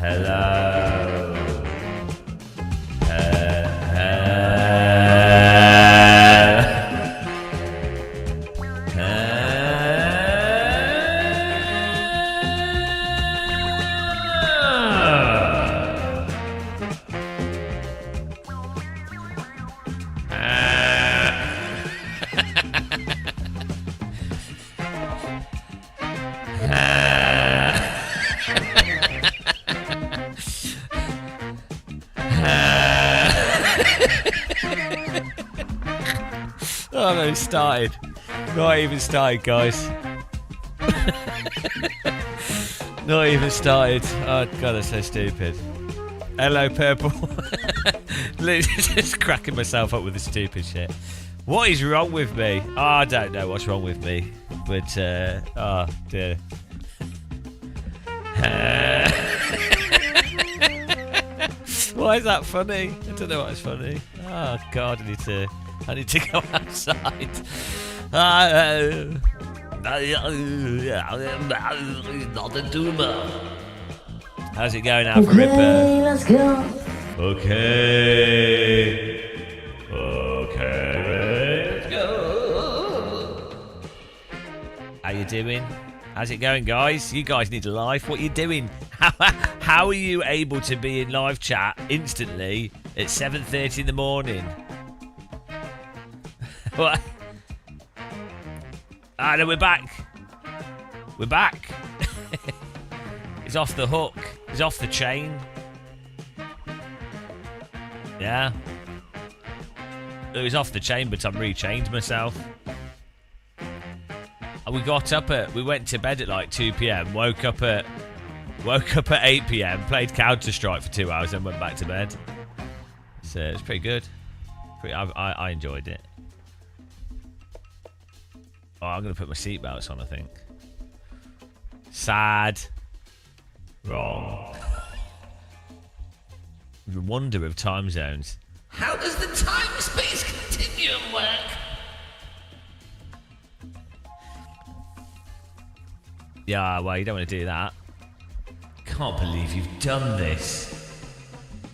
Hello. Oh no, started. Not even started, guys. Not even started. Oh god, that's so stupid. Hello, purple. Literally just cracking myself up with this stupid shit. What is wrong with me? Oh, I don't know what's wrong with me. But, oh dear. Why is that funny? I don't know what's funny. Oh god, I need to go outside. Not a tumor. How's it going, Alpha Ripper? Okay, let's go. Okay, let's go. How you doing? How's it going, guys? You guys need a life. What are you doing? How are you able to be in live chat instantly at 7:30 in the morning? What? Ah, no, we're back. We're back. He's off the hook. He's off the chain. Yeah. It was off the chain, but I've rechained myself. And we got up we went to bed at like 2 p.m. Woke up at 8 p.m. Played Counter-Strike for 2 hours, then went back to bed. So it's pretty good. I enjoyed it. Oh, I'm going to put my seatbelts on, I think. Sad. Wrong. The wonder of time zones. How does the time-space continuum work? Yeah, well, you don't want to do that. Can't believe you've done this.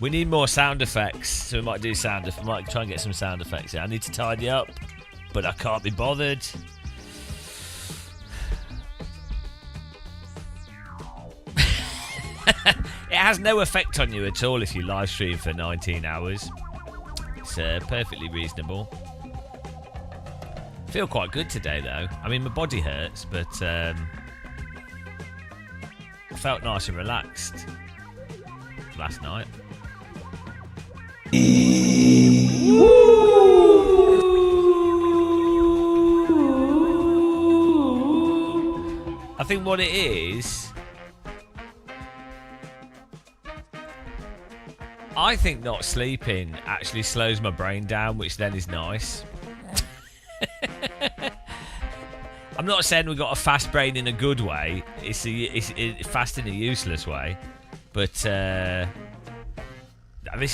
We need more sound effects, so we might do we might try and get some sound effects here. I need to tidy up, but I can't be bothered. It has no effect on you at all if you live stream for 19 hours. It's perfectly reasonable. I feel quite good today, though. I mean, my body hurts, but I felt nice and relaxed last night. I think what it is, I think not sleeping actually slows my brain down, which then is nice. I'm not saying we've got a fast brain in a good way. It's fast in a useless way. But this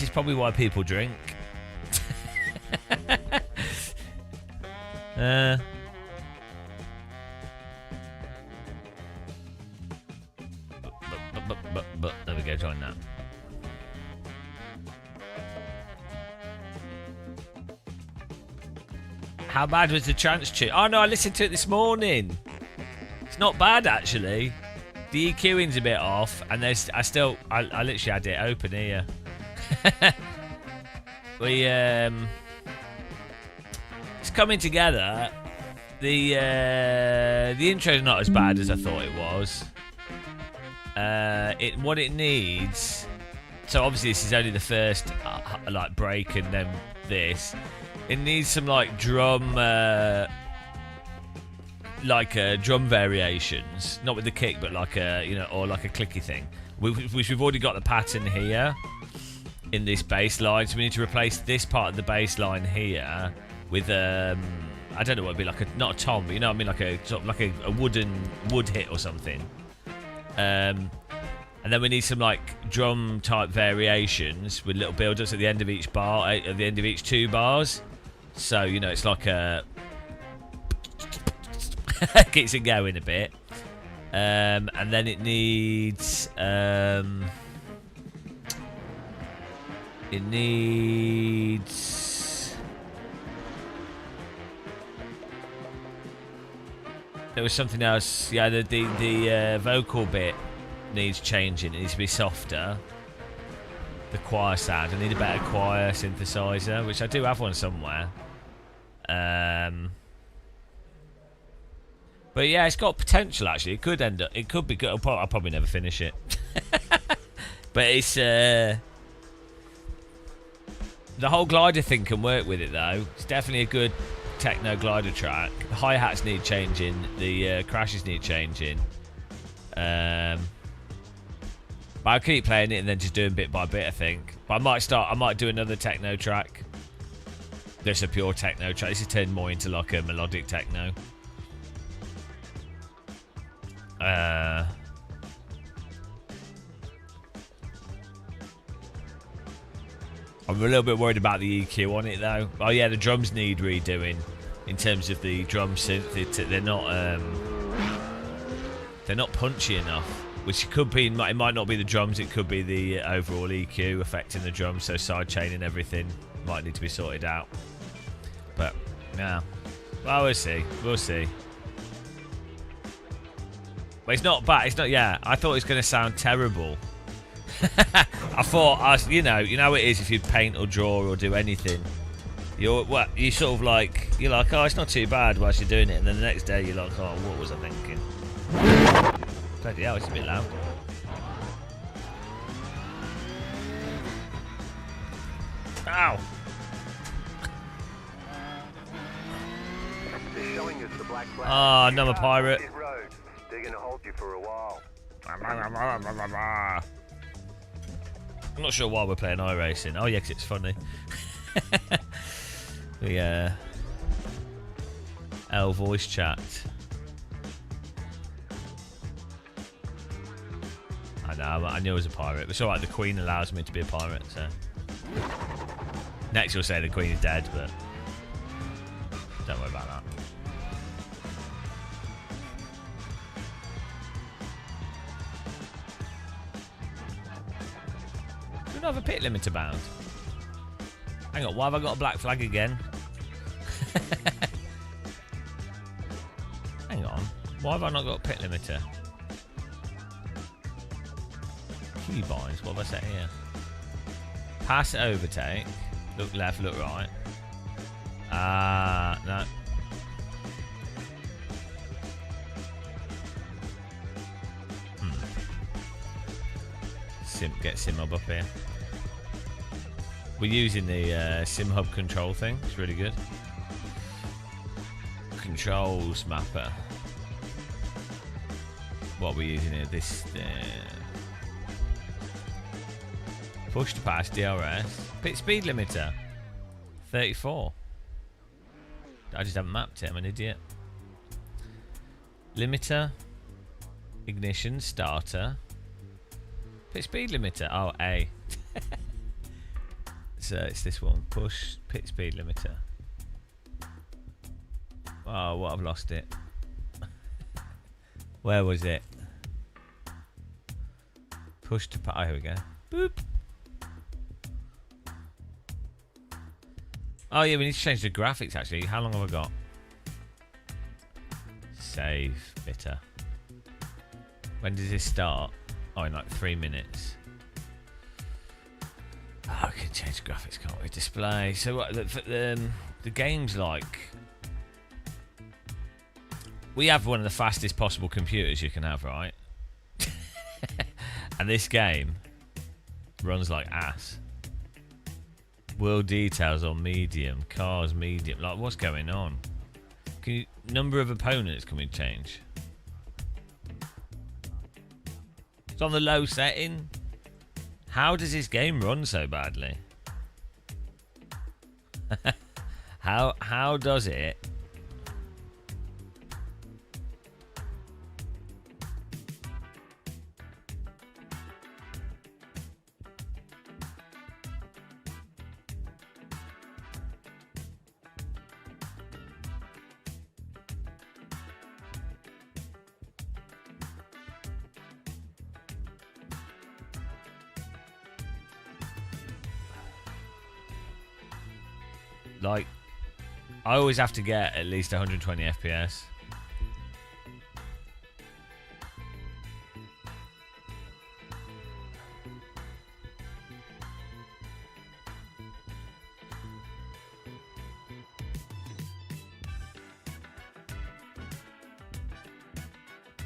is probably why people drink. But there we go, join that. How bad was the trance tune? Oh no, I listened to it this morning. It's not bad actually. The EQing's a bit off, and I literally had it open here. It's coming together. The intro's not as bad as I thought it was. What it needs. So obviously this is only the first like break, and then this. It needs some like drum variations, not with the kick, but like a or like a clicky thing. Which we've already got the pattern here in this bass line, so we need to replace this part of the bass line here with I don't know what it'd be, like not a tom, but you know what I mean, like a sort of like a wood hit or something. And then we need some like drum type variations with little build-ups at the end of each bar, at the end of each 2 bars. So, you know, it's like a... keeps it going a bit. And then it needs... It needs... There was something else. Yeah, the vocal bit needs changing. It needs to be softer. The choir sound. I need a better choir synthesizer, which I do have one somewhere. But yeah, it's got potential actually. It could end up. It could be good. I'll probably never finish it. But it's the whole glider thing can work with it though. It's definitely a good techno glider track. The hi-hats need changing. The crashes need changing. But I'll keep playing it and then just doing bit by bit, I think. But I might do another techno track. This is a pure techno track. This is turned more into like a melodic techno. I'm a little bit worried about the EQ on it though. Oh yeah, the drums need redoing in terms of the drum synth. They're not punchy enough, which could be. It might not be the drums. It could be the overall EQ affecting the drums. So side chain and everything might need to be sorted out. But yeah, well, we'll see. We'll see. But it's not bad. It's not. Yeah, I thought it was going to sound terrible. I thought, you know how it is if you paint or draw or do anything. You're oh, it's not too bad whilst you're doing it, and then the next day you're like, oh, what was I thinking? Bloody hell, it's a bit loud. Ow! Ah, another pirate. They're gonna hold you for a while. I'm not sure why we're playing iRacing. Oh yeah, 'cause it's funny. The L voice chat. I know, I knew I was a pirate. But it's alright, the Queen allows me to be a pirate, so. Next you'll say the Queen is dead, but don't worry about that. Do we not have a pit limiter bound? Hang on, why have I got a black flag again? Hang on, why have I not got a pit limiter? Keybinds, what have I set here? Pass, overtake. Look left, look right. No. Get SimHub up here. We're using the SimHub control thing. It's really good. Controls mapper. What are we using here? This. Push to pass DRS. Pit speed limiter. 34. I just haven't mapped it. I'm an idiot. Limiter. Ignition. Starter. Pit speed limiter. Oh, A. So it's this one. Push pit speed limiter. Oh, what? I've lost it. Where was it? Push to pass. Oh, here we go. Boop. Oh yeah, we need to change the graphics actually. How long have I got? Save bitter. When does this start? Oh, in like 3 minutes. Oh, we can change graphics, can't we? Display. So what? The game's like. We have one of the fastest possible computers you can have, right? And this game runs like ass. World details on medium, cars medium. Like, what's going on? Number of opponents can we change? It's on the low setting. How does this game run so badly? How does it? Like, I always have to get at least 120 FPS.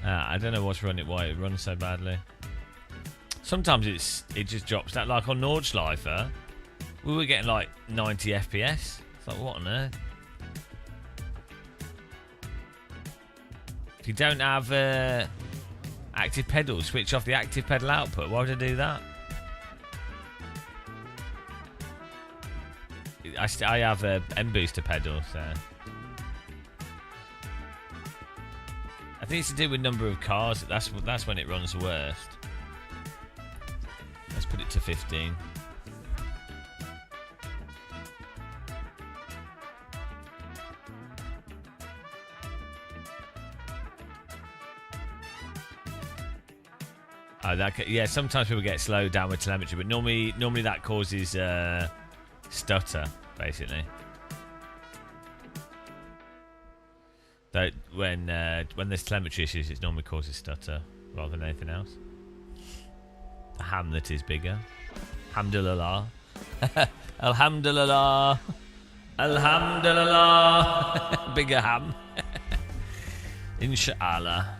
I don't know what's running, why it runs so badly. Sometimes it just drops that. Like on Nordschleifer, we were getting like 90 FPS. It's like, what on earth? If you don't have active pedals, switch off the active pedal output. Why would I do that? I have a M booster pedal, so I think it's to do with number of cars. That's when it runs worst. Let's put it to 15. Yeah, sometimes people get slowed down with telemetry, but normally that causes stutter, basically. That when there's telemetry issues, it normally causes stutter rather than anything else. The ham that is bigger. Alhamdulillah. Alhamdulillah. Alhamdulillah. Bigger ham. Inshallah.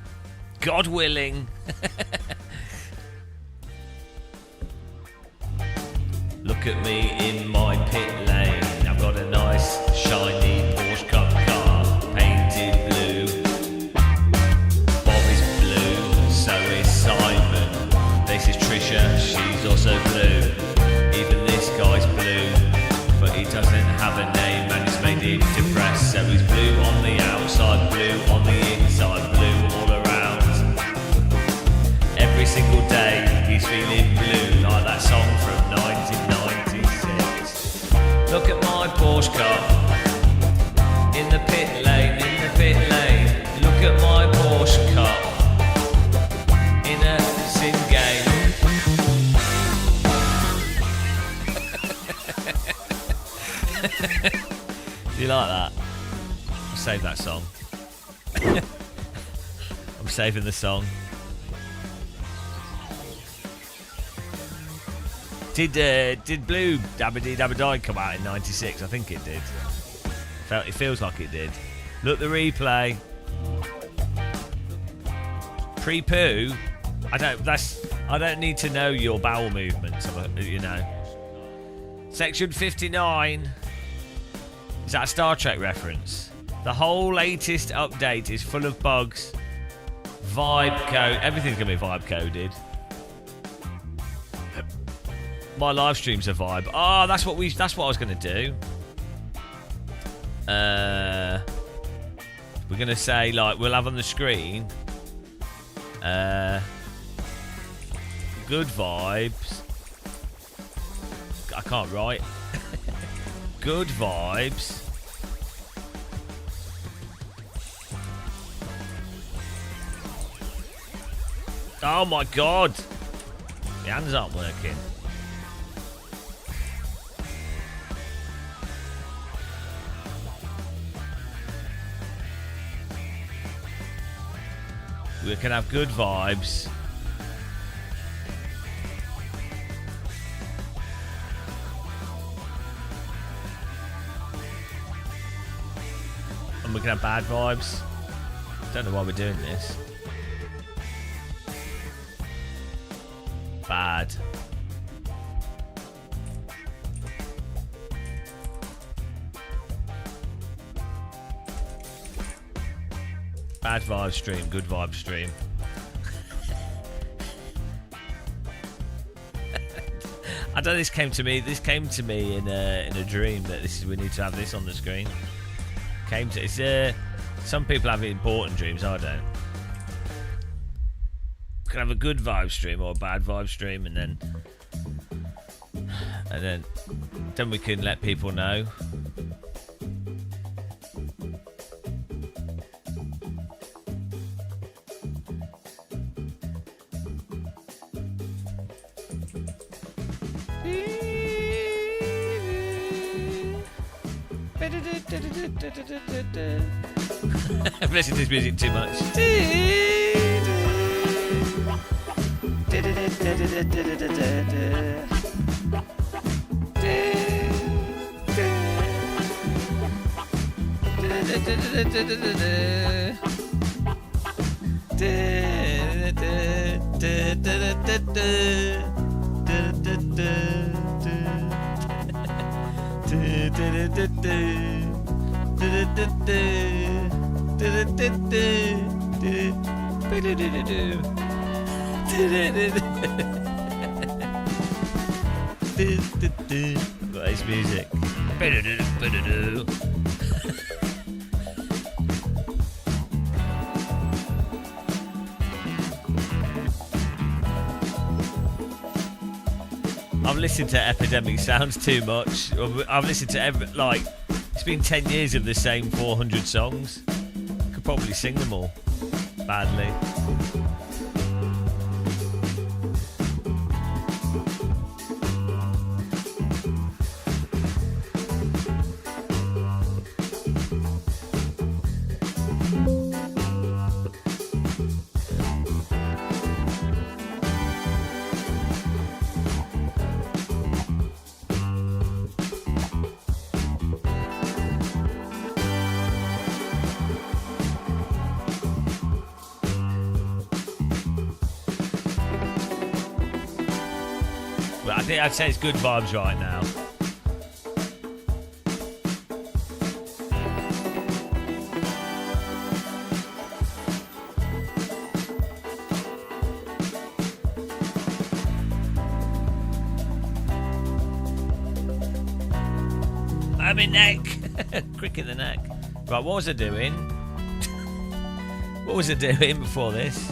God willing. Look at me in my pit lane. I've got a nice shiny Porsche Cup car, painted blue. Bob is blue, so is Simon. This is Trisha, she's also blue. Even this guy's blue, but he doesn't have a name and it's made him depressed. So he's blue on the outside, blue on the inside, blue all around. Every single day he's feeling blue, like that song from 1996. Look at my Porsche car in the pit lane, in the pit lane. Look at my Porsche car in a sim game. Do you like that? I'll save that song. I'm saving the song. Did Blue Dabba Dee Dabba Die come out in '96? I think it did. It feels like it did. Look, the replay. Pre-poo. I don't need to know your bowel movements. You know. Section 59. Is that a Star Trek reference? The whole latest update is full of bugs. Vibe code. Everything's gonna be vibe coded. My live streams are vibe. Oh, that's what I was gonna do. We're gonna say, like, we'll have on the screen good vibes. I can't write. Good vibes. Oh my god. The hands aren't working. We can have good vibes. And we can have bad vibes. Don't know why we're doing this. Bad. Bad vibe stream, good vibe stream. I don't know. This came to me in a dream that we need to have this on the screen. Some people have important dreams. I don't. We can have a good vibe stream or a bad vibe stream, and then we can let people know. I've listened to this music too much. Got his music. I've listened to Epidemic Sounds too much. I've listened to it's been 10 years of the same 400 songs. Could probably sing them all badly. But I think I'd say it's good vibes right now. I'm in neck. Crick in the neck. Right, what was I doing? What was I doing before this?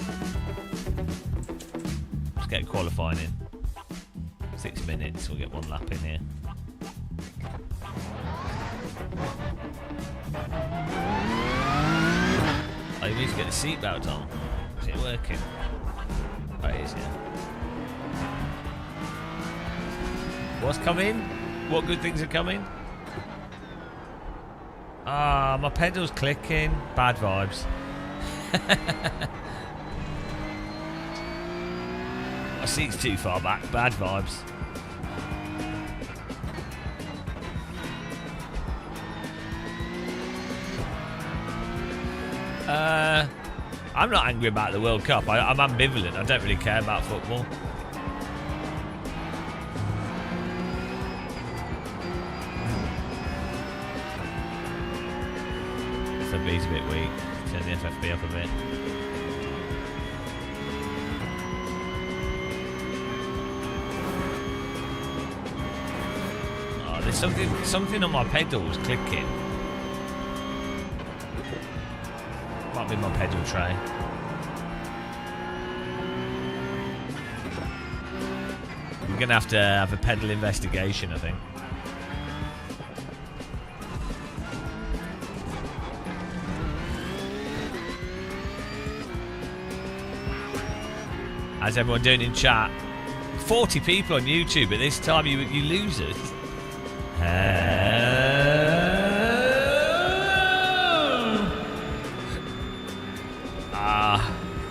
Let's get qualifying in. 6 minutes, we'll get one lap in here. Oh, you need to get the seatbelt on. Is it working? Oh, it is, yeah. What's coming? What good things are coming? Ah, my pedal's clicking. Bad vibes. My seat's too far back. Bad vibes. I'm not angry about the World Cup. I'm ambivalent. I don't really care about football. FFB's a bit weak. Turn the FFB up a bit. Oh, there's something on my pedals clicking. Might be my pedal tray. We're gonna have to have a pedal investigation, I think. How's everyone doing in chat? 40 people on YouTube at this time, you losers.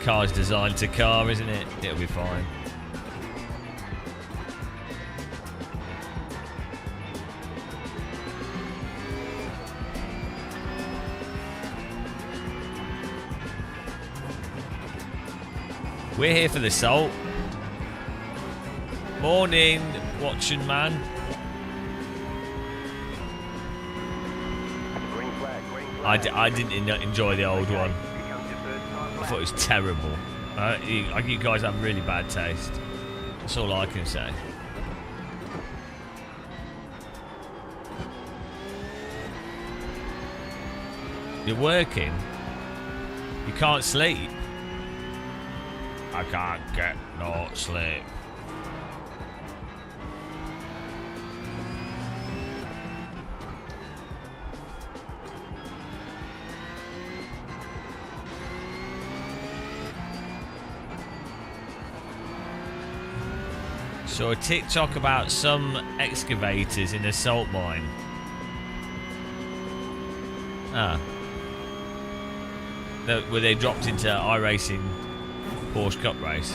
Car's designed to car, isn't it? It'll be fine. We're here for the salt. Morning, watching man. Green flag, green flag. I didn't enjoy the old one. I thought it was terrible. You guys have really bad taste. That's all I can say. You're working. You can't sleep. I can't get no sleep. Saw a TikTok about some excavators in a salt mine. Ah. Were they dropped into iRacing Porsche Cup race?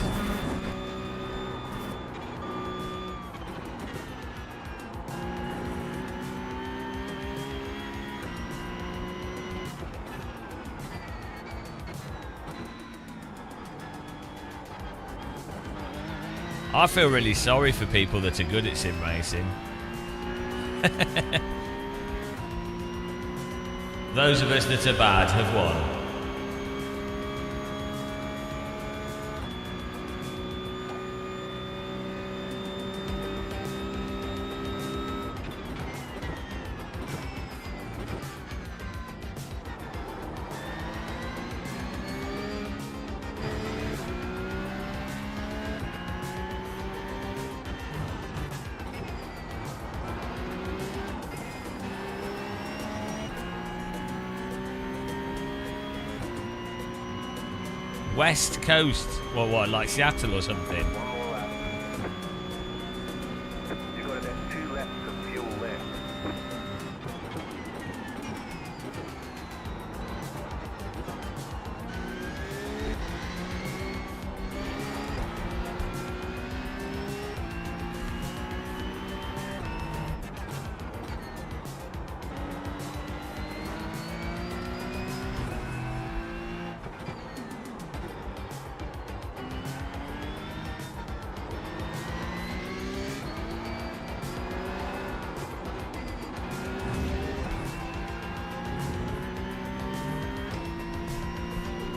I feel really sorry for people that are good at sim racing. Those of us that are bad have won. West Coast, what, like Seattle or something? One more lap. You've got about 2 laps of fuel left.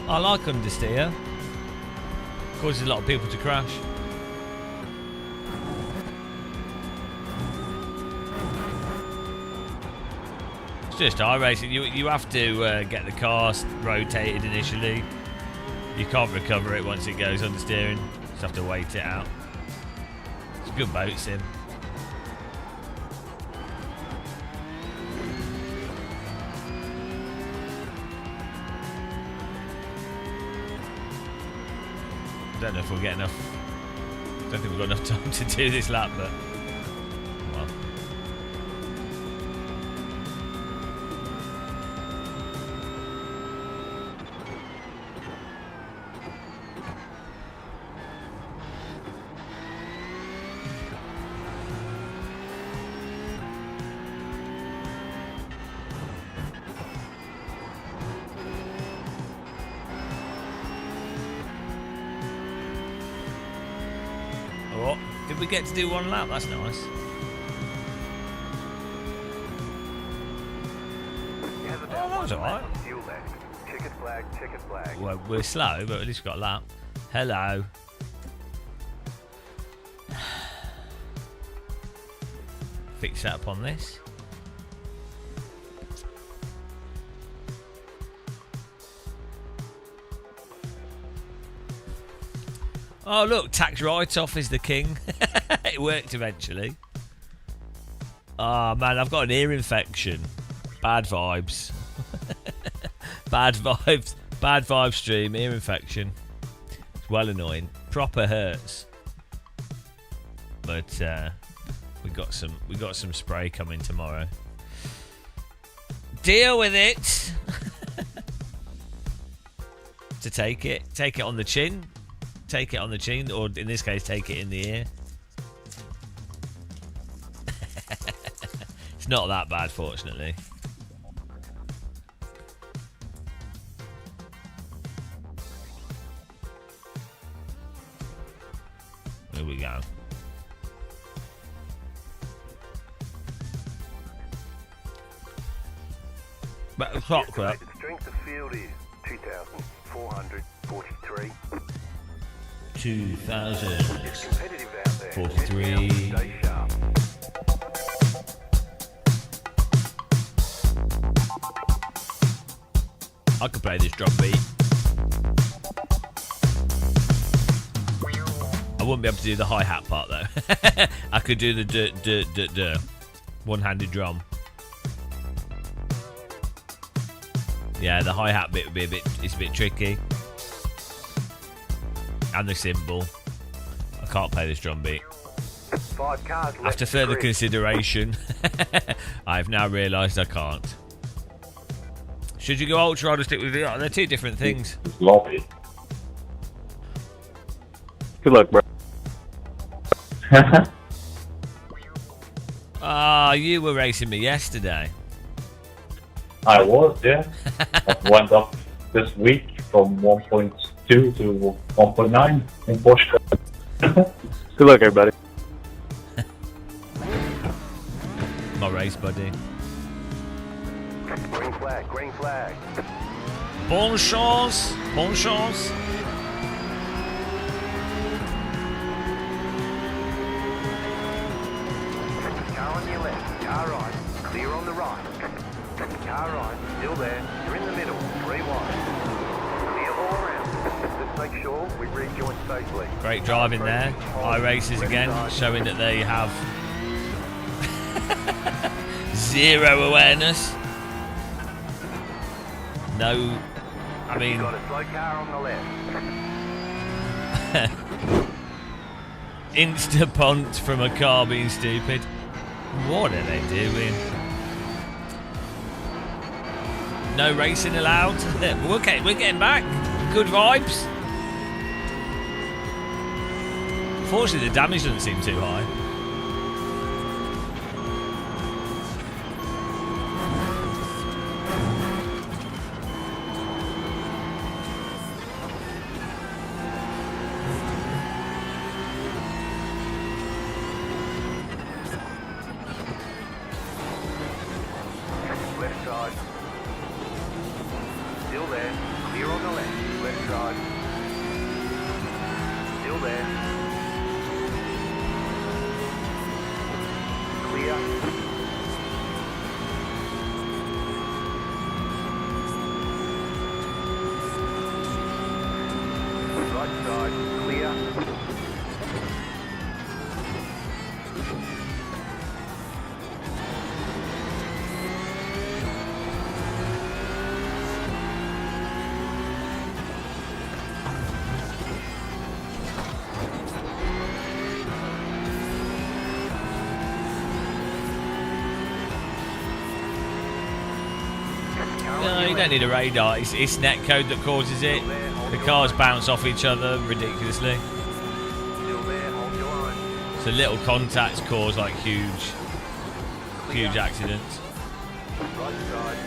I like understeer. Causes a lot of people to crash. It's just iRacing. You have to get the car rotated initially. You can't recover it once it goes understeering. You just have to wait it out. It's a good boat sim. I don't know if we'll get enough. I don't think we've got enough time to do this lap, but well. Oh, did we get to do one lap? That's nice. Oh, that was alright. Ticket flag, ticket flag. Well, we're slow, but at least we got a lap. Hello. Fix that up on this. Oh look, tax write-off is the king. It worked eventually. Oh man, I've got an ear infection. Bad vibes. Bad vibes. Bad vibe stream, ear infection. It's well annoying. Proper hurts. But we got some spray coming tomorrow. Deal with it. To take it on the chin. Take it on the chin, or in this case, take it in the ear. It's not that bad, fortunately. Here we go. But the clockwork. The strength of field is 2,443. 2,043. It's competitive out there. Stay sharp. I could play this drum beat. I wouldn't be able to do the hi-hat part though. I could do the one-handed drum. Yeah, the hi-hat bit would be it's a bit tricky. And the cymbal. I can't play this drum beat. 5 cars left. After further consideration, I've now realised I can't. Should you go ultra or stick with VR? They're two different things. It's lobby. Good luck, bro. Ah, you were racing me yesterday. I was, yeah. I went up this week from 1.2 to 1.9 in Porsche. Good luck, everybody. My race buddy. Green flag, green flag. Bon chance. Bon chance. Car on your left, car right, clear on the right. Car right, still there, you're in the middle, 3 wide. Clear all around. Let's make sure we rejoin safely. Great driving there. iRaces again, showing that they have zero awareness. No, I mean, Got a slow car on the left. insta punt from a car being stupid. What are they doing? No racing allowed. Okay, we're getting back. Good vibes. Fortunately, the damage doesn't seem too high. Left side. Still there, clear on the left. Left side. Still there. Clear. Right side, clear. No, you don't need a radar. It's netcode that causes it. The cars bounce off each other ridiculously. Still there, hold your line. So little contacts cause like huge accidents. Right side.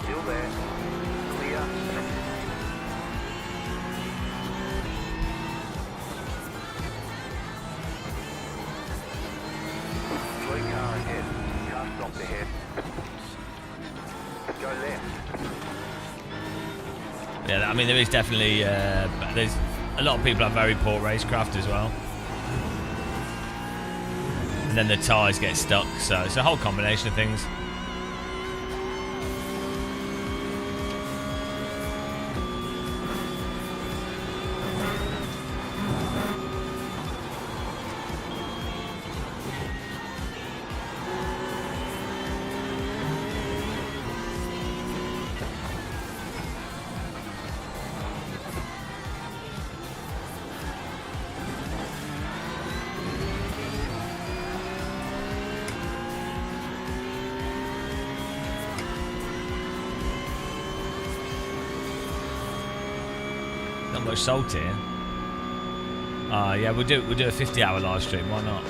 Still there. Clear. Slow car ahead. Car stopped ahead. Go left. Yeah, I mean there is definitely there's a lot of people have very poor racecraft as well, and then the tyres get stuck. So it's a whole combination of things. Not much salt here. Yeah, we'll do a 50-hour live stream. Why not?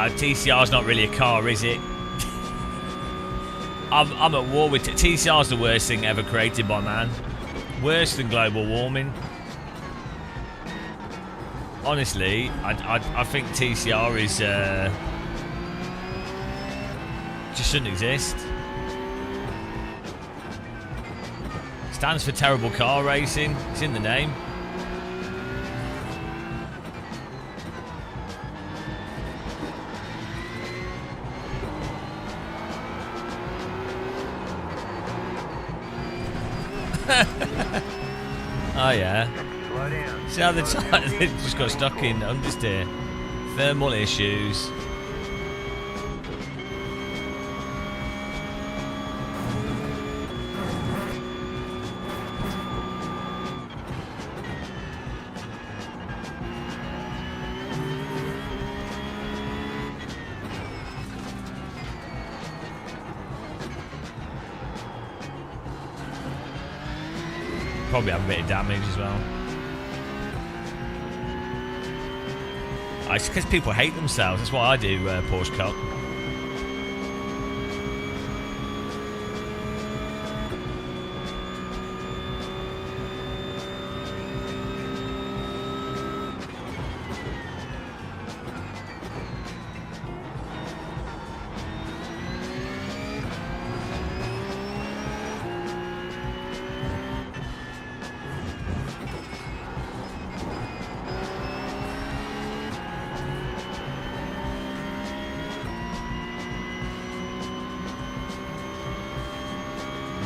TCR's not really a car, is it? I'm at war with TCR's the worst thing ever created by man. Worse than global warming. Honestly, I think TCR is just shouldn't exist. Stands for terrible car racing. It's in the name. Oh yeah. Slow down. See how the they just got stuck in understeer. Thermal issues. Probably have a bit of damage as well. It's because people hate themselves. That's why I do Porsche Cup.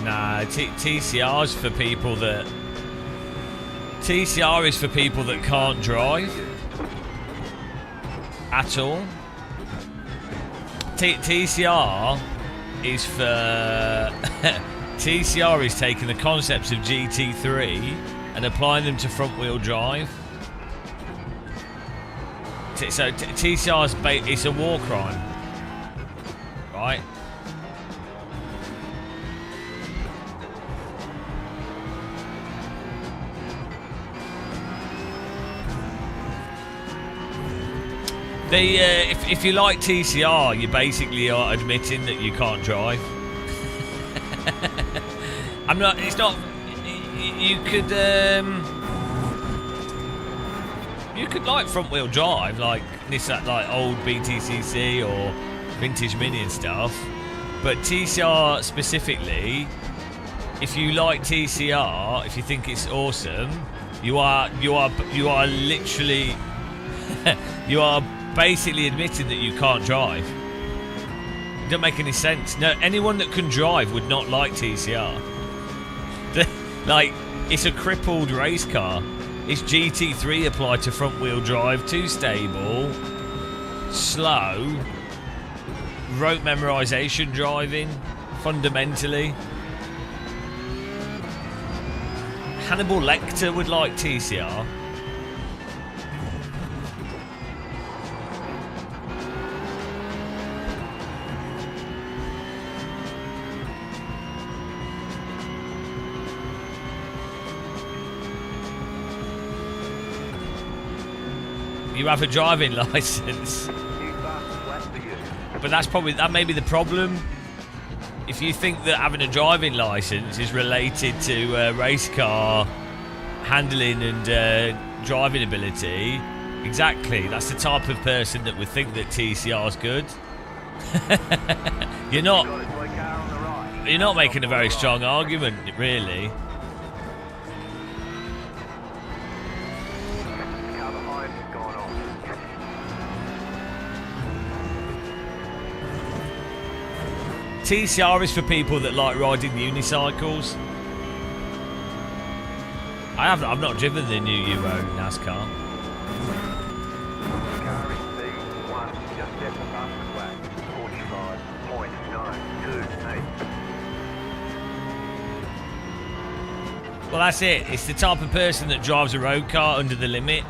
Nah, TCR is for people that... TCR is for people that can't drive. At all. TCR is for... TCR is taking the concepts of GT3 and applying them to front-wheel drive. So TCR is it's a war crime. Right? If you like TCR, you basically are admitting that you can't drive. I'm not. It's not. You could. You could like front wheel drive, like Nissan, like old BTCC or vintage Mini and stuff. But TCR specifically, if you like TCR, if you think it's awesome, you are literally. You are basically admitting that you can't drive. It doesn't make any sense. No, anyone that can drive would not like TCR. Like, it's a crippled race car. It's GT3 applied to front wheel drive, too stable, slow, rote memorization driving, fundamentally. Hannibal Lecter would like TCR. You have a driving license, but that may be the problem. If you think that having a driving license is related to race car handling and driving ability, exactly, that's the type of person that would think that TCR is good. You're not making a very strong argument, really. TCR is for people that like riding unicycles. I've not driven the new Euro NASCAR. Car is P1, just step past the flag, 45.928. Well, that's it. It's the type of person that drives a road car under the limit.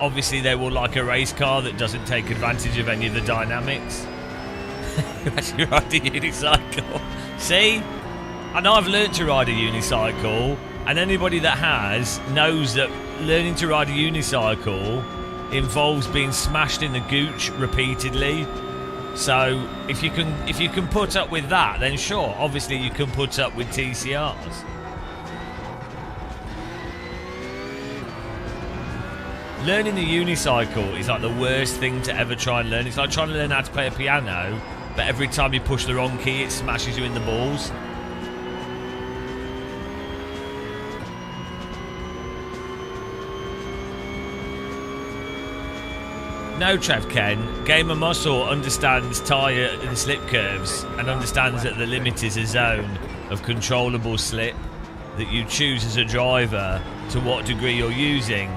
Obviously, they will like a race car that doesn't take advantage of any of the dynamics. You actually ride a unicycle. See? And I've learnt to ride a unicycle, and anybody that has knows that learning to ride a unicycle involves being smashed in the gooch repeatedly. So if you can put up with that, then sure, obviously you can put up with TCRs. Learning a unicycle is like the worst thing to ever try and learn. It's like trying to learn how to play a piano, but every time you push the wrong key, it smashes you in the balls. No, Trev Ken. Gamer Muscle understands tyre and slip curves and understands that the limit is a zone of controllable slip. that you choose as a driver to what degree you're using,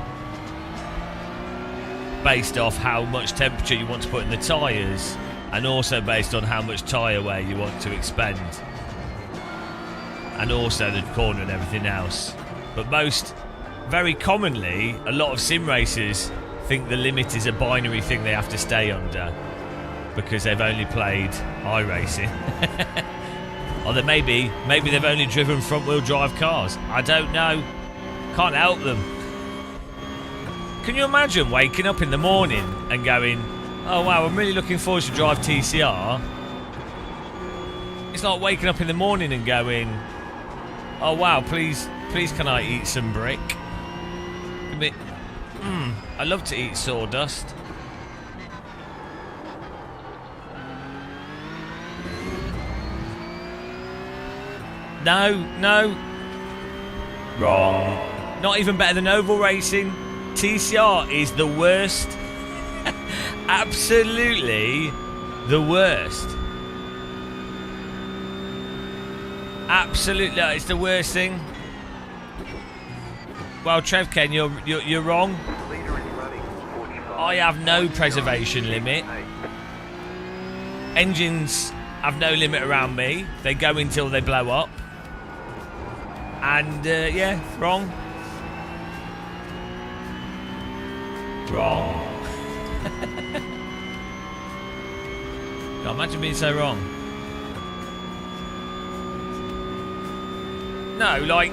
based off how much temperature you want to put in the tyres, and also based on how much tyre wear you want to expend, and also the corner and everything else. But very commonly, a lot of sim racers think the limit is a binary thing they have to stay under because they've only played iRacing. Or that maybe they've only driven front-wheel drive cars. I don't know. Can't help them. Can you imagine waking up in the morning and going, oh wow, I'm really looking forward to drive TCR. It's like waking up in the morning and going, oh wow, please can I eat some brick? I love to eat sawdust. No. Wrong. Not even better than oval racing. TCR is the worst. Absolutely the worst. Absolutely, it's the worst thing. Well, Trev Ken, you're wrong. I have no preservation limit. Engines have no limit around me. They go until they blow up. And yeah, wrong. Wrong. Can't imagine being so wrong. No, like,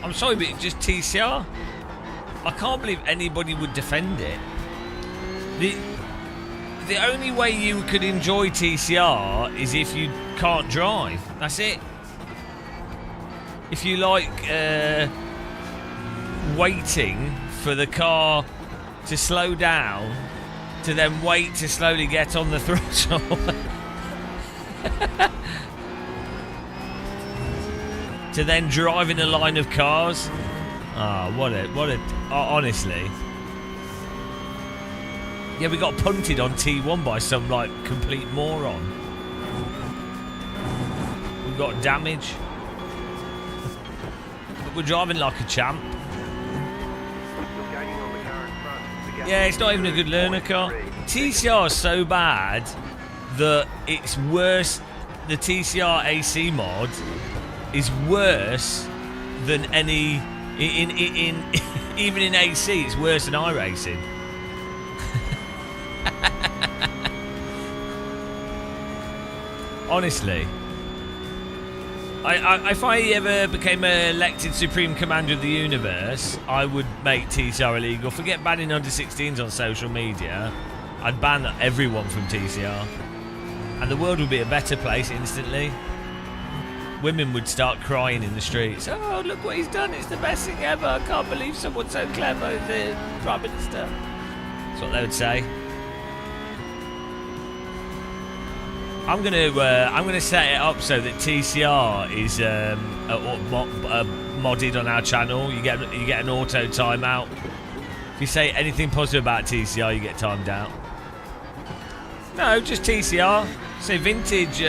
I'm sorry, but it's just TCR. I can't believe anybody would defend it. The only way you could enjoy TCR is if you can't drive. That's it. If you like waiting for the car to slow down to then wait to slowly get on the throttle. To then drive in a line of cars. Honestly. Yeah, we got punted on T1 by some, like, complete moron. We got damage. But we're driving like a champ. Yeah, it's not even a good learner car. TCR is so bad that it's worse. The TCR AC mod is worse than any even in AC. It's worse than iRacing. Honestly, if I ever became elected Supreme Commander of the Universe, I would make TCR illegal. Forget banning under 16s on social media. I'd ban everyone from TCR, and the world would be a better place instantly. Women would start crying in the streets. Oh, look what he's done. It's the best thing ever. I can't believe someone so clever, the Prime Minister. That's what they would say. I'm gonna set it up so that TCR is modded on our channel. You get an auto timeout. If you say anything positive about TCR, you get timed out. No, just TCR. Say vintage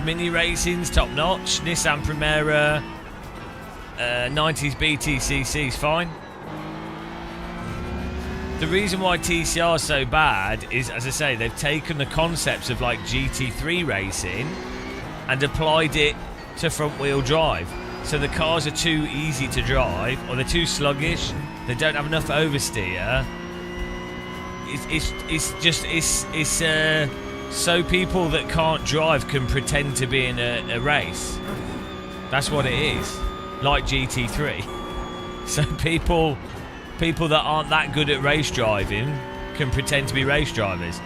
mini racing's top notch. Nissan Primera, 90s BTCC is fine. The reason why TCR is so bad is, as I say, they've taken the concepts of like GT3 racing and applied it to front-wheel drive. So the cars are too easy to drive, or they're too sluggish. They don't have enough oversteer. It's so people that can't drive can pretend to be in a race. That's what it is. Like GT3. So people that aren't that good at race driving can pretend to be race drivers.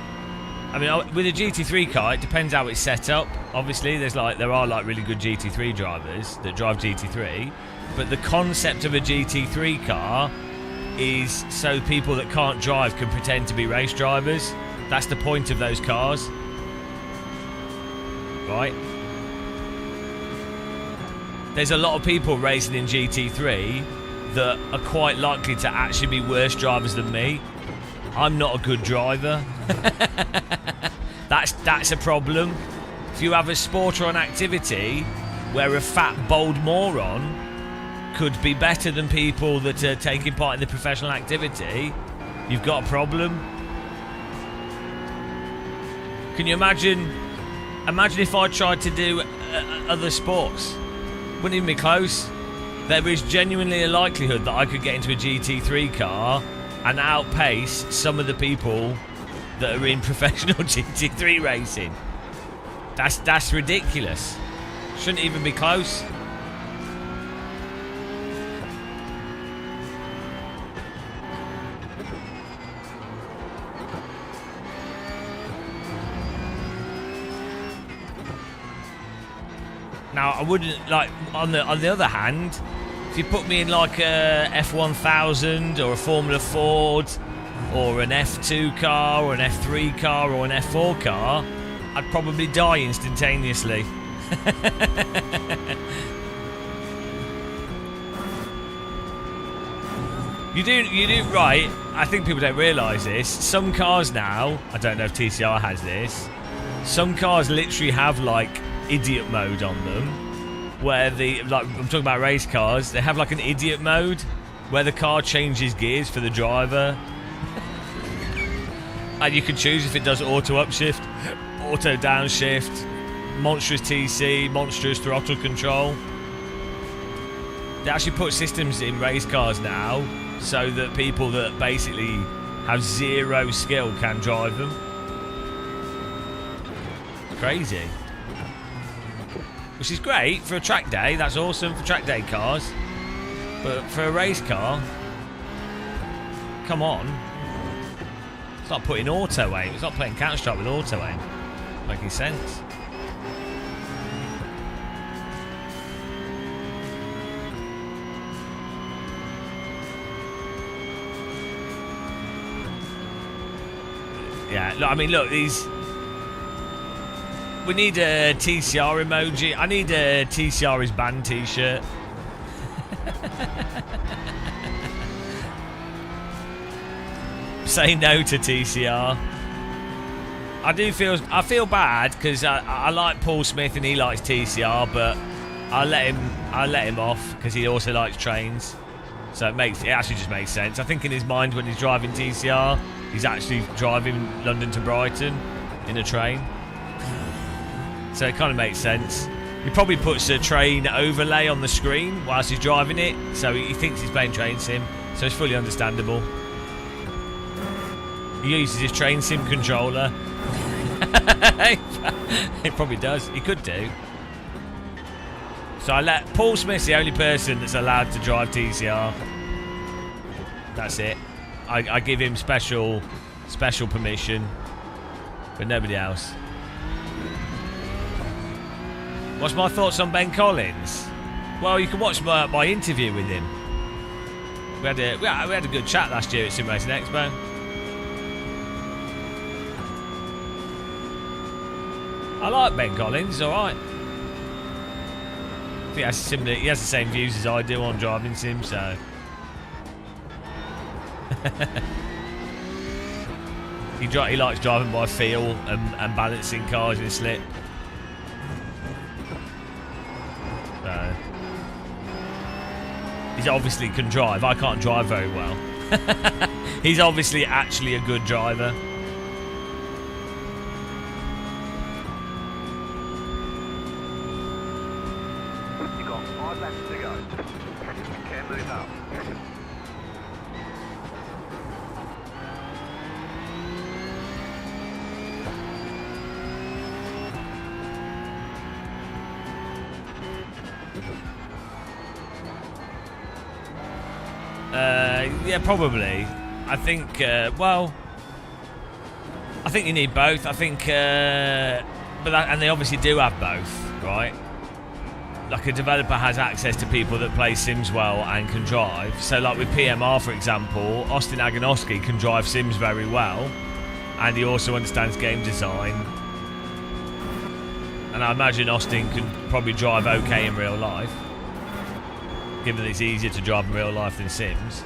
I mean, with a GT3 car, it depends how it's set up. Obviously, there are really good GT3 drivers that drive GT3, but the concept of a GT3 car is so people that can't drive can pretend to be race drivers. That's the point of those cars, right? There's a lot of people racing in GT3 that are quite likely to actually be worse drivers than me. I'm not a good driver. That's a problem if you have a sport or an activity where a fat, bold moron could be better than people that are taking part in the professional activity, you've got a problem. Can you imagine? Imagine if I tried to do other sports. Wouldn't even be close. There is genuinely a likelihood that I could get into a GT3 car and outpace some of the people that are in professional GT3 racing. That's ridiculous. Shouldn't even be close. Now, I wouldn't, like, on the other hand, if you put me in like a F1000 or a Formula Ford or an F2 car or an F3 car or an F4 car, I'd probably die instantaneously. You do right. I think people don't realise this. Some cars now, I don't know if TCR has this, some cars literally have like idiot mode on them, where I'm talking about race cars, they have like an idiot mode where the car changes gears for the driver. And you can choose if it does auto upshift, auto downshift, monstrous TC, monstrous throttle control. They actually put systems in race cars now so that people that basically have zero skill can drive them. It's crazy. Which is great for a track day. That's awesome for track day cars. But for a race car, come on. It's not putting auto aim. It's not playing Counter-Strike with auto aim. Making sense. Yeah, look, I mean, look, these... We need a TCR emoji. I need a TCR is banned t-shirt. Say no to TCR. I feel bad because I like Paul Smith and he likes TCR, but I let him off because he also likes trains. So it actually just makes sense. I think in his mind when he's driving TCR, he's actually driving London to Brighton in a train. So it kind of makes sense. He probably puts a train overlay on the screen whilst he's driving it, so he thinks he's playing train sim, so it's fully understandable. He uses his train sim controller. He probably does. He could do. So I let Paul Smith's the only person that's allowed to drive TCR. That's it. I give him special permission, but nobody else. What's my thoughts on Ben Collins? Well, you can watch my interview with him. We had a good chat last year at Sim Racing Expo. I like Ben Collins. He's all right. I think he has the same views as I do on driving sim, so. He likes driving by feel and balancing cars in slip. He obviously can drive. I can't drive very well. He's obviously actually a good driver. You've got 5 laps to go. You can move up. Yeah, probably. I think, well, I think you need both. I think, and they obviously do have both, right? Like a developer has access to people that play Sims well and can drive. So like with PMR, for example, Austin Agonoski can drive Sims very well, and he also understands game design. And I imagine Austin can probably drive okay in real life, given that it's easier to drive in real life than Sims.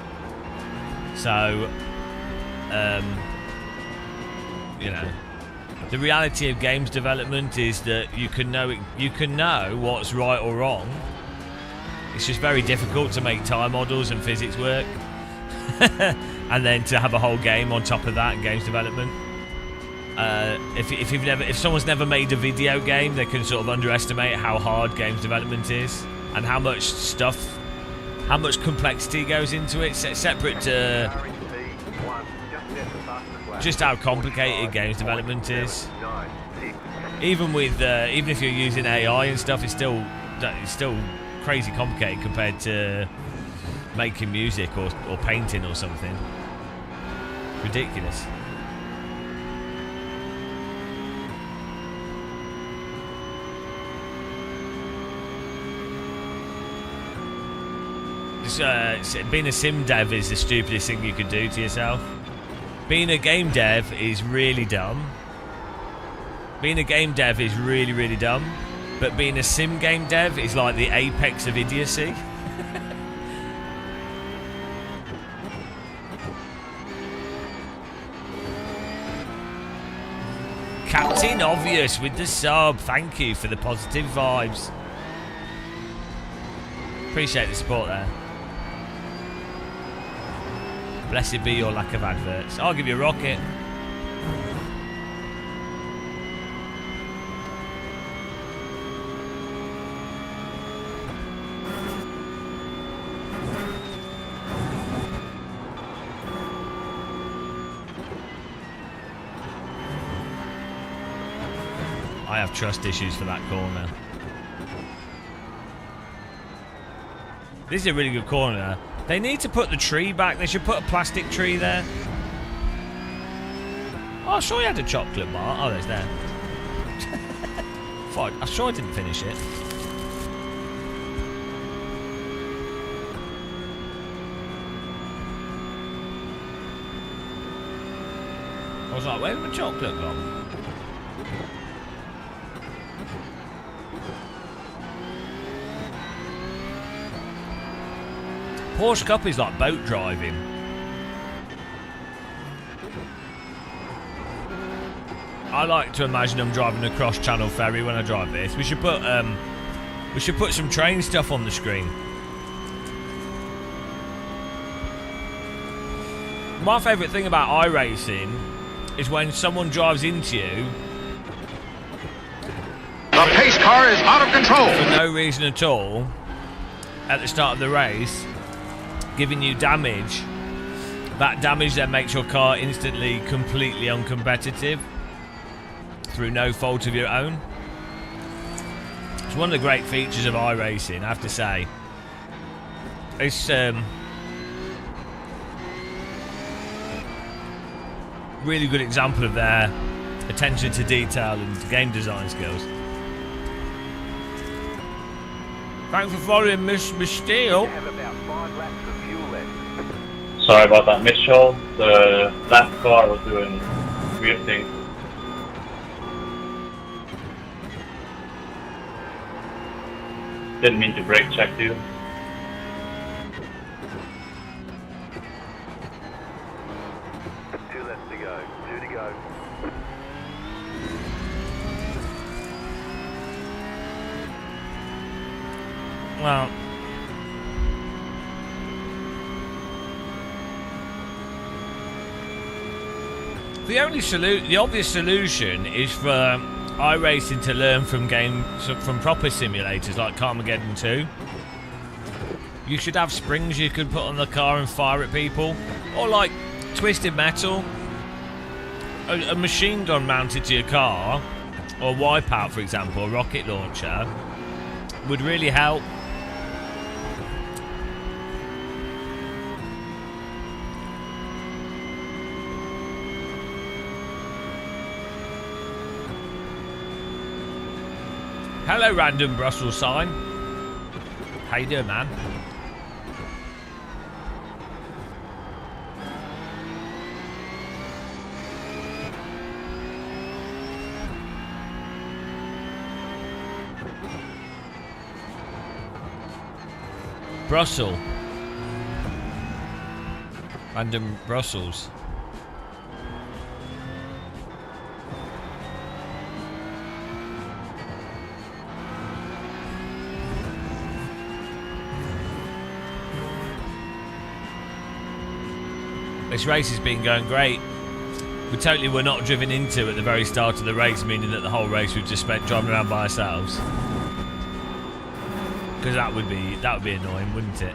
So, you know, the reality of games development is that you can know what's right or wrong. It's just very difficult to make time models and physics work, and then to have a whole game on top of that in games development. If someone's never made a video game, they can sort of underestimate how hard games development is and how much complexity goes into it. Separate to just how complicated games development is. Even if you're using AI and stuff, it's still crazy complicated compared to making music or painting or something. Ridiculous. Being a sim dev is the stupidest thing you could do to yourself. Being a game dev is really dumb. Being a game dev is really, really dumb. But being a sim game dev is like the apex of idiocy. Captain Obvious with the sub. Thank you for the positive vibes. Appreciate the support there. Blessed be your lack of adverts. I'll give you a rocket. I have trust issues for that corner. This is a really good corner. They need to put the tree back. They should put a plastic tree there. Oh, I sure you had a chocolate bar. Oh, there's there. Fuck, I'm sure I didn't finish it. I was like, where's my chocolate gone? Porsche Cup is like boat driving. I like to imagine I'm driving a cross-channel ferry when I drive this. We should put some train stuff on the screen. My favourite thing about iRacing is when someone drives into you. The pace car is out of control. For no reason at all. At the start of the race. Giving you damage. That damage then makes your car instantly completely uncompetitive through no fault of your own. It's one of the great features of iRacing, I have to say. It's really good example of their attention to detail and game design skills. Thanks for following Miss Steele. Sorry about that, Mitchell. The last car was doing weird things. Didn't mean to brake check you. Two left to go. Two to go. Well, the obvious solution is for iRacing to learn from proper simulators like Carmageddon 2. You should have springs you could put on the car and fire at people, or like Twisted Metal, a machine gun mounted to your car, or Wipeout, for example, a rocket launcher, would really help. Hello, random Brussels sign. How you doing, man? Brussels. Random Brussels. This race has been going great. We totally were not driven into at the very start of the race, meaning that the whole race we've just spent driving around by ourselves. Because that would be annoying, wouldn't it?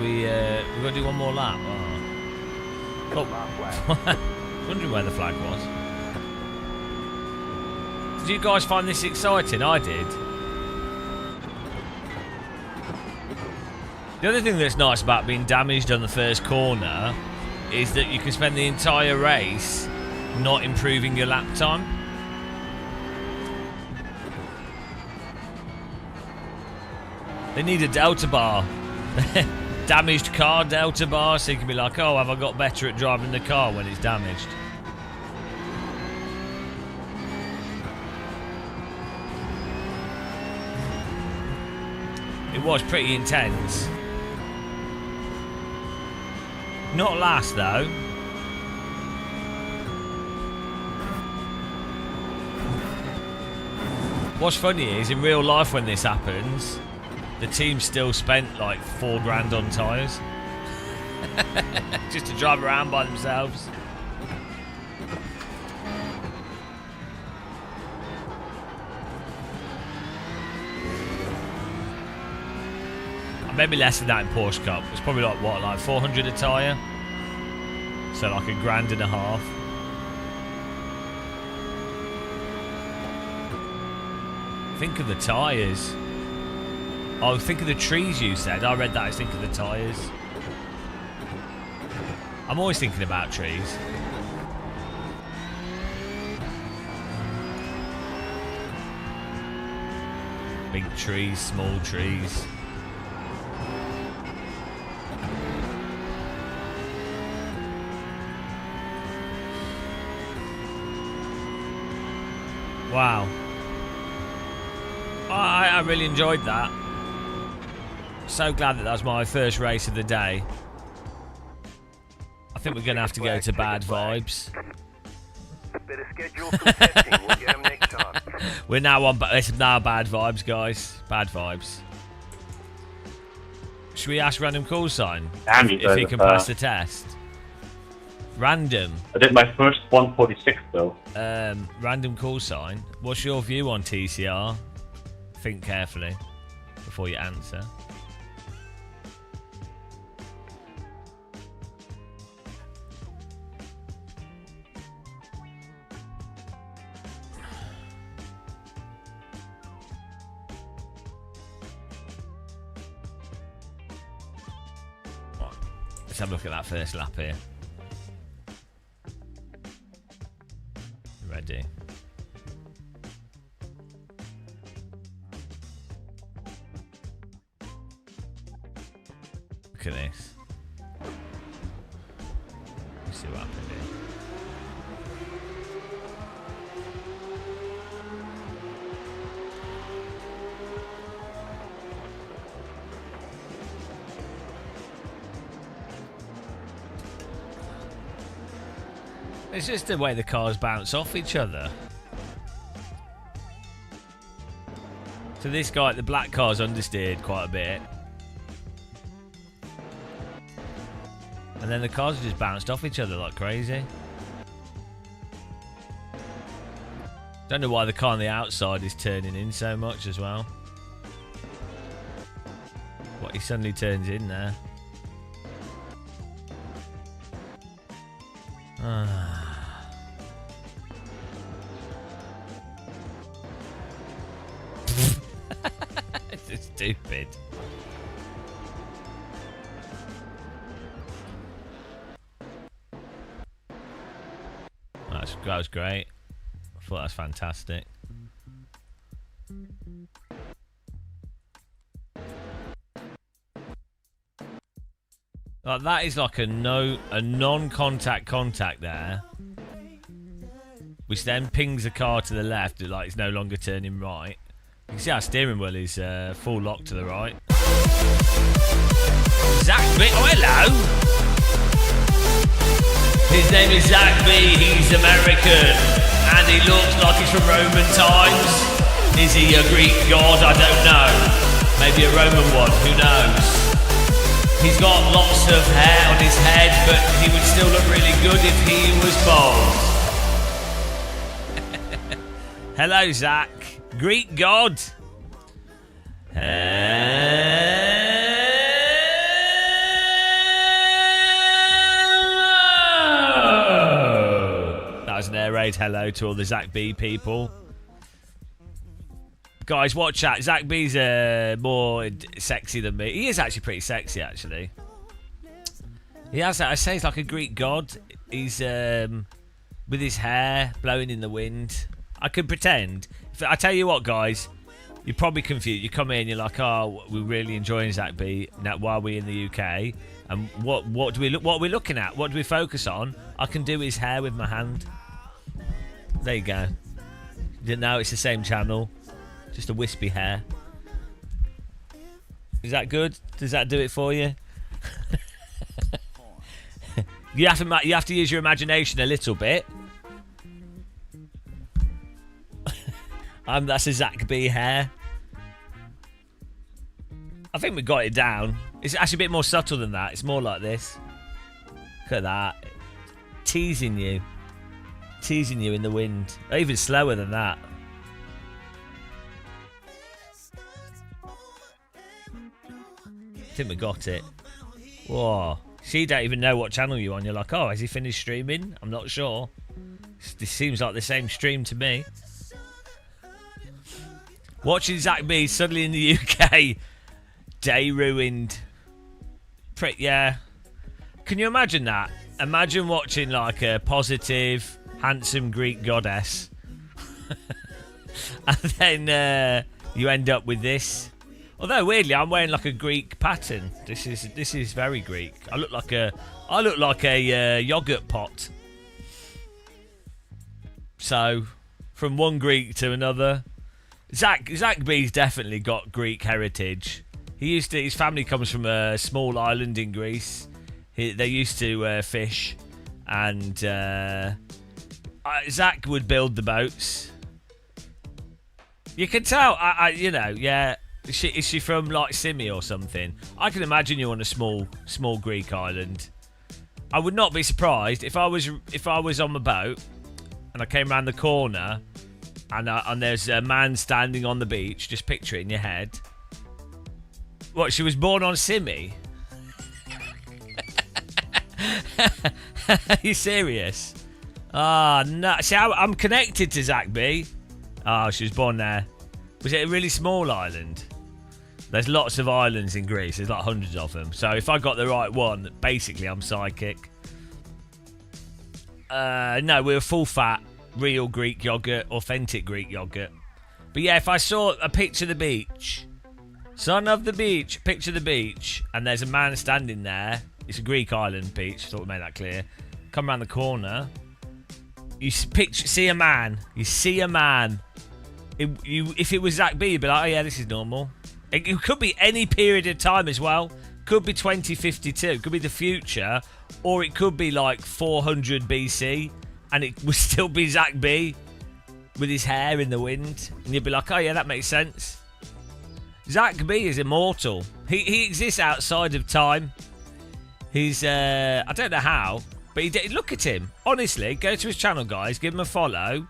We're going to do one more lap. Oh. Wondering where the flag was. Did you guys find this exciting? I did. The other thing that's nice about being damaged on the first corner is that you can spend the entire race not improving your lap time. They need a delta bar. Damaged car delta bar, so you can be like, oh, have I got better at driving the car when it's damaged? It was pretty intense. Not last though. What's funny is in real life when this happens, the team still spent like $4 grand on tyres. Just to drive around by themselves. Maybe less than that in Porsche Cup. It's probably like what, like 400 a tyre? So like $1.5 grand. Think of the tyres. Oh, think of the trees you said. I read that as think of the tyres. I'm always thinking about trees. Big trees, small trees. Wow. I really enjoyed that. So glad that was my first race of the day. I think we're going to have to go to Bad Vibes. Better schedule some testing. We'll get them next time. We're now on. It's now Bad Vibes, guys. Bad Vibes. Should we ask Random Call Sign if he can pass the test? Random. I did my first 146 though. Random Call Sign. What's your view on TCR? Think carefully before you answer. Let's have a look at that first lap here. Ready. Look at this. Let's see what happened here. It's just the way the cars bounce off each other. So this guy, the black car's understeered quite a bit. And then the cars have just bounced off each other like crazy. Don't know why the car on the outside is turning in so much as well. What, he suddenly turns in there. Stupid. That was great. I thought that was fantastic. Like, that is like a non-contact contact there, which then pings the car to the left, like it's no longer turning right. You can see our steering wheel is full lock to the right. Zach B. Oh, hello. His name is Zach B. He's American, and he looks like he's from Roman times. Is he a Greek god? I don't know. Maybe a Roman one. Who knows? He's got lots of hair on his head, but he would still look really good if he was bald. Hello, Zach. Greek god. Hello. That was an air raid hello to all the Zach B people. Guys, watch out. Zach B's more sexy than me. He is actually pretty sexy, actually. He has that. I say he's like a Greek god. He's with his hair blowing in the wind. I could pretend. I tell you what, guys, you're probably confused. You come in, you're like, oh, we're really enjoying Zach B. Now, while we're in the UK, and what are we looking at? What do we focus on? I can do his hair with my hand. There you go. You didn't know it's the same channel. Just a wispy hair. Is that good? Does that do it for you? You have to use your imagination a little bit. That's a Zach B hair. I think we got it down. It's actually a bit more subtle than that. It's more like this. Look at that. Teasing you. Teasing you in the wind. Even slower than that. I think we got it. Whoa. She don't even know what channel you're on. You're like, oh, has he finished streaming? I'm not sure. This seems like the same stream to me. Watching Zach B suddenly in the UK. Day ruined. Yeah. Can you imagine that? Imagine watching like a positive, handsome Greek goddess. And then you end up with this. Although weirdly, I'm wearing like a Greek pattern. This is very Greek. I look like a yogurt pot. So, from one Greek to another, Zach B's definitely got Greek heritage. His family comes from a small island in Greece. They used to fish, and Zach would build the boats. You can tell, yeah. Is she from like Simi or something? I can imagine you on a small Greek island. I would not be surprised if I was on the boat and I came around the corner and there's a man standing on the beach. Just picture it in your head. What? She was born on Simi? Are you serious? Ah, no. See, I'm connected to Zach B. Oh, she was born there. Was it a really small island? There's lots of islands in Greece. There's like hundreds of them. So if I got the right one, basically I'm psychic. No, we're full fat, real Greek yogurt, authentic Greek yogurt. But yeah, if I saw a picture of the beach, son of the beach, picture of the beach, and there's a man standing there. It's a Greek island beach. Thought we made that clear. Come around the corner. You see a man. You see a man. If it was Zach B, you'd be like, oh yeah, this is normal. It could be any period of time as well. Could be 2052. Could be the future. Or it could be like 400 BC. And it would still be Zach B with his hair in the wind. And you'd be like, oh yeah, that makes sense. Zach B is immortal. He exists outside of time. He's, I don't know how. But look at him. Honestly, go to his channel, guys. Give him a follow.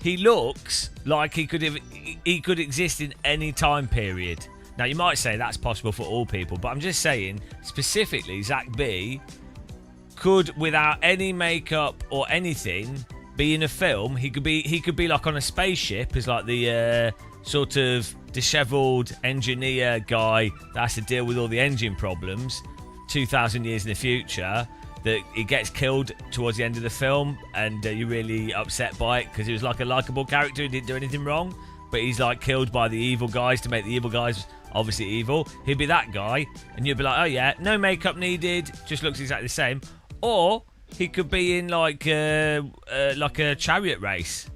He looks like he could exist in any time period. Now, you might say that's possible for all people, but I'm just saying, specifically, Zach B could, without any makeup or anything, be in a film. He could be like on a spaceship as like the sort of dishevelled engineer guy that has to deal with all the engine problems 2,000 years in the future, that he gets killed towards the end of the film, and you're really upset by it because he was like a likeable character who didn't do anything wrong, but he's like killed by the evil guys to make the evil guys obviously evil. He'd be that guy, and you'd be like, oh yeah, no makeup needed, just looks exactly the same. Or he could be in like a chariot race,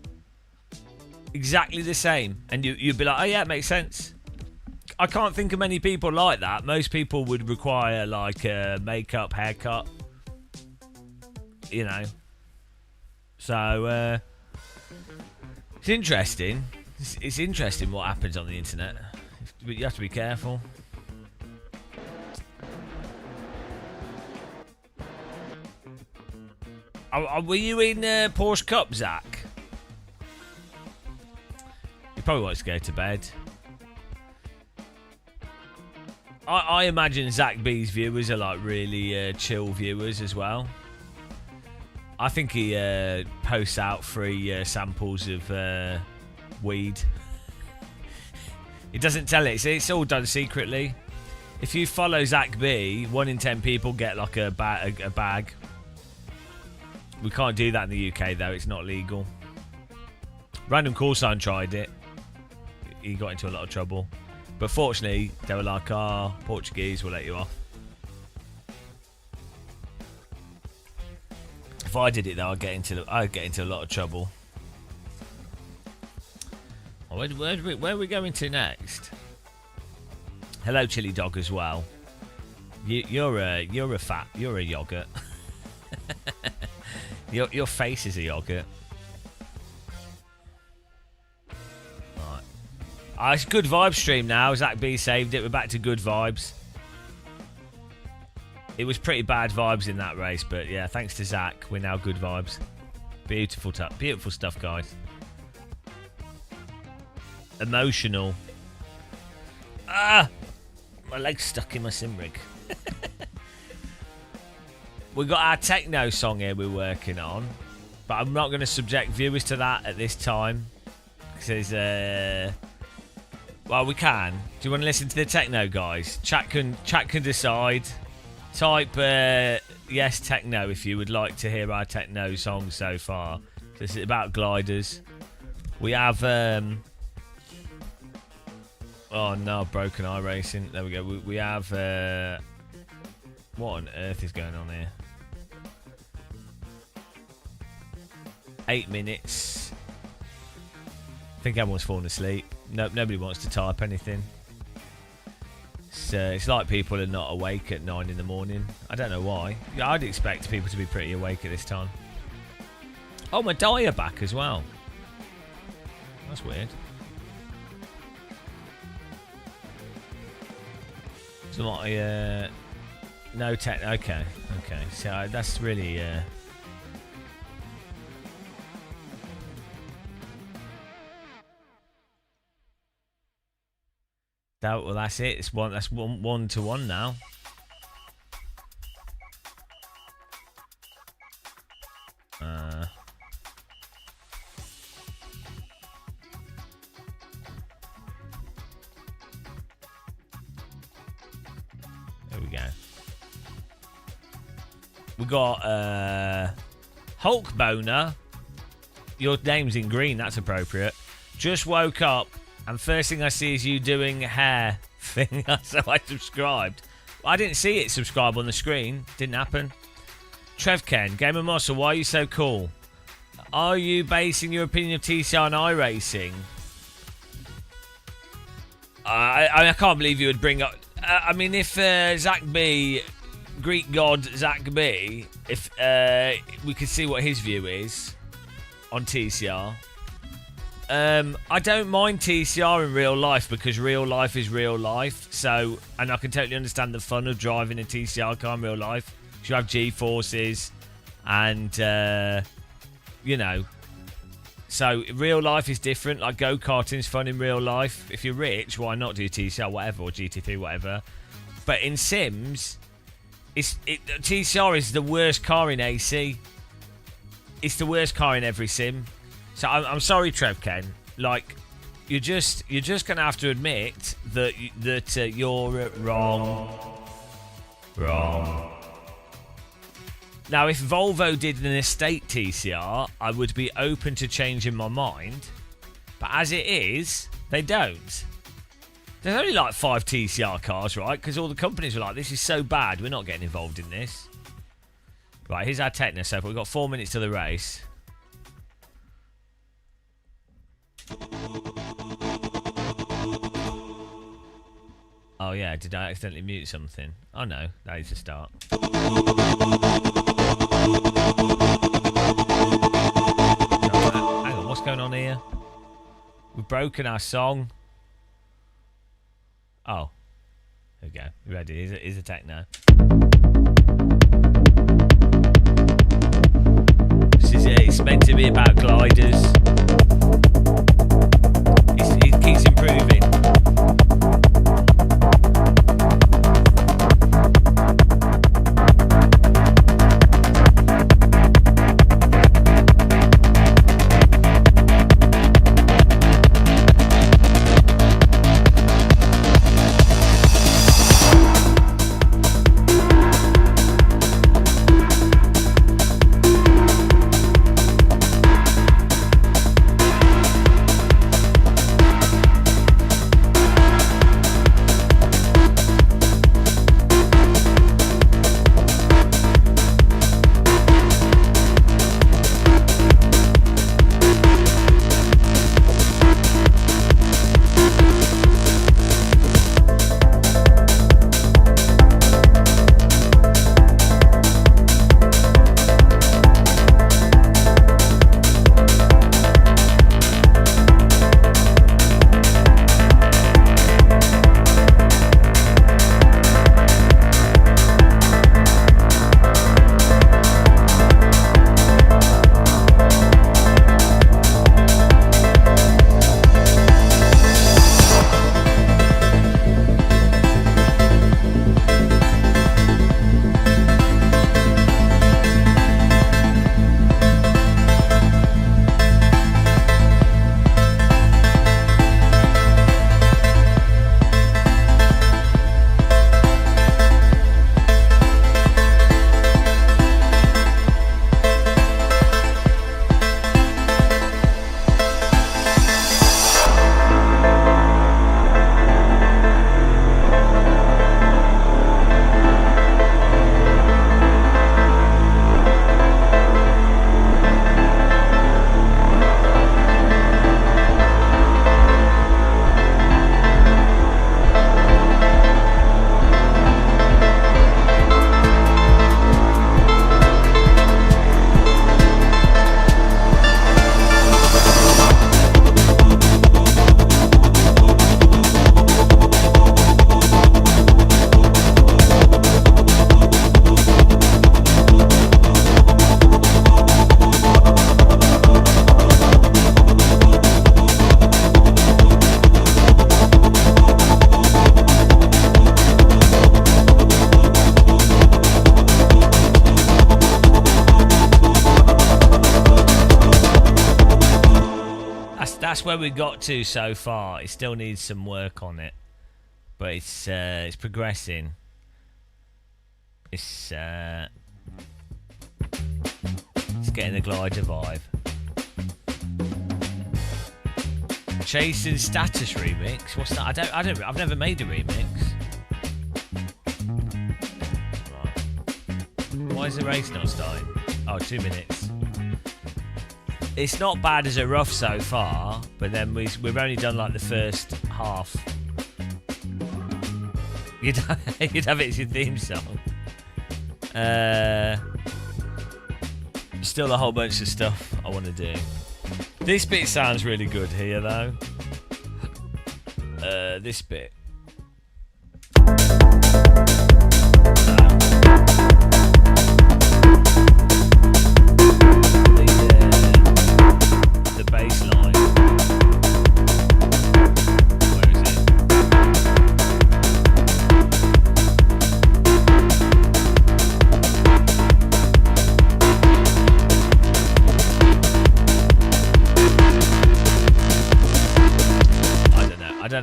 exactly the same, and you'd be like, oh yeah, it makes sense. I can't think of many people like that. Most people would require like a makeup, haircut, you know. So it's interesting. It's interesting what happens on the internet, but you have to be careful. Were you in Porsche Cup, Zach? You probably wants to go to bed. I imagine Zach B's viewers are like really chill viewers as well. I think he posts out free samples of weed. He doesn't tell it. It's all done secretly. If you follow Zach B, 1 in 10 people get like a bag. We can't do that in the UK though. It's not legal. Random Call Sign tried it. He got into a lot of trouble. But fortunately, they were like, Portuguese will let you off. If I did it though, I'd get into a lot of trouble. Where are we going to next? Hello, Chili Dog as well. You're a yogurt. Your face is a yogurt. It's good vibes stream now. Zach B saved it. We're back to good vibes. It was pretty bad vibes in that race, but yeah, thanks to Zach, we're now good vibes. Beautiful stuff, guys. Emotional. My leg's stuck in my sim rig. We got our techno song here we're working on, but I'm not going to subject viewers to that at this time because well, we can. Do you want to listen to the techno, guys? Chat can decide. Type yes techno if you would like to hear our techno song so far. This is about gliders. We have oh no, broken iRacing. There we go. We have what on earth is going on here? 8 minutes. I think everyone's fallen asleep. Nobody wants to type anything. So it's like people are not awake at 9 in the morning. I don't know why. Yeah, I'd expect people to be pretty awake at this time. Oh, my dye are back as well. That's weird. So my no tech. Okay. So that's really well, that's it. That's one to one now. There we go. We got Hulk Boner. Your name's in green. That's appropriate. Just woke up. And first thing I see is you doing hair thing, so I subscribed. I didn't see it subscribe on the screen. Didn't happen. Trevken, Gamer Muscle, why are you so cool? Are you basing your opinion of TCR on iRacing? I can't believe you would bring up... I mean, if Zach B, Greek god Zach B, if we could see what his view is on TCR... I don't mind TCR in real life because real life is real life. So, and I can totally understand the fun of driving a TCR car in real life. You have G-forces and, you know. So, real life is different. Like, go-karting's fun in real life. If you're rich, why not do TCR, whatever, or GT3, whatever. But in Sims, TCR is the worst car in AC. It's the worst car in every Sim. So I'm sorry, Trevken. Like, you're just gonna have to admit that you're wrong. Wrong. Now, if Volvo did an estate TCR, I would be open to changing my mind. But as it is, they don't. There's only like 5 TCR cars, right? Because all the companies were like, this is so bad, we're not getting involved in this. Right, here's our Techno so far. We've got 4 minutes to the race. Oh yeah, did I accidentally mute something? Oh no, that is the start. Hang on, what's going on here? We've broken our song. Oh. There we go. You ready? Here's a Techno. This is it. It's meant to be about gliders. It keeps improving. That's where we got to so far. It still needs some work on it, but it's progressing. It's getting the glider vibe. Chasing Status remix. What's that? I've never made a remix. Right. Why is the race not starting? Oh, 2 minutes. It's not bad as a rough so far, but then we've only done like the first half. You'd have it as your theme song. Still a whole bunch of stuff I want to do. This bit sounds really good here though. This bit. The bass line. Where is it?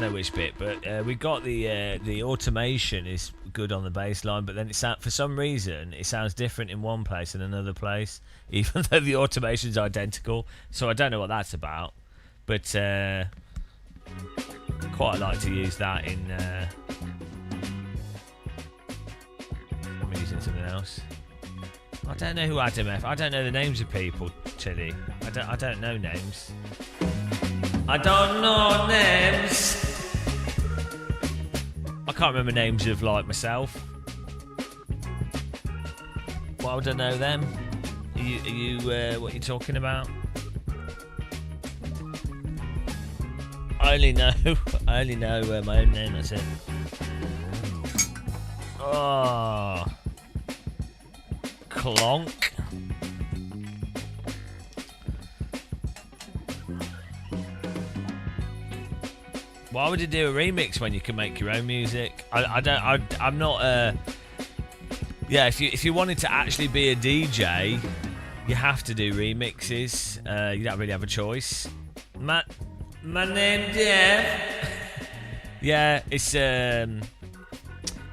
know which bit, but we got the automation is good on the bass line, but then for some reason it sounds different in one place and another place, even though the automation's identical. So I don't know what that's about, but quite like to use that in. I'm using something else. I don't know who Adam F. I don't know the names of people, Chili. I don't know names. I don't know names. I can't remember names of like myself. Why would I know them? Are you what are you talking about? I only know my own name. That's it. Oh, clonk. Why would you do a remix when you can make your own music? I'm not. Yeah, if you wanted to actually be a DJ, you have to do remixes. You don't really have a choice. My name Jeff. Yeah, it's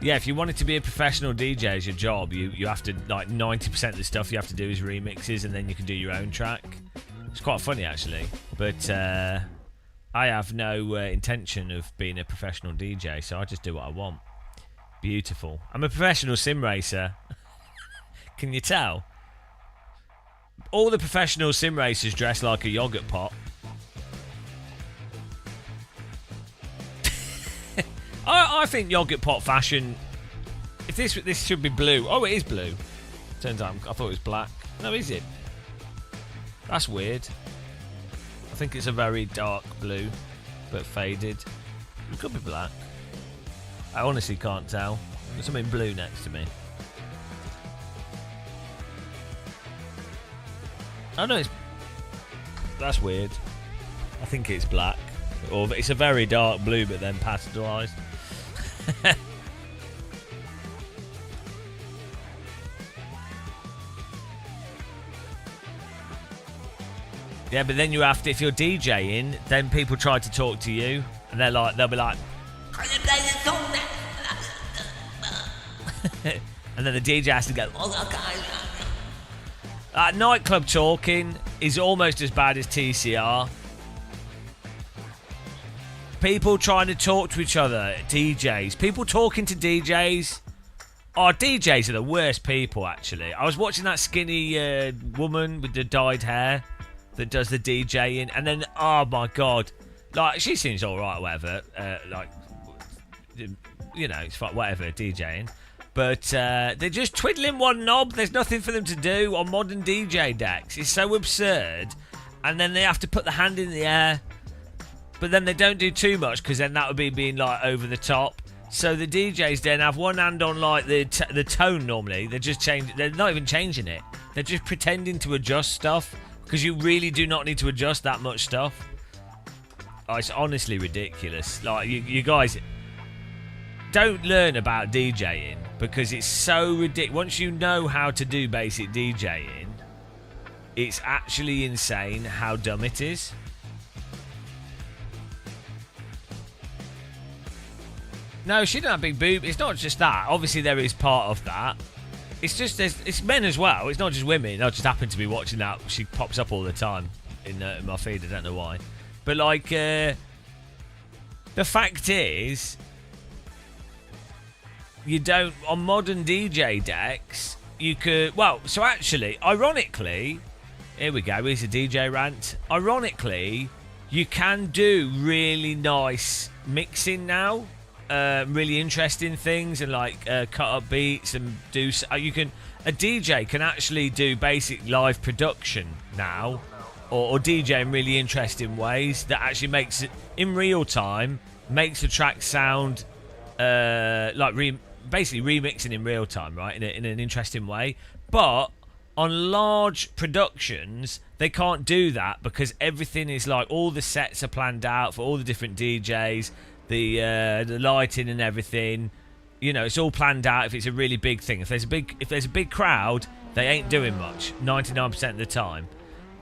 yeah, if you wanted to be a professional DJ as your job, you have to, like, 90% of the stuff you have to do is remixes, and then you can do your own track. It's quite funny actually, but I have no intention of being a professional DJ, so I just do what I want. Beautiful. I'm a professional sim racer. Can you tell? All the professional sim racers dress like a yogurt pot. I think yogurt pot fashion. If this should be blue. Oh, it is blue. Turns out I thought it was black. No, is it? That's weird. I think it's a very dark blue, but faded. It could be black. I honestly can't tell. There's something blue next to me. Oh no, that's weird. I think it's black, or it's a very dark blue, but then pasteurized. Yeah, but then you have to, if you're DJing, then people try to talk to you, and they'll be like, and then the DJ has to go, nightclub talking is almost as bad as TCR. People trying to talk to each other, DJs. People talking to DJs. Oh, DJs are the worst people, actually. I was watching that skinny woman with the dyed hair that does the DJing, and then, oh my god. Like, she seems alright, whatever. Like, you know, it's fine, whatever, DJing. But they're just twiddling one knob. There's nothing for them to do on modern DJ decks. It's so absurd. And then they have to put the hand in the air. But then they don't do too much, because then that would be being, like, over the top. So the DJs then have one hand on, like, the tone normally. They're not even changing it. They're just pretending to adjust stuff, because you really do not need to adjust that much stuff. Oh, it's honestly ridiculous. Like, you guys don't learn about DJing, because it's so ridiculous. Once you know how to do basic DJing, it's actually insane how dumb it is. No, she don't have big boob. It's not just that. Obviously, there is part of that. It's just it's men as well. It's not just women. I just happen to be watching that. She pops up all the time in my feed. I don't know why. But, like, the fact is, you don't, on modern DJ decks, you could, well, so actually, ironically, here we go, here's a DJ rant. Ironically, you can do really nice mixing now. Really interesting things, and like cut up beats, and do you can, a DJ can actually do basic live production now, or DJ in really interesting ways that actually makes it in real time, makes the track sound like basically remixing in real time, right, in an interesting way. But on large productions, they can't do that, because everything is like, all the sets are planned out for all the different DJs. The lighting and everything, you know, it's all planned out. If it's a really big thing, if there's a big crowd, they ain't doing much 99% of the time.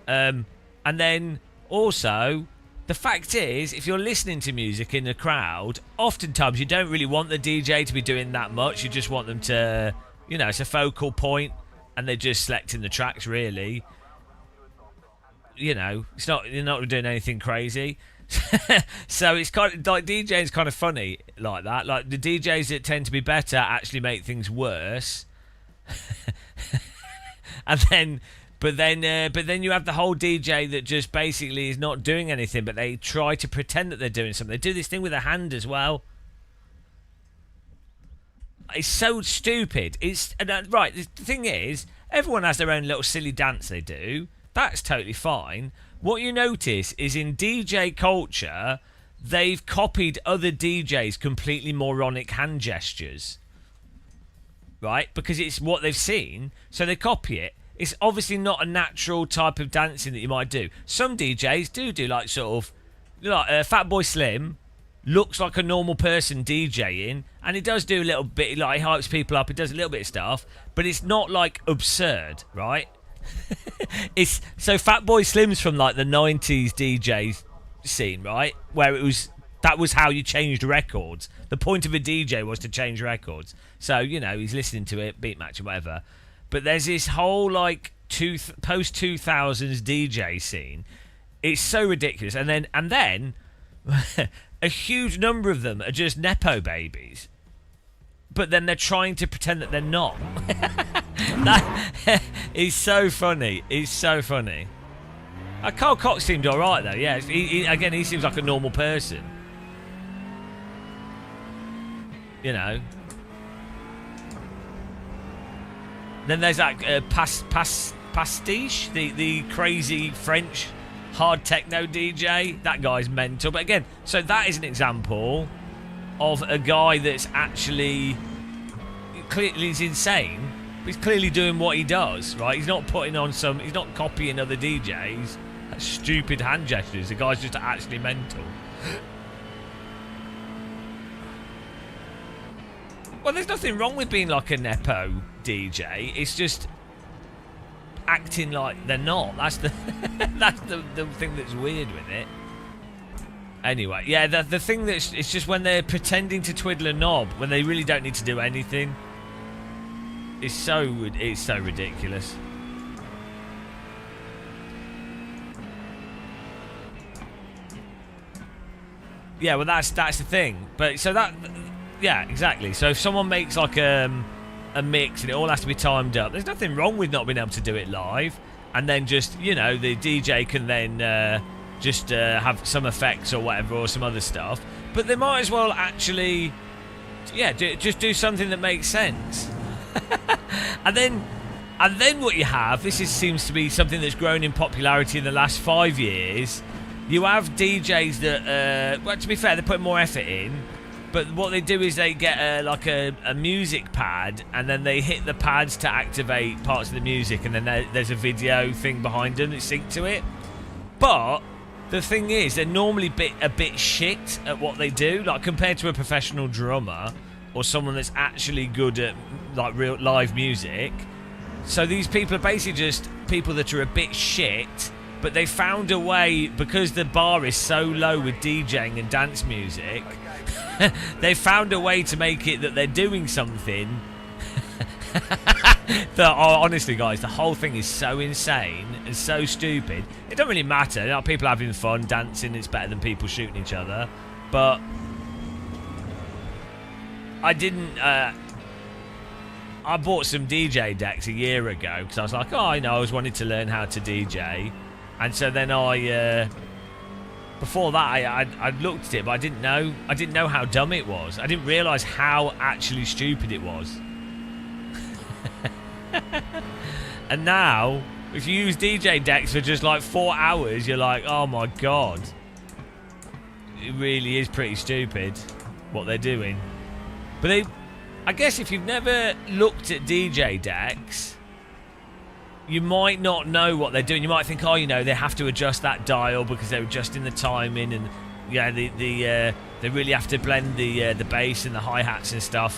And then also, the fact is, if you're listening to music in the crowd, oftentimes you don't really want the DJ to be doing that much. You just want them to, you know, it's a focal point, and they're just selecting the tracks, really. You know, you're not doing anything crazy. So it's kind of like DJing's kind of funny like that. Like the DJs that tend to be better actually make things worse. But then you have the whole DJ that just basically is not doing anything, but they try to pretend that they're doing something. They do this thing with a hand as well. It's so stupid. Right. The thing is, everyone has their own little silly dance they do. That's totally fine. What you notice is in DJ culture, they've copied other DJs' completely moronic hand gestures. Right? Because it's what they've seen, so they copy it. It's obviously not a natural type of dancing that you might do. Some DJs do like sort of... Like Fatboy Slim looks like a normal person DJing, and he does do a little bit, like he hypes people up, he does a little bit of stuff, but it's not like absurd, right? So Fatboy Slim's from like the 90s DJ scene, right? Where that was how you changed records. The point of a DJ was to change records. So, you know, he's listening to it, beat match or whatever. But there's this whole like post 2000s DJ scene. It's so ridiculous. And then a huge number of them are just nepo babies. But then they're trying to pretend that they're not. That is so funny. It's so funny. Carl Cox seemed alright though, yeah. He seems like a normal person. You know. Then there's that Pastiche, the crazy French hard techno DJ. That guy's mental. But again, so that is an example of a guy that's actually clearly is insane. But he's clearly doing what he does, right? He's not putting on he's not copying other DJs. That's stupid hand gestures. The guy's just actually mental. Well, there's nothing wrong with being like a nepo DJ. It's just acting like they're not. That's the that's the thing that's weird with it. Anyway, yeah, the thing that's it's just when they're pretending to twiddle a knob when they really don't need to do anything. It's so ridiculous. Yeah, well that's the thing. But so that. Yeah, exactly. So if someone makes like a mix and it all has to be timed up, there's nothing wrong with not being able to do it live. And then just, you know, the DJ can then just have some effects or whatever or some other stuff. But they might as well actually, yeah, just do something that makes sense. and then what you have, seems to be something that's grown in popularity in the last 5 years. You have DJs that, well, to be fair, they put more effort in. But what they do is they get like a music pad, and then they hit the pads to activate parts of the music, and then there's a video thing behind them that's synced to it. But the thing is, they're normally a bit shit at what they do, like compared to a professional drummer or someone that's actually good at like real live music. So these people are basically just people that are a bit shit, but they found a way, because the bar is so low with DJing and dance music. They found a way to make it that they're doing something. Honestly, guys, the whole thing is so insane and so stupid. It don't really matter. You know, people having fun, dancing, it's better than people shooting each other. But I didn't... I bought some DJ decks a year ago because I was like, I was wanting to learn how to DJ. And so then before that, I looked at it, but I didn't know how dumb it was. I didn't realise how actually stupid it was. And now, if you use DJ decks for just like 4 hours, you're like, oh my god. It really is pretty stupid what they're doing. But I guess if you've never looked at DJ decks, you might not know what they're doing. You might think, they have to adjust that dial because they're adjusting the timing, and they really have to blend the bass and the hi-hats and stuff,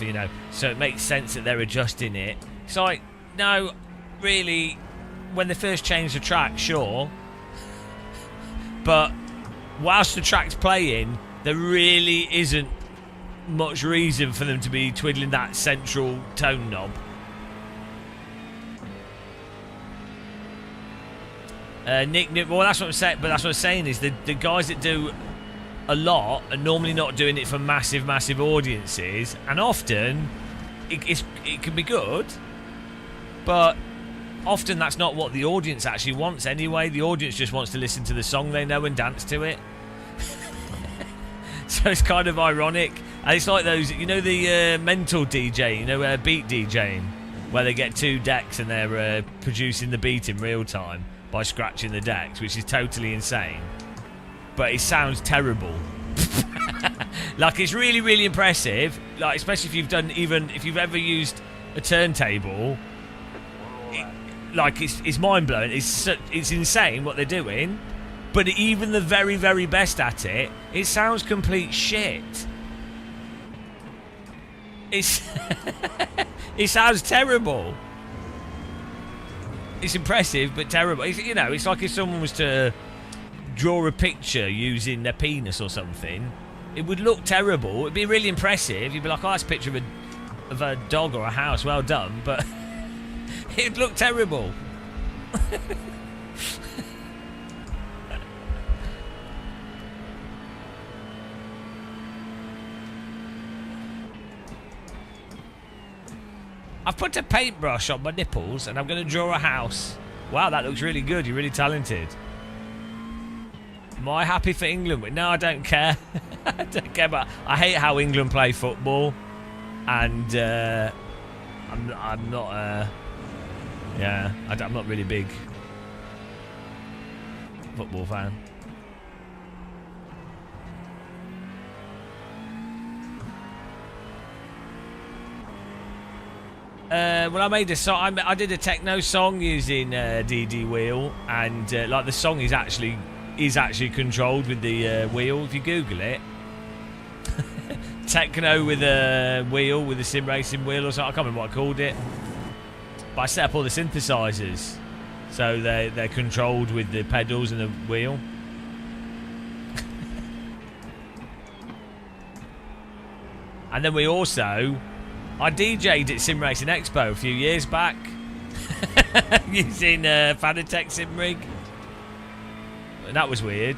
so it makes sense that they're adjusting it. It's like, no, really, when they first changed the track, sure, but whilst the track's playing, there really isn't much reason for them to be twiddling that central tone knob. Nick, well, that's what I'm saying. But that's what I'm saying is the guys that do a lot are normally not doing it for massive audiences, and often it can be good, but often that's not what the audience actually wants anyway. The audience just wants to listen to the song they know and dance to it. So it's kind of ironic. And it's like those, you know, the mental DJ, you know, beat DJing, where they get 2 decks and they're producing the beat in real time by scratching the decks, which is totally insane. But it sounds terrible. Like, it's really impressive, like, especially if you've done, even if you've ever used a turntable. Like, it's mind-blowing. It's insane what they're doing, but even the very best at it, it sounds complete shit. It sounds terrible. It's impressive but terrible. You know, it's like if someone was to draw a picture using their penis or something, it would look terrible. It'd be really impressive. You'd be like, oh, that's a picture of a dog or a house, well done, but it'd look terrible. I've put a paintbrush on my nipples and I'm going to draw a house. Wow, that looks really good. You're really talented. Am I happy for England? No, I don't care. I don't care, but I hate how England play football, and I'm not. Yeah, I'm not really a big football fan. Well, I made a song. I did a techno song using DD wheel, and like the song is actually controlled with the wheel. If you Google it, techno with a wheel, with a sim racing wheel or something. I can't remember what I called it. But I set up all the synthesizers, so they're controlled with the pedals and the wheel. And then I DJ'd at Sim Racing Expo a few years back using Fanatec sim rig, and that was weird.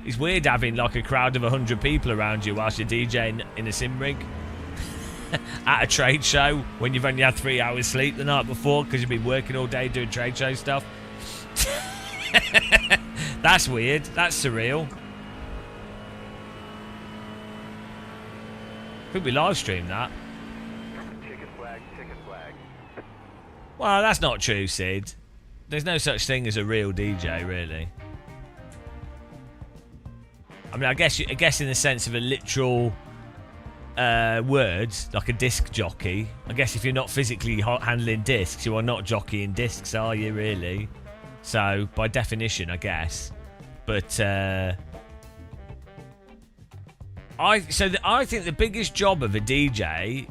It's weird having like a crowd of 100 people around you whilst you're DJing in a sim rig at a trade show when you've only had 3 hours sleep the night before because you've been working all day doing trade show stuff. That's weird. That's surreal. Could we live stream that? Ticket flag, ticket flag. Well, that's not true, Sid. There's no such thing as a real DJ, really. I mean, I guess in the sense of a literal words, like a disc jockey. I guess if you're not physically handling discs, you are not jockeying discs, are you, really? So, by definition, I guess. But I think the biggest job of a DJ,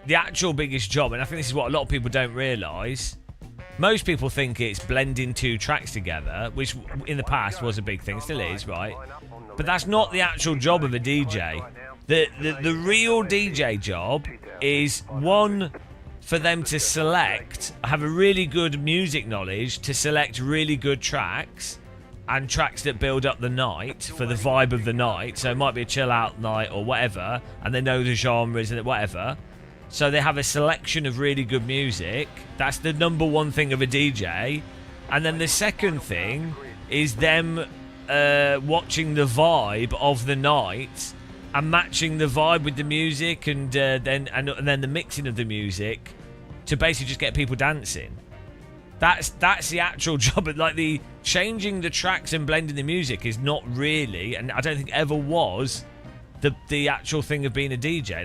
the actual biggest job, and I think this is what a lot of people don't realise. Most people think it's blending 2 tracks together, which in the past was a big thing, still is, right? But that's not the actual job of a DJ. The real DJ job is, one, for them to have a really good music knowledge to select really good tracks, and tracks that build up the night for the vibe of the night. So it might be a chill out night or whatever, and they know the genres and whatever. So they have a selection of really good music. That's the number one thing of a DJ. And then the second thing is them watching the vibe of the night and matching the vibe with the music, and then the mixing of the music to basically just get people dancing. That's the actual job. Like, the changing the tracks and blending the music is not really, and I don't think ever was, the actual thing of being a DJ.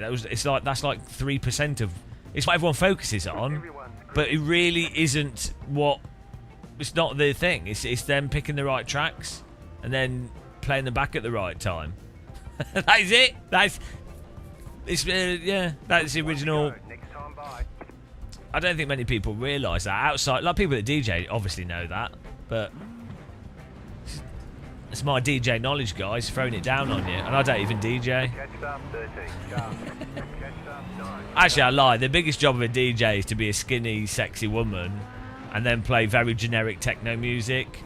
That's like 3% of. It's what everyone focuses on, but it really isn't what. It's not the thing. It's them picking the right tracks and then playing them back at the right time. That is it. That's the original. I don't think many people realise that outside. Like, people that DJ obviously know that, but It's my DJ knowledge, guys, throwing it down on you. And I don't even DJ. Catch start 13. Sharp. Catch start 9. Actually, I lie. The biggest job of a DJ is to be a skinny, sexy woman and then play very generic techno music.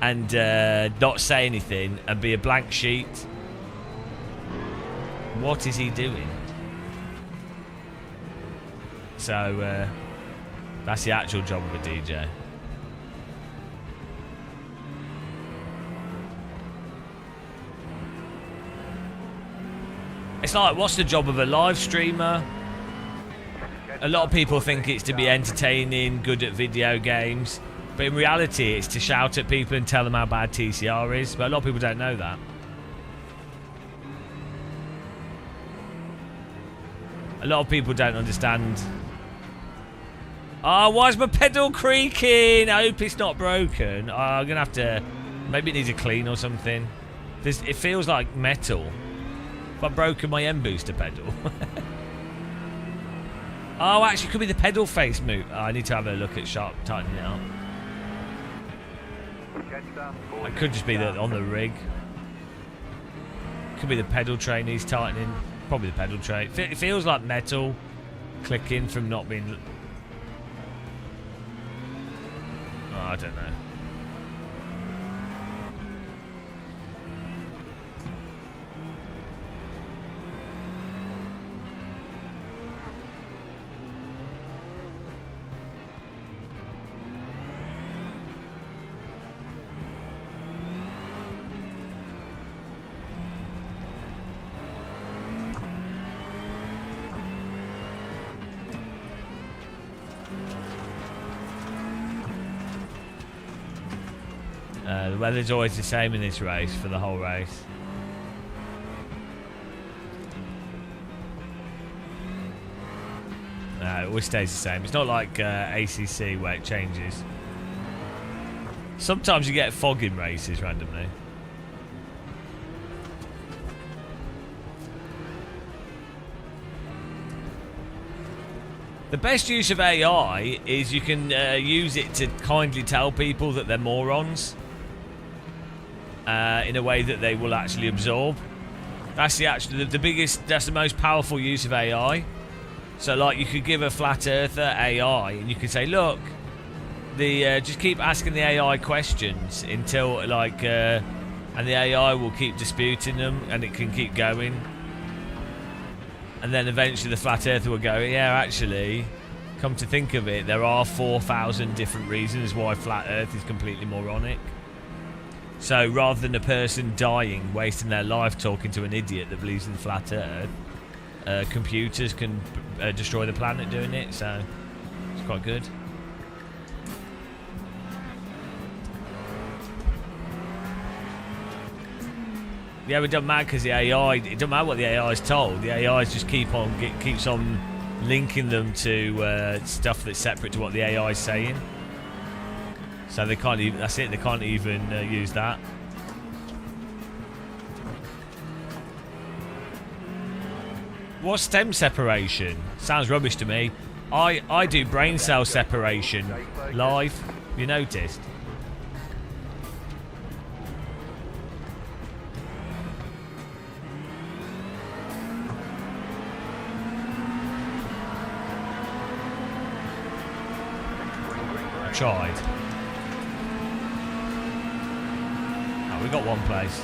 And not say anything and be a blank sheet. What is he doing? So that's the actual job of a DJ. It's like, what's the job of a live streamer? A lot of people think it's to be entertaining, good at video games. But in reality, it's to shout at people and tell them how bad TCR is. But a lot of people don't know that. A lot of people don't understand. Oh, why is my pedal creaking? I hope it's not broken. Oh, I'm going to have to... Maybe it needs a clean or something. It feels like metal. If I've broken my M-booster pedal. Oh, actually, it could be the pedal face move. Oh, I need to have a look at sharp tightening it up. It could just be on the rig. Could be the pedal tray needs tightening. Probably the pedal tray. It feels like metal clicking from not being... Oh, I don't know. The weather's always the same in this race for the whole race. No, it always stays the same. It's not like ACC where it changes. Sometimes you get fog in races randomly. The best use of AI is you can use it to kindly tell people that they're morons in a way that they will actually absorb. That's the biggest, that's the most powerful use of AI. So like you could give a flat earther AI and you could say, look, just keep asking the AI questions until like, and the AI will keep disputing them and it can keep going. And then eventually the flat earther will go, yeah, actually, come to think of it, there are 4,000 different reasons why flat earth is completely moronic. So rather than a person dying, wasting their life talking to an idiot that believes in flat earth, computers can destroy the planet doing it, so it's quite good. Yeah, but it doesn't matter because the AI, it doesn't matter what the AI is told. The AI just keeps on linking them to stuff that's separate to what the AI is saying. So they can't even, that's it, they can't even use that. What's stem separation? Sounds rubbish to me. I do brain cell separation live. You noticed? I tried. Oh, we got one place.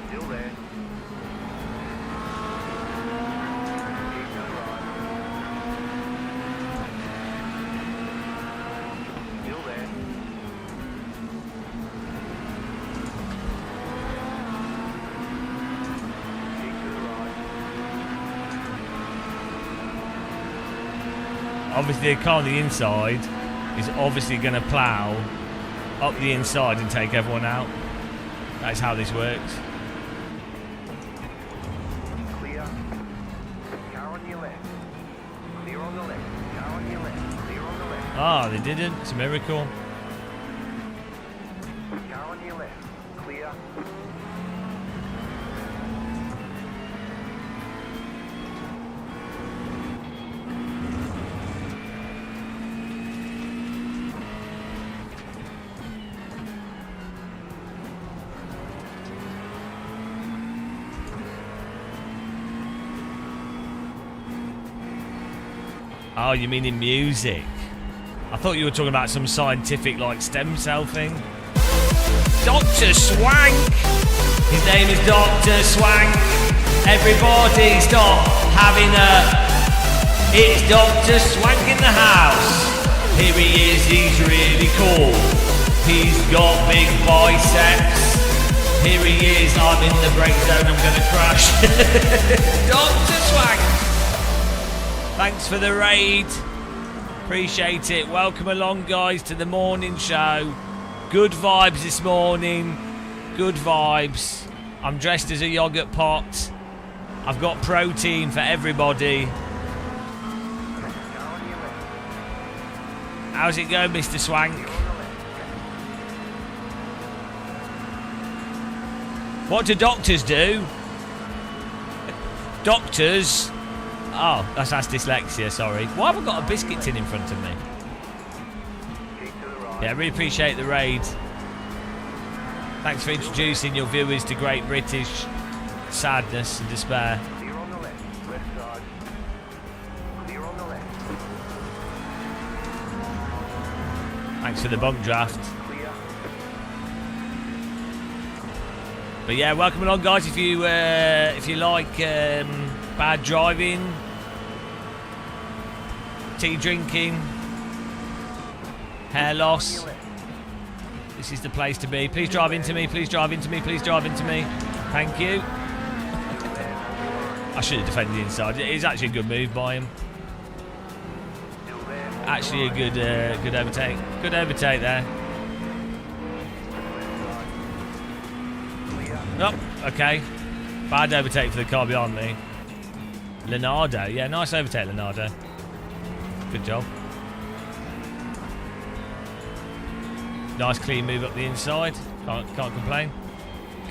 Still there. Keep going right. Still there. Keep to the right. Obviously, the car on the inside is obviously going to plough up the inside and take everyone out. That's how this works. Clear. Car on your left. Clear on the left. Car on your left. Clear on the left. Ah, they didn't. It's a miracle. Car on your left. Clear. Oh, you mean in music? I thought you were talking about some scientific, like, stem cell thing. Dr. Swank! His name is Dr. Swank. Everybody stop having a... It's Dr. Swank in the house. Here he is, he's really cool. He's got big biceps. Here he is, I'm in the break zone, I'm gonna crash. Dr. Swank! Thanks for the raid. Appreciate it. Welcome along, guys, to the morning show. Good vibes this morning. Good vibes. I'm dressed as a yogurt pot. I've got protein for everybody. How's it going, Mr. Swank? What do doctors do? Doctors... Oh, that's dyslexia, sorry. Why have I got a biscuit tin in front of me? Yeah, I really appreciate the raid. Thanks for introducing your viewers to Great British sadness and despair. Clear on the left side. Clear on the left. Thanks for the bump draft. Clear. But yeah, welcome along, guys. If you like bad driving, tea drinking, hair loss, this is the place to be. Please drive into me. Please drive into me. Please drive into me. Thank you. I should have defended the inside. It's actually a good move by him. Actually, a good overtake. Good overtake there. Oh, okay. Bad overtake for the car behind me. Leonardo. Yeah, nice overtake, Leonardo. Good job. Nice clean move up the inside. Can't complain.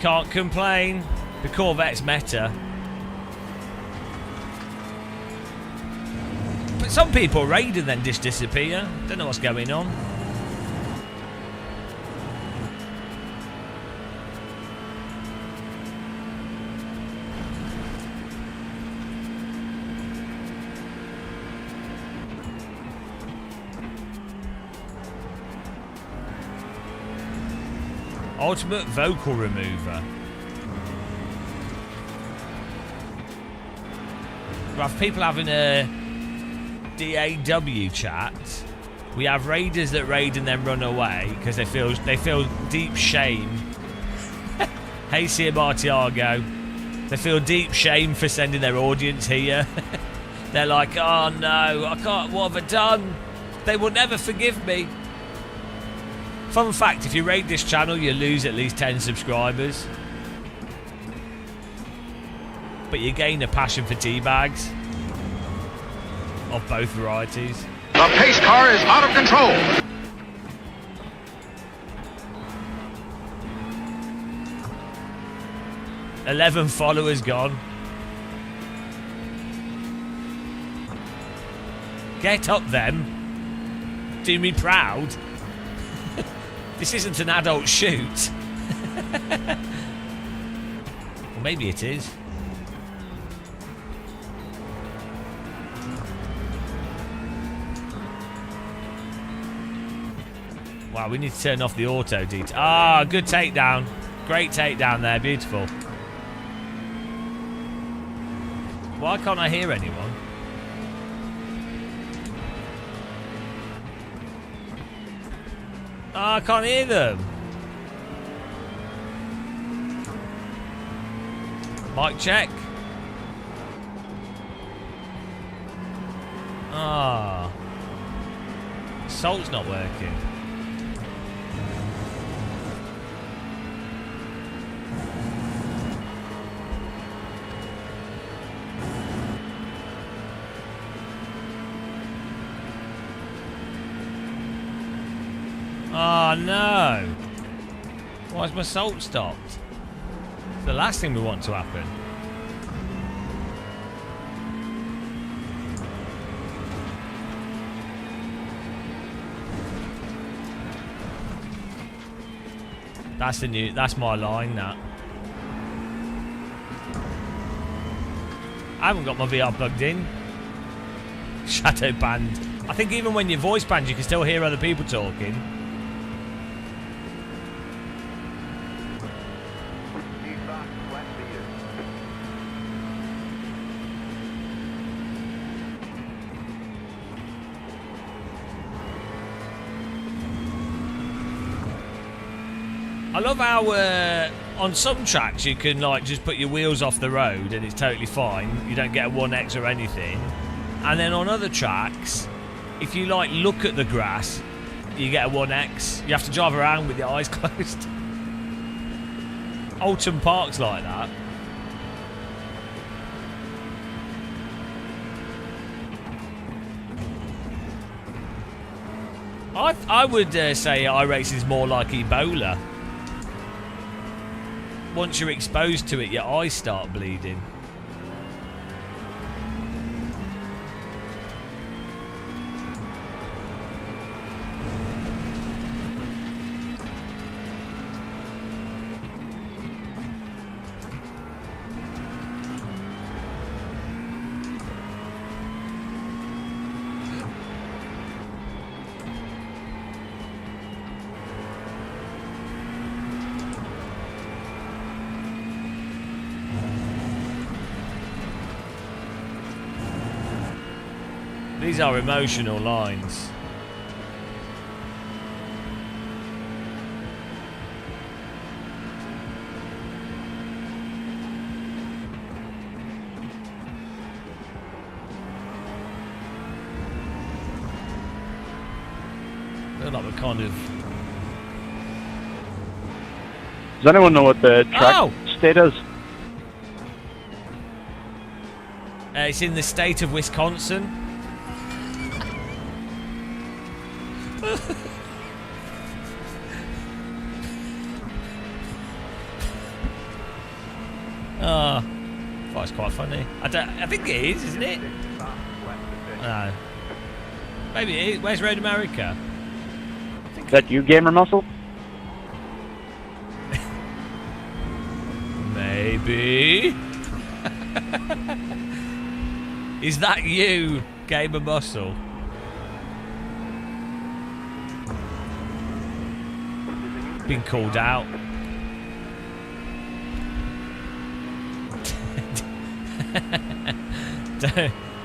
Can't complain. The Corvette's meta. But some people raid and then just disappear. Don't know what's going on. Ultimate vocal remover. We have people having a DAW chat. We have raiders that raid and then run away because they feel deep shame. Hey, CMR Tiago. They feel deep shame for sending their audience here. They're like, oh no, I can't. What have I done? They will never forgive me. Fun fact, if you raid this channel, you lose at least 10 subscribers. But you gain a passion for tea bags. Of both varieties. The pace car is out of control. $11 followers gone. Get up then. Do me proud. This isn't an adult shoot. Well, maybe it is. Wow, we need to turn off the auto detail. Ah, good takedown. Great takedown there. Beautiful. Why can't I hear anyone? Oh, I can't hear them. Mic check. Ah. Salt's not working. Oh no! Why is my salt stopped? It's the last thing we want to happen. That's my line, that. I haven't got my VR plugged in. Shadow banned. I think even when you're voice banned, you can still hear other people talking. New fast flat for you. I love how on some tracks you can like just put your wheels off the road and it's totally fine. You don't get a 1x or anything. And then on other tracks, if you like look at the grass, you get a 1x. You have to drive around with your eyes closed. Oulton Park's like that. I would say iRacing is more like Ebola. Once you're exposed to it, your eyes start bleeding. These are emotional lines. They're like the kind of... Does anyone know what the track state is? It's in the state of Wisconsin. Oh, that's quite funny. I think it is, isn't it? No. Maybe it is. Where's Road America? Is that you, Gamer Muscle? Maybe. Is that you, Gamer Muscle? Been called out.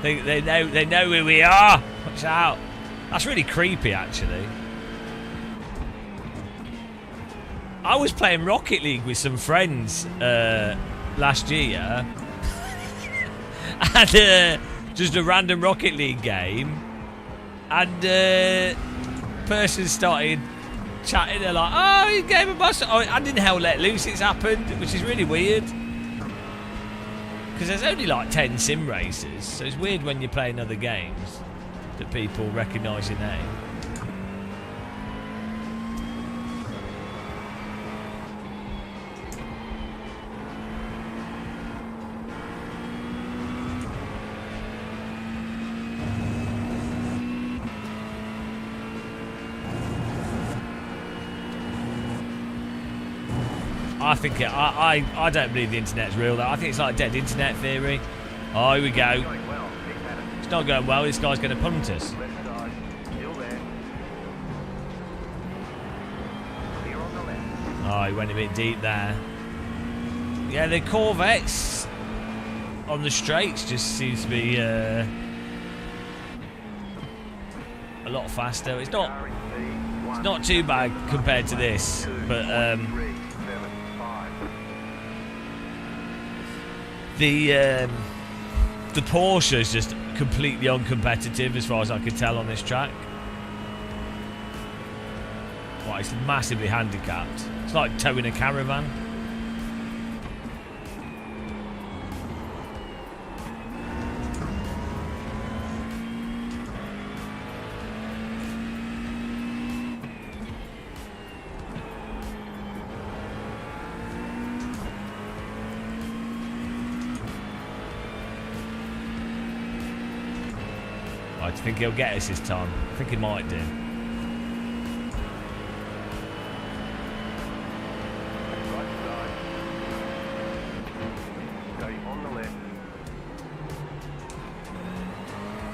they know who we are. Watch out. That's really creepy, actually. I was playing Rocket League with some friends last year, and just a random Rocket League game, and person started chatting. They're like, "Oh, you gave a bus." Oh, I didn't hell let loose. It's happened, which is really weird. Because there's only like 10 sim races, so it's weird when you're playing other games that people recognise your name. I think I don't believe the internet's real though. I think it's like dead internet theory. Oh, here we go. It's not going well. This guy's going to punt us. Oh, he went a bit deep there. Yeah, the Corvettes on the straights just seems to be a lot faster. It's not too bad compared to this, but the Porsche is just completely uncompetitive as far as I can tell on this track. Well, it's massively handicapped. It's like towing a caravan. I think he'll get us this time. I think he might do. Stay on the left.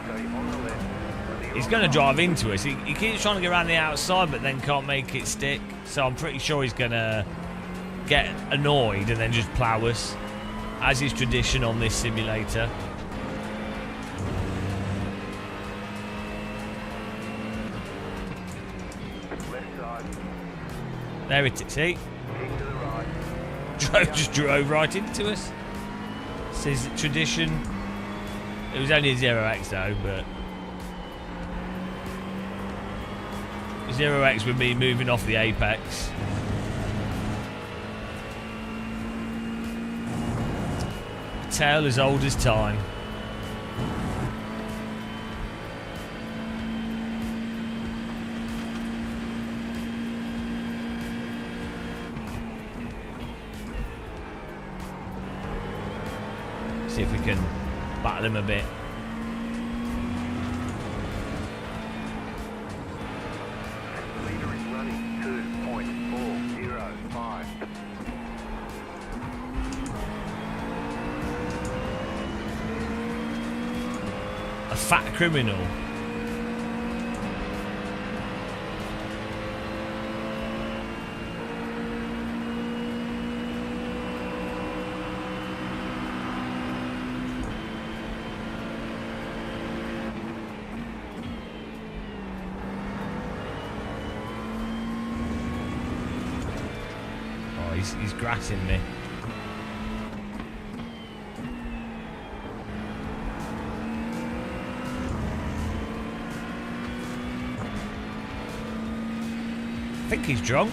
Stay on the he's going to drive into us. He keeps trying to get around the outside, but then can't make it stick. So I'm pretty sure he's going to get annoyed and then just plough us, as is tradition on this simulator. Left side. There it is. See? Keep to the right. Just drove right into us. Says tradition. It was only a 0x though, but 0x with me moving off the apex. A tale as old as time. See if we can battle him a bit. Leader is running 2.405. A fat criminal. Oh, he's grassing me. I think he's drunk.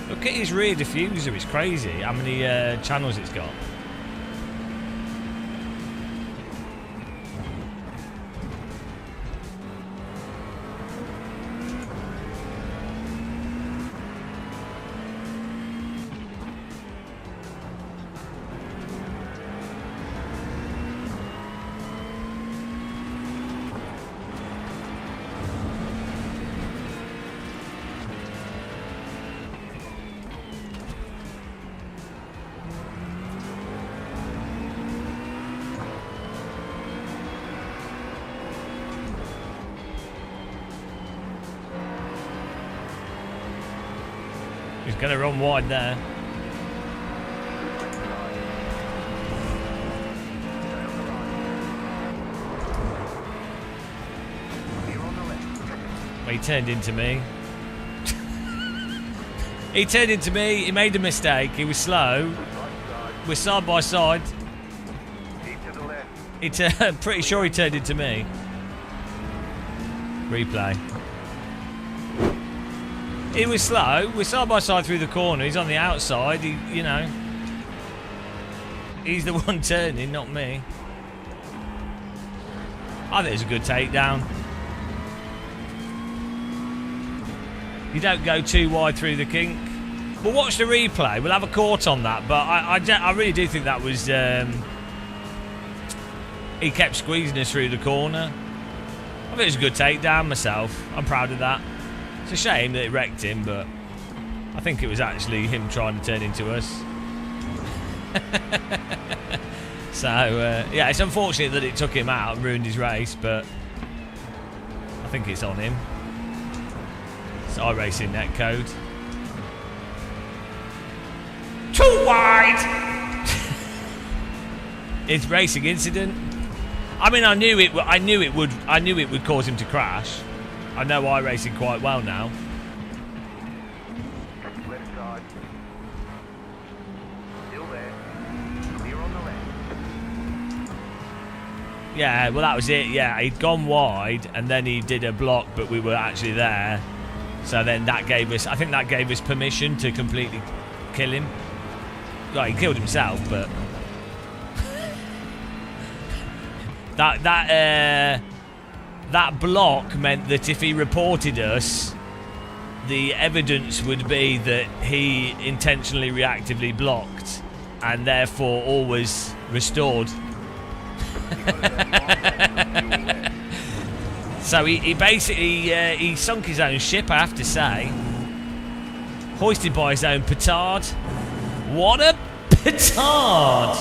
Look at his rear diffuser, it's crazy how many channels it's got. He's going to run wide there. He turned into me. He turned into me. He made a mistake. He was slow. We're side by side. I'm pretty sure he turned into me. Replay. He was slow. We're side by side through the corner. He's on the outside. You know. He's the one turning, not me. I think it's a good takedown. You don't go too wide through the kink. We'll watch the replay. We'll have a court on that. But I really do think that was... he kept squeezing us through the corner. I think it was a good takedown myself. I'm proud of that. It's a shame that it wrecked him, but I think it was actually him trying to turn into us. So, yeah, it's unfortunate that it took him out and ruined his race, but I think it's on him. It's iRacing netcode. Too wide! It's racing incident. I mean, I knew it would cause him to crash. I know iRacing quite well now. Left side. Still there. Clear on the left. Yeah, well that was it. Yeah, he'd gone wide and then he did a block, but we were actually there. So then that gave us, I think that gave us permission to completely kill him. Well, he killed himself, but that block meant that if he reported us, the evidence would be that he intentionally reactively blocked and therefore always restored. So he basically he sunk his own ship, I have to say. Hoisted by his own petard. What a petard!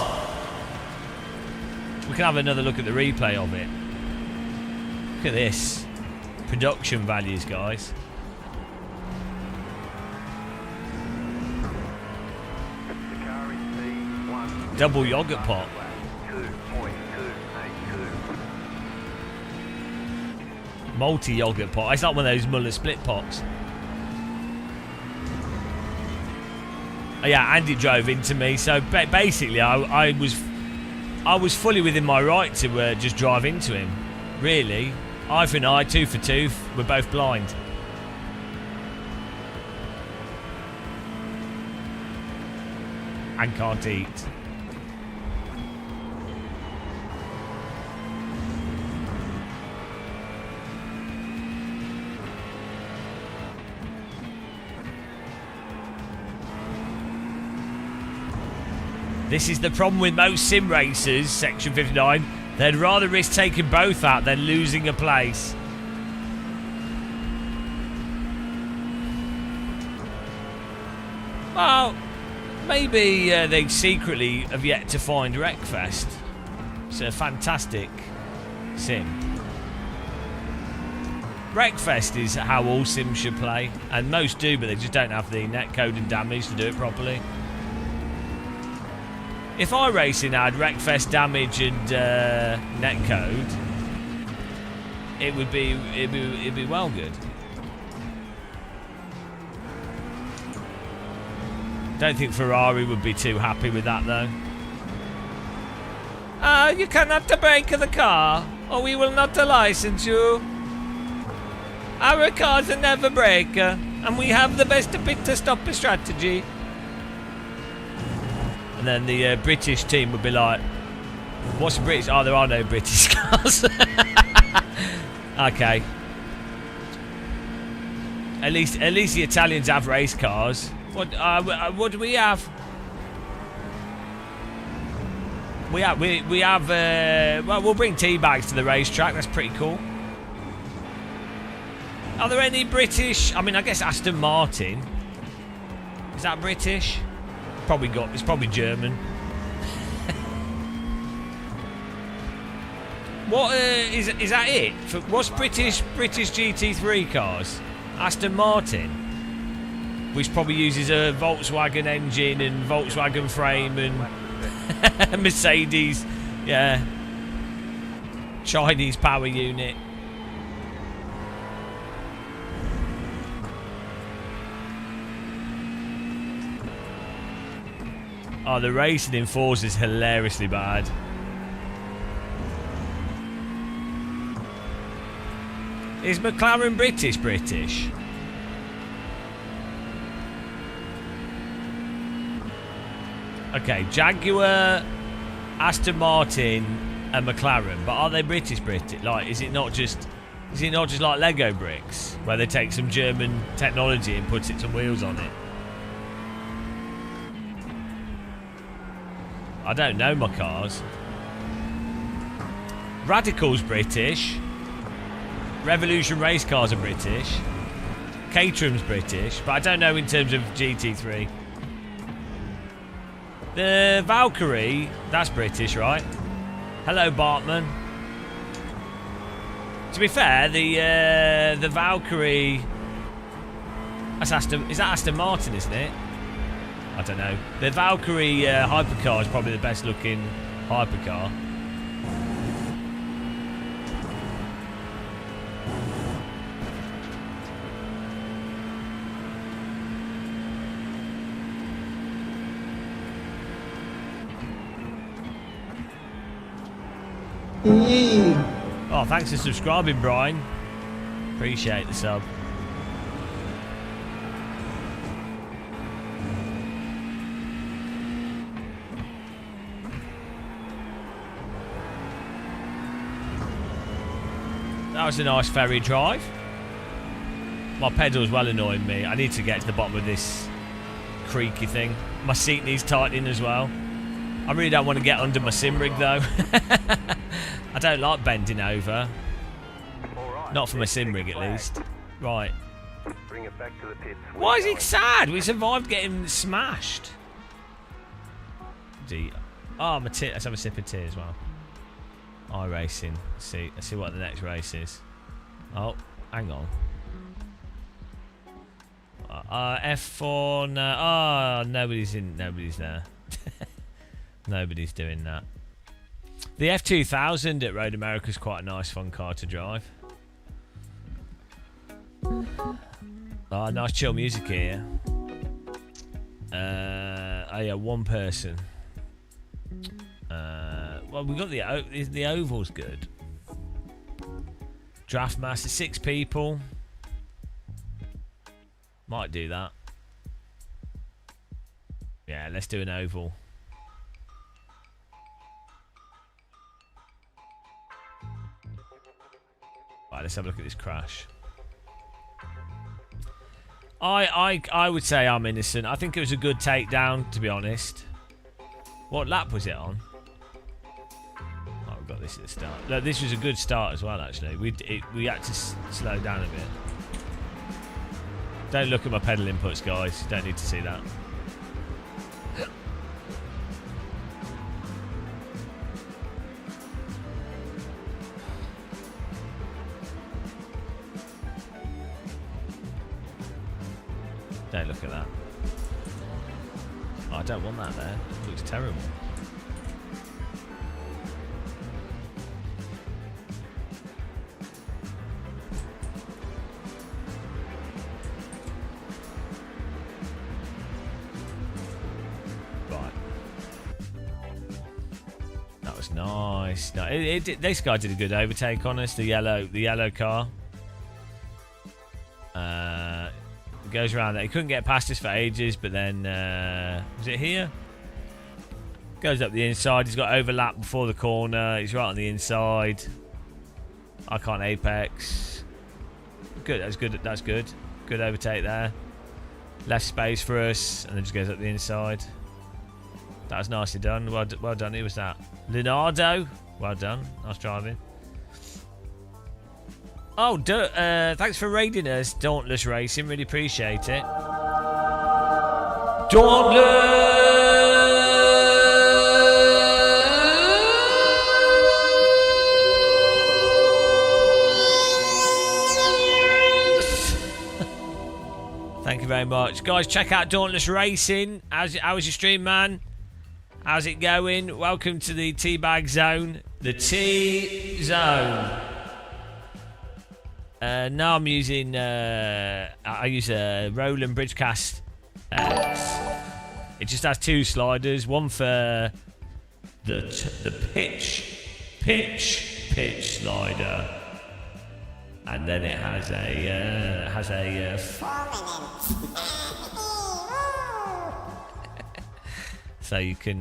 We can have another look at the replay of it. Look at this. Production values, guys. The car is P1. Double yogurt pot. 2.282. Multi-yogurt pot. It's not one of those Muller split pots. Oh, yeah, and it drove into me. So basically, I was fully within my right to just drive into him. Really, eye for an eye, tooth for tooth. We're both blind. And can't eat. This is the problem with most sim racers, Section 59. They'd rather risk taking both out than losing a place. Well, maybe they secretly have yet to find Wreckfest. It's a fantastic sim. Wreckfest is how all sims should play, and most do, but they just don't have the netcode and damage to do it properly. If iRacing had Wreckfest damage and netcode, it'd be well good. Don't think Ferrari would be too happy with that though. You cannot brake the car, or we will not license you. Our cars never brake, and we have the best pit to stop strategy. And then the British team would be like, what's British? Oh, there are no British cars. Okay. At least the Italians have race cars. What do we have? We have well, we'll bring tea bags to the racetrack. That's pretty cool. Are there any British? I mean, I guess Aston Martin. Is that British? It's probably German. What is that it? What's British GT3 cars? Aston Martin, which probably uses a Volkswagen engine and Volkswagen frame and Mercedes, yeah, Chinese power unit. Oh, the racing in Forza is hilariously bad. Is McLaren British? Okay, Jaguar, Aston Martin, and McLaren. But are they British? Like, is it not just like Lego bricks, where they take some German technology and put some wheels on it? I don't know my cars. Radical's British. Revolution race cars are British. Caterham's British, but I don't know in terms of GT3. The Valkyrie, that's British, right? Hello, Bartman. To be fair, the Valkyrie, is that Aston Martin, isn't it? I don't know. The Valkyrie hypercar is probably the best looking hypercar. Oh, thanks for subscribing, Brian. Appreciate the sub. That was a nice ferry drive. My pedal's well annoying me. I need to get to the bottom of this creaky thing. My seat needs tightening as well. I really don't want to get under my sim rig though. I don't like bending over. Not for my sim rig at least. Right. Bring it back to the pits. Why is he sad? We survived getting smashed. Oh, my tea. Let's have a sip of tea as well. iRacing. Let's see what the next race is. Oh, hang on. F4. No. Oh, nobody's there. Nobody's doing that. The F2000 at Road America is quite a nice, fun car to drive. Oh, nice chill music here. Oh yeah, one person. Well, we got the oval's good. Draft master, 6 people. Might do that. Yeah, let's do an oval. Right, let's have a look at this crash. I would say I'm innocent. I think it was a good takedown, to be honest. What lap was it on? Oh, we've got this at the start. No, this was a good start as well, actually. We had to slow down a bit. Don't look at my pedal inputs, guys. Don't need to see that. Don't look at that. Oh, I don't want that there. It looks terrible. Right. That was nice. No, this guy did a good overtake on us. The yellow car. Goes around there. He couldn't get past us for ages, but then was it here? Goes up the inside. He's got overlap before the corner. He's right on the inside. I can't apex. Good. That's good. That's good. Good overtake there. Left space for us, and then just goes up the inside. That was nicely done. Well done. Who was that? Leonardo. Well done. Nice driving. Oh, thanks for raiding us, Dauntless Racing. Really appreciate it. Dauntless! Thank you very much. Guys, check out Dauntless Racing. How was your stream, man? How's it going? Welcome to the Teabag Zone. The T-Zone. Now I'm using I use a Roland Bridgecast X. It just has 2 sliders, one for the pitch slider, and then it has a so you can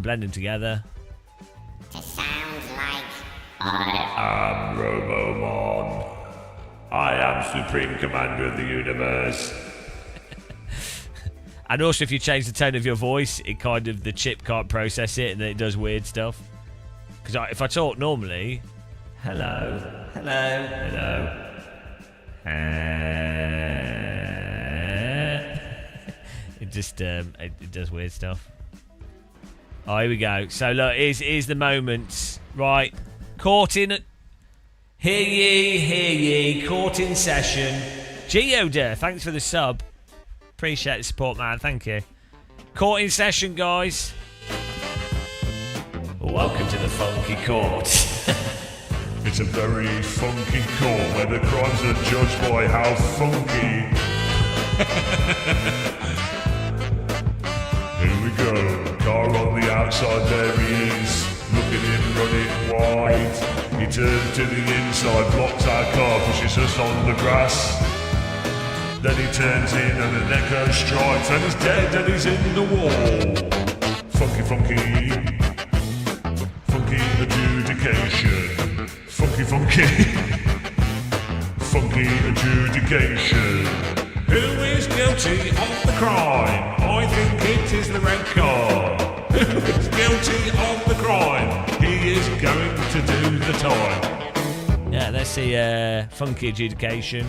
blend them together. It sounds like I am Robomon. I am Supreme Commander of the Universe. And also, if you change the tone of your voice, the chip can't process it, and then it does weird stuff. Because if I talk normally, hello, it just it does weird stuff. Oh, here we go. So look, here's the moment, right? Caught in. Hear ye, caught in session. Geoda, thanks for the sub. Appreciate the support, man. Thank you. Caught in session, guys. Welcome to the funky court. It's a very funky court where the crimes are judged by how funky. Here we go. Car on the outside, there he is. Looking in, running wide. He turns to the inside, blocks our car, pushes us on the grass. Then he turns in and the necker strikes, and he's dead and he's in the wall. Funky adjudication. Funky adjudication. Who is guilty of the crime? I think it is the red car. Who is guilty of the crime? He is going to do the time. Yeah, let's see funky adjudication.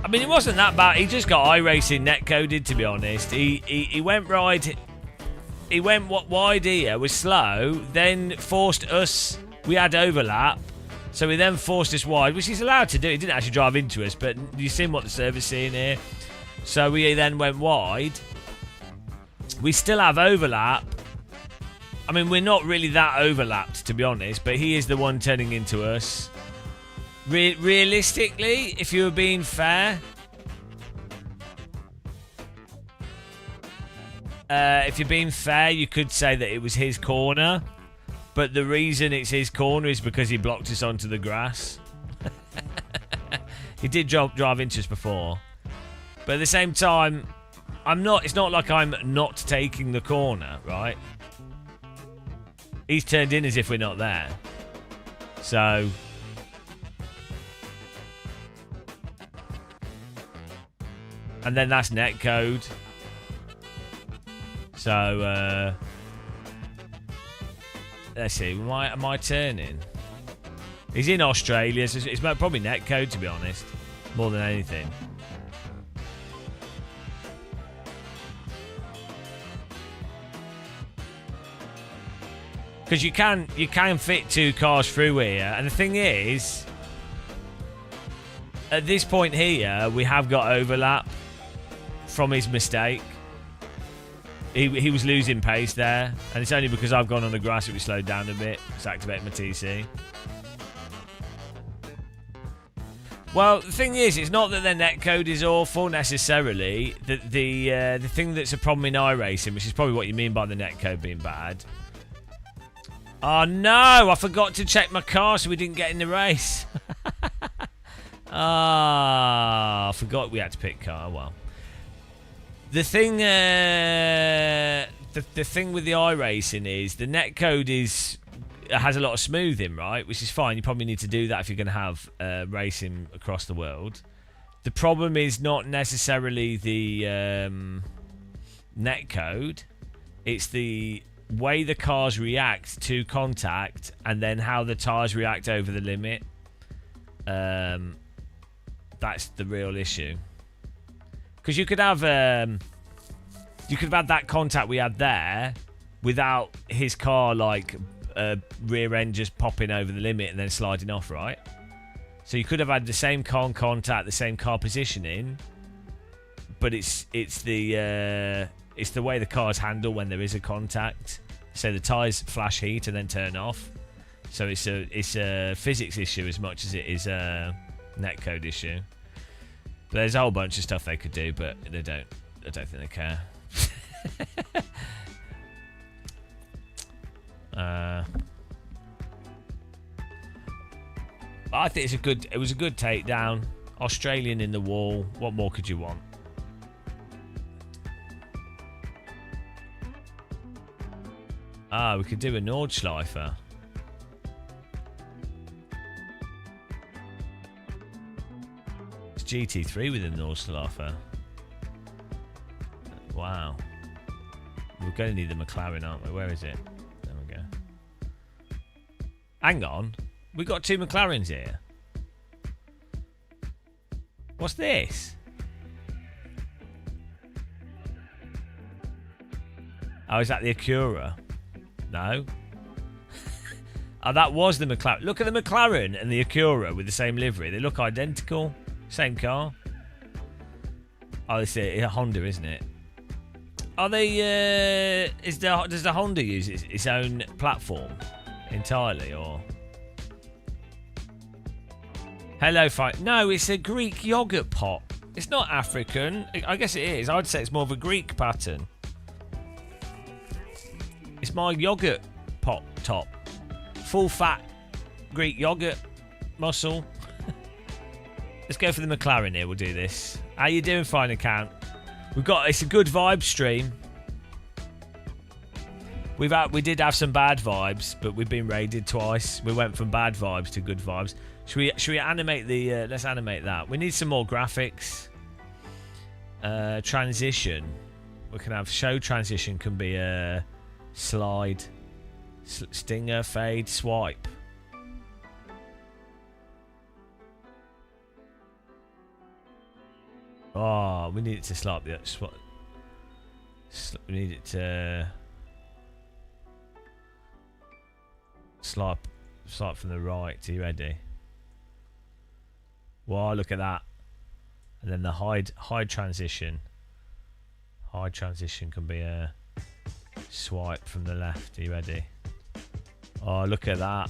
I mean, it wasn't that bad. He just got iRacing netcoded, to be honest. He went right. he went wide here, was slow, then forced us. We had overlap, so he then forced us wide, which he's allowed to do. He didn't actually drive into us, but you've seen what the server's seeing here. So we then went wide. We still have overlap. I mean, we're not really that overlapped, to be honest, but he is the one turning into us. Realistically, if you were being fair, you could say that it was his corner, but the reason it's his corner is because he blocked us onto the grass. He did drive into us before, but at the same time, it's not like I'm not taking the corner, right? He's turned in as if we're not there. So and then that's netcode. So let's see. Am I turning? He's in Australia, so it's probably netcode, to be honest, more than anything. Because you can fit 2 cars through here, and the thing is, at this point here, we have got overlap from his mistake. He was losing pace there, and it's only because I've gone on the grass that we slowed down a bit. It's activated my TC. Well, the thing is, it's not that their netcode is awful necessarily. The thing that's a problem in iRacing, which is probably what you mean by the netcode being bad. Oh no, I forgot to check my car so we didn't get in the race. I forgot we had to pick car. Well, the thing the thing with the iRacing is the netcode has a lot of smoothing, right? Which is fine. You probably need to do that if you're going to have racing across the world. The problem is not necessarily the netcode. It's the way the cars react to contact and then how the tyres react over the limit. That's the real issue. Because you could have had that contact we had there without his car like rear end just popping over the limit and then sliding off, right? So you could have had the same car on contact, the same car positioning, but it's the way the cars handle when there is a contact. So the tyres flash heat and then turn off. So it's a physics issue as much as it is a netcode issue. But there's a whole bunch of stuff they could do, but they don't. I don't think they care. I think it was a good takedown. Australian in the wall. What more could you want? We could do a Nordschleifer. It's GT3 with a Nordschleifer. Wow. We're going to need the McLaren, aren't we? Where is it? There we go. Hang on. We got 2 McLarens here. What's this? Oh, is that the Acura? No. Oh, that was the McLaren. Look at the McLaren and the Acura with the same livery. They look identical. Same car. Oh, it's a Honda, isn't it? Are they? Does the Honda use its own platform entirely, or? Hello, fight. No, it's a Greek yogurt pot. It's not African. I guess it is. I'd say it's more of a Greek pattern. It's my yogurt pot top. Full fat Greek yogurt muscle. Let's go for the McLaren here. We'll do this. How you doing, Fine Account? It's a good vibe stream. We did have some bad vibes, but we've been raided twice. We went from bad vibes to good vibes. Should we animate the? Let's animate that. We need some more graphics. Transition. We can have show transition. Can be a slide, stinger, fade, swipe. Oh, we need it to slap the. We need it to. Swipe from the right. Are you ready? Wow, look at that. And then the hide transition. Hide transition can be a swipe from the left. Are you ready? Oh, look at that.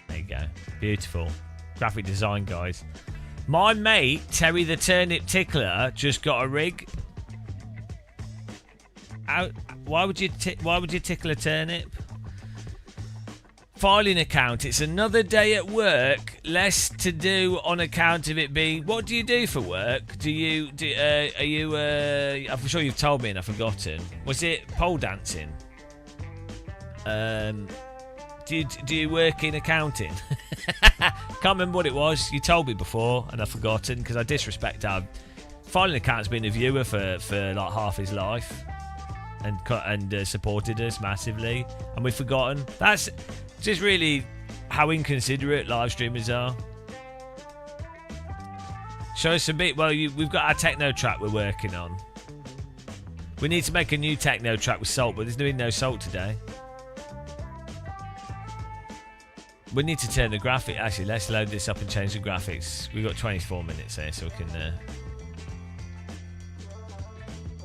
There you go. Beautiful. Graphic design, guys. My mate, Terry the Turnip Tickler, just got a rig. Why would you tickle a turnip? Filing account. It's another day at work. Less to do on account of it being... What do you do for work? Are you... I'm sure you've told me and I've forgotten. Was it pole dancing? Do you work in accounting? Can't remember what it was. You told me before and I've forgotten because I disrespect our... Filing account's been a viewer for like half his life and supported us massively, and we've forgotten. That's just really how inconsiderate live streamers are. Show us a bit. Well, we've got our techno track we're working on. We need to make a new techno track with Salt, but there's been no Salt today. We need to turn the graphic. Actually, let's load this up and change the graphics. We've got 24 minutes here, so we can...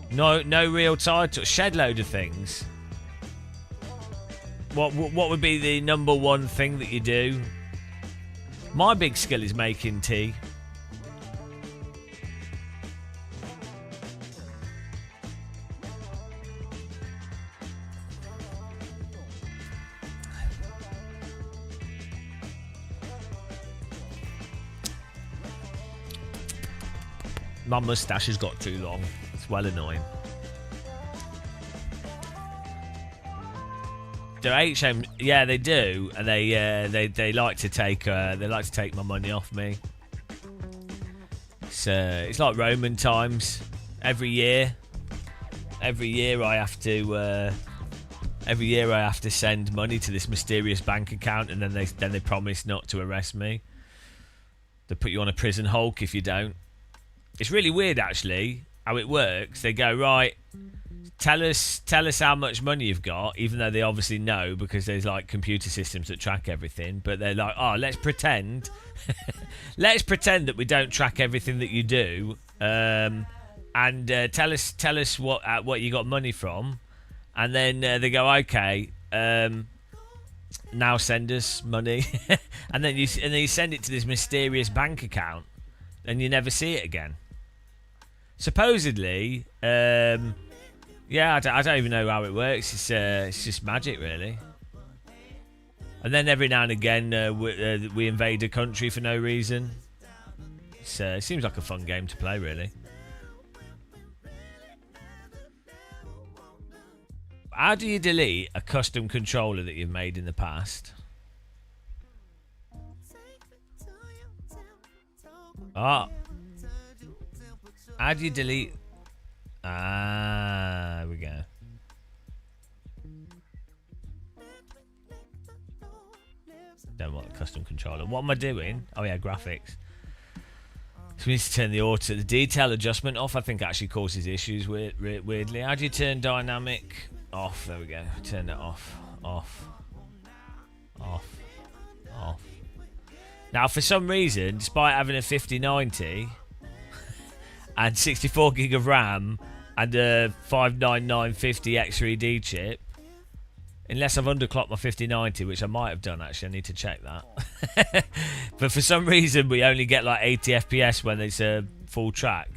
No real title. Shed load of things. What would be the number one thing that you do? My big skill is making tea. My moustache has got too long. It's well annoying. They're HM, yeah, they do, and they like to take my money off me. It's like Roman times. Every year I have to send money to this mysterious bank account, and then they promise not to arrest me. They put you on a prison hulk if you don't. It's really weird, actually, how it works. They go, right, tell us how much money you've got, even though they obviously know because there's like computer systems that track everything. But they're like, oh, let's pretend, that we don't track everything that you do, and tell us what you got money from, and then they go, okay, now send us money, and then you send it to this mysterious bank account, and you never see it again. Supposedly, yeah, I don't even know how it works. It's just magic, really. And then every now and again, we invade a country for no reason. It seems like a fun game to play, really. How do you delete a custom controller that you've made in the past? Ah. How do you delete... Ah, there we go. Don't want a custom controller. What am I doing? Oh yeah, graphics. So we need to turn the detail adjustment off. I think actually causes issues weirdly. How do you turn dynamic off? There we go. Turn it off. Off. Now, for some reason, despite having a 5090 and 64 gig of RAM and a 59950 X3D chip, unless I've underclocked my 5090, which I might have done actually, I need to check that. But for some reason, we only get like 80 FPS when it's a full track,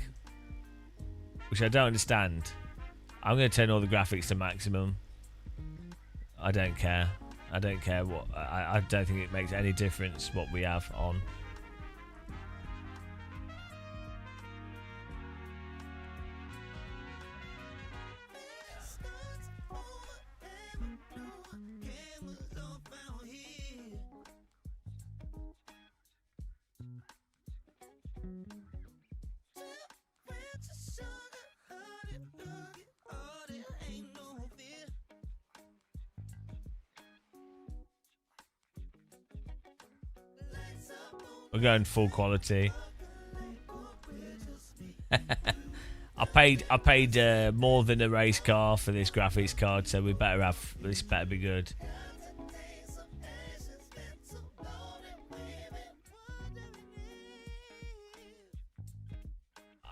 which I don't understand. I'm going to turn all the graphics to maximum. I don't care. I don't care what. I don't think it makes any difference what we have on. . We're going full quality. I paid more than a race car for this graphics card, so we better have this. Better be good.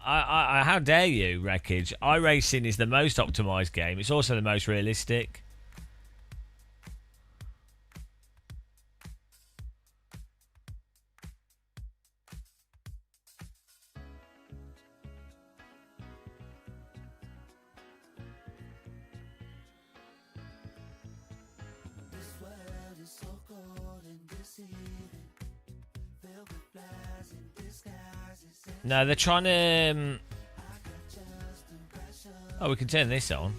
How dare you, Wreckage? iRacing is the most optimized game. It's also the most realistic. No, they're trying to. Oh, we can turn this on.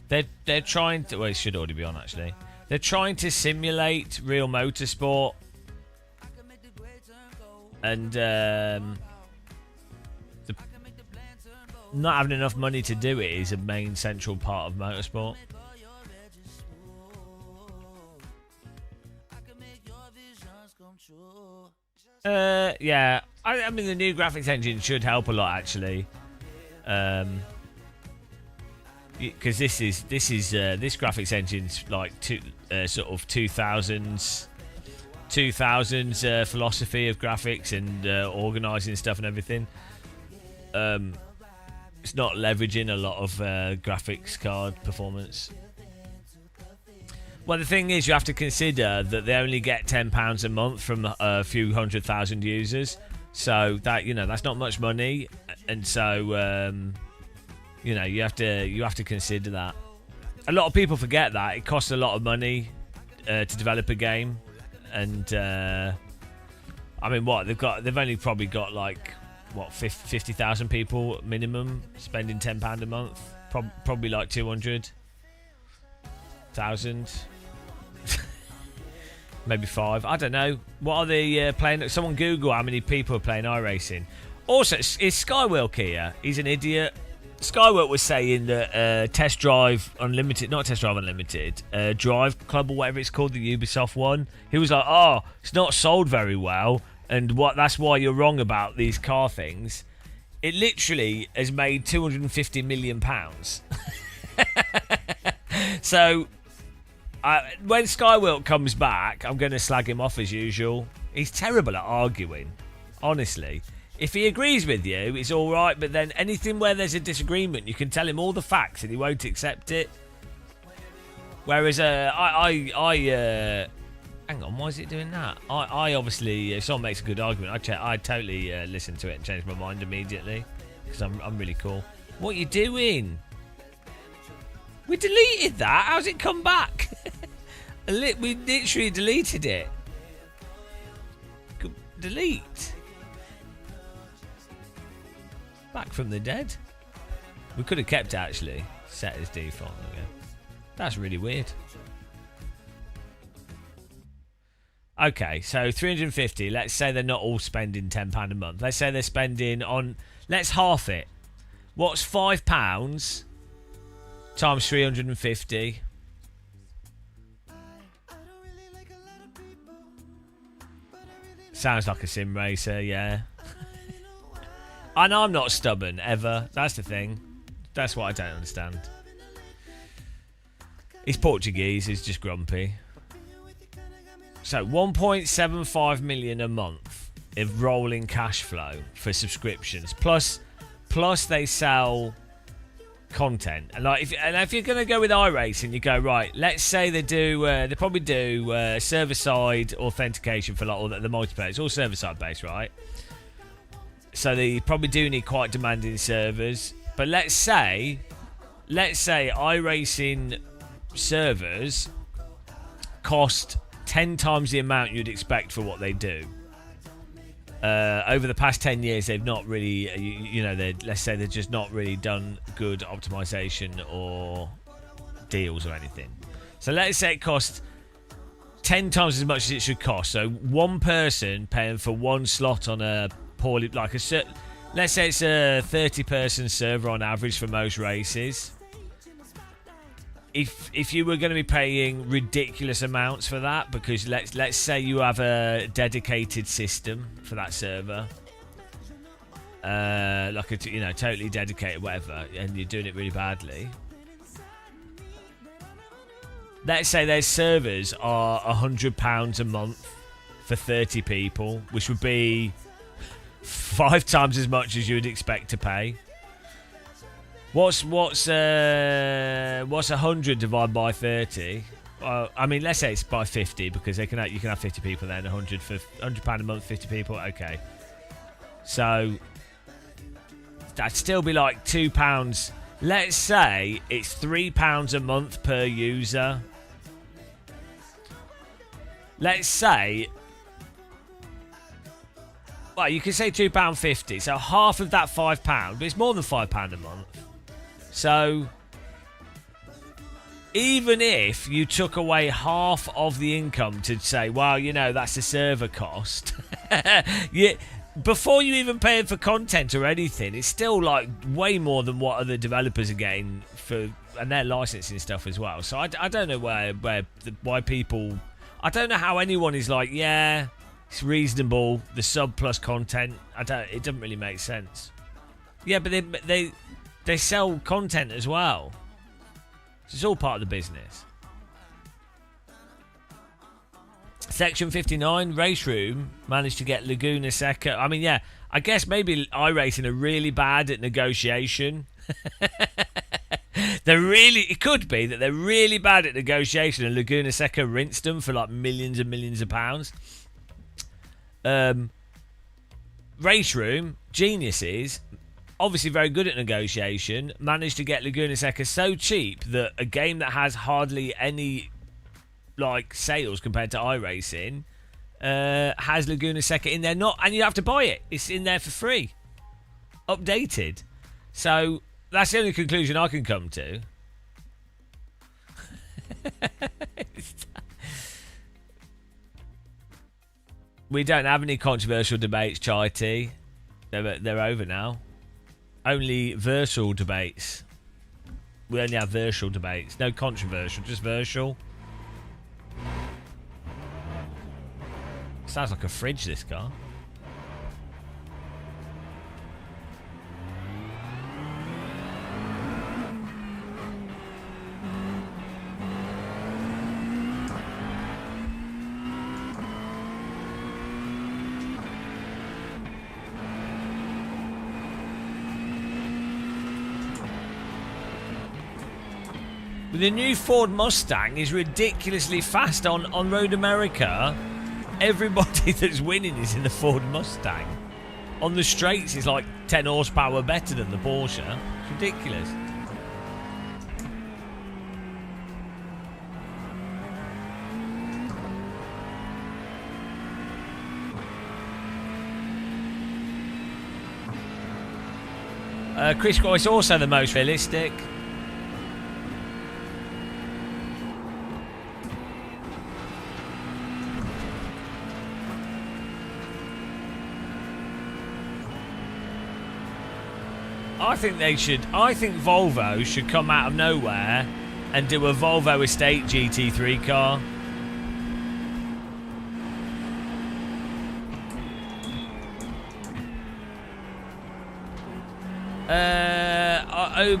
They're trying to. Well, it should already be on actually. They're trying to simulate real motorsport, and not having enough money to do it is a main central part of motorsport. Yeah. I mean, the new graphics engine should help a lot, actually. Because this graphics engine's like sort of 2000s philosophy of graphics and organising stuff and everything. It's not leveraging a lot of graphics card performance. Well, the thing is, you have to consider that they only get £10 a month from a few 100,000 users. So that, you know, that's not much money, and so you know, you have to consider that. A lot of people forget that it costs a lot of money to develop a game, and I mean, they've only probably got like 50,000 people minimum spending £10 a month, probably like 200,000. Maybe 5. I don't know. What are they playing? Someone Google how many people are playing iRacing. Also, is Skywork here? He's an idiot. Skywork was saying that Test Drive Unlimited, not Test Drive Unlimited, Drive Club or whatever it's called, the Ubisoft one. He was like, oh, it's not sold very well, and that's why you're wrong about these car things. It literally has made £250 million. So... when Skywork comes back, I'm going to slag him off as usual. He's terrible at arguing, honestly. If he agrees with you, it's all right, but then anything where there's a disagreement, you can tell him all the facts and he won't accept it. Whereas hang on, why is it doing that? I obviously, if someone makes a good argument, I totally listen to it and change my mind immediately because I'm really cool. What are you doing? We deleted that. How's it come back? We literally deleted it. Delete. Back from the dead. We could have kept it, actually. Set as default again. That's really weird. Okay, so 350. Let's say they're not all spending £10 a month. Let's say they're spending on... Let's half it. What's £5 times 350? Sounds like a sim racer, yeah. And I'm not stubborn, ever. That's the thing. That's what I don't understand. He's Portuguese, he's just grumpy. So, 1.75 million a month of rolling cash flow for subscriptions. Plus they sell content. And like, if you're going to go with iRacing, you go, right, let's say they probably do server-side authentication for like all the multiplayer. It's all server-side based, right? So they probably do need quite demanding servers. But let's say iRacing servers cost 10 times the amount you'd expect for what they do. Over the past 10 years, they've not really, let's say they've just not really done good optimization or deals or anything. So let's say it costs 10 times as much as it should cost. So one person paying for one slot on a poorly, let's say it's a 30-person server on average for most races. if you were going to be paying ridiculous amounts for that, because let's say you have a dedicated system for that server, like a totally dedicated whatever, and you're doing it really badly. Let's say their servers are £100 a month for 30 people, which would be 5 times as much as you would expect to pay. What's 100 divided by 30? I mean, let's say it's by 50, because you can have 50 people then. £100 a month, 50 people. Okay, so that'd still be like £2. Let's say it's £3 a month per user. Let's say, well, you can say £2.50. So half of that £5, but it's more than £5 a month. So even if you took away half of the income to say, well, that's the server cost, before you even pay for content or anything, it's still like way more than what other developers are getting and their licensing stuff as well. So I don't know why people, I don't know how anyone is like, yeah, it's reasonable, the sub plus content. It doesn't really make sense. Yeah, but they sell content as well. So it's all part of the business. Section 59, Race Room managed to get Laguna Seca. I mean, yeah, I guess maybe iRacing are really bad at negotiation. It could be that they're really bad at negotiation, and Laguna Seca rinsed them for like millions and millions of pounds. Race Room, geniuses, obviously very good at negotiation, managed to get Laguna Seca so cheap that a game that has hardly any like sales compared to iRacing has Laguna Seca in there, and you have to buy it. It's in there for free, updated. So that's the only conclusion I can come to. We don't have any controversial debates, Chai T. They're over now. Only versal debates. We only have versal debates. No controversial, just versal. Sounds like a fridge, this car. The new Ford Mustang is ridiculously fast on Road America. Everybody that's winning is in the Ford Mustang. On the straights, it's like 10 horsepower better than the Porsche. It's ridiculous. Chris Royce also the most realistic. I think Volvo should come out of nowhere and do a Volvo Estate GT3 car.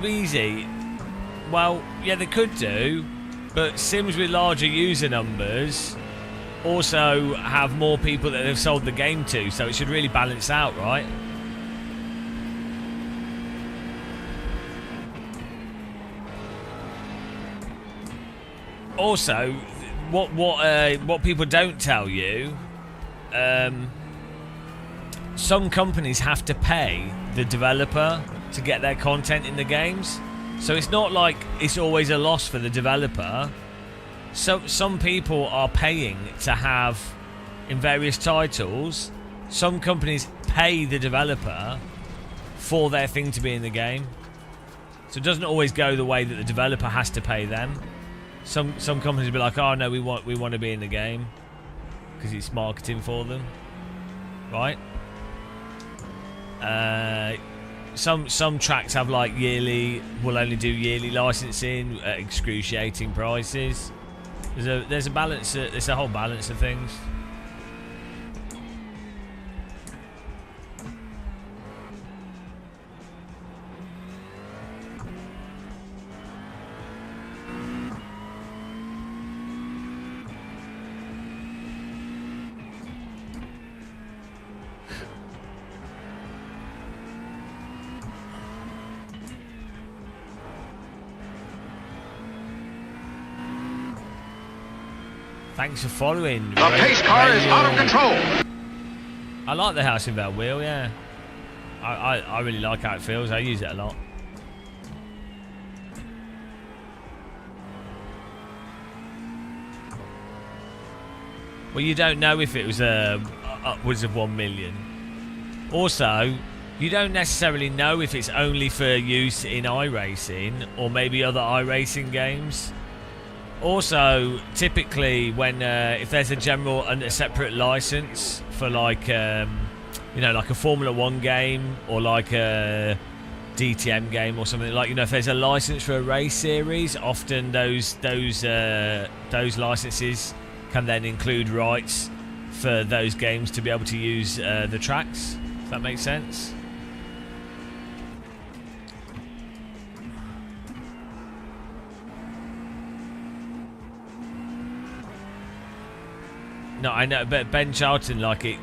Easy. Well, yeah, they could do, but Sims with larger user numbers also have more people that they've sold the game to, so it should really balance out, right? Also, what people don't tell you, some companies have to pay the developer to get their content in the games, so it's not like it's always a loss for the developer. So some people are paying to have in various titles. Some companies pay the developer for their thing to be in the game, so it doesn't always go the way that the developer has to pay them. Some companies will be like, oh no, we want to be in the game because it's marketing for them, right? some tracks have like will only do yearly licensing at excruciating prices. There's a balance. There's a whole balance of things. Thanks for following. The pace car is out of control. I like the house in Bell Wheel, yeah. I really like how it feels. I use it a lot. Well, you don't know if it was upwards of 1 million. Also, you don't necessarily know if it's only for use in iRacing or maybe other iRacing games. Also, typically when if there's a general and a separate license for like you know, like a Formula 1 game or like a DTM game or something, like, you know, if there's a license for a race series, often those licenses can then include rights for those games to be able to use the tracks. Does that make sense? No, I know, but Ben Charlton, like it.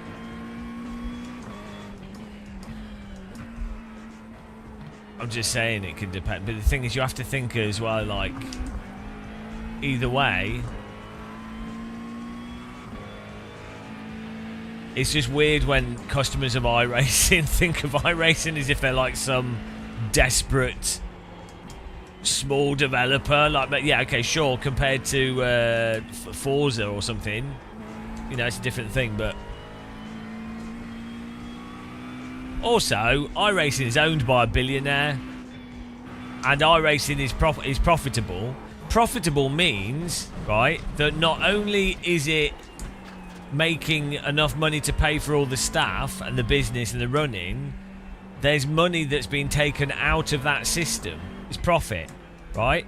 I'm just saying it can depend, but the thing is, you have to think as well. Like, either way, it's just weird when customers of iRacing think of iRacing as if they're like some desperate small developer. Like, but yeah, okay, sure, compared to Forza or something. You know, it's a different thing, but also iRacing is owned by a billionaire, and iRacing is profitable. Profitable means, right, that not only is it making enough money to pay for all the staff and the business and the running, there's money that's been taken out of that system. It's profit, right?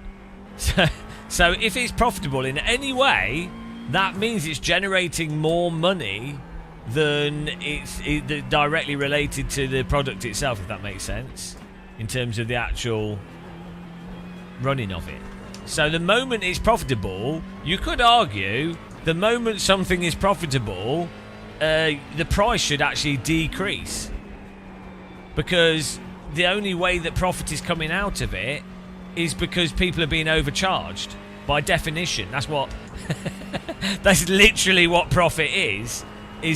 So if it's profitable in any way, that means it's generating more money than it's directly related to the product itself, if that makes sense, in terms of the actual running of it. So the moment it's profitable, you could argue the moment something is profitable, the price should actually decrease, because the only way that profit is coming out of it is because people are being overcharged. By definition, that's what that's literally what profit is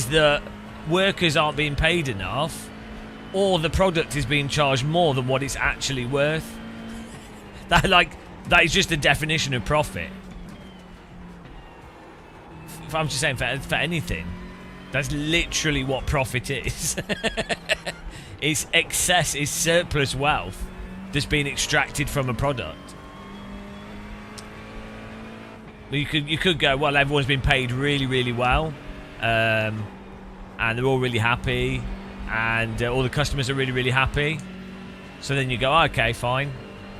that workers aren't being paid enough, or the product is being charged more than what it's actually worth. That is just the definition of profit. If I'm just saying for anything, that's literally what profit is. It's excess, it's surplus wealth that's been extracted from a product. You could go, well, everyone's been paid really, really well, and they're all really happy, and all the customers are really, really happy. So then you go, okay, fine.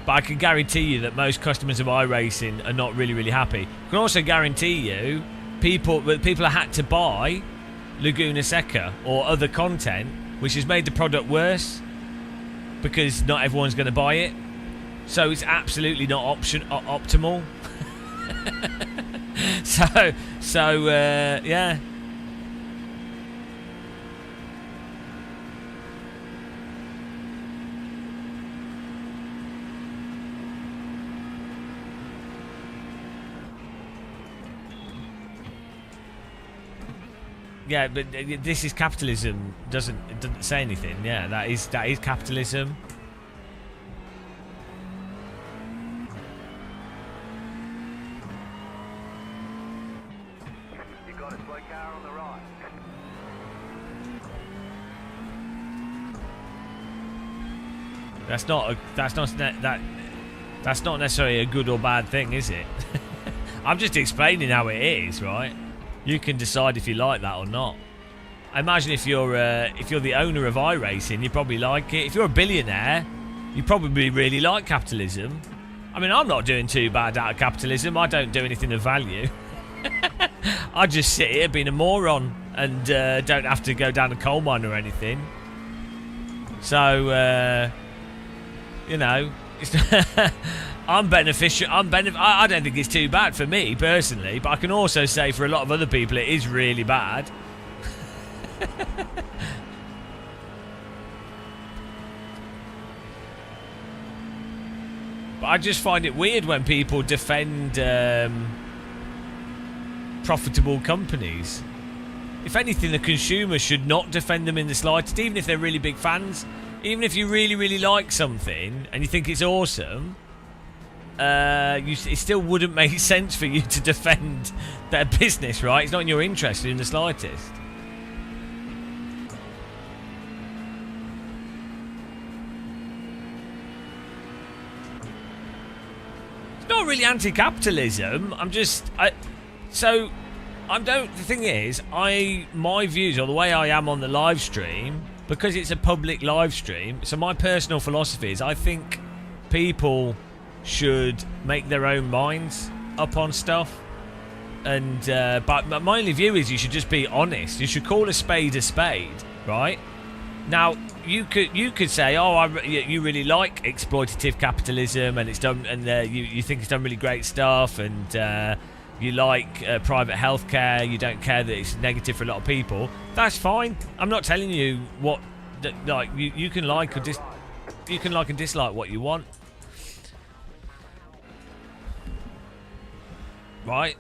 But I can guarantee you that most customers of iRacing are not really, really happy. I can also guarantee you people have had to buy Laguna Seca or other content, which has made the product worse, because not everyone's going to buy it. So it's absolutely not optimal. so yeah. Yeah, but this is capitalism. It doesn't say anything. Yeah, that is capitalism. You got a slow car on the right. That's not necessarily a good or bad thing, is it? I'm just explaining how it is, right? You can decide if you like that or not. I imagine if you're the owner of iRacing, you probably like it. If you're a billionaire, you probably really like capitalism. I mean, I'm not doing too bad out of capitalism. I don't do anything of value. I just sit here being a moron and don't have to go down a coal mine or anything. So, you know, I'm beneficial. I don't think it's too bad for me personally, but I can also say for a lot of other people it is really bad. But I just find it weird when people defend profitable companies. If anything, the consumer should not defend them in the slightest, even if they're really big fans. Even if you really, really like something and you think it's awesome, it still wouldn't make sense for you to defend their business, right? It's not in your interest in the slightest. It's not really anti-capitalism. The thing is, my views, or the way I am on the live stream, because it's a public live stream, so my personal philosophy is I think people should make their own minds up on stuff. And but my only view is you should just be honest. You should call a spade, right? Now you could say, oh, you really like exploitative capitalism, and it's done, and you think it's done really great stuff, and you like private healthcare. You don't care that it's negative for a lot of people. That's fine. I'm not telling you what. Like you can like or you can like and dislike what you want, right?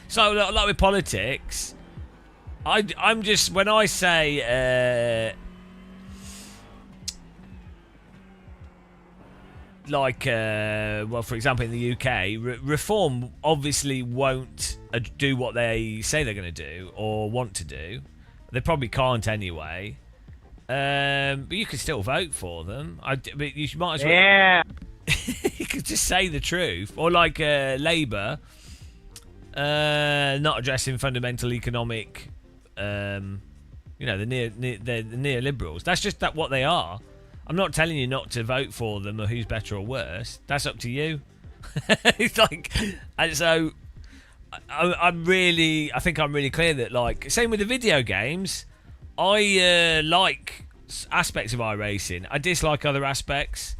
So like with politics, I'm just, when I say well, for example, in the UK, reform obviously won't do what they say they're going to do or want to do. They probably can't anyway. But you can still vote for them. But you might as well. Yeah. You could just say the truth. Or like Labour, not addressing fundamental economic, the neoliberals. That's just what they are. I'm not telling you not to vote for them or who's better or worse. That's up to you. It's like, and so I think I'm really clear that, like, same with the video games. I like aspects of iRacing. I dislike other aspects.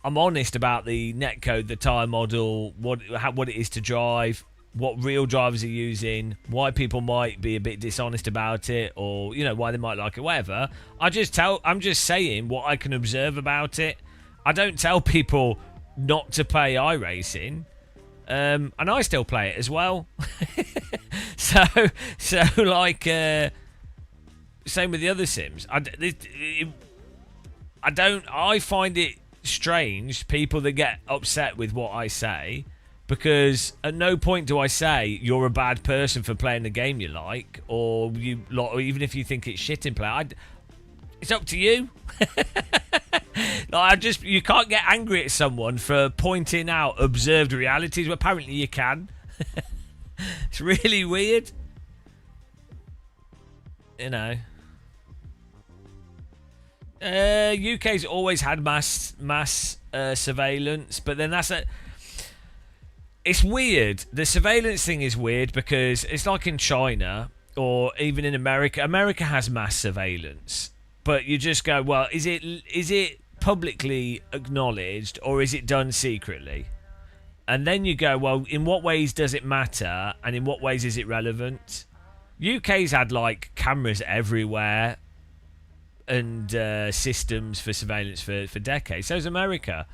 I'm honest about the netcode, the tire model, what it is to drive, what real drivers are using, why people might be a bit dishonest about it, or why they might like it, whatever. I'm just saying what I can observe about it. I don't tell people not to play iRacing, and I still play it as well. so like same with the other sims. I find it strange people that get upset with what I say, because at no point do I say you're a bad person for playing the game you like, or even if you think it's shit in play. It's up to you. You can't get angry at someone for pointing out observed realities. Well, apparently you can. It's really weird. UK's always had mass surveillance, but then it's weird. The surveillance thing is weird because it's like in China or even in America. America has mass surveillance, but you just go, well, is it publicly acknowledged or is it done secretly? And then you go, well, in what ways does it matter and in what ways is it relevant? UK's had like cameras everywhere and systems for surveillance for decades. So is America.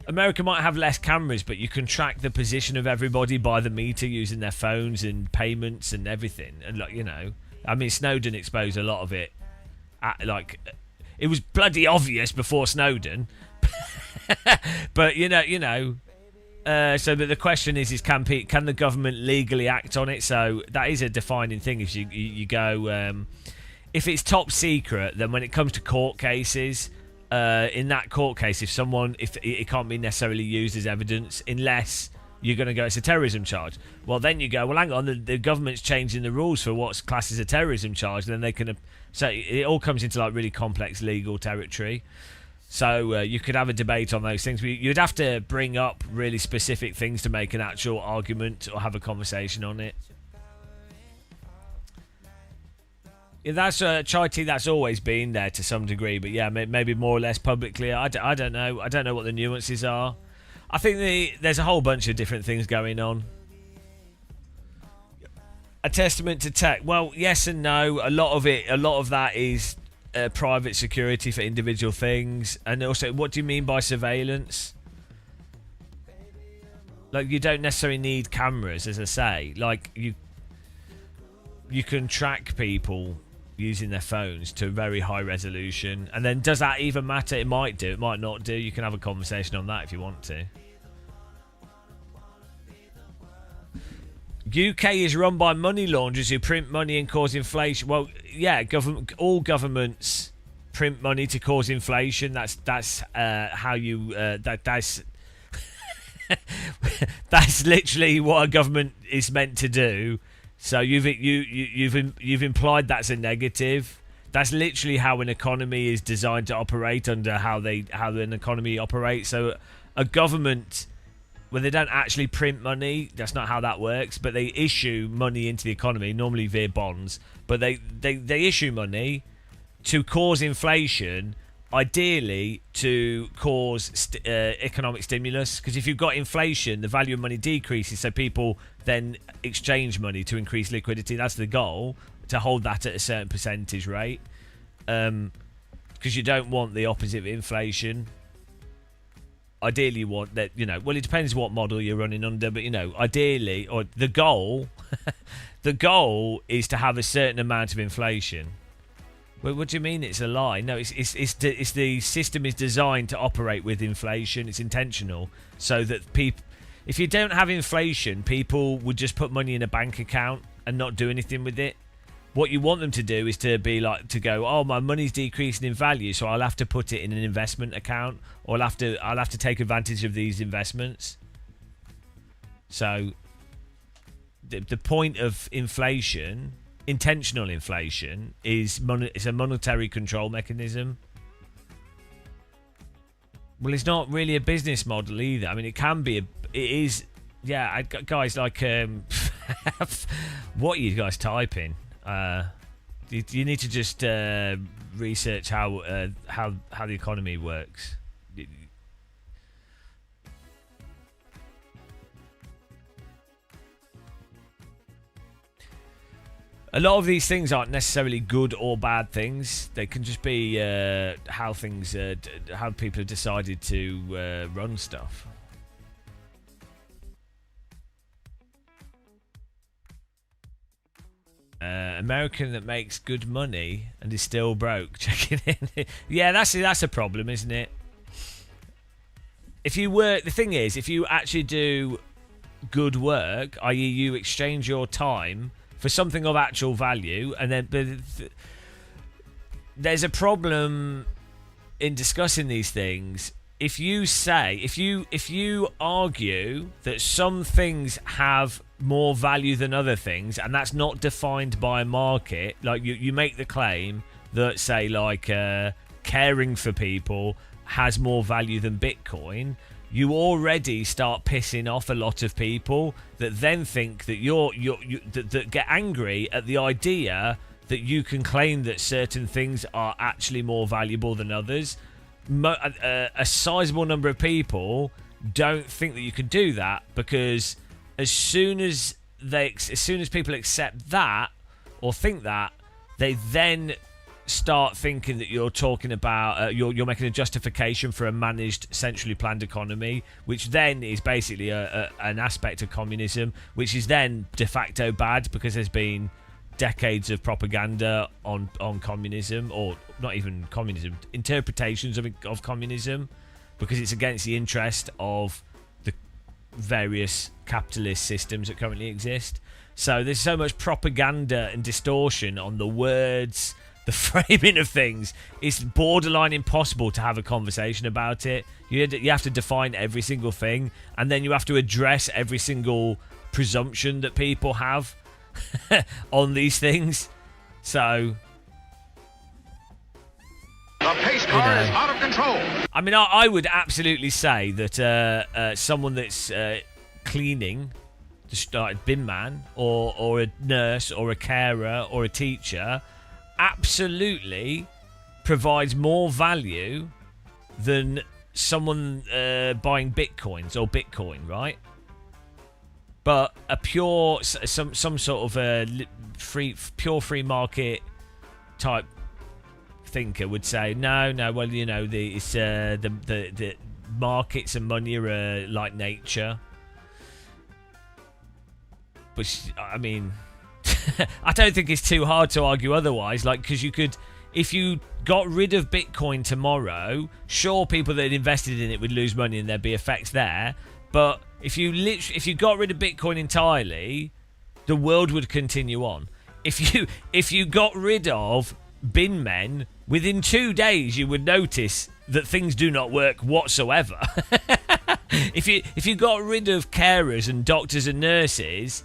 America might have less cameras, but you can track the position of everybody by the meter using their phones and payments and everything. And Snowden exposed a lot of it. It was bloody obvious before Snowden. But so but the question is can the government legally act on it? So that is a defining thing. If you go, if it's top secret, then when it comes to court cases, in that court case, if it can't be necessarily used as evidence unless you're going to go, it's a terrorism charge. Well, then you go, well, hang on, the government's changing the rules for what's classed as a terrorism charge. Then they can, so it all comes into like really complex legal territory. So you could have a debate on those things. You'd have to bring up really specific things to make an actual argument or have a conversation on it. Yeah, that's Chai tea. That's always been there to some degree, but yeah, maybe more or less publicly. I don't know. I don't know what the nuances are. I think there's a whole bunch of different things going on. A testament to tech. Well, yes and no. A lot of that is private security for individual things, and also, what do you mean by surveillance? Like, you don't necessarily need cameras, as I say. Like, you can track people using their phones to very high resolution, and then does that even matter? It might do, it might not do. You can have a conversation on that if you want to. UK is run by money launderers who print money and cause inflation. Well, yeah, all governments print money to cause inflation. That's how you that's that's literally what a government is meant to do. So you've implied that's a negative. That's literally how an economy is designed to operate, under how an economy operates. So a government, when they don't actually print money, that's not how that works, but they issue money into the economy, normally via bonds, but they issue money to cause inflation, ideally to cause economic stimulus, because if you've got inflation, the value of money decreases, so people then exchange money to increase liquidity. That's the goal, to hold that at a certain percentage rate, because you don't want the opposite of inflation. Ideally, you want that, well, it depends what model you're running under, but, ideally, or the goal, the goal is to have a certain amount of inflation. Well, what do you mean it's a lie? No, it's the system is designed to operate with inflation. It's intentional, so that people, if you don't have inflation, people would just put money in a bank account and not do anything with it. What you want them to do is to go, oh, my money's decreasing in value, so I'll have to put it in an investment account, or I'll have to take advantage of these investments. So the point of inflation, intentional inflation, is it's a monetary control mechanism. Well, it's not really a business model either. I mean, it can be. It is. Yeah, guys, like, what are you guys typing? You need to just research how the economy works. A lot of these things aren't necessarily good or bad things. They can just be how people have decided to run stuff. American that makes good money and is still broke. Checking in. Yeah, that's a problem, isn't it? If you work, the thing is, if you actually do good work, i.e., you exchange your time for something of actual value, and then there's a problem in discussing these things. If you argue that some things have more value than other things, and that's not defined by a market, like you make the claim that, say, like caring for people has more value than Bitcoin, you already start pissing off a lot of people that then think that that get angry at the idea that you can claim that certain things are actually more valuable than others. A sizable number of people don't think that you can do that, because as soon as people accept that or think that, they then start thinking that you're talking about you're making a justification for a managed, centrally planned economy, which then is basically an aspect of communism, which is then de facto bad, because there's been decades of propaganda on communism, or not even communism, interpretations of communism, because it's against the interest of the various capitalist systems that currently exist. So there's so much propaganda and distortion on the words, the framing of things, it's borderline impossible to have a conversation about it. You have to define every single thing, and then you have to address every single presumption that people have on these things. So, The pace car is out of control. I mean, I would absolutely say that someone that's cleaning, just like bin man, or a nurse, or a carer, or a teacher, absolutely provides more value than someone buying bitcoins or Bitcoin, right? But a pure, some sort of pure free market type thinker would say, no, well, you know, the markets and money are like nature. But I mean, I don't think it's too hard to argue otherwise. Like, because you could, if you got rid of Bitcoin tomorrow, sure, people that had invested in it would lose money and there'd be effects there. But if you got rid of Bitcoin entirely, the world would continue on. If you got rid of bin men, within 2 days you would notice that things do not work whatsoever. If you got rid of carers and doctors and nurses,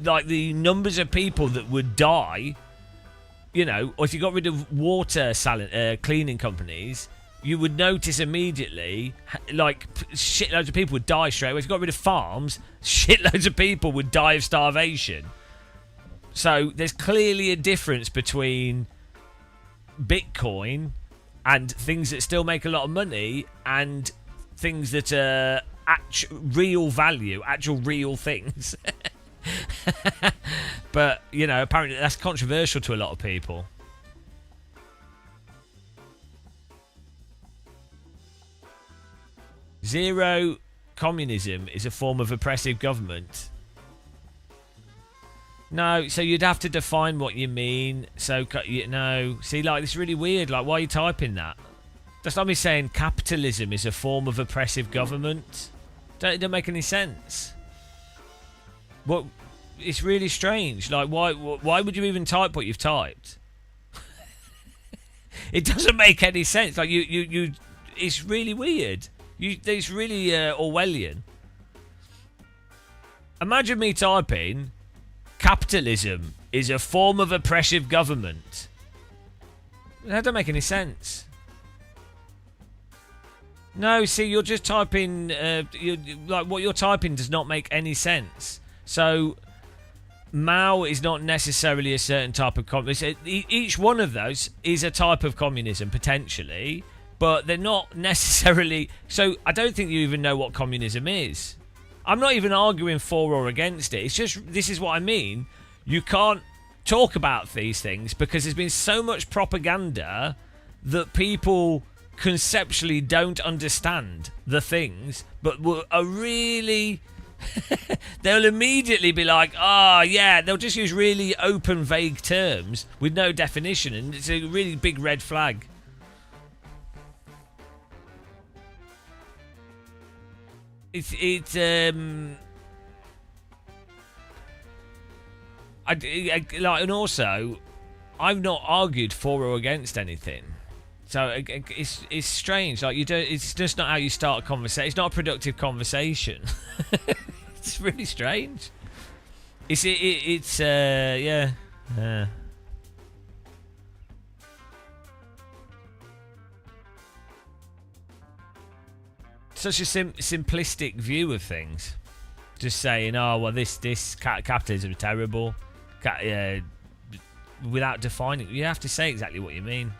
like the numbers of people that would die, you know, or if you got rid of water cleaning companies, you would notice immediately, like, shitloads of people would die straight away. If you got rid of farms, shitloads of people would die of starvation. So there's clearly a difference between Bitcoin and things that still make a lot of money and things that are real value, actual real things. But, you know, apparently that's controversial to a lot of people. Zero communism is a form of oppressive government. No, so you'd have to define what you mean. So, no. See, like, it's really weird. Like, why are you typing that? That's like me saying capitalism is a form of oppressive government. It don't make any sense. What? It's really strange. Like, why would you even type what you've typed? It doesn't make any sense. Like, you it's really weird. It's really Orwellian. Imagine me typing, capitalism is a form of oppressive government. That don't make any sense. No, see, you're just typing, like, what you're typing does not make any sense. So, Mao is not necessarily a certain type of communism. Each one of those is a type of communism, potentially, but they're not necessarily... So, I don't think you even know what communism is. I'm not even arguing for or against it. It's just, this is what I mean. You can't talk about these things because there's been so much propaganda that people conceptually don't understand the things, but are really... They'll immediately be like, yeah, they'll just use really open, vague terms with no definition, and it's a really big red flag. And also, I've not argued for or against anything, so it's strange. Like, you don't. It's just not how you start a conversation. It's not a productive conversation. It's really strange. Yeah. Such a simplistic view of things. Just saying, oh, well, this capitalism is terrible. Without defining, you have to say exactly what you mean.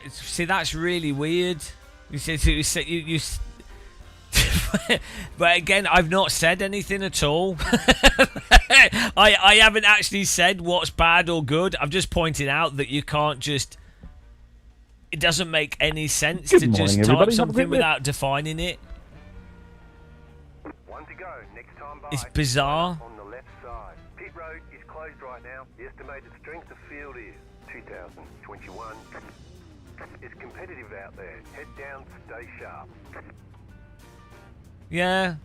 See, that's really weird. You but again, I've not said anything at all. I haven't actually said what's bad or good. I'm just pointing out that you can't just... It doesn't make any sense to just type something without defining it. go. Next time by. It's bizarre. On the left side. Pit road is closed right now. The estimated strength of field is 2021. It's competitive out there. Head down, stay sharp. Yeah.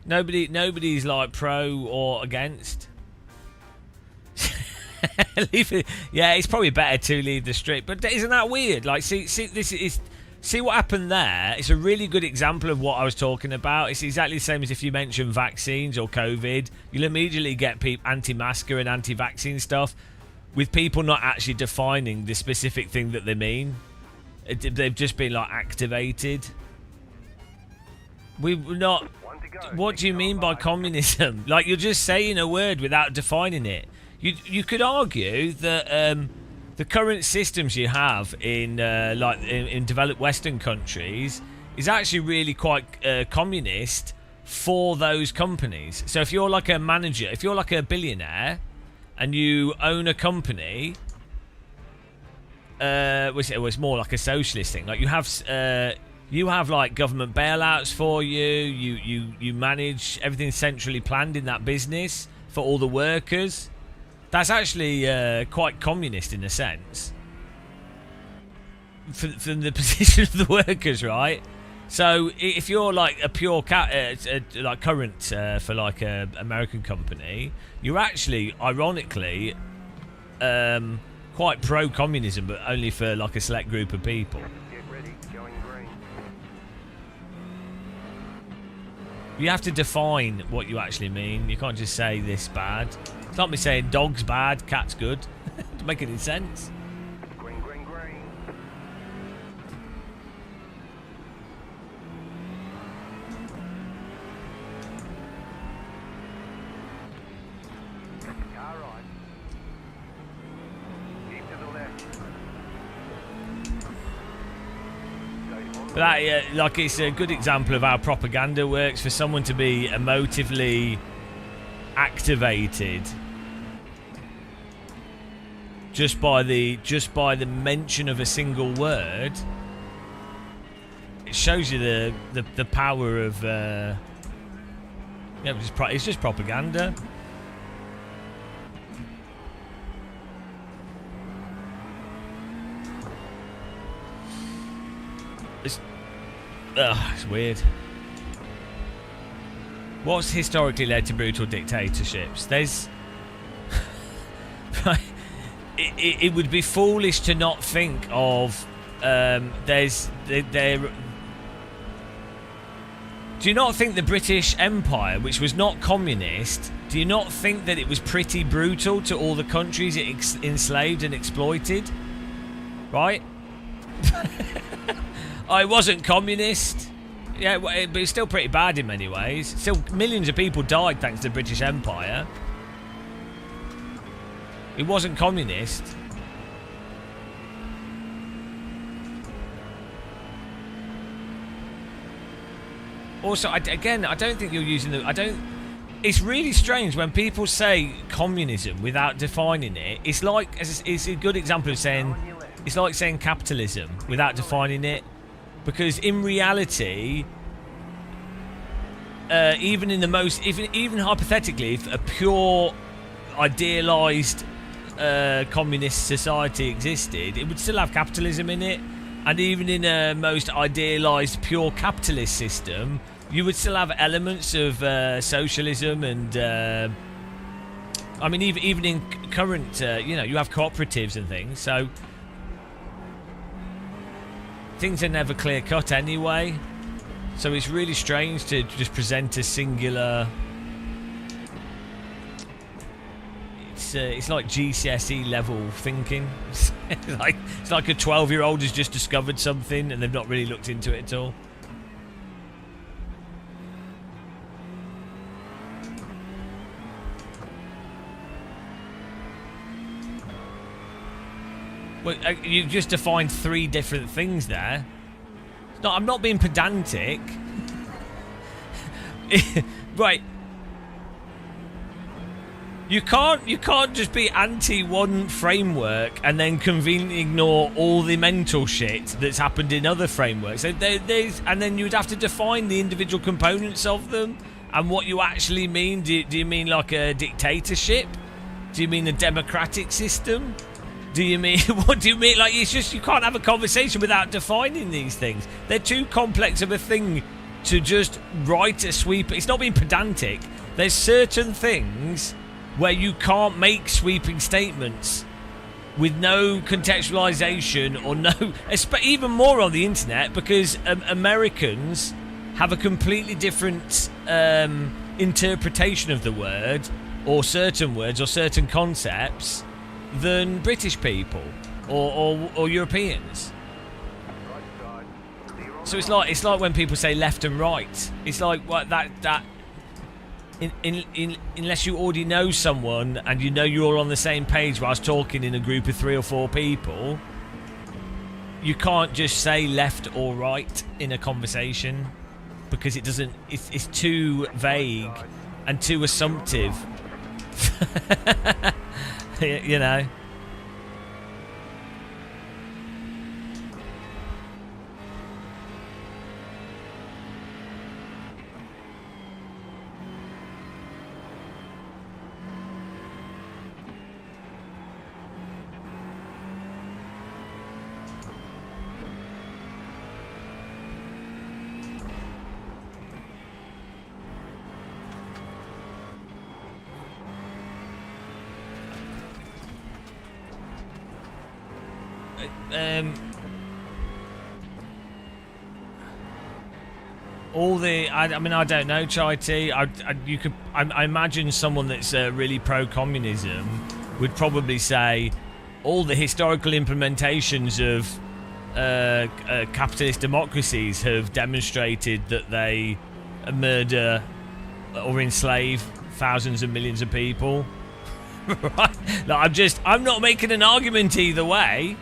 Nobody's like pro or against. Leave it. Yeah, it's probably better to leave the strip. But isn't that weird? Like, see, this is. See what happened there? It's a really good example of what I was talking about. It's exactly the same as if you mention vaccines or COVID. You'll immediately get anti-masker and anti-vaccine stuff with people not actually defining the specific thing that they mean. They've just been like activated. We're not. What do you mean by communism? Like, you're just saying a word without defining it. You could argue that the current systems you have in in developed Western countries is actually really quite communist for those companies. So if you're like a manager, if you're like a billionaire, and you own a company, it's more like a socialist thing. Like, you have like government bailouts for you. You manage everything centrally planned in that business for all the workers. That's actually quite communist in a sense, from the position of the workers, right? So if you're like a pure like current for like a American company, you're actually ironically quite pro-communism, but only for like a select group of people. Get ready, going green. You have to define what you actually mean. You can't just say this bad. It's not me saying dog's bad, cat's good. Doesn't make any sense. Green, green, green. Car right. Keep to the left. But that, like, it's a good example of how propaganda works. For someone to be emotively activated just by the mention of a single word, it shows you the power of it's just propaganda. It's weird. What's historically led to brutal dictatorships? There's... it would be foolish to not think of... Do you not think the British Empire, which was not communist, do you not think that it was pretty brutal to all the countries it enslaved and exploited? Right? It wasn't communist. Yeah, but it's still pretty bad in many ways. Still, millions of people died thanks to the British Empire. It wasn't communist. Also, again, I don't think you're using the... It's really strange when people say communism without defining it. It's like... It's a good example of saying... It's like saying capitalism without defining it. Because in reality... even in the most... Even hypothetically, if a pure, idealised communist society existed, it would still have capitalism in it. And even in a most idealised, pure capitalist system, you would still have elements of socialism and... I mean, even in current... you have cooperatives and things, so... Things are never clear-cut anyway. So it's really strange to just present a singular... It's like GCSE level thinking. It's like a 12-year-old has just discovered something and they've not really looked into it at all. Well, you just defined 3 different things there. No, I'm not being pedantic. Right. You can't just be anti one framework and then conveniently ignore all the mental shit that's happened in other frameworks. So and then you'd have to define the individual components of them. and what you actually mean. Do you mean like a dictatorship? Do you mean a democratic system? Do you mean, what do you mean? Like, it's just, you can't have a conversation without defining these things. They're too complex of a thing to just write a sweep. It's not being pedantic. There's certain things where you can't make sweeping statements with no contextualization or no, even more on the internet, because Americans have a completely different interpretation of the word, or certain words, or certain concepts, than British people or Europeans. So it's like when people say left and right. It's like what that. Unless you already know someone and you know you're all on the same page whilst talking in a group of 3 or 4 people, you can't just say left or right in a conversation, because it doesn't. It's too vague and too assumptive. You know. I mean, I don't know, Chai T. I imagine someone that's really pro-communism would probably say all the historical implementations of capitalist democracies have demonstrated that they murder or enslave thousands of millions of people. Right? Like, I'm not making an argument either way.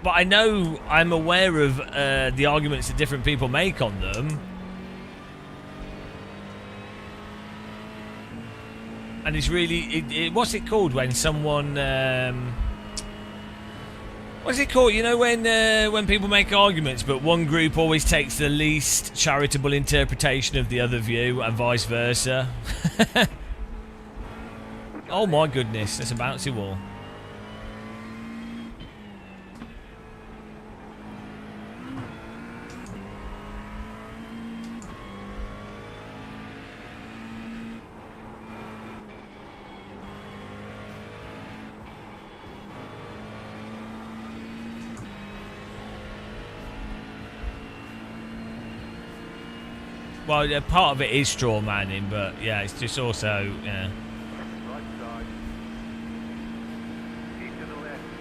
But I'm aware of the arguments that different people make on them. And it's really... what's it called when someone... what's it called? You know, when people make arguments, but one group always takes the least charitable interpretation of the other view, and vice versa. Oh my goodness, that's a bouncy wall. Well, part of it is straw manning, but yeah, it's just also, yeah.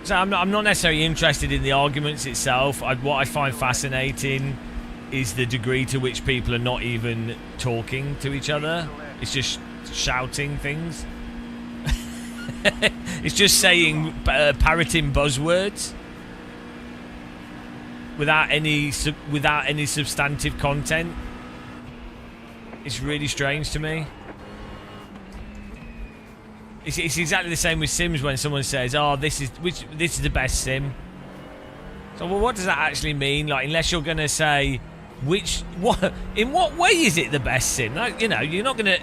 So I'm not necessarily interested in the arguments itself. What I find fascinating is the degree to which people are not even talking to each other. It's just shouting things. It's just saying, parroting buzzwords without any substantive content. It's really strange to me. It's exactly the same with Sims when someone says, "Oh, this is the best Sim." So, well, what does that actually mean? Like, unless you're gonna say in what way is it the best Sim? Like, you know, you're not gonna.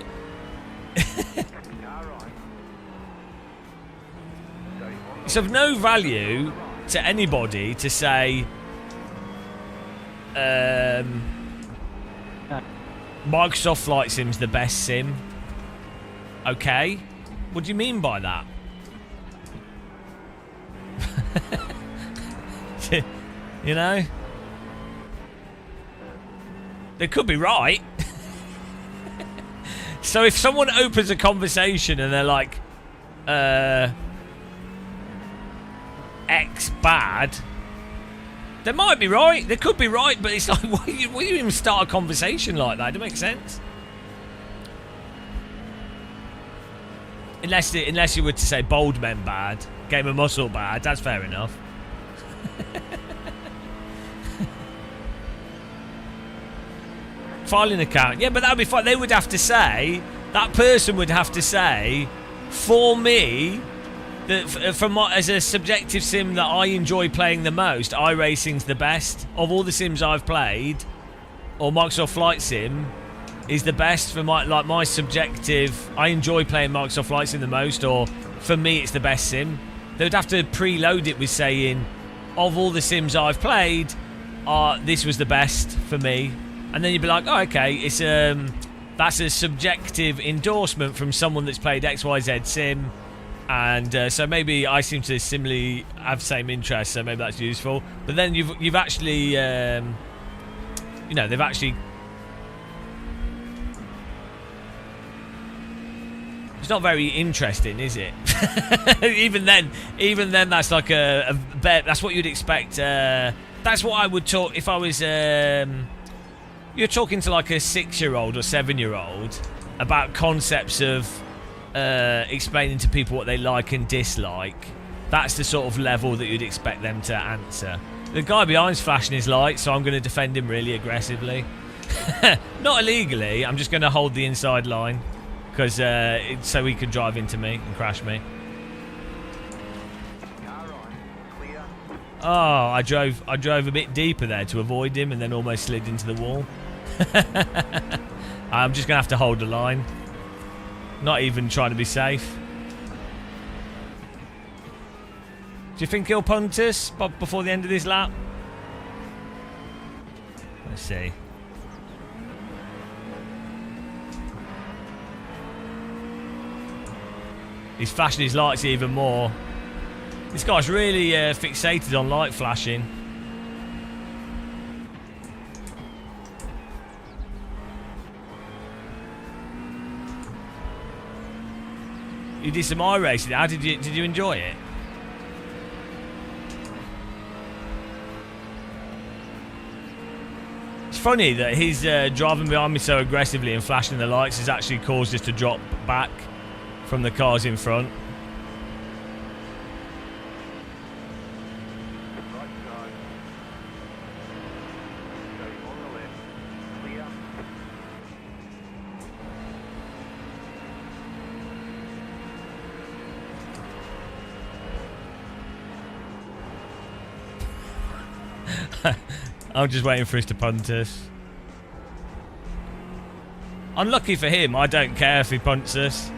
It's of no value to anybody to say, Microsoft Flight Sim's the best sim. Okay. What do you mean by that? You know? They could be right. So if someone opens a conversation and they're like, X bad, they might be right. They could be right, but it's like, why do you even start a conversation like that? Does it make sense? Unless you were to say Bold Men bad, Game of Muscle bad, that's fair enough. Filing account, yeah, but that would be fine. They would have to say, that person would have to say, for me, that as a subjective sim that I enjoy playing the most, iRacing's the best of all the sims I've played. or Microsoft Flight Sim is the best for my subjective. I enjoy playing Microsoft Flight Sim the most, or for me it's the best sim. They would have to preload it with saying, of all the sims I've played, this was the best for me, and then you'd be like, oh, okay, it's that's a subjective endorsement from someone that's played XYZ sim, and so maybe I seem to similarly have the same interests, so maybe that's useful. But then you've actually, you know, they've actually. It's not very interesting, is it? even then, that's like a that's what you'd expect. That's what I would talk if I was. You're talking to like a 6-year-old or 7-year-old about concepts of explaining to people what they like and dislike. That's the sort of level that you'd expect them to answer. The guy behind's flashing his light, so I'm going to defend him really aggressively. Not illegally. I'm just going to hold the inside line. Because so he could drive into me and crash me. Oh, I drove a bit deeper there to avoid him, and then almost slid into the wall. I'm just gonna have to hold the line. Not even trying to be safe. Do you think he'll punt us before the end of this lap? Let's see. He's flashing his lights even more. This guy's really fixated on light flashing. You did some iRacing. How did you enjoy it? It's funny that he's driving behind me so aggressively and flashing the lights has actually caused us to drop back from the cars in front. Right side. Go on the left. Clear. I'm just waiting for us to punt us. Unlucky for him, I don't care if he punts us.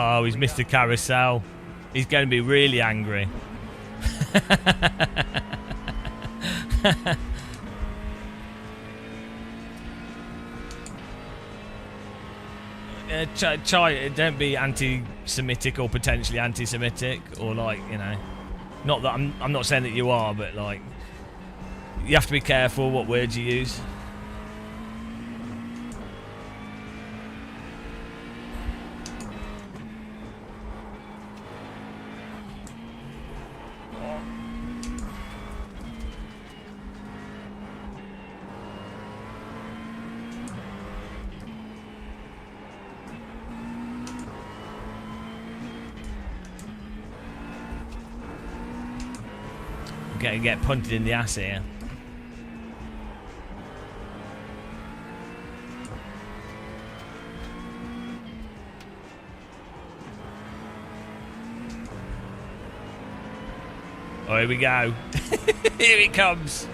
Oh, he's missed the carousel. He's going to be really angry. Don't be anti-Semitic or potentially anti-Semitic, or like, you know, not that I'm not saying that you are, but like, you have to be careful what words you use. Get punted in the ass here. Oh, here we go. Here it comes.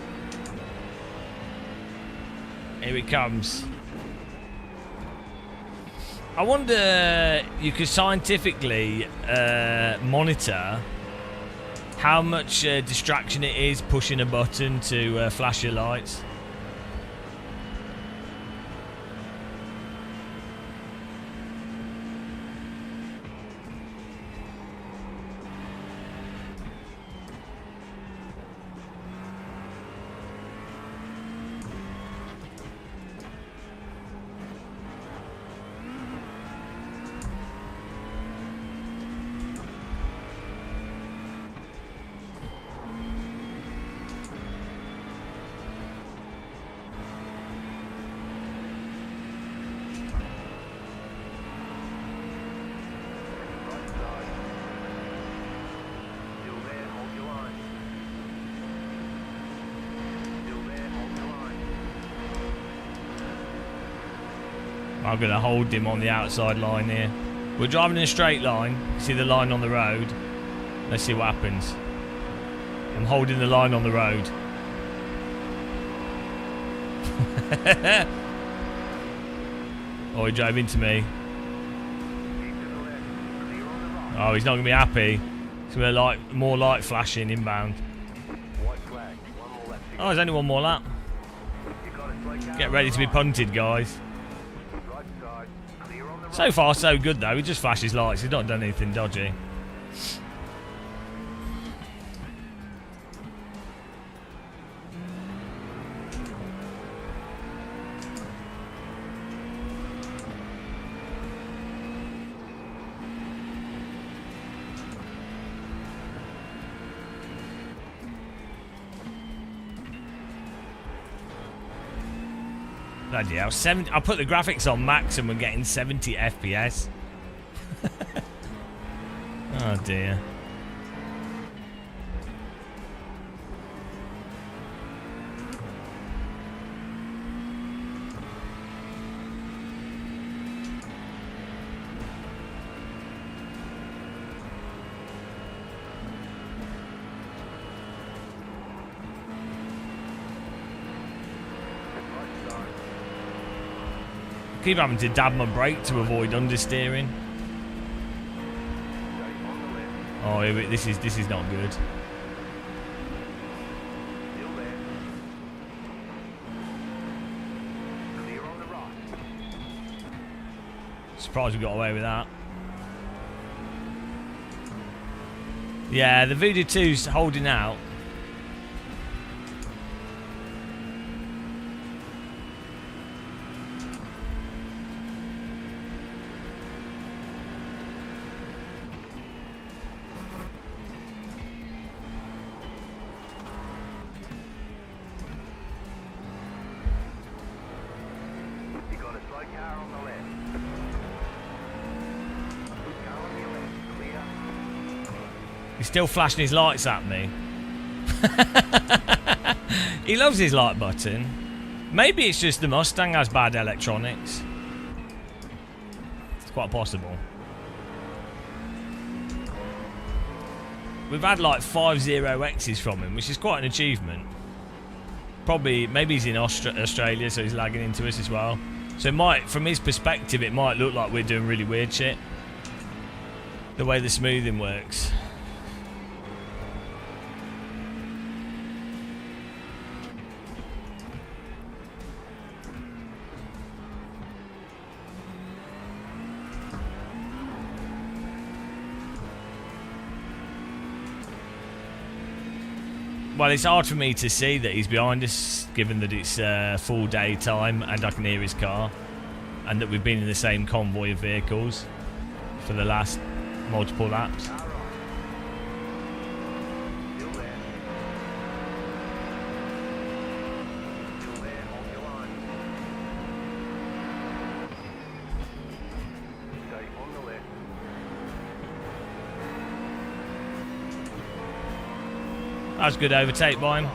Here it comes. I wonder you could scientifically monitor how much distraction it is pushing a button to flash your lights. I'm going to hold him on the outside line here. We're driving in a straight line. See the line on the road. Let's see what happens. I'm holding the line on the road. Oh, he drove into me. Oh, he's not going to be happy. It's going to be more light flashing inbound. Oh, there's only one more lap. Get ready to be punted, guys. So far, so good, though. He just flashes lights. He's not done anything dodgy. Bloody hell, I put the graphics on max and we're getting 70 FPS. Oh dear. Keep having to dab my brake to avoid understeering. Oh, this is not good. Surprised we got away with that. Yeah, the Voodoo 2's holding out. He's still flashing his lights at me. He loves his light button. Maybe it's just the Mustang has bad electronics. It's quite possible. We've had like 5 0Xs from him, which is quite an achievement. Probably, maybe he's in Australia, so he's lagging into us as well. So it might, from his perspective, it might look like we're doing really weird shit. The way the smoothing works. Well, it's hard for me to see that he's behind us, given that it's full daytime and I can hear his car, and that we've been in the same convoy of vehicles for the last multiple laps. That was a good overtake by him.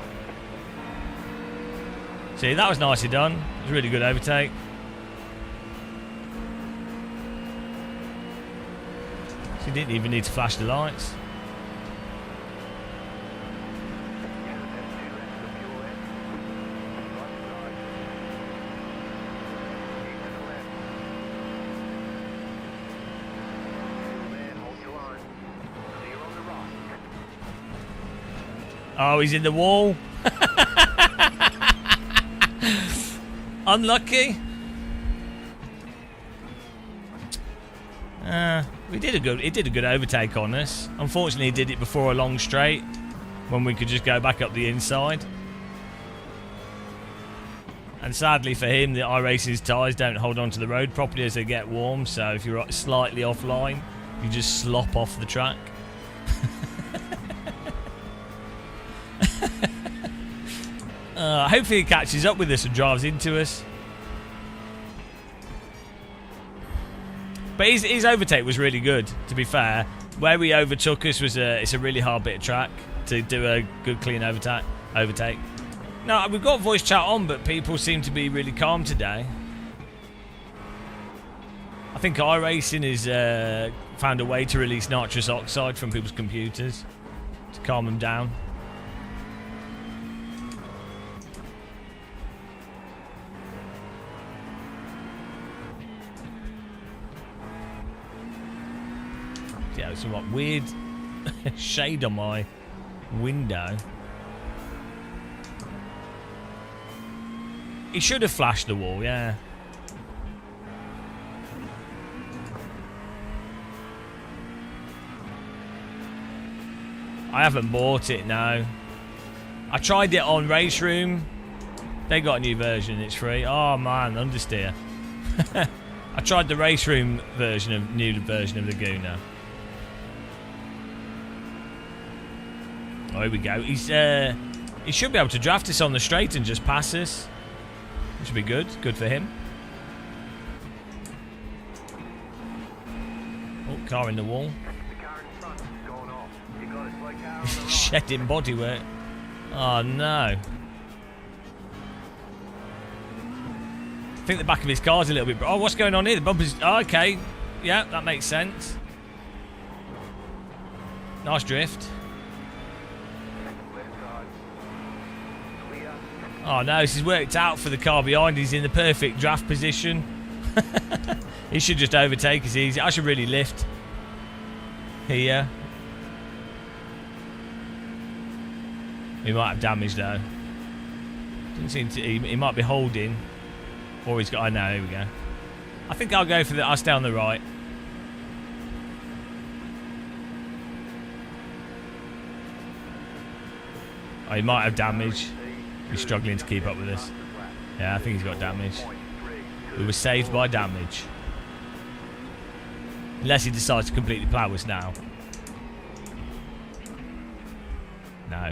See, that was nicely done. It was a really good overtake. So he didn't even need to flash the lights. Oh, he's in the wall. Unlucky. He did a good overtake on us. Unfortunately, he did it before a long straight, when we could just go back up the inside. And sadly for him, the iRacing's tyres don't hold onto the road properly as they get warm. So if you're slightly offline, you just slop off the track. Hopefully he catches up with us and drives into us. But his overtake was really good, to be fair. Where he overtook us was it's a really hard bit of track to do a good clean overtake. No, we've got voice chat on, but people seem to be really calm today. I think iRacing has found a way to release nitrous oxide from people's computers to calm them down. Yeah, some weird shade on my window. He should have flashed the wall, yeah. I haven't bought it now. I tried it on Race Room. They got a new version, it's free. Oh man, understeer. I tried the Race Room version new version of Laguna. Oh, here we go. He should be able to draft us on the straight and just pass us. Which would be good. Good for him. Oh, car in the wall. The car in front has gone off. You got a slow car on the right. Shedding bodywork. Oh no. I think the back of his car's a little bit... Oh, what's going on here? The bumper's... Oh, okay. Yeah, that makes sense. Nice drift. Left side. Clear. Oh no, this has worked out for the car behind. He's in the perfect draft position. He should just overtake us easy. I should really lift here. He might have damage though. Doesn't seem to. He might be holding, or he's got. I know. Here we go. I think I'll go for the. I'll stay on the right. Oh, he might have damage. He's struggling to keep up with us. Yeah, I think he's got damage. We were saved by damage. Unless he decides to completely plough us now. No.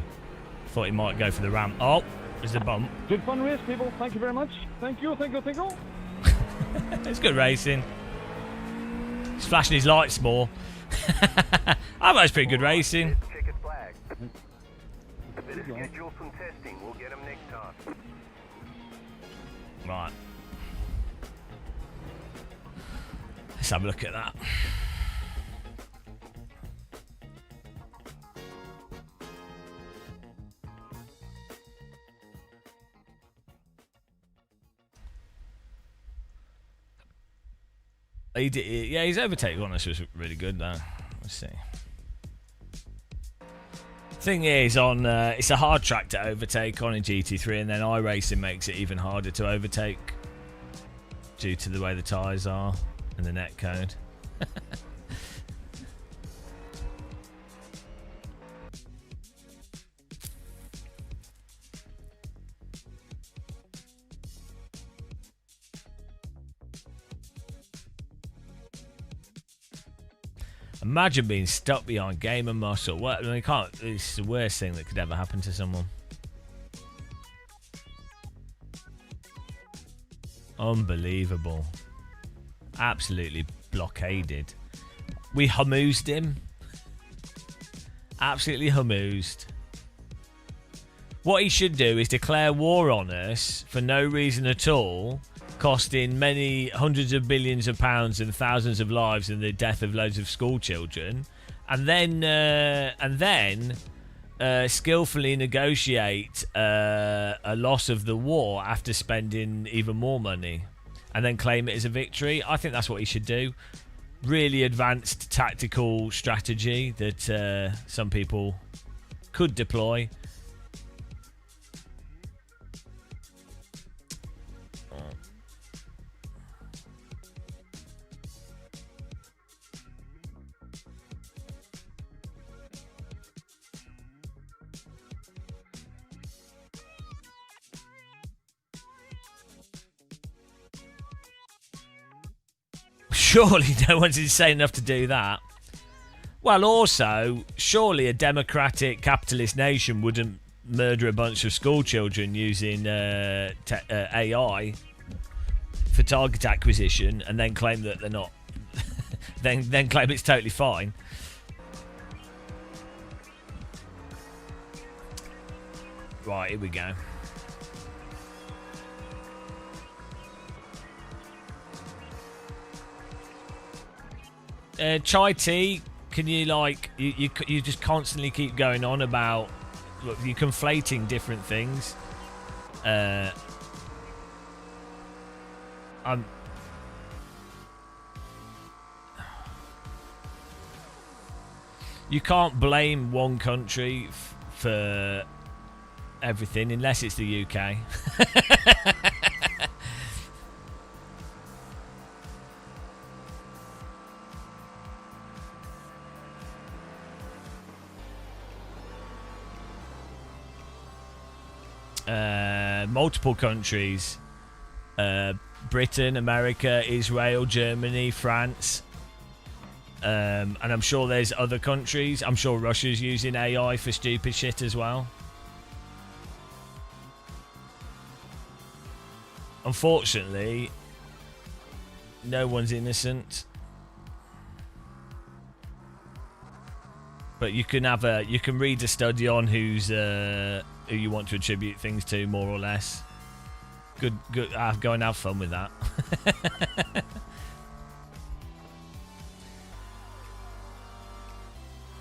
Thought he might go for the ramp. Oh, there's a bump. Good fun race, people. Thank you very much. Thank you, thank you, thank you. It's good racing. He's flashing his lights more. I thought it was pretty good racing. Checkered flag. Better schedule some testing. We'll get them next time. Right. Let's have a look at that. Yeah, his overtake on us was really good though. Let's see. Thing is, on it's a hard track to overtake on in GT3, and then iRacing makes it even harder to overtake due to the way the tyres are and the net code. Imagine being stuck behind game and muscle. What? I mean, can't. It's the worst thing that could ever happen to someone. Unbelievable. Absolutely blockaded. We hummoosed him. Absolutely hummoosed. What he should do is declare war on us for no reason at all, costing many hundreds of billions of pounds and thousands of lives and the death of loads of school children, and then skillfully negotiate a loss of the war after spending even more money, and then claim it as a victory. I think that's what he should do. Really advanced tactical strategy that some people could deploy. Surely no one's insane enough to do that. Well, also, surely a democratic capitalist nation wouldn't murder a bunch of school children using AI for target acquisition and then claim that they're not. then claim it's totally fine. Right, here we go. Chai tea. Can you like you just constantly keep going on about look, you're conflating different things. You can't blame one country for everything unless it's the UK. Multiple countries. Britain, America, Israel, Germany, France. And I'm sure there's other countries. I'm sure Russia's using AI for stupid shit as well. Unfortunately, no one's innocent. But you can read a study on who you want to attribute things to, more or less. Good. Go and have fun with that.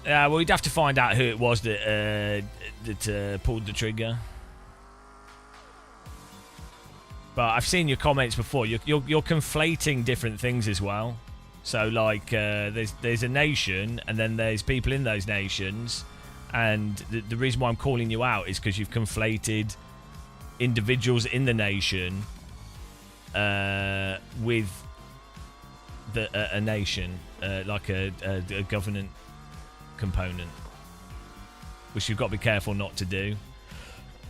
Well, we'd have to find out who it was that pulled the trigger. But I've seen your comments before. You're conflating different things as well. So like, there's a nation, and then there's people in those nations, and the reason why I'm calling you out is because you've conflated individuals in the nation with a nation, like a government component, which you've got to be careful not to do,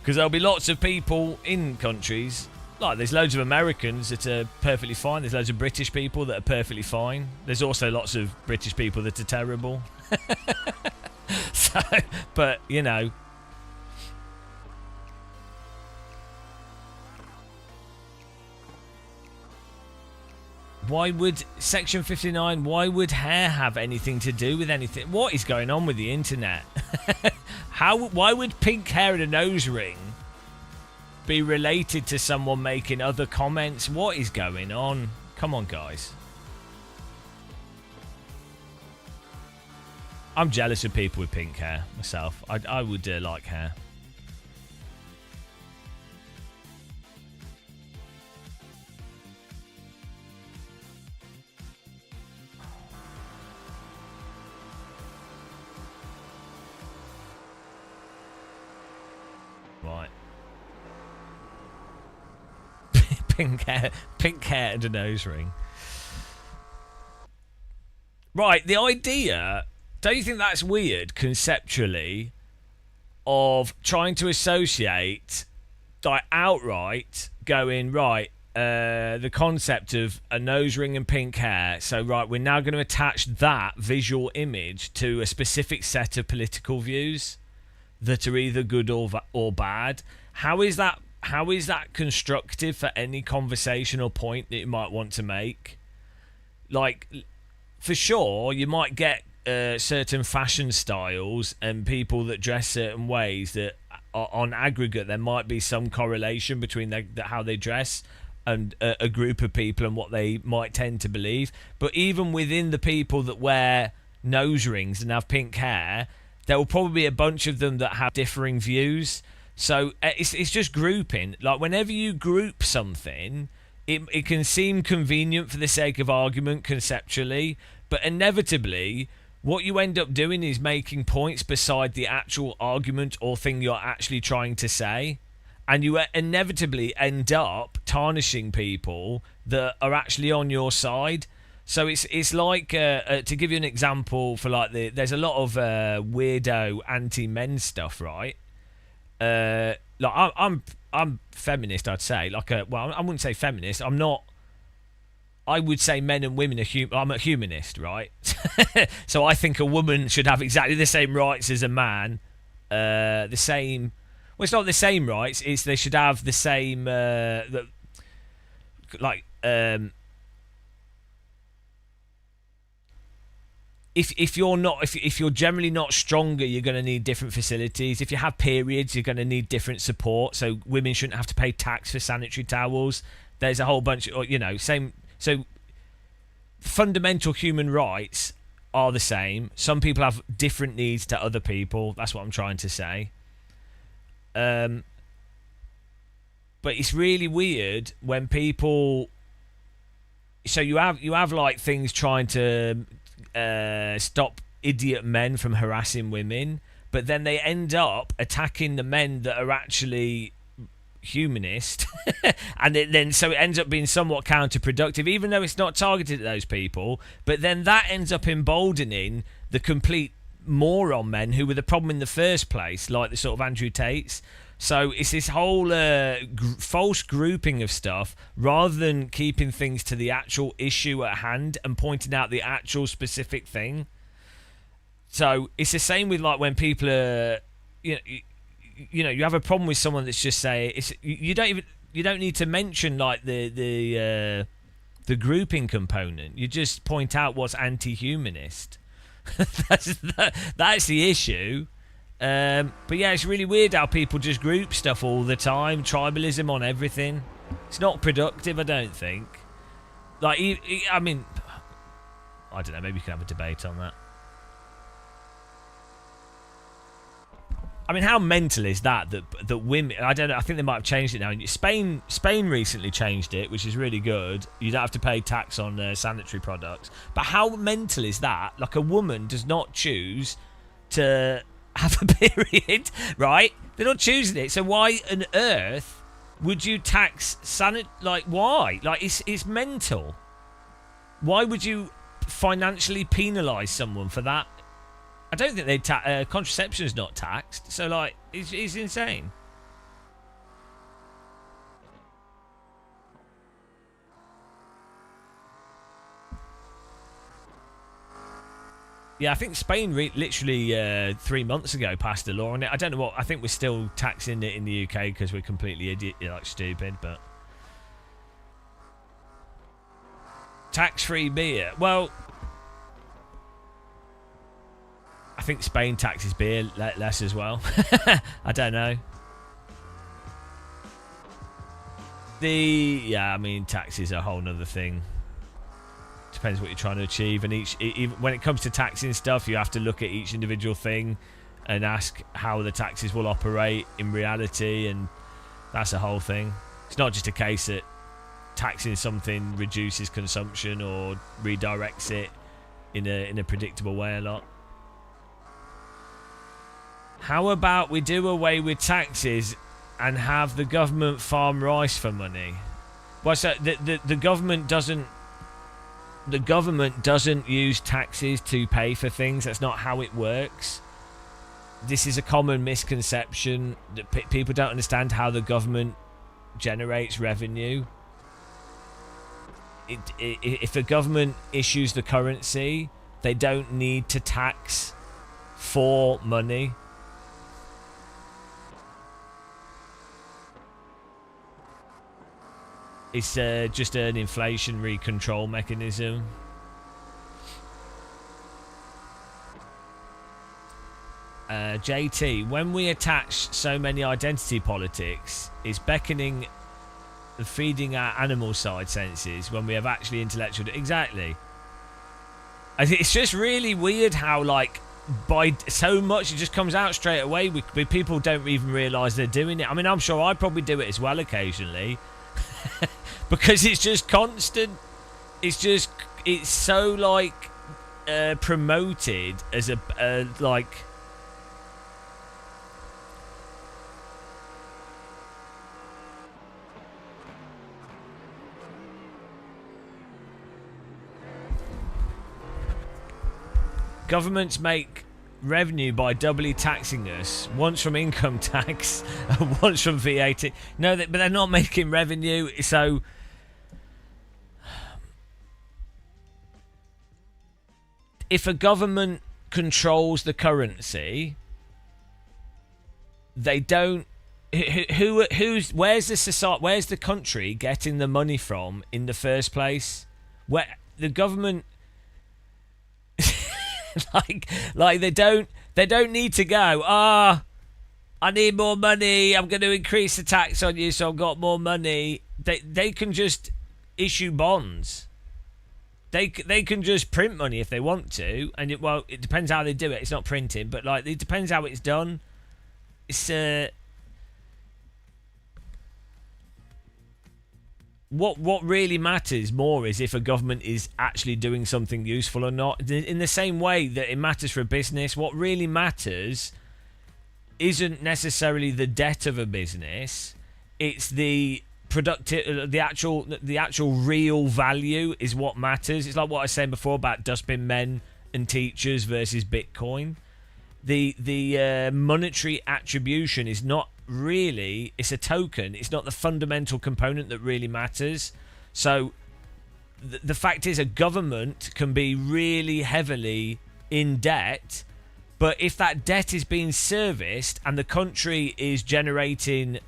because there'll be lots of people in countries, like there's loads of Americans that are perfectly fine, there's loads of British people that are perfectly fine, there's also lots of British people that are terrible. So, but you know, why would Section 59, why would hair have anything to do with anything? What is going on with the internet? Why would pink hair and a nose ring be related to someone making other comments? What is going on? Come on, guys. I'm jealous of people with pink hair myself. I would like hair. Right. pink hair and a nose ring. Right, the idea, don't you think that's weird conceptually, of trying to associate, like outright going, right, the concept of a nose ring and pink hair, so right, we're now going to attach that visual image to a specific set of political views that are either good or bad. How is that constructive for any conversation or point that you might want to make? Like, for sure, you might get certain fashion styles and people that dress certain ways that on aggregate there might be some correlation between how they dress and a group of people and what they might tend to believe. But even within the people that wear nose rings and have pink hair, there will probably be a bunch of them that have differing views. So it's just grouping. Like, whenever you group something, it can seem convenient for the sake of argument conceptually, but inevitably what you end up doing is making points beside the actual argument or thing you're actually trying to say, and you inevitably end up tarnishing people that are actually on your side. So it's like, to give you an example, for like there's a lot of weirdo anti-men stuff, right? Like I'm feminist, I'd say. Well, I wouldn't say feminist. I'm not. I would say men and women are I'm a humanist, right? So I think a woman should have exactly the same rights as a man. The same. Well, it's not the same rights. It's they should have the same. If you're generally not stronger, you're going to need different facilities. If you have periods, you're going to need different support. So women shouldn't have to pay tax for sanitary towels. There's a whole bunch of, same. So fundamental human rights are the same. Some people have different needs to other people. That's what I'm trying to say. But it's really weird when people. So you have like things trying to stop idiot men from harassing women, but then they end up attacking the men that are actually humanist, and so it ends up being somewhat counterproductive, even though it's not targeted at those people. But then that ends up emboldening the complete moron men who were the problem in the first place, like the sort of Andrew Tates. So it's this whole false grouping of stuff rather than keeping things to the actual issue at hand and pointing out the actual specific thing. So it's the same with like when people are, you have a problem with someone that's just say you don't need to mention like the grouping component. You just point out what's anti-humanist. That's the issue. But yeah, it's really weird how people just group stuff all the time. Tribalism on everything. It's not productive, I don't think. Like, I mean, I don't know. Maybe you can have a debate on that. I mean, how mental is that women? I don't know. I think they might have changed it now. Spain recently changed it, which is really good. You don't have to pay tax on sanitary products. But how mental is that? Like, a woman does not choose to have a period, right? They're not choosing it. So why on earth would you tax Like, why? Like, it's mental. Why would you financially penalise someone for that? I don't think they contraception is not taxed, so like it's insane. Yeah, I think Spain literally 3 months ago passed a law on it. I don't know what. I think we're still taxing it in the UK because we're completely stupid. But tax-free beer. Well, I think Spain taxes beer less as well. I don't know. I mean, tax is a whole nother thing. Depends what you're trying to achieve, and when it comes to taxing stuff, you have to look at each individual thing and ask how the taxes will operate in reality, and that's a whole thing. It's not just a case that taxing something reduces consumption or redirects it in a predictable way a lot. How about we do away with taxes and have the government farm rice for money? Well, so the government doesn't. The government doesn't use taxes to pay for things. That's not how it works. This is a common misconception that people don't understand how the government generates revenue. If the government issues the currency, they don't need to tax for money. It's just an inflationary control mechanism. JT, when we attach so many identity politics, it's beckoning and feeding our animal side senses when we have actually intellectual... Exactly. I think it's just really weird how, like, by so much it just comes out straight away. People don't even realise they're doing it. I mean, I'm sure I probably do it as well occasionally. Because it's just constant. It's so like promoted as a like. Governments make revenue by doubly taxing us, once from income tax and once from VAT. No, but they're not making revenue, so if a government controls the currency, they don't. Where's the society? Where's the country getting the money from in the first place? Where the government. like they don't need to go, I need more money, I'm going to increase the tax on you so I've got more money. They can just issue bonds. They can just print money if they want to, and it depends how they do it. It's not printing, but like it depends how it's done. It's what really matters more is if a government is actually doing something useful or not. In the same way that it matters for a business, what really matters isn't necessarily the debt of a business. It's the the actual real value is what matters. It's like what I was saying before about dustbin men and teachers versus Bitcoin. The monetary attribution is not really, it's a token. It's not the fundamental component that really matters. So the fact is, a government can be really heavily in debt, but if that debt is being serviced and the country is generating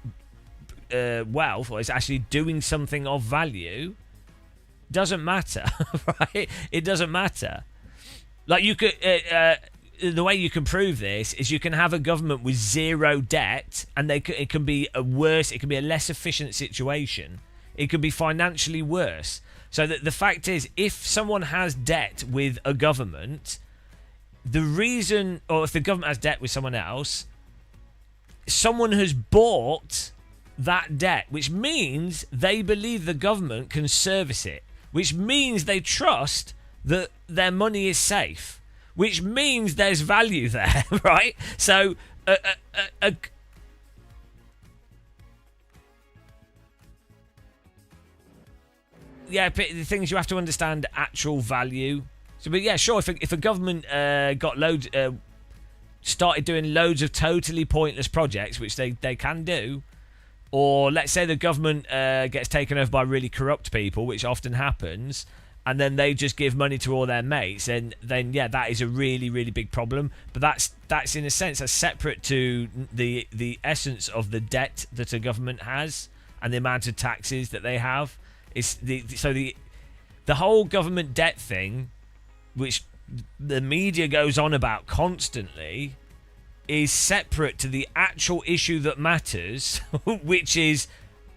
wealth, or is actually doing something of value, doesn't matter. Right? It doesn't matter. Like you could the way you can prove this is you can have a government with zero debt, and it can be a worse, it can be a less efficient situation. It could be financially worse. So that the fact is, if someone has debt with a government, the reason, or if the government has debt with someone else, someone has bought that debt, which means they believe the government can service it, which means they trust that their money is safe, which means there's value there, right? So yeah, but the things you have to understand actual value. So, but yeah, sure. If a government started doing loads of totally pointless projects, which they can do, or let's say the government gets taken over by really corrupt people, which often happens, and then they just give money to all their mates, and then yeah, that is a really, really big problem. But that's in a sense that's separate to the essence of the debt that a government has and the amount of taxes that they have. It's the whole government debt thing, which the media goes on about constantly, is separate to the actual issue that matters, which is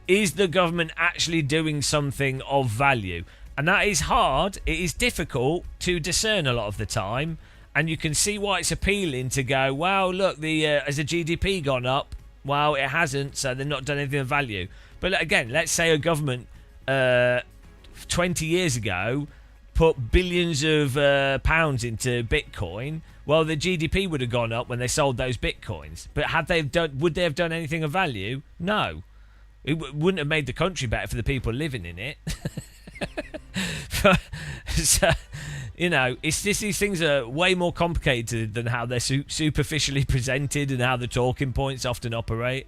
the government actually doing something of value? And that is hard. It is difficult to discern a lot of the time, and you can see why it's appealing to go, well, look, has the GDP gone up? Well, it hasn't, so they're not done anything of value. But again, let's say a government 20 years ago put billions of pounds into Bitcoin. Well, the GDP would have gone up when they sold those Bitcoins. But would they have done anything of value? No. It wouldn't have made the country better for the people living in it. So, you know, it's just, these things are way more complicated than how they're superficially presented and how the talking points often operate.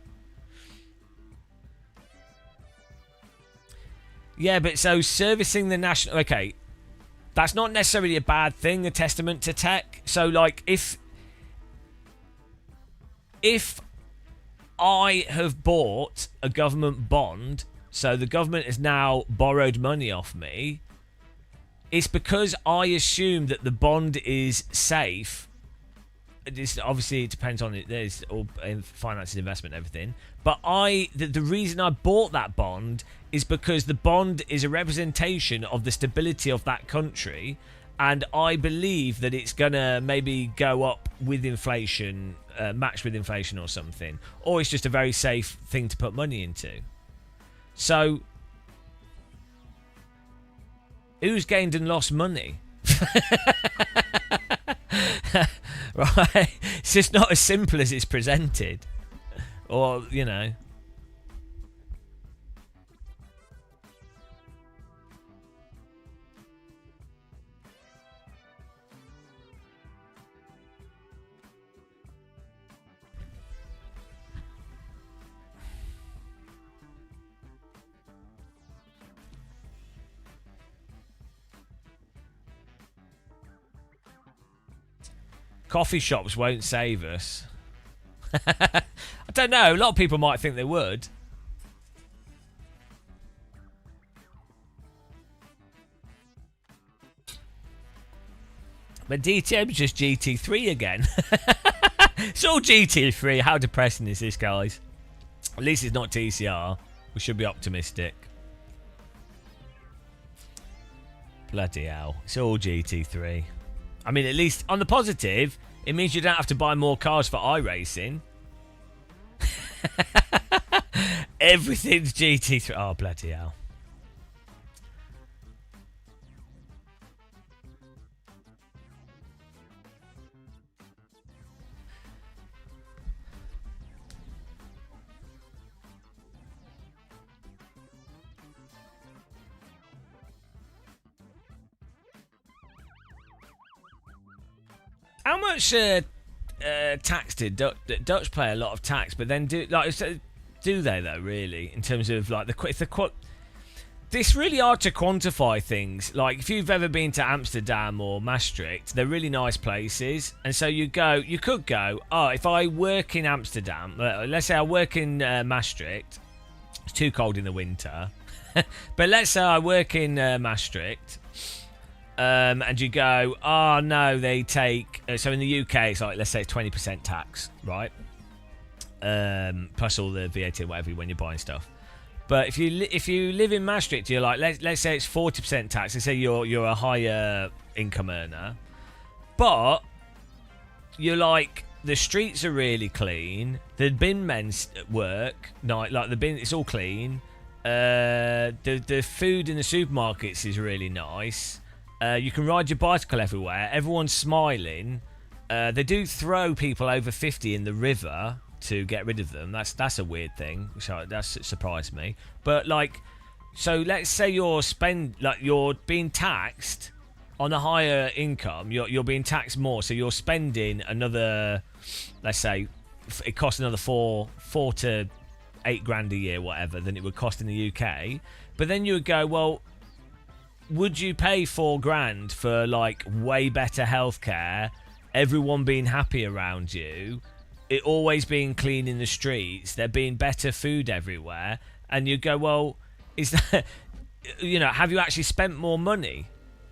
Yeah, but so servicing the national... Okay, that's not necessarily a bad thing, a testament to tech. So, like, if I have bought a government bond, so the government has now borrowed money off me, it's because I assume that the bond is safe. Obviously, it depends on it. There's all finance and investment and everything. But the reason I bought that bond is because the bond is a representation of the stability of that country, and I believe that it's gonna maybe go up with inflation, matched with inflation or something, or it's just a very safe thing to put money into. So, who's gained and lost money? Right? It's just not as simple as it's presented. Or, you know. Coffee shops won't save us. I don't know. A lot of people might think they would. But DTM's just GT3 again. It's all GT3. How depressing is this, guys? At least it's not TCR. We should be optimistic. Bloody hell. It's all GT3. I mean, at least on the positive, it means you don't have to buy more cars for iRacing. Everything's GT3. Oh, bloody hell. How much tax did Dutch pay? A lot of tax, but then do they though? Really, in terms of like it's really hard to quantify things. Like if you've ever been to Amsterdam or Maastricht, they're really nice places, and so you could go. Oh, if I work in Amsterdam, let's say I work in Maastricht. It's too cold in the winter, but let's say I work in Maastricht. And you go, oh no, they take. So in the UK, it's like, let's say it's 20% tax, right? Plus all the VAT or whatever when you're buying stuff. But if you live in Maastricht, you're like, let's say it's 40% tax. Let's say you're a higher income earner, but you're like, the streets are really clean. The bin men work, like the bin, it's all clean. The food in the supermarkets is really nice. You can ride your bicycle everywhere. Everyone's smiling. They do throw people over 50 in the river to get rid of them. That's a weird thing. That surprised me. But like, so let's say you're being taxed on a higher income. You're being taxed more, so you're spending another. Let's say it costs another four to 8 grand a year, whatever, than it would cost in the UK. But then you would go, well, would you pay 4 grand for like way better healthcare, everyone being happy around you, it always being clean in the streets, there being better food everywhere, and you go, well, is that, have you actually spent more money?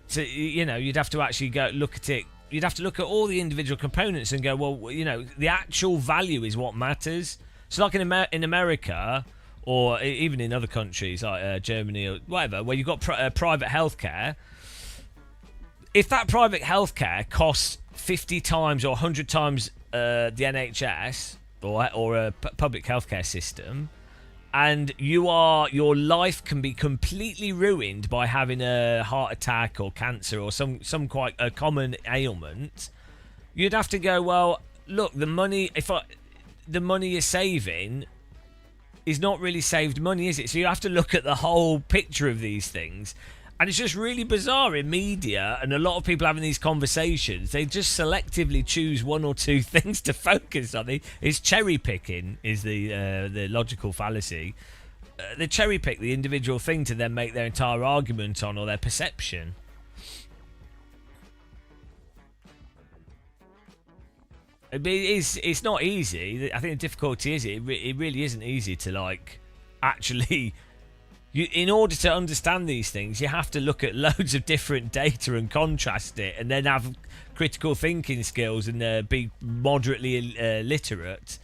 So, you'd have to actually go look at it. You'd have to look at all the individual components and go, well, the actual value is what matters. So like in America, or even in other countries like Germany or whatever, where you've got private healthcare, if that private healthcare costs 50 times or 100 times the NHS or a public healthcare system, and your life can be completely ruined by having a heart attack or cancer or some quite a common ailment, you'd have to go, well, look, the money you're saving is not really saved money, is it? So you have to look at the whole picture of these things. And it's just really bizarre in media, and a lot of people having these conversations, they just selectively choose one or two things to focus on. It's cherry picking is the logical fallacy. They cherry pick the individual thing to then make their entire argument on, or their perception. It's not easy. I think the difficulty is it really isn't easy to like actually. In order to understand these things, you have to look at loads of different data and contrast it, and then have critical thinking skills and be moderately literate,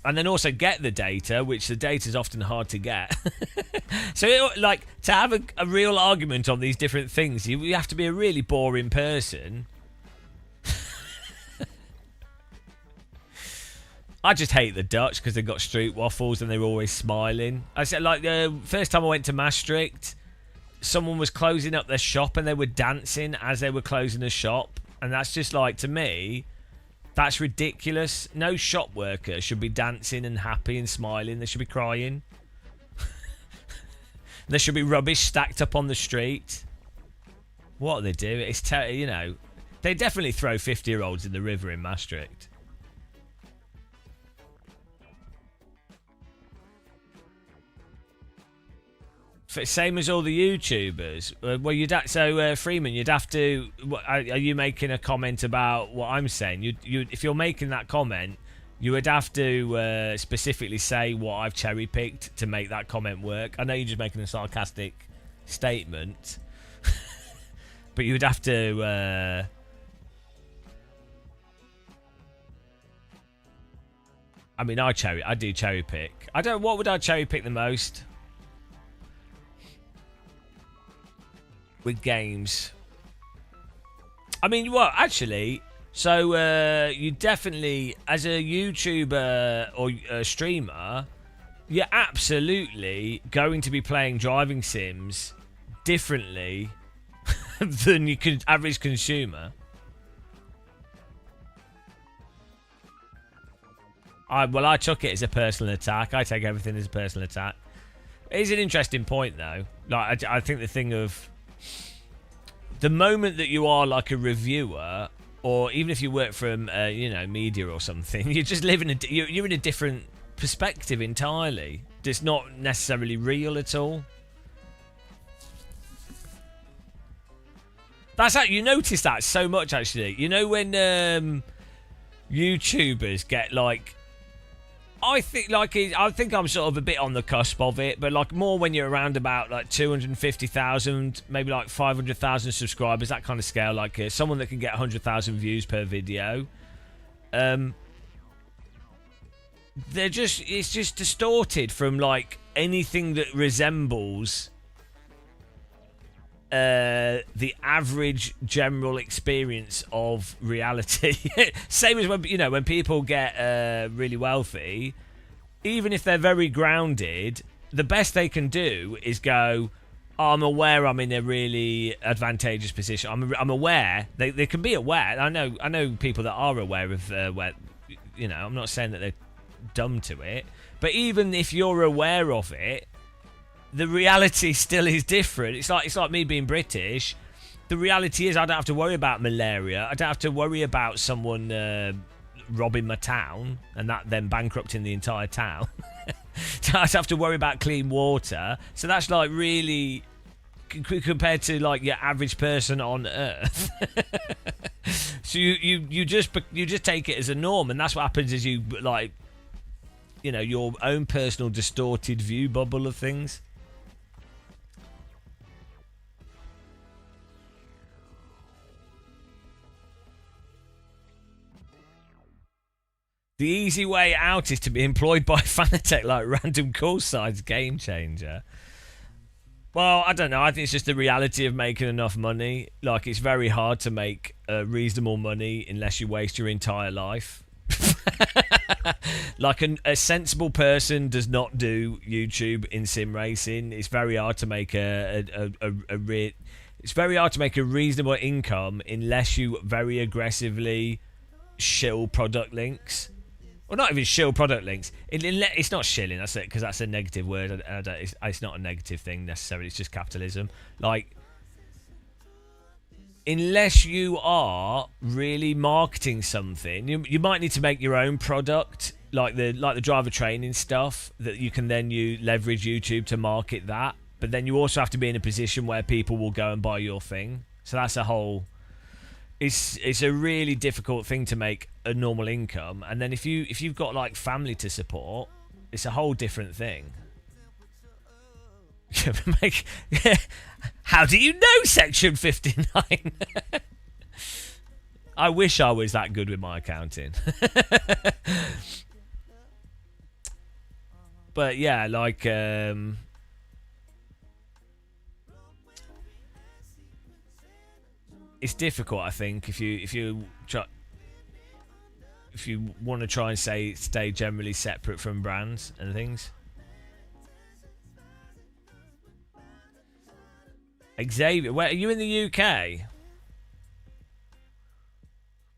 and then also get the data, which the data is often hard to get. So, to have a real argument on these different things, you have to be a really boring person. I just hate the Dutch because they've got street waffles and they're always smiling. I said, like, the first time I went to Maastricht, someone was closing up their shop and they were dancing as they were closing the shop. And that's just like, to me, that's ridiculous. No shop worker should be dancing and happy and smiling. They should be crying. There should be rubbish stacked up on the street. What do they do? It's they definitely throw 50-year-olds in the river in Maastricht. Same as all the YouTubers. Well, Freeman, you'd have to. Are you making a comment about what I'm saying? If you're making that comment, you would have to specifically say what I've cherry picked to make that comment work. I know you're just making a sarcastic statement, but you would have to. I mean, I do cherry pick. What would I cherry pick the most? with games. I mean, well, actually, so you definitely, as a YouTuber or a streamer, you're absolutely going to be playing driving sims differently than your average consumer. I took it as a personal attack. I take everything as a personal attack. It is an interesting point, though. Like, I think the thing of the moment that you are like a reviewer, or even if you work from media or something, you just live in you're in a different perspective entirely. It's not necessarily real at all. That's how you notice that so much, actually. You know, when YouTubers get like, I think I'm sort of a bit on the cusp of it, but like more when you're around about like 250,000, maybe like 500,000 subscribers, that kind of scale. Like someone that can get 100,000 views per video. It's just distorted from like anything that resembles the average general experience of reality. Same as when people get really wealthy, even if they're very grounded, the best they can do is go, oh, I'm aware I'm in a really advantageous position. I'm aware. They can be aware. I know people that are aware of where, I'm not saying that they're dumb to it, but even if you're aware of it, the reality still is different. It's like me being British. The reality is I don't have to worry about malaria. I don't have to worry about someone robbing my town and that then bankrupting the entire town. I don't have to worry about clean water. So that's like really compared to like your average person on Earth. So you just take it as a norm, and that's what happens is you like, your own personal distorted view bubble of things. The easy way out is to be employed by Fanatec like random call signs game changer. Well, I don't know. I think it's just the reality of making enough money. Like, it's very hard to make reasonable money unless you waste your entire life. Like, a sensible person does not do YouTube in sim racing. It's very hard to make it's very hard to make a reasonable income unless you very aggressively shill product links. Well, not even shill product links. It's not shilling, that's it, because that's a negative word. It's not a negative thing necessarily. It's just capitalism. Like, unless you are really marketing something, you might need to make your own product, like the driver training stuff that you can then leverage YouTube to market that. But then you also have to be in a position where people will go and buy your thing. So that's a whole. It's a really difficult thing to make a normal income, and then if you've got like family to support, it's a whole different thing. How do you know Section 59? I wish I was that good with my accounting. But yeah, like it's difficult, I think, if you want to try and stay generally separate from brands and things. Xavier, where are you in the UK?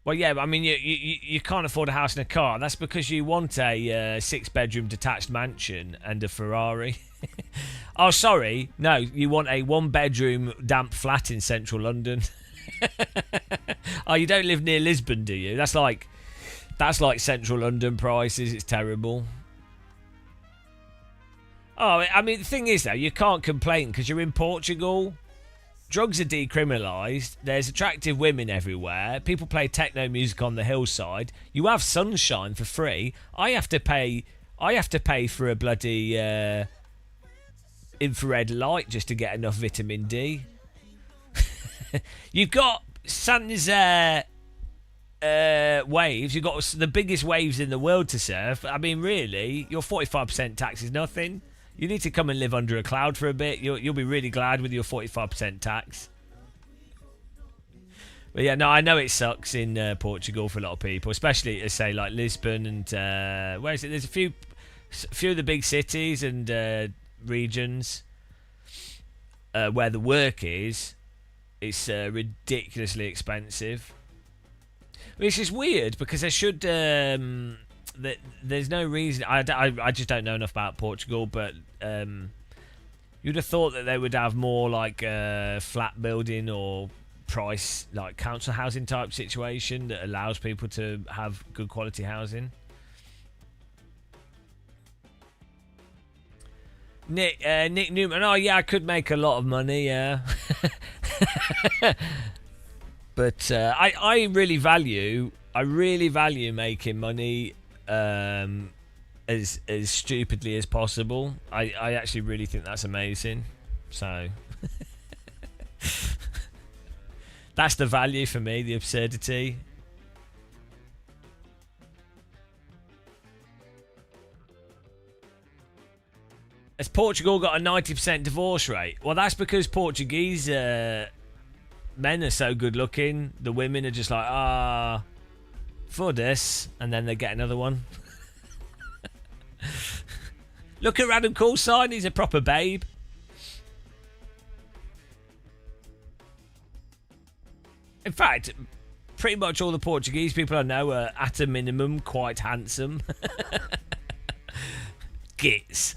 Well, yeah, but I mean, you can't afford a house and a car. That's because you want a 6-bedroom detached mansion and a Ferrari. Oh, sorry, no, you want a 1-bedroom damp flat in central London. Oh, you don't live near Lisbon, do you? That's like central London prices. It's terrible. Oh, I mean, the thing is, though, you can't complain because you're in Portugal. Drugs are decriminalised. There's attractive women everywhere. People play techno music on the hillside. You have sunshine for free. I have to pay for a bloody infrared light just to get enough vitamin D. You've got sun's waves. You've got the biggest waves in the world to surf. I mean, really, your 45% tax is nothing. You need to come and live under a cloud for a bit. You'll be really glad with your 45% tax. But yeah, no, I know it sucks in Portugal for a lot of people, especially say like Lisbon and where is it? There's a few of the big cities and regions where the work is. It's ridiculously expensive, which is weird because there should. There's no reason. I just don't know enough about Portugal, but you'd have thought that they would have more like flat building or price like council housing type situation that allows people to have good quality housing. Nick Newman. Oh yeah, I could make a lot of money. Yeah, but I really value making money as stupidly as possible. I actually really think that's amazing. So that's the value for me, the absurdity. Has Portugal got a 90% divorce rate? Well, that's because Portuguese men are so good looking. The women are just like, for this, and then they get another one. Look at Random Call Sign, he's a proper babe. In fact, pretty much all the Portuguese people I know are at a minimum quite handsome. Gits.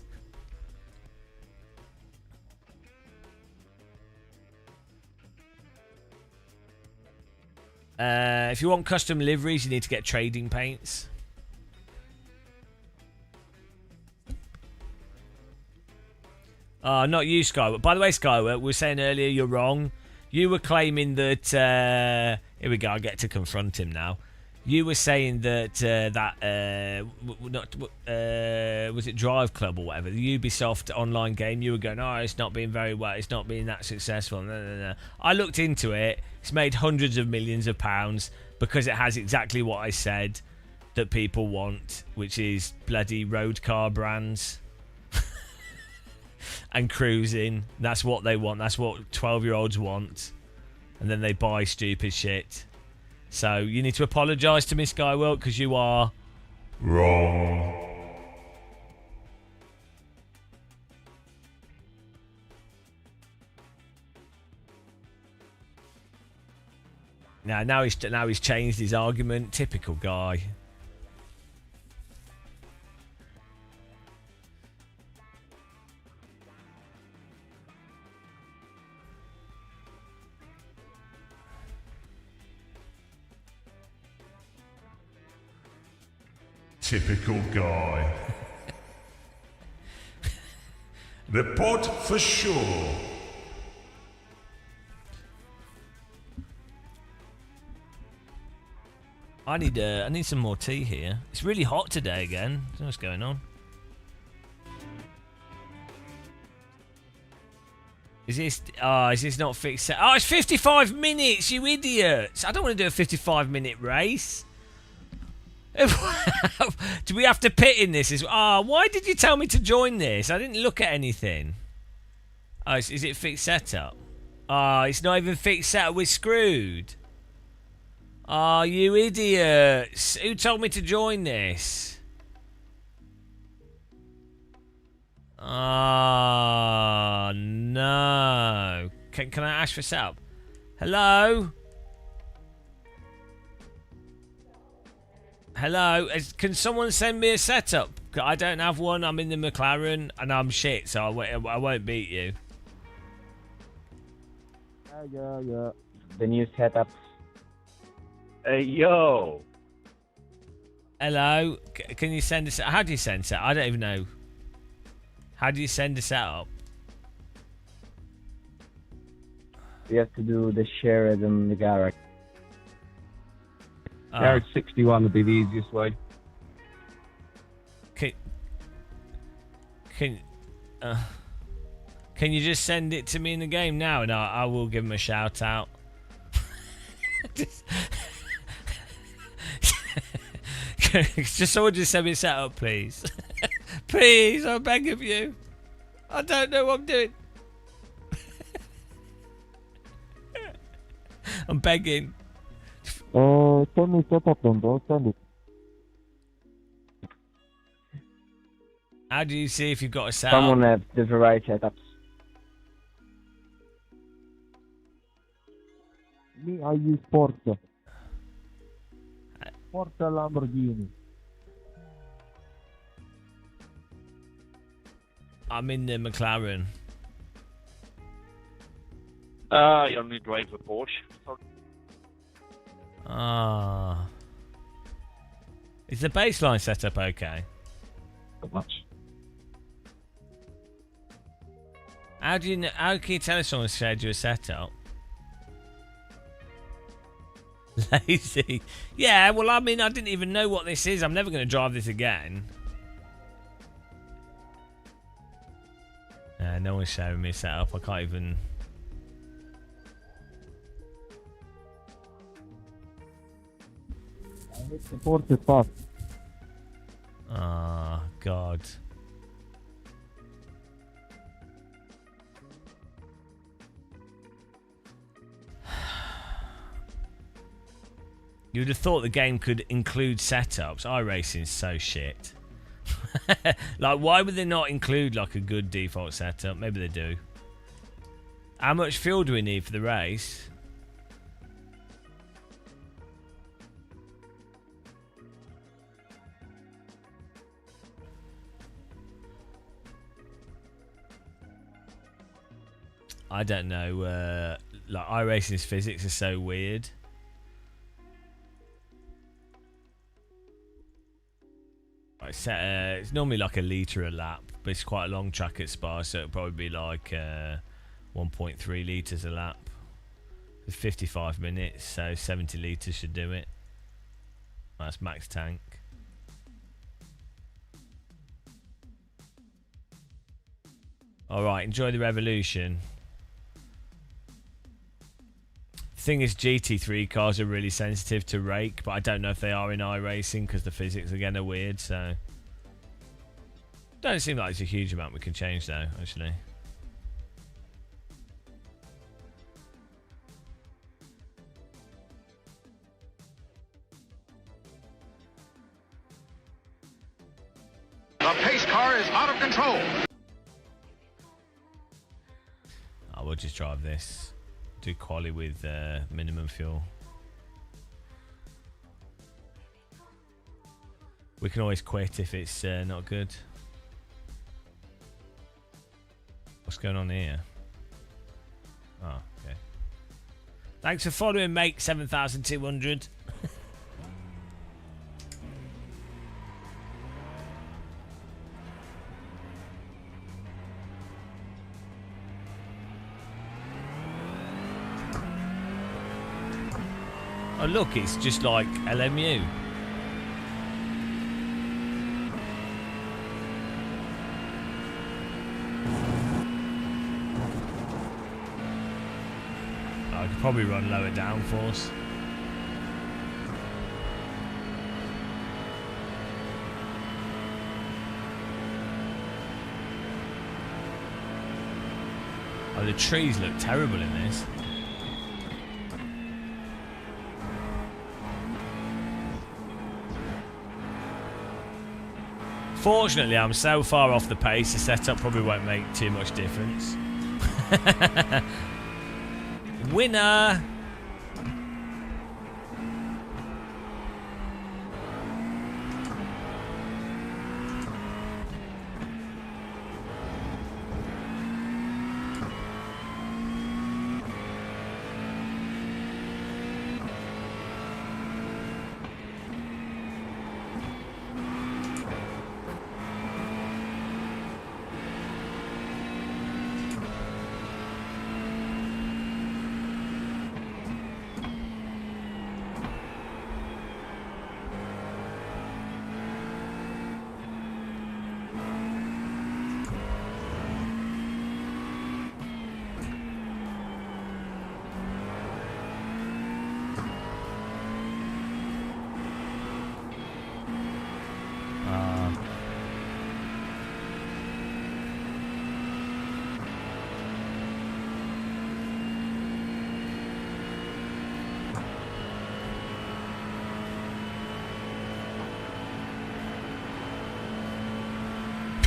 If you want custom liveries, you need to get trading paints. Not you, Skyward. By the way, Skyward, we were saying earlier you're wrong. You were claiming that... here we go, I get to confront him now. You were saying that was it Drive Club or whatever, the Ubisoft online game, you were going, it's not being very well, it's not being that successful. No. I looked into it. It's made hundreds of millions of pounds because it has exactly what I said that people want, which is bloody road car brands and cruising. That's what they want. That's what 12-year-olds want. And then they buy stupid shit. So you need to apologise to Miss Skyworld because you are wrong. Now he's changed his argument. Typical guy. Typical guy. Report for sure. I need some more tea here. It's really hot today again. I don't know what's going on. Is this not fixed? Oh, it's 55 minutes, you idiots! I don't want to do a 55-minute race. Do we have to pit in this? Why did you tell me to join this? I didn't look at anything. Oh, is it fixed setup? It's not even fixed setup. We're screwed. You idiots. Who told me to join this? No. Can I ask for setup? Hello? Hello? Can someone send me a setup? I don't have one. I'm in the McLaren and I'm shit, so I won't beat you. Yeah. The new setup. Hey, yo. Hello? Can you send us... How do you send setup? I don't even know. How do you send a setup? You have to do the share it in the garage. Garage 61 would be the easiest way. Can you just send it to me in the game now and I will give him a shout out? Just someone just send me a setup, please. Please, I beg of you. I don't know what I'm doing. I'm begging. told me set up them, bro. Send it. How do you see if you've got a setup? Someone have the right setups. Me, I use Porsche. Porsche Lamborghini. I'm in the McLaren. You only drive a Porsche. Ah. Is the baseline setup okay? Not much. How can you tell if someone's shared you a setup? Lazy. Yeah, well, I mean, I didn't even know what this is. I'm never going to drive this again. No one's showing me a setup. I can't even... The Porsche fast. Ah, God. You would have thought the game could include setups. iRacing's so shit. Like, why would they not include like a good default setup? Maybe they do. How much fuel do we need for the race? I don't know. Like, iRacing's physics are so weird. It's normally like a litre a lap, but it's quite a long track at Spa, so it'll probably be like 1.3 litres a lap. It's 55 minutes, so 70 litres should do it. That's max tank. Alright, enjoy the revolution. Thing is, GT3 cars are really sensitive to rake, but I don't know if they are in iRacing because the physics again are weird, so don't seem like it's a huge amount we can change though, actually. The pace car is out of control. I will just drive this. Do quali with minimum fuel. We can always quit if it's not good. What's going on here? Oh, okay. Thanks for following, mate. 7,200. Oh look, it's just like LMU. I could probably run lower downforce. Oh, the trees look terrible in this. Fortunately, I'm so far off the pace, the setup probably won't make too much difference. Winner!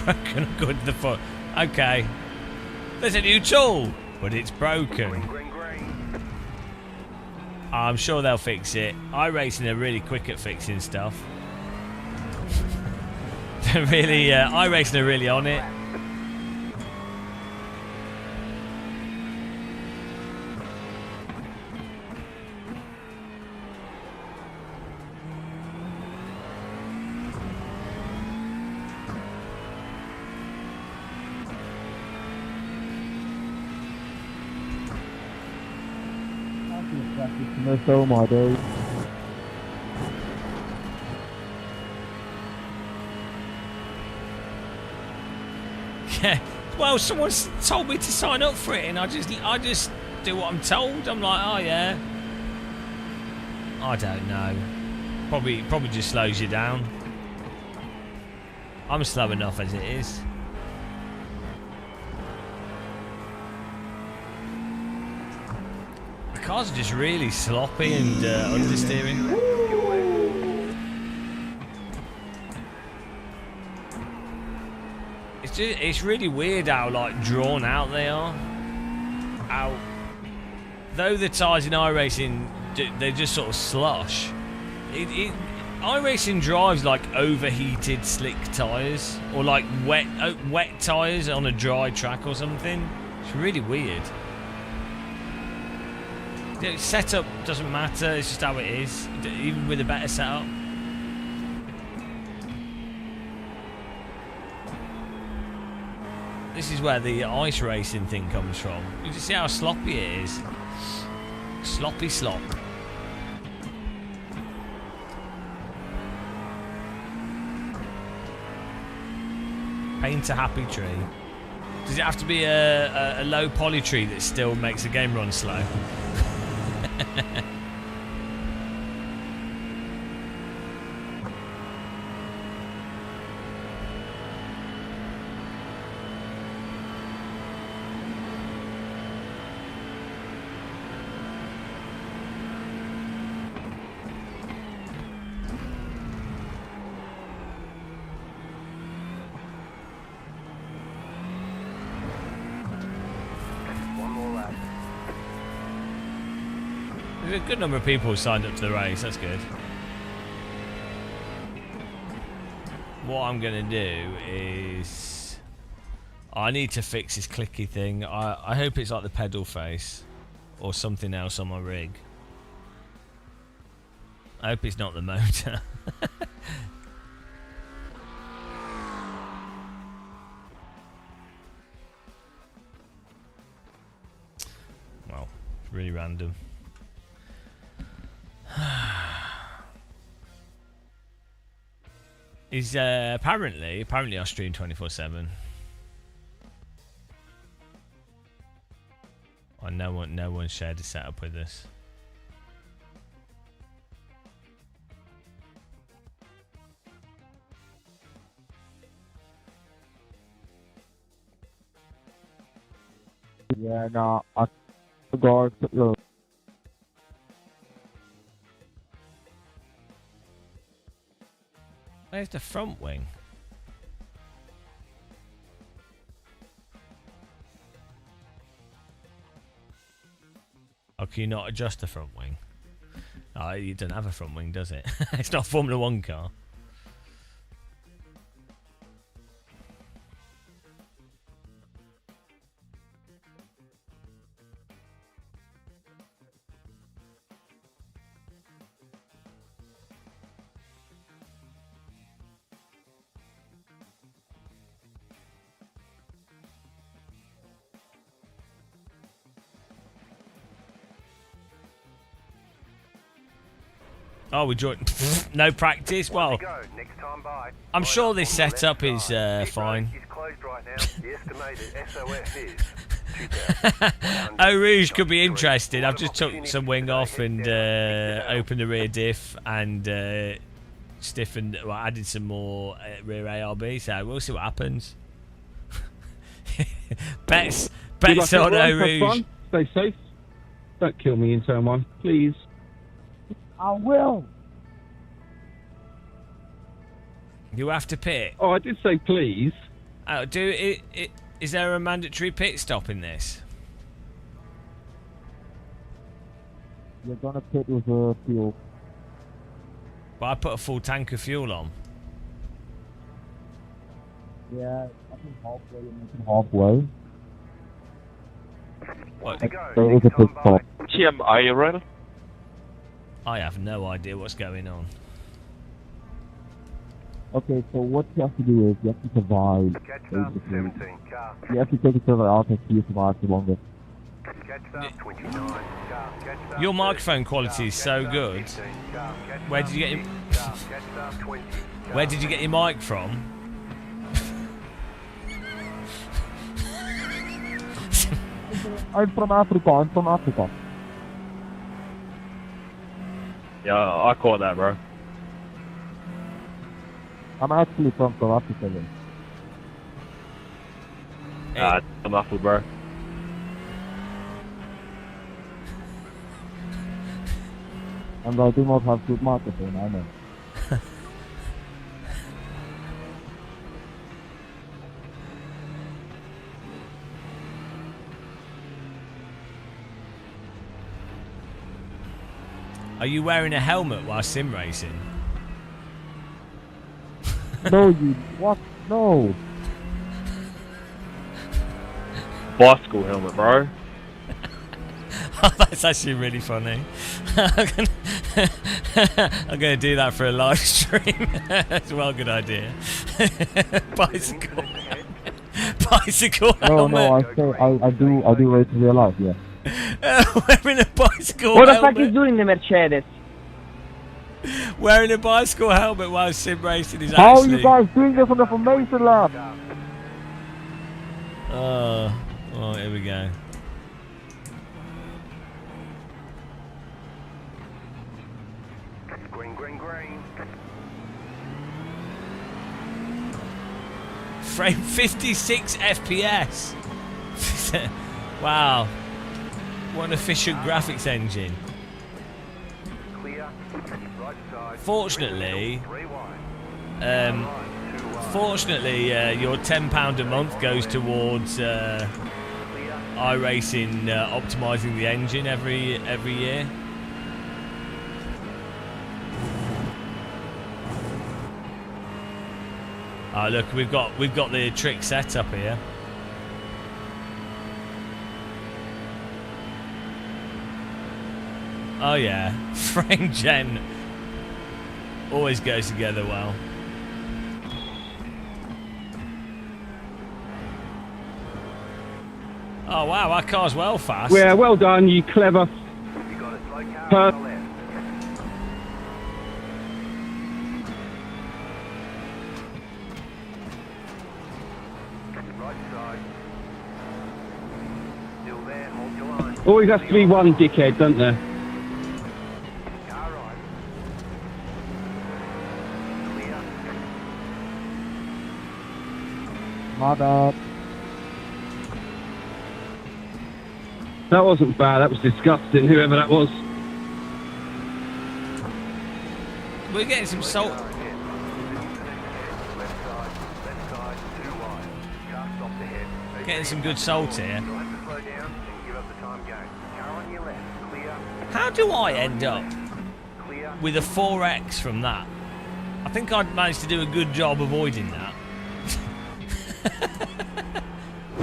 broken according to the foot. Okay. There's a new tool, but it's broken. I'm sure they'll fix it. iRacing are really quick at fixing stuff. They're really, iRacing are really on it. So my day. Yeah. Well, someone's told me to sign up for it, and I just do what I'm told. I'm like, oh yeah. I don't know. Probably just slows you down. I'm slow enough as it is. The cars are just really sloppy and understeering. It's really weird how like drawn out they are. How though the tyres in iRacing they just sort of slush. iRacing drives like overheated slick tyres or like wet tyres on a dry track or something. It's really weird. The setup doesn't matter. It's just how it is, even with a better setup. This is where the ice racing thing comes from. You just see how sloppy it is. Sloppy slop. Paint a happy tree. Does it have to be a low poly tree that still makes the game run slow? There's a good number of people who signed up to the race, that's good. What I'm going to do is... I need to fix this clicky thing. I hope it's like the pedal face or something else on my rig. I hope it's not the motor. Well, it's really random. Is apparently I stream 24/7. Oh, no one shared the setup with us. Yeah, no, I forgot. Where's the front wing? Oh, can you not adjust the front wing? Oh, it doesn't have a front wing, does it? It's not a Formula 1 car. Oh, we joined. No practice. Well, I'm sure this setup is fine. Eau Rouge could be interested. I've just took some wing off and opened the rear diff and stiffened. Well, added some more rear ARB. So we'll see what happens. bets on Eau Rouge. Stay safe. Don't kill me in turn one, please. I will. You have to pit. Oh, I did say please. Is there a mandatory pit stop in this? You're gonna pit with fuel. But I put a full tank of fuel on. Yeah, I think halfway, you're making halfway. What? There is a pit stop. Are you ready? I have no idea what's going on. Okay, so what you have to do is you have to survive. Catch up, Basically. 17, car. You have to take it to the out and see you survive the longest. Catch up, 29, car. Catch up, Your 30, microphone quality is so catch up, good. 15, car. Catch Where up, did you get 50, car. Catch up, 20, car. Where did you get your mic from? I'm from Africa. Yeah, I caught that, bro. I'm actually from South Africa. Then. I'm muffled, bro. And I do not have good microphone, I know. Are you wearing a helmet while sim racing? No, you what? No. Bicycle helmet, bro. Oh, that's actually really funny. I'm gonna do that for a live stream. That's a well good idea. Bicycle. Bicycle helmet. No, I say I do race in real life, yeah. Wearing a bicycle What the helmet. fuck is doing the Mercedes? Wearing a bicycle helmet while sim racing is How actually... are you guys doing this on the formation lap? Oh, here we go. Green, green, green. Frame 56 FPS. Wow. What an efficient graphics engine. Clear. Right side. Fortunately, Three wide. fortunately, your £10 a month goes towards iRacing optimizing the engine every year. Oh, look, we've got the trick set up here. Oh yeah, frame gen always goes together well. Oh wow, our car's well fast. Yeah, well done, you clever. You got a slow car on the left. Right side. Still there, hold your line. Always has to be one dickhead, doesn't there? Car right. Clear. My bad. That wasn't bad, that was disgusting, whoever that was. We're getting some salt. Left side, too wide. Car stopped ahead. Getting some good salt here. You'll have to slow down and give up the time gain. Car on your left. Clear. How do I end up Clear. with a 4X from that? I think I'd managed to do a good job avoiding that.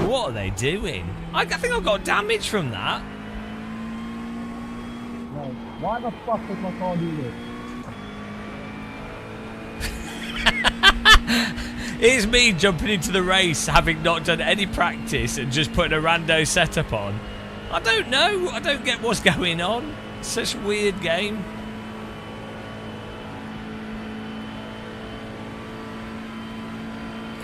What are they doing? I think I got damage from that. No, why the fuck does my car do this? Here's me jumping into the race, having not done any practice and just putting a rando setup on. I don't know. I don't get what's going on. It's such a weird game.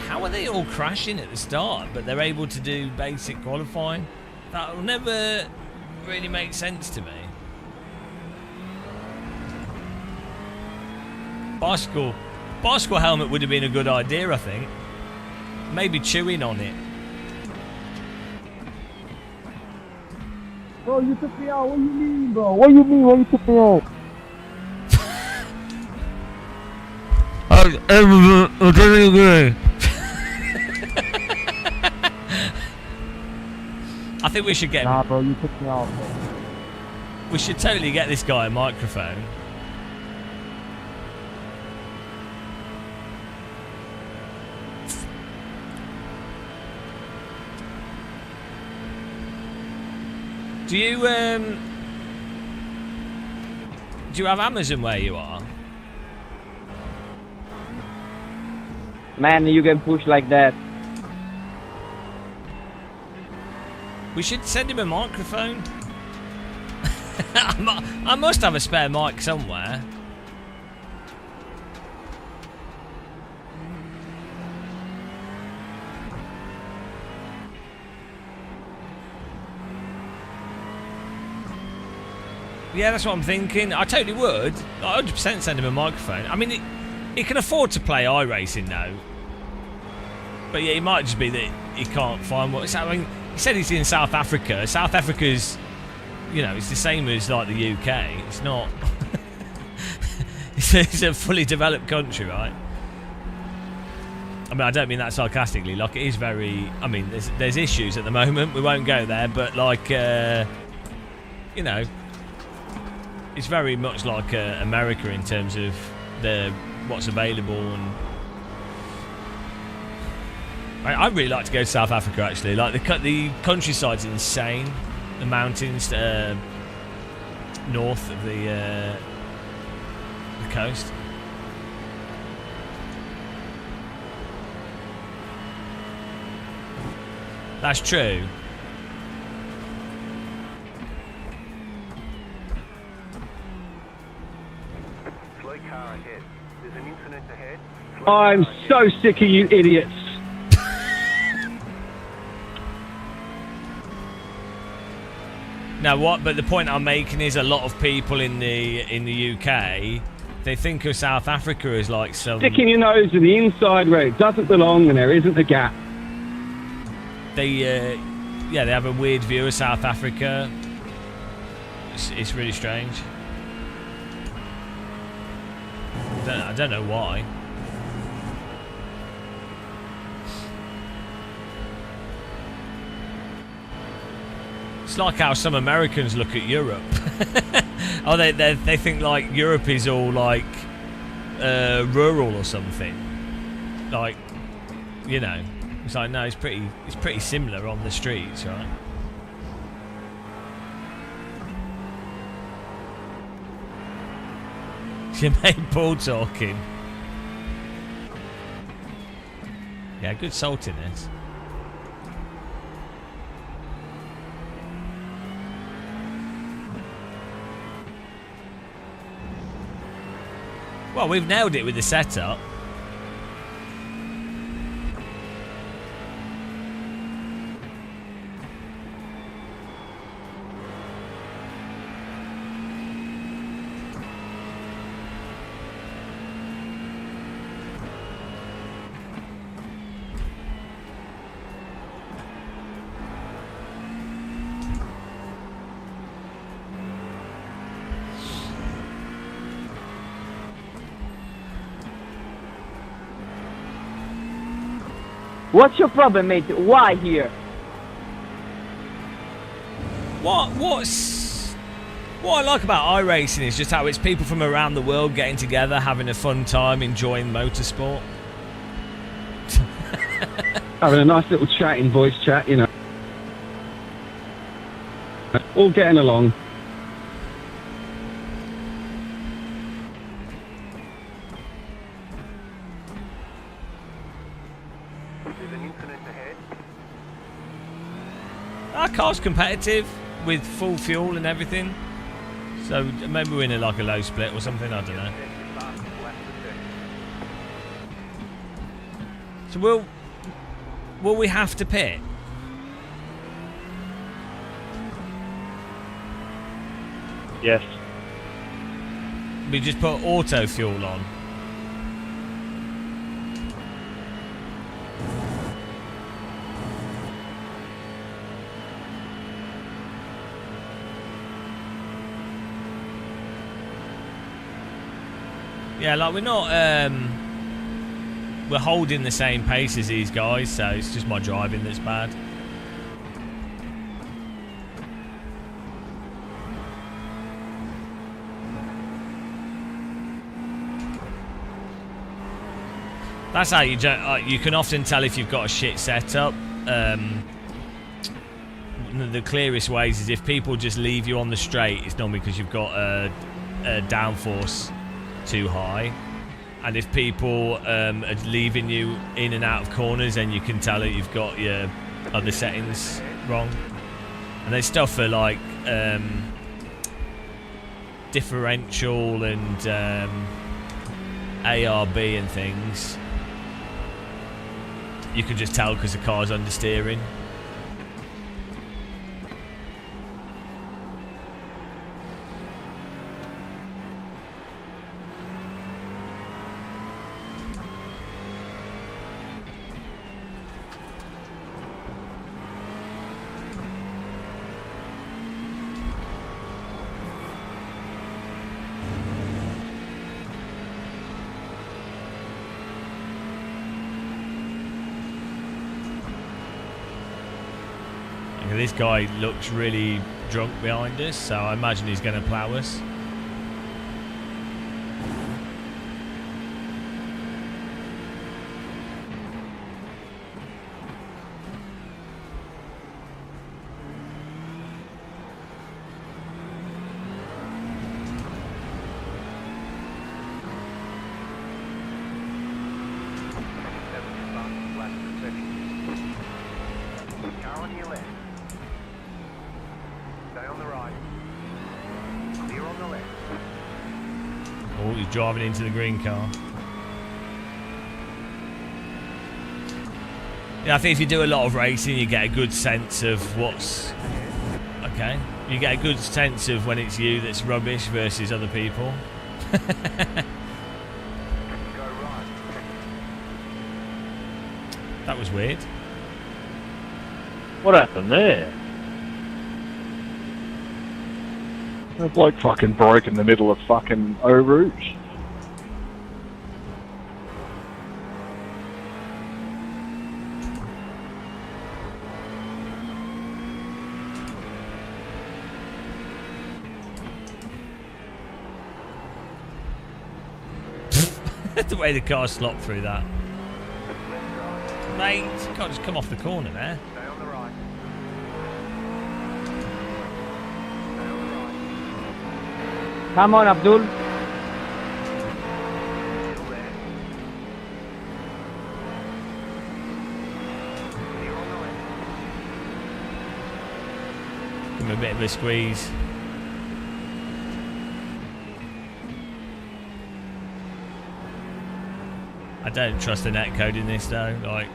How are they all crashing at the start, but they're able to do basic qualifying? That'll never really make sense to me. Bicycle helmet would have been a good idea, I think. Maybe chewing on it. Bro, you took me out. What do you mean, bro? What do you mean? Why you took me out? I don't agree. think we should get. Nah, bro, you took me off. We should totally get this guy a microphone. Do you have Amazon where you are? Man, you can push like that. We should send him a microphone. I must have a spare mic somewhere. Yeah, that's what I'm thinking. I totally would. 100% send him a microphone. I mean, he can afford to play iRacing now. But yeah, it might just be that he can't find what. I mean, he said he's in South Africa. South Africa's, you know, it's the same as like the UK. It's not. It's a fully developed country, right? I mean, I don't mean that sarcastically. Like, it is very. I mean, there's issues at the moment. We won't go there, but like, you know. It's very much like America in terms of what's available, and I really like to go to South Africa. Actually, like the countryside's insane. The mountains north of the coast. That's true. I'm so sick of you idiots. Now what? But the point I'm making is a lot of people in the UK, they think of South Africa as like some Sticking your nose in the inside where it doesn't belong and there isn't a gap. They they have a weird view of South Africa. It's really strange. I don't know why. It's like how some Americans look at Europe. Oh, they think like Europe is all like rural or something. Like, you know, it's like no, it's pretty similar on the streets, right? You made Paul talking. Yeah, good saltiness. Well, we've nailed it with the setup. What's your problem, mate? Why here? What I like about iRacing is just how it's people from around the world getting together, having a fun time, enjoying motorsport. Having a nice little chatting voice chat, you know. All getting along. Our car's competitive with full fuel and everything, so maybe we're in a low split or something. I don't know. So will we have to pit? Yes. We just put auto fuel on. Yeah, like we're not, we're holding the same pace as these guys, so it's just my driving that's bad. That's how you can often tell if you've got a shit setup. One of the clearest ways is if people just leave you on the straight, it's normally because you've got a downforce too high. And if people are leaving you in and out of corners, then you can tell that you've got your other settings wrong. And there's stuff for like differential and ARB and things. You can just tell because the car's understeering. This guy looks really drunk behind us, so I imagine he's going to plough us. Car on your left. Stay on the right. Clear on the left. Oh, he's driving into the green car. Yeah, I think if you do a lot of racing, you get a good sense of what's... Okay. You get a good sense of when it's you that's rubbish versus other people. Go right. That was weird. What happened there? The bloke fucking broke in the middle of fucking Eau Rouge. The way the car slopped through that. Mate, you can't just come off the corner there. Stay on the right. Stay on the right. Come on, Abdul. Still there. Clear on the left. Give him a bit of a squeeze. I don't trust the netcode in this though, like...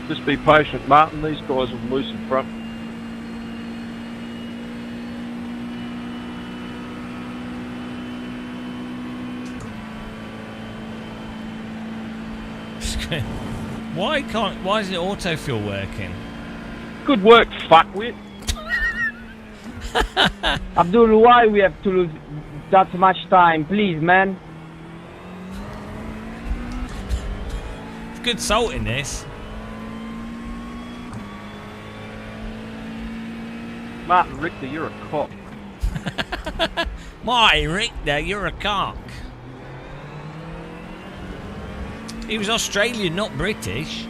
Just be patient, Martin. These guys are loose in front. Why isn't autofuel working? Good work, fuckwit. Abdul, why we have to lose that much time? Please, man. It's good salt in this. Martin Richter, you're a cock. Martin Richter, you're a cock. He was Australian, not British.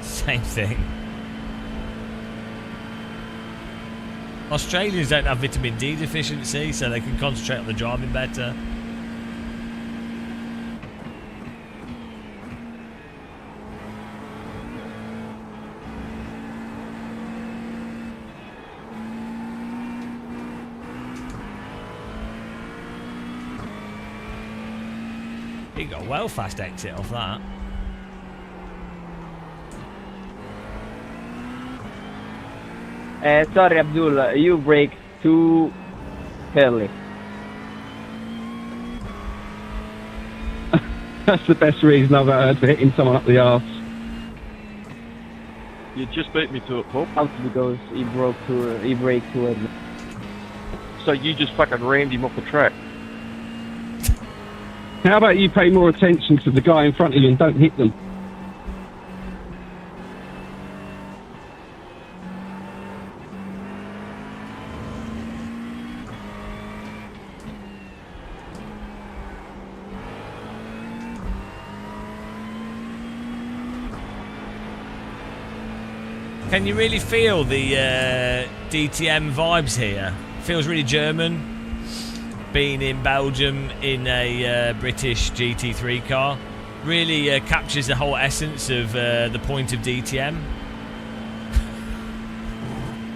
Same thing. Australians don't have vitamin D deficiency, so they can concentrate on the driving better. He got a well fast exit off that. Sorry, Abdul, you brake too early. That's the best reason I've heard for hitting someone up the arse. You just beat me to it, Paul. Because he braked to it. So you just fucking rammed him off the track. How about you pay more attention to the guy in front of you and don't hit them? Can you really feel the DTM vibes here? Feels really German. Being in Belgium in a British GT3 car really captures the whole essence of the point of DTM.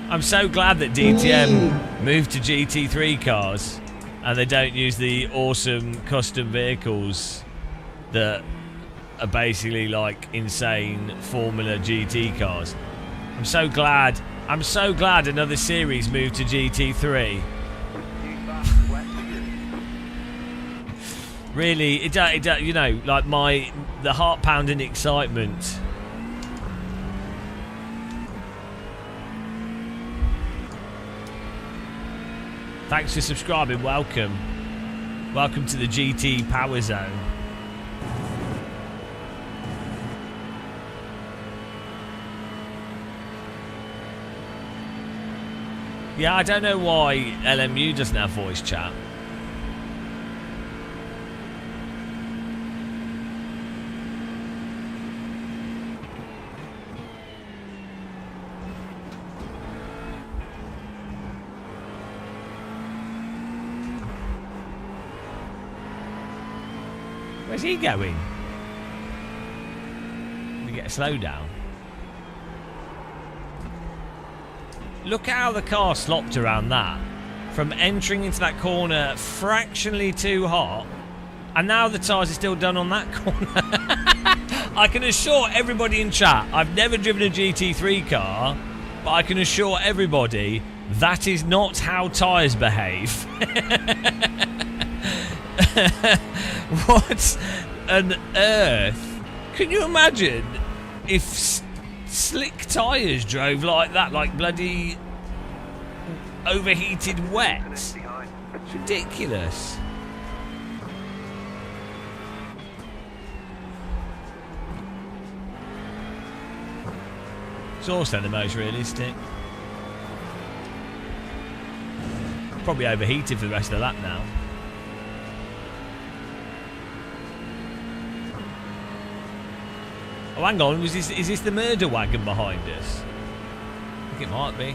I'm so glad that DTM moved to GT3 cars and they don't use the awesome custom vehicles that are basically like insane Formula GT cars. I'm so glad another series moved to GT3. Really, it you know, like the heart pounding excitement. Thanks for subscribing. Welcome to the GT Power Zone. Yeah, I don't know why LMU doesn't have voice chat. Where's he going? We get a slowdown. Look how the car slopped around that. From entering into that corner fractionally too hot. And now the tyres are still done on that corner. I can assure everybody in chat, I've never driven a GT3 car, but I can assure everybody that is not how tyres behave. What on earth? Can you imagine if slick tyres drove like that, like bloody overheated wet? It's ridiculous. It's also the most realistic. Probably overheated for the rest of the lap now. Oh, hang on, is this the murder wagon behind us? I think it might be.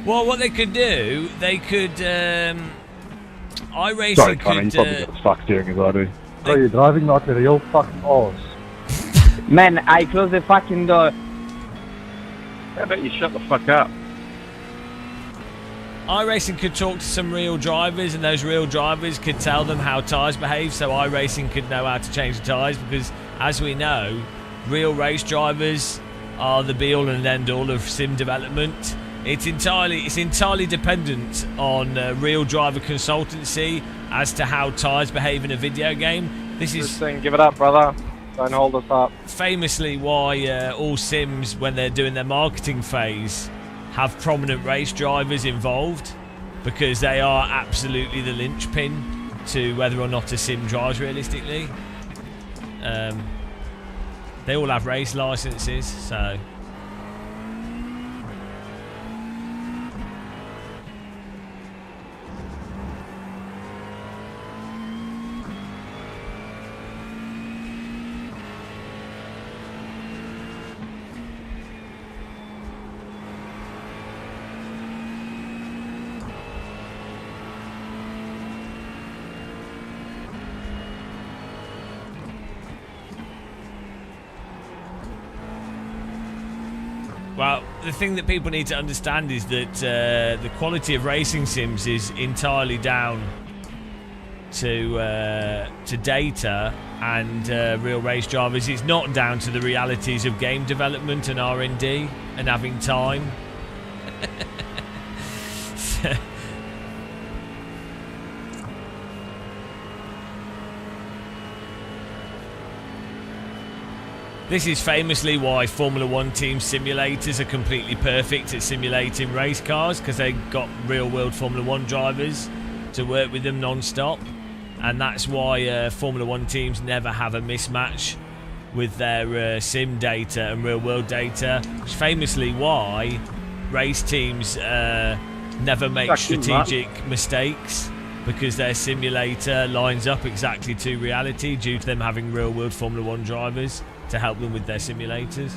Well, what they could do, they could iRacing Sorry, could. Connor, you probably got the fuck steering as I do. Are you driving like a real fucking arse? Man, I closed the fucking door. How about you shut the fuck up? iRacing could talk to some real drivers, and those real drivers could tell them how tyres behave, so iRacing could know how to change the tyres, because as we know, real race drivers are the be-all and end-all of sim development. It's entirely dependent on real driver consultancy as to how tyres behave in a video game. This is Give it up, brother. Don't hold us up. famously why all sims, when they're doing their marketing phase, have prominent race drivers involved, because they are absolutely the linchpin to whether or not a sim drives realistically. They all have race licenses, so. Well, the thing that people need to understand is that the quality of racing sims is entirely down to data and real race drivers. It's not down to the realities of game development and R&D and having time. This is famously why Formula 1 team simulators are completely perfect at simulating race cars, because they got real-world Formula 1 drivers to work with them non-stop. And that's why Formula 1 teams never have a mismatch with their sim data and real-world data. It's famously why race teams never make strategic mistakes, because their simulator lines up exactly to reality due to them having real-world Formula 1 drivers to help them with their simulators.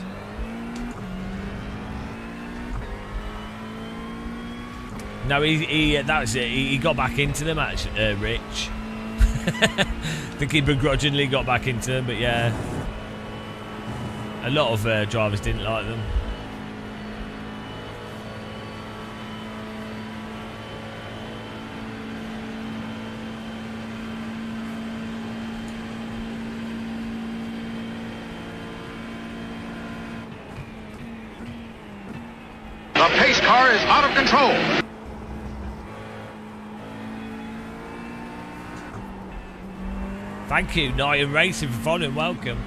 No, that was it. He got back into them, actually, Rich. I think he begrudgingly got back into them, but yeah, a lot of drivers didn't like them. The pace car is out of control. Thank you, Night and Racing, for following. Welcome.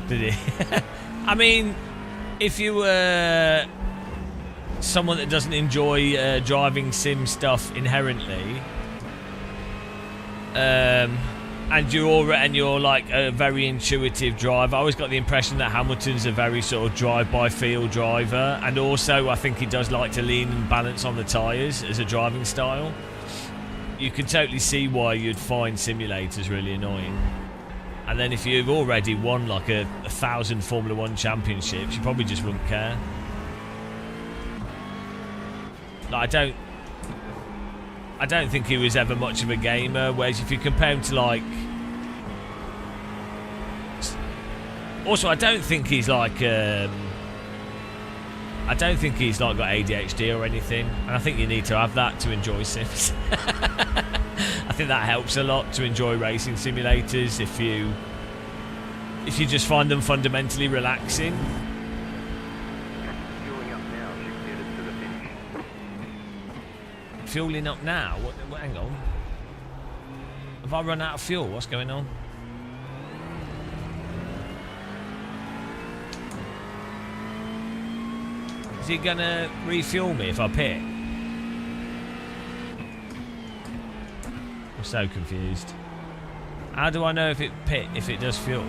Did he? I mean, if you were someone that doesn't enjoy driving sim stuff inherently, and you're like a very intuitive driver. I always got the impression that Hamilton's a very sort of drive-by-feel driver, and also I think he does like to lean and balance on the tyres as a driving style. You can totally see why you'd find simulators really annoying. And then if you've already won like 1,000 Formula 1 championships, you probably just wouldn't care. Like, I don't think he was ever much of a gamer, whereas if you compare him to like... Also, I don't think he's like... I don't think he's like got ADHD or anything, and I think you need to have that to enjoy sims. I think that helps a lot to enjoy racing simulators if you just find them fundamentally relaxing. Fueling up now should get us to the finish. Fueling up now? What, hang on. Have I run out of fuel? What's going on? Is he gonna refuel me if I pit? I'm so confused. How do I know if it does fuel?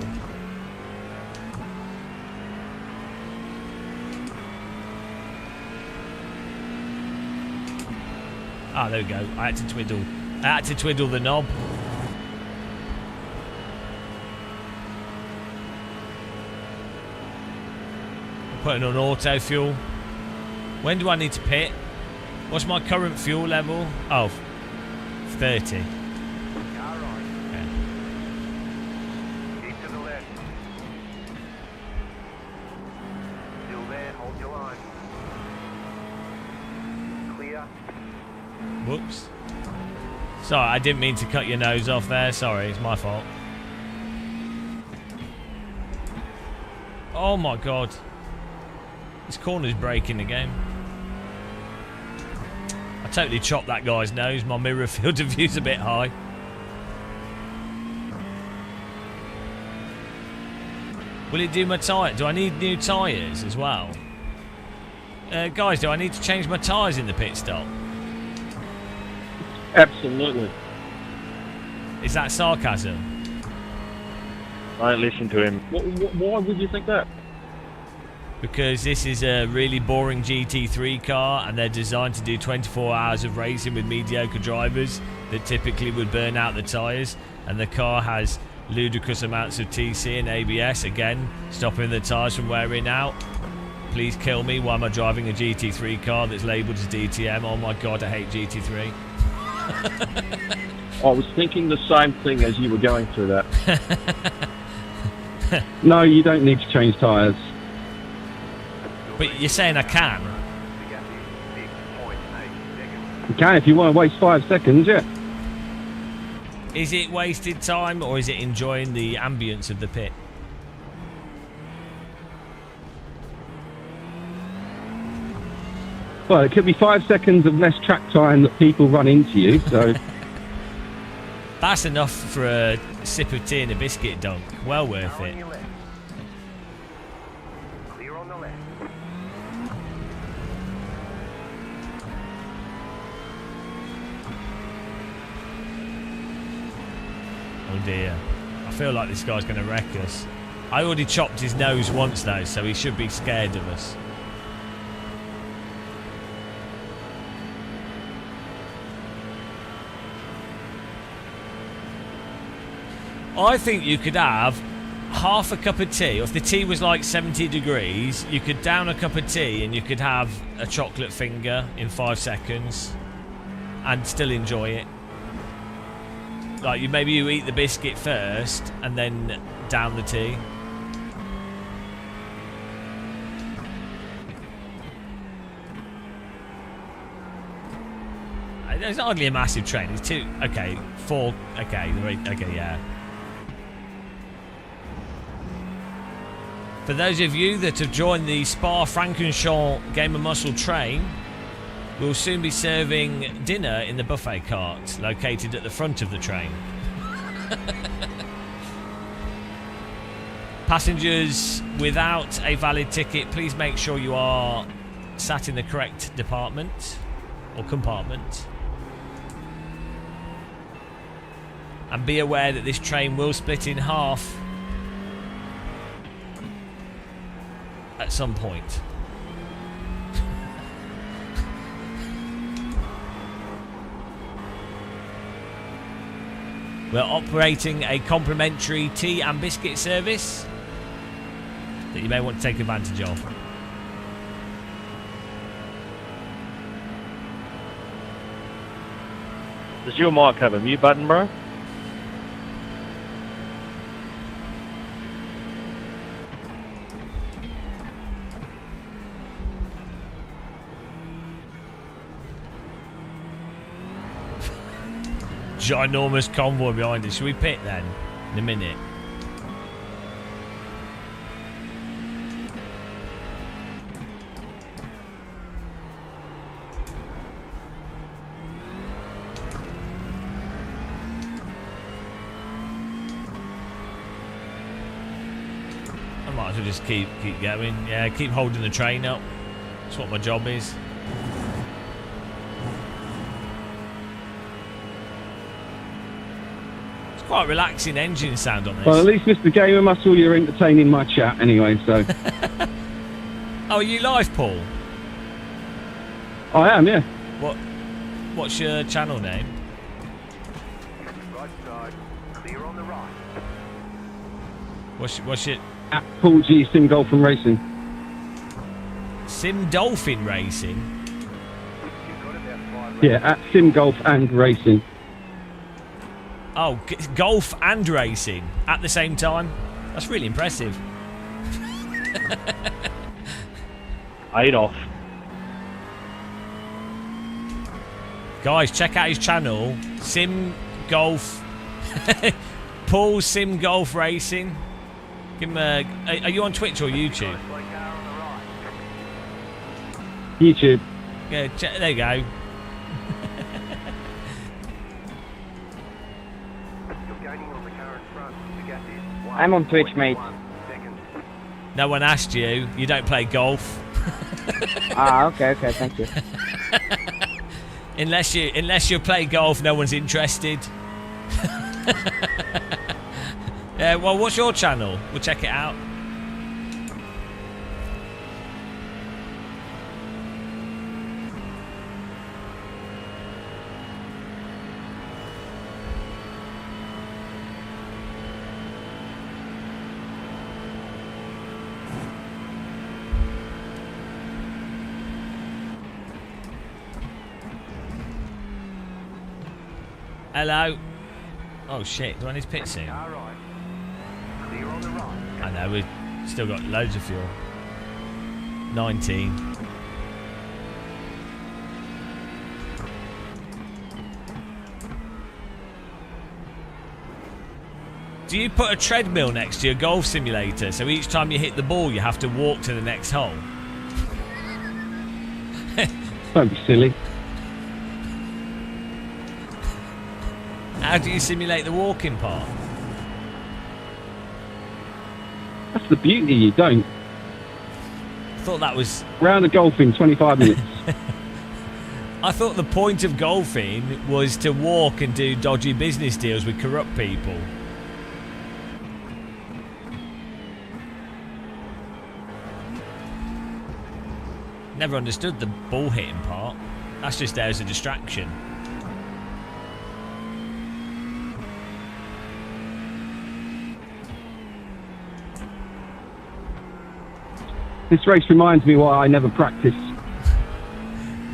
Ah, there we go. I had to twiddle the knob. I'm putting on auto fuel. When do I need to pit? What's my current fuel level? Oh, 30. Car right. Okay. Keep to the left. Still there, hold your line. Clear. Whoops. Sorry, I didn't mean to cut your nose off there. Sorry, it's my fault. Oh my god. This corner's breaking the game. I totally chopped that guy's nose. My mirror field of view's a bit high. Will it do my tyre? Do I need new tyres as well? Guys, do I need to change my tyres in the pit stop? Absolutely. Is that sarcasm? Don't listen to him. Why would you think that? Because this is a really boring GT3 car and they're designed to do 24 hours of racing with mediocre drivers that typically would burn out the tyres, and the car has ludicrous amounts of TC and ABS, again stopping the tyres from wearing out. Please kill me. Why am I driving a GT3 car that's labelled as DTM? Oh my god, I hate GT3. I was thinking the same thing as you were going through that. No, you don't need to change tyres. But you're saying I can? You can if you want to waste 5 seconds, yeah. Is it wasted time or is it enjoying the ambience of the pit? Well, it could be 5 seconds of less track time that people run into you, so... That's enough for a sip of tea and a biscuit, dunk. Well worth it. Clear on the left. Oh dear. I feel like this guy's going to wreck us. I already chopped his nose once though, so he should be scared of us. I think you could have half a cup of tea, or if the tea was like 70 degrees, you could down a cup of tea and you could have a chocolate finger in 5 seconds and still enjoy it. Like maybe you eat the biscuit first and then down the tea. It's hardly a massive train. It's 2. Okay, 4. Okay, okay, yeah. For those of you that have joined the Spa-Francorchamps Game of Muscle train, we'll soon be serving dinner in the buffet cart located at the front of the train. Passengers without a valid ticket, please make sure you are sat in the correct department or compartment. And be aware that this train will split in half at some point. We're operating a complimentary tea and biscuit service that you may want to take advantage of. Does your mic have a mute button, bro? Ginormous convoy behind us. Should we pit then? In a minute. I might as well just keep going. Yeah, keep holding the train up. That's what my job is. Quite relaxing engine sound on this. Well, at least, Mr. Gamer Muscle, you're entertaining my chat anyway, so... Oh, are you live, Paul? I am, yeah. What's your channel name? Right side. Clear on the right. What's your... At Paul G Sim Golf and Racing. Sim Dolphin Racing? You've got about 5 Yeah, at Sim Golf and Racing. Oh, golf and racing at the same time? That's really impressive. Adolf. Guys, check out his channel. Sim Golf. Paul Sim Golf Racing. Give him a... Are you on Twitch or YouTube? YouTube. Yeah, there you go. I'm on Twitch, mate. No one asked you. You don't play golf. Okay, thank you. unless you play golf, no one's interested. Yeah, well, what's your channel? We'll check it out. Hello. Oh shit, do I need to pit soon? Car right. Clear on the right. I know, we've still got loads of fuel. 19. Do you put a treadmill next to your golf simulator so each time you hit the ball you have to walk to the next hole? Don't be silly. How do you simulate the walking part? That's the beauty, you don't. I thought that was... Round of golf in 25 minutes. I thought the point of golfing was to walk and do dodgy business deals with corrupt people. Never understood the ball hitting part. That's just there as a distraction. This race reminds me why I never practice.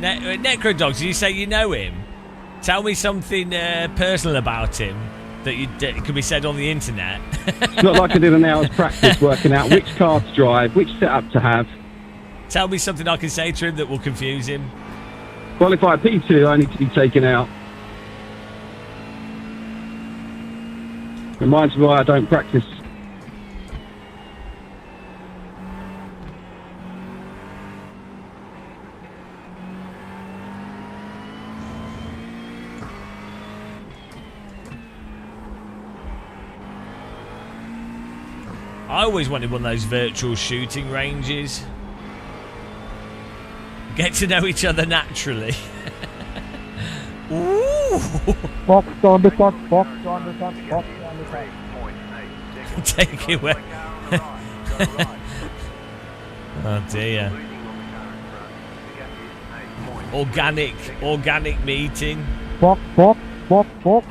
Necrodogs, you say you know him. Tell me something personal about him that could be said on the internet. It's not like I did an hour's practice working out which car to drive, which setup to have. Tell me something I can say to him that will confuse him. Well, if I P2, I need to be taken out. Reminds me why I don't practice. I always wanted one of those virtual shooting ranges. Get to know each other naturally. Ooh! Fox on the top, Fox on the top, Fox on the top. Take it away. Oh dear. Organic meeting. Fox, Fox, Fox, Fox.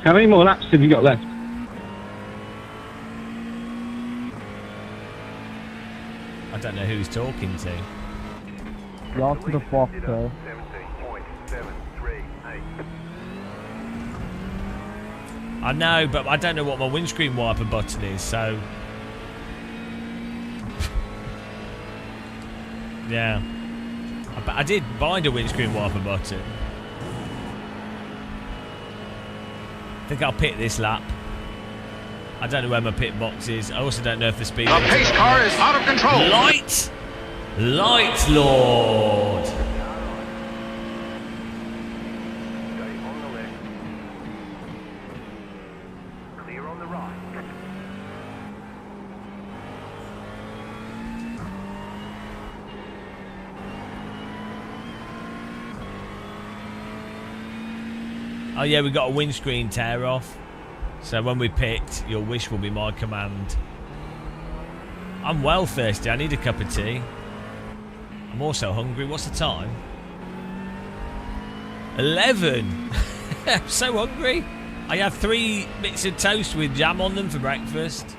How many more laps have you got left? I don't know who he's talking to. Last to the Fox, sir. 17.738. I know, but I don't know what my windscreen wiper button is, so... Yeah. I did bind a windscreen wiper button. I think I'll pit this lap. I don't know where my pit box is. I also don't know if the speed... The pace car is out of control. Light! Light Lord! Stay on the left. Clear on the right. Oh yeah, we got a windscreen tear off. So when we pit, your wish will be my command. I'm well thirsty. I need a cup of tea. I'm also hungry. What's the time? 11. I'm so hungry. I had 3 bits of toast with jam on them for breakfast.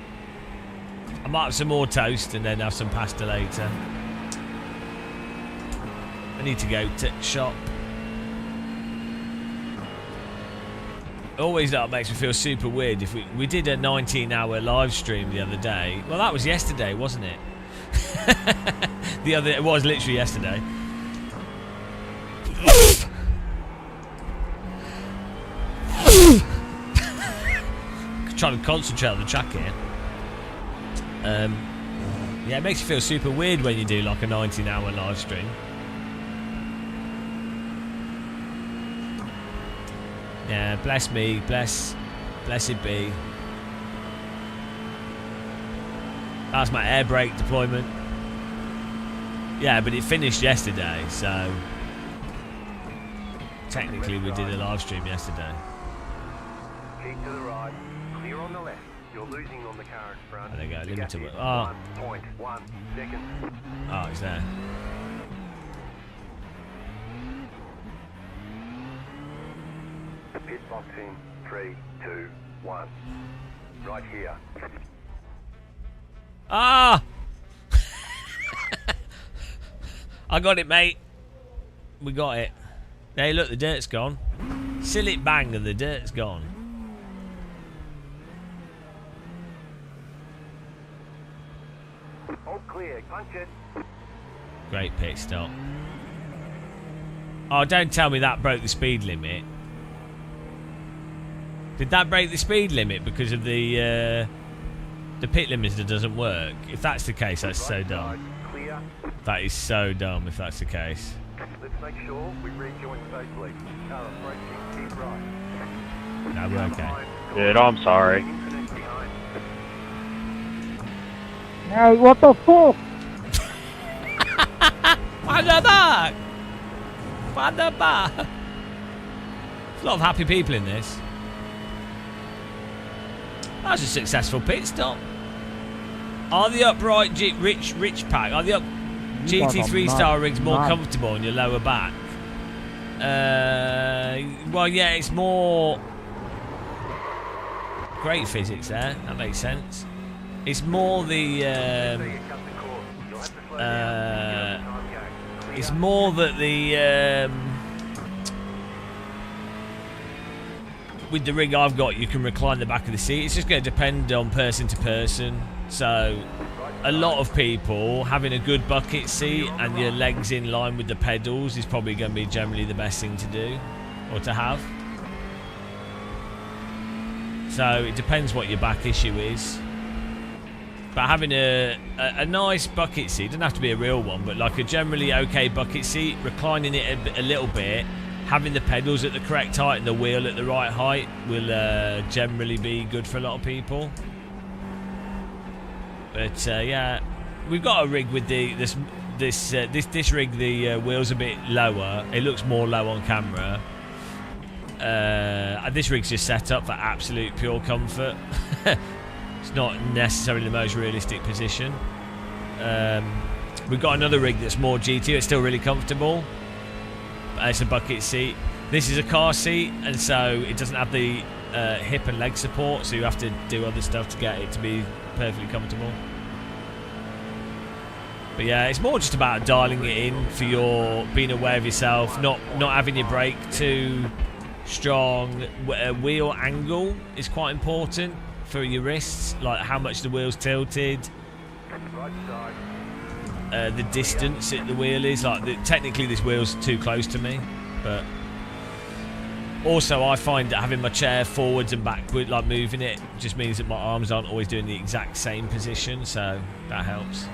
I might have some more toast and then have some pasta later. I need to go to shop. Always that makes me feel super weird. If we did a 19-hour live stream the other day. Well, that was yesterday, wasn't it? It was literally yesterday. Trying to concentrate on the track here. Yeah, it makes you feel super weird when you do like a 19-hour live stream. Yeah, bless me, blessed be. That's my air brake deployment. Yeah, but it finished yesterday, so technically we did a live stream yesterday. Keep to the right. Clear on the left. You're losing on the car in front. There you go, The limit gap to is it. Oh. 1.1 seconds. Oh, it's there. Pit box in 3, 2, 1. Right here. Ah! I got it, mate. We got it. Hey, look, the dirt's gone. Silly bang, and the dirt's gone. All clear. Punch it. Great pit stop. Oh, don't tell me that broke the speed limit. Did that break the speed limit because of the pit limiter doesn't work? If that's the case, that's so dumb. Clear. That is so dumb if that's the case. Let's make sure we rejoin safely. Car approaching. Keep right. No, we're okay. Dude, I'm sorry. Infinite behind. Hey, what the fuck? What the fuck? What the fuck? There's a lot of happy people in this. That's a successful pit stop. Are the upright rich pack? Are the up GT 3-star rigs more comfortable on your lower back? Well, yeah, it's more. Great physics there. That makes sense. It's more the. It's more that the. With the rig I've got, you can recline the back of the seat. It's just going to depend on person to person. So, a lot of people having a good bucket seat and your legs in line with the pedals is probably going to be generally the best thing to do or to have. So, it depends what your back issue is. But having a nice bucket seat, doesn't have to be a real one, but like a generally okay bucket seat, reclining it a little bit, having the pedals at the correct height and the wheel at the right height will generally be good for a lot of people. But yeah, we've got a rig with this rig. The wheels a bit lower. It looks more low on camera. This rig's just set up for absolute pure comfort. It's not necessarily the most realistic position. We've got another rig that's more GT. It's still really comfortable. It's a bucket seat. This is a car seat, and so it doesn't have the hip and leg support, so you have to do other stuff to get it to be perfectly comfortable. But yeah, it's more just about dialing it in for your being aware of yourself, not having your brake too strong. Wheel angle is quite important for your wrists, like how much the wheel's tilted. Right side. The distance that the wheel is, like technically this wheel's too close to me, but also I find that having my chair forwards and backward, like moving it, just means that my arms aren't always doing the exact same position, so that helps.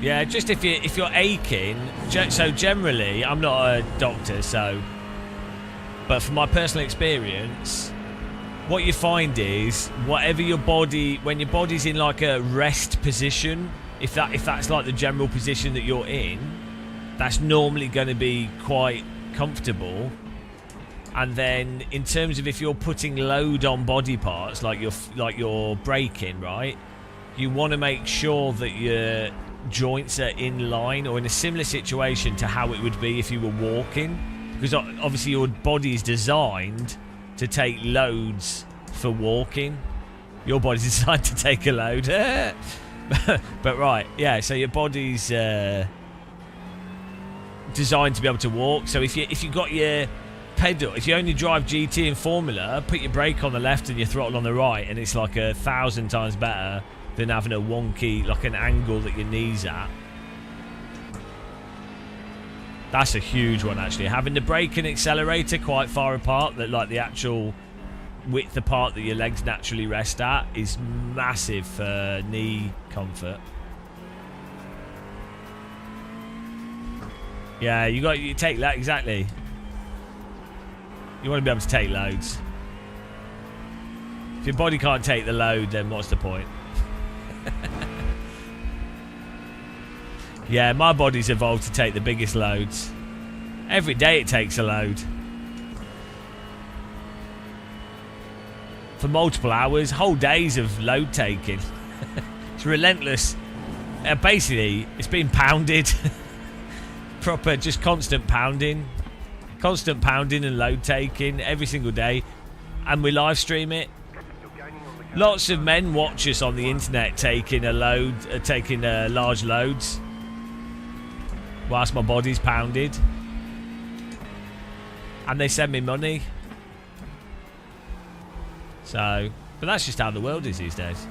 Yeah, just if you're aching, so generally I'm not a doctor, so. But from my personal experience, what you find is whatever your body, when your body's in like a rest position, if that's like the general position that you're in, that's normally going to be quite comfortable. And then in terms of if you're putting load on body parts, like you're braking, right? You want to make sure that your joints are in line or in a similar situation to how it would be if you were walking. Because obviously your body is designed to take loads for walking. Your body's designed to take a load. But right, yeah, so your body's designed to be able to walk. So if you got your pedal, if you only drive GT in Formula, put your brake on the left and your throttle on the right, and it's like 1,000 times better than having a wonky, like an angle that your knee's at. That's a huge one, actually. Having the brake and accelerator quite far apart, that like the actual width apart that your legs naturally rest at, is massive for knee comfort. Yeah, you take that exactly. You want to be able to take loads. If your body can't take the load, then what's the point? Yeah, my body's evolved to take the biggest loads. Every day it takes a load. For multiple hours, whole days of load taking. It's relentless. Basically, it's been pounded. Proper, just constant pounding. Constant pounding and load taking every single day. and we live stream it. Lots of men watch us on the internet taking large loads whilst my body's pounded, and they send me money. So, but that's just how the world is these days.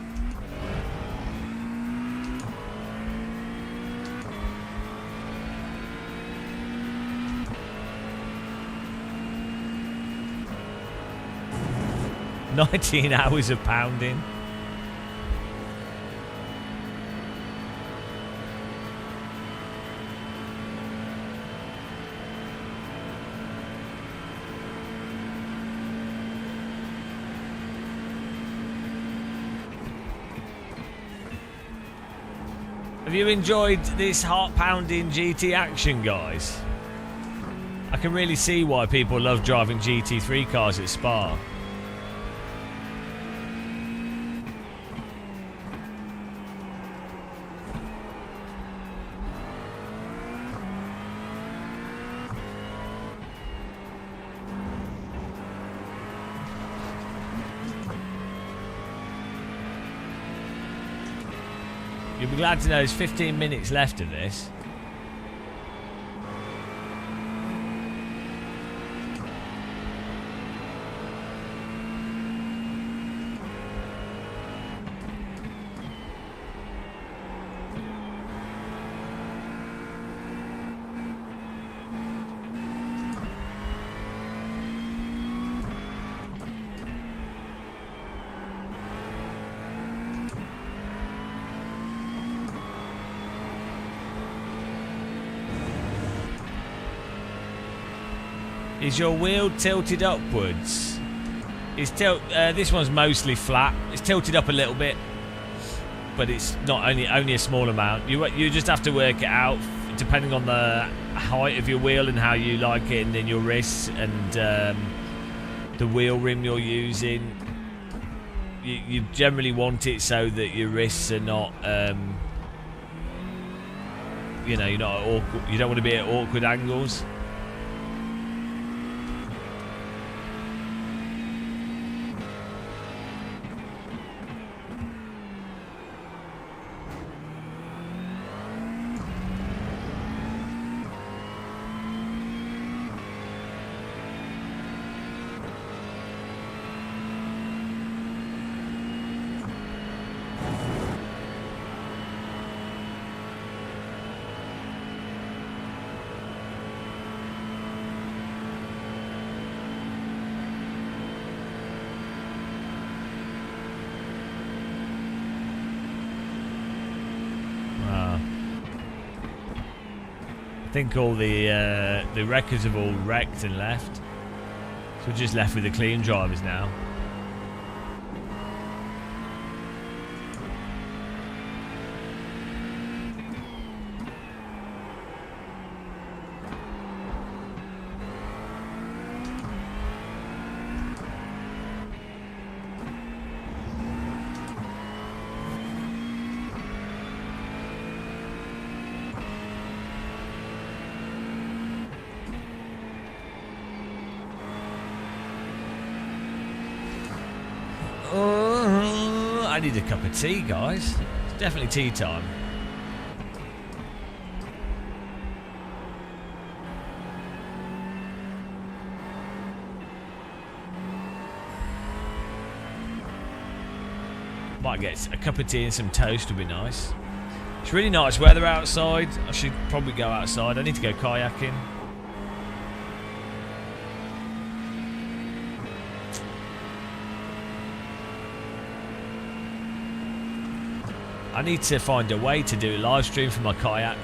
"19 hours of pounding." Have you enjoyed this heart-pounding GT action, guys? I can really see why people love driving GT3 cars at Spa. You'll be glad to know there's 15 minutes left of this. Is your wheel tilted upwards? This one's mostly flat. It's tilted up a little bit, but it's not only a small amount. You just have to work it out depending on the height of your wheel and how you like it, and then your wrists and the wheel rim you're using. You generally want it so that your wrists are not, you're not awkward. You don't want to be at awkward angles. I think all the wreckers have all wrecked and left, so we're just left with the clean drivers now. I need a cup of tea, guys. It's definitely tea time. Might get a cup of tea and some toast would be nice. It's really nice weather outside. I should probably go outside. I need to go kayaking. I need to find a way to do a live stream for my kayak.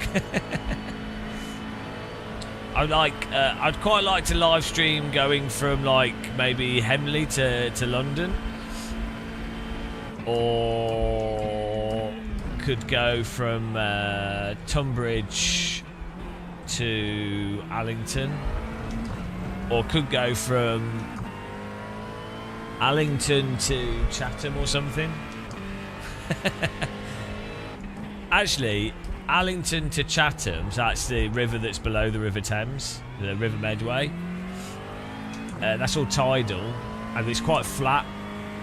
I'd quite like to live stream going from like maybe Hemley to London, or could go from Tunbridge to Allington, or could go from Allington to Chatham or something. Actually, Allington to Chatham, so that's the river that's below the River Thames, the River Medway. That's all tidal, and it's quite flat.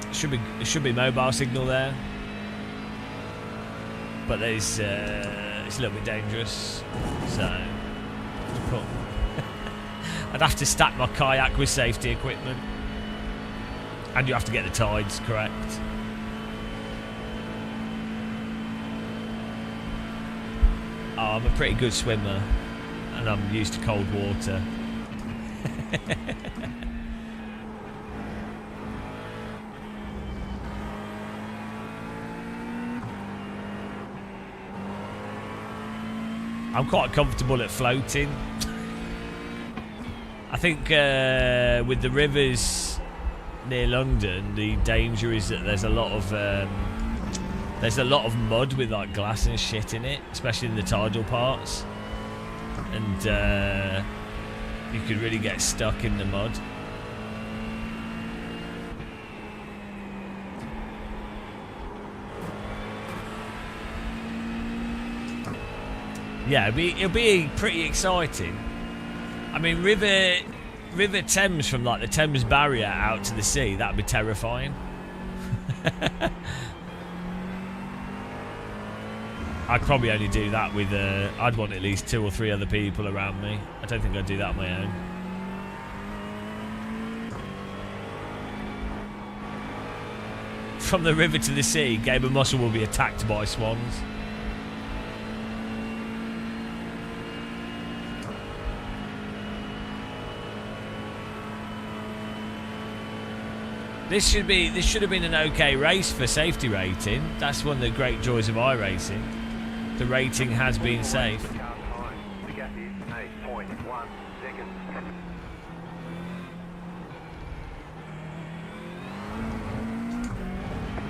It should be mobile signal there, but there's it's a little bit dangerous. So I'd have to stack my kayak with safety equipment, and you have to get the tides correct. Oh, I'm a pretty good swimmer, and I'm used to cold water. I'm quite comfortable at floating. I think with the rivers near London, the danger is that there's a lot of mud with like glass and shit in it, especially in the tidal parts, and you could really get stuck in the mud. Yeah, it'll be pretty exciting. I mean, River Thames, from like the Thames barrier out to the sea, that'd be terrifying. I'd probably only do that with I'd want at least 2 or 3 other people around me. I don't think I'd do that on my own. From the river to the sea, Game of Muscle will be attacked by swans. This should have been an okay race for safety rating. That's one of the great joys of iRacing. The rating has been safe. The gap is 8.1 seconds.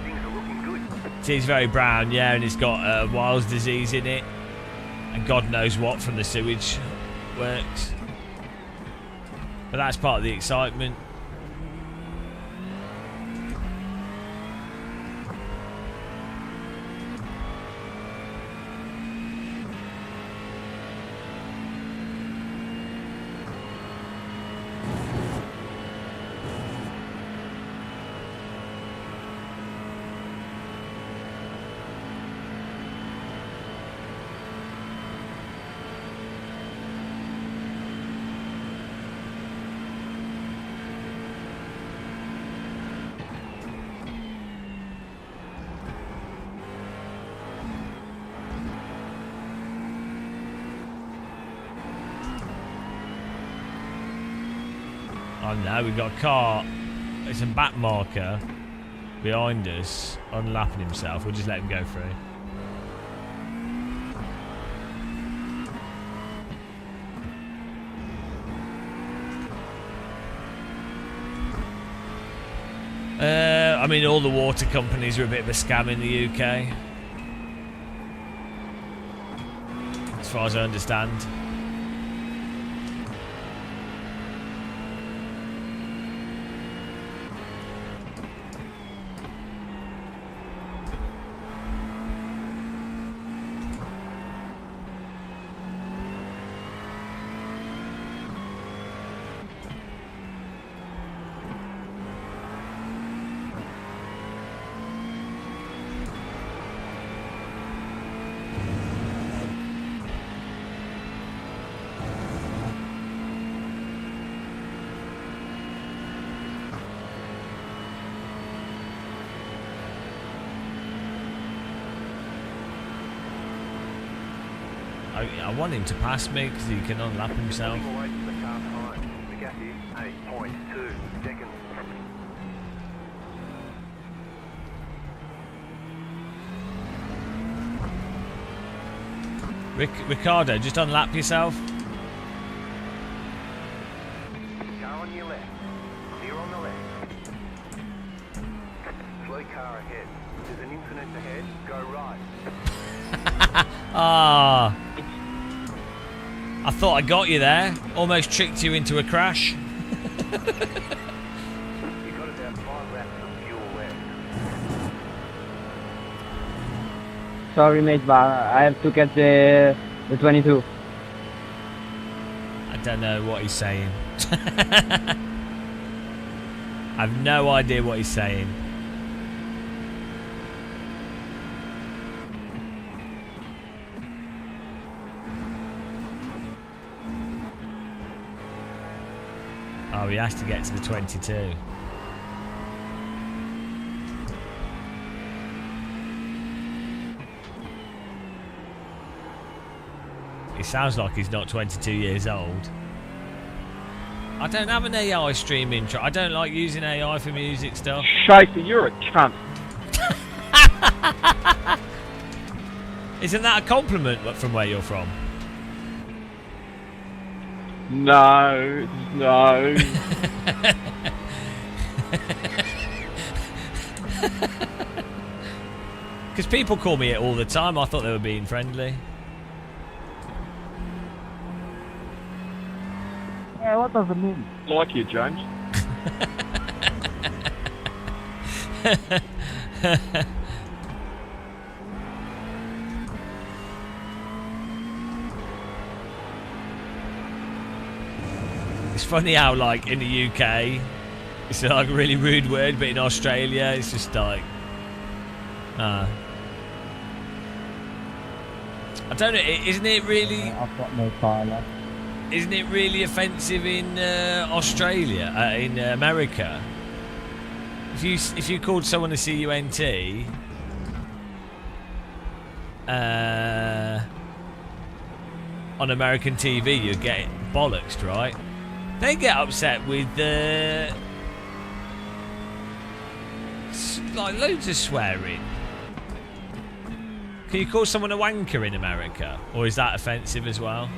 Things are looking good. It is very brown, yeah, and it's got Weil's disease in it, and God knows what from the sewage works. But that's part of the excitement. Oh no, we've got a car. It's a back marker behind us, unlapping himself. We'll just let him go through. I mean, all the water companies are a bit of a scam in the UK, as far as I understand. I want him to pass me because he can unlap himself. Pulling away from the car time. The gap is 8.2 seconds. Ricardo, just unlap yourself. Car on your left. Clear on the left. Slow car ahead. There's an infinite ahead. Go right. Ah, I thought I got you there. Almost tricked you into a crash. You got about 5 laps of fuel left. Sorry, mate, but I have to catch the 22. I don't know what he's saying. I have no idea what he's saying. Oh, he has to get to the 22. He sounds like he's not 22 years old. I don't have an AI streaming. I don't like using AI for music stuff. Schaefer, you're a cunt. Isn't that a compliment from where you're from? No, no. Because people call me it all the time. I thought they were being friendly. Yeah, what does it mean? Like you, James. It's funny how, like, in the UK, it's like a really rude word, but in Australia, it's just like, I don't know. Isn't it really? I've got no Tyler. Isn't it really offensive in Australia, in America? If you called someone a CUNT, on American TV, you get bollocksed, right? They get upset with like loads of swearing. Can you call someone a wanker in America, or is that offensive as well?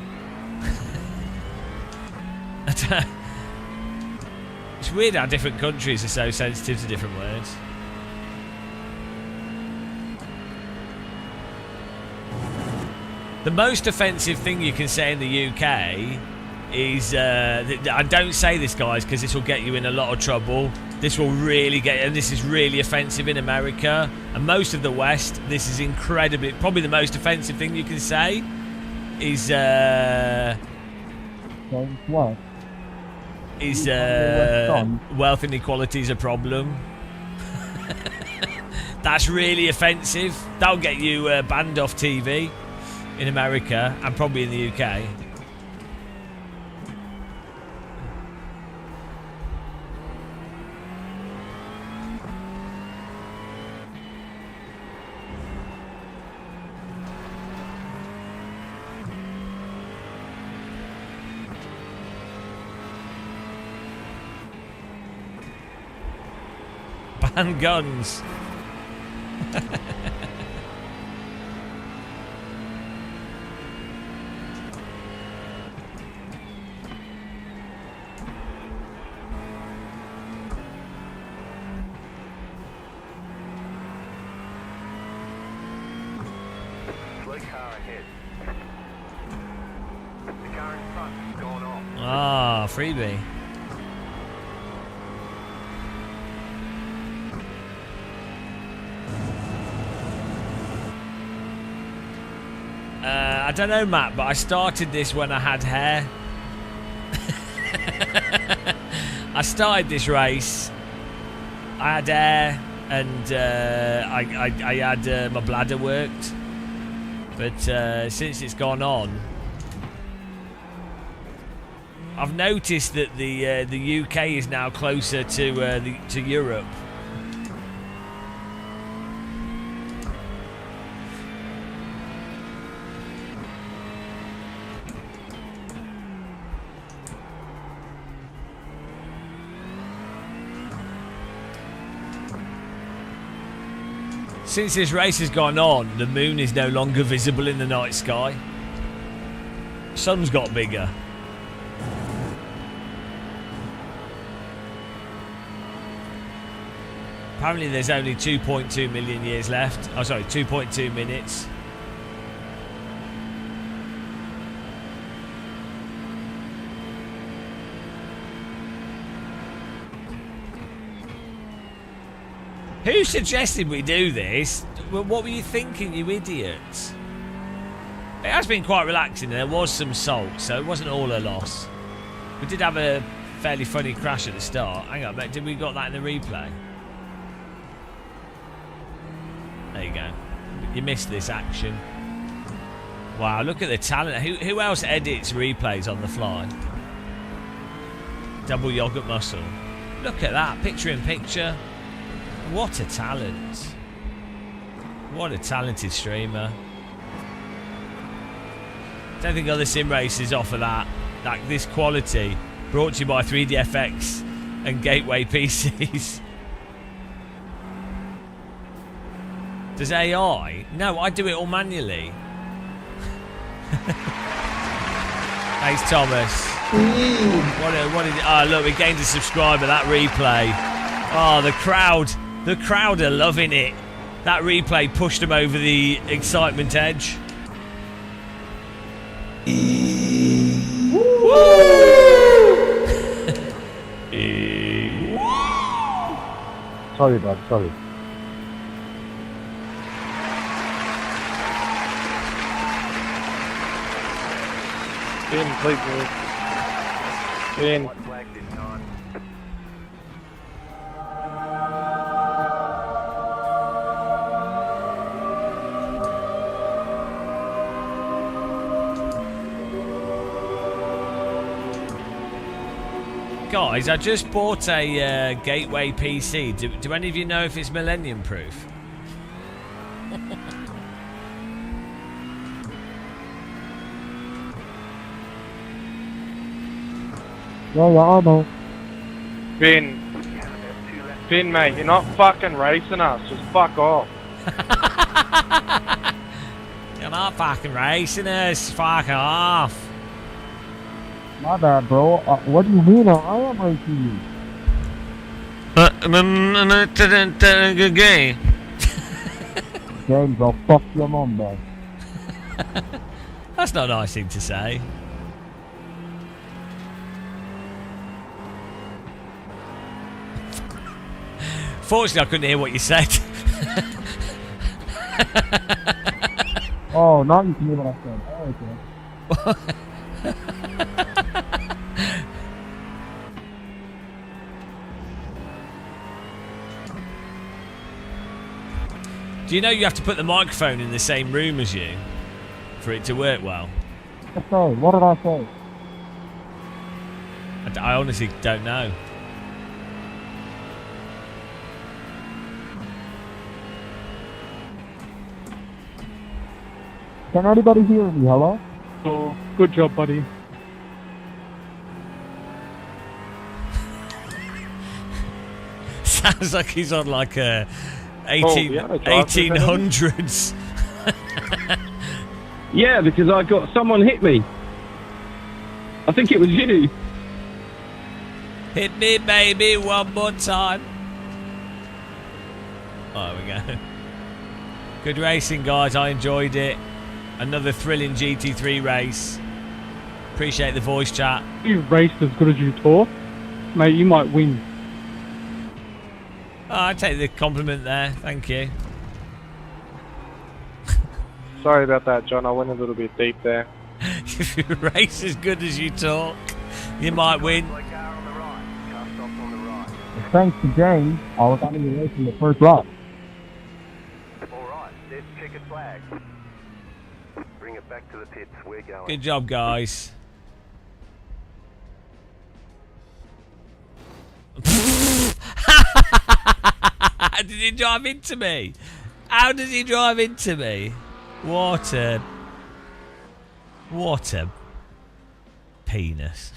It's weird how different countries are so sensitive to different words. The most offensive thing you can say in the UK is, I don't say this, guys, because this will get you in a lot of trouble. This will really get, and this is really offensive in America and most of the West. This is incredibly, probably the most offensive thing you can say is What? Is wealth inequality is a problem. That's really offensive. That'll get you banned off TV in America and probably in the UK. Ban guns. Slow car ahead. The car in front has gone off. Ah, freebie. I don't know, Matt, but I started this when I had hair. I started this race. I had hair, and I had my bladder worked. But since it's gone on, I've noticed that the UK is now closer to Europe. Since this race has gone on, the moon is no longer visible in the night sky. Sun's got bigger. Apparently there's only 2.2 million years left. Oh, sorry, 2.2 minutes. Who suggested we do this? What were you thinking, you idiots? It has been quite relaxing. There was some salt, so it wasn't all a loss. We did have a fairly funny crash at the start. Hang on, mate, did we got that in the replay? There you go. You missed this action. Wow, look at the talent. Who else edits replays on the fly? Double yogurt muscle. Look at that, picture in picture. What a talent. What a talented streamer. Don't think other sim races offer that. This quality. Brought to you by 3DFX and Gateway PCs. Does AI? No, I do it all manually. Thanks, Thomas. Oh, look, we gained a subscriber. That replay. Oh, the crowd are loving it. That replay pushed them over the excitement edge. Sorry, bud. Sorry. Spin, please move. Spin. White flag this time. Guys, I just bought a Gateway PC. Do any of you know if it's millennium proof? Yeah, I know. Spin, mate. You're not fucking racing us. Just fuck off. You're not fucking racing us. Fuck off. My bad, bro. What do you mean? I am racing you. Gay. James, I'll fuck your mum, bro. That's not a nice thing to say. Fortunately, I couldn't hear what you said. Oh, now you can hear what I said. Oh, okay. Do you know you have to put the microphone in the same room as you for it to work well? Okay, what did I say? I honestly don't know. Can anybody hear me? Hello? Oh, good job, buddy. Sounds like he's on like a 1800s. Yeah, because I got someone hit me. I think it was you. Hit me, baby, one more time. Oh, there we go. Good racing, guys. I enjoyed it. Another thrilling GT3 race. Appreciate the voice chat. You raced as good as you talk. Mate, you might win. Oh, I take the compliment there. Thank you. Sorry about that, John. I went a little bit deep there. If you race as good as you talk, you might win. Car on the right. Car stops on the right. Thanks to James, I was out of the race in the first lap. All right, there's checkered flag. Bring it back to the pits. We're going. Good job, guys. Did he drive into me? How did he drive into me? What a penis.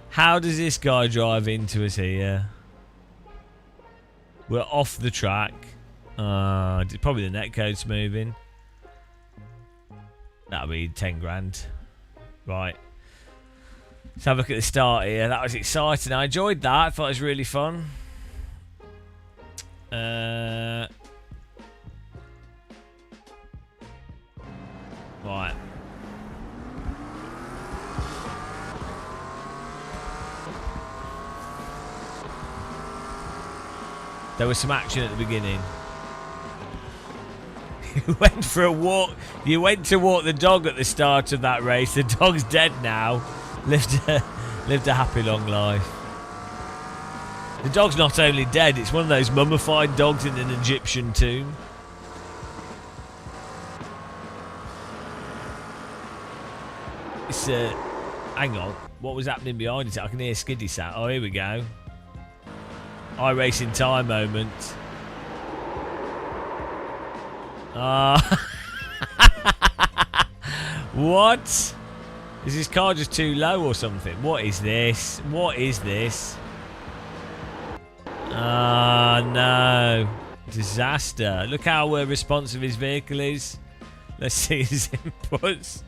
How does this guy drive into us here? We're off the track. Probably the netcode's moving. That'll be 10 grand. Right. Let's have a look at the start here. That was exciting. I enjoyed that. I thought it was really fun. Right. There was some action at the beginning. You went for a walk. You went to walk the dog at the start of that race. The dog's dead now. lived a happy long life. The dog's not only dead, it's one of those mummified dogs in an Egyptian tomb. It's hang on, what was happening behind it? I can hear Skiddy sat. Oh, here we go. iRacing time moment. What? Is this car just too low or something? What is this? What is this? No. Disaster. Look how responsive his vehicle is. Let's see his inputs.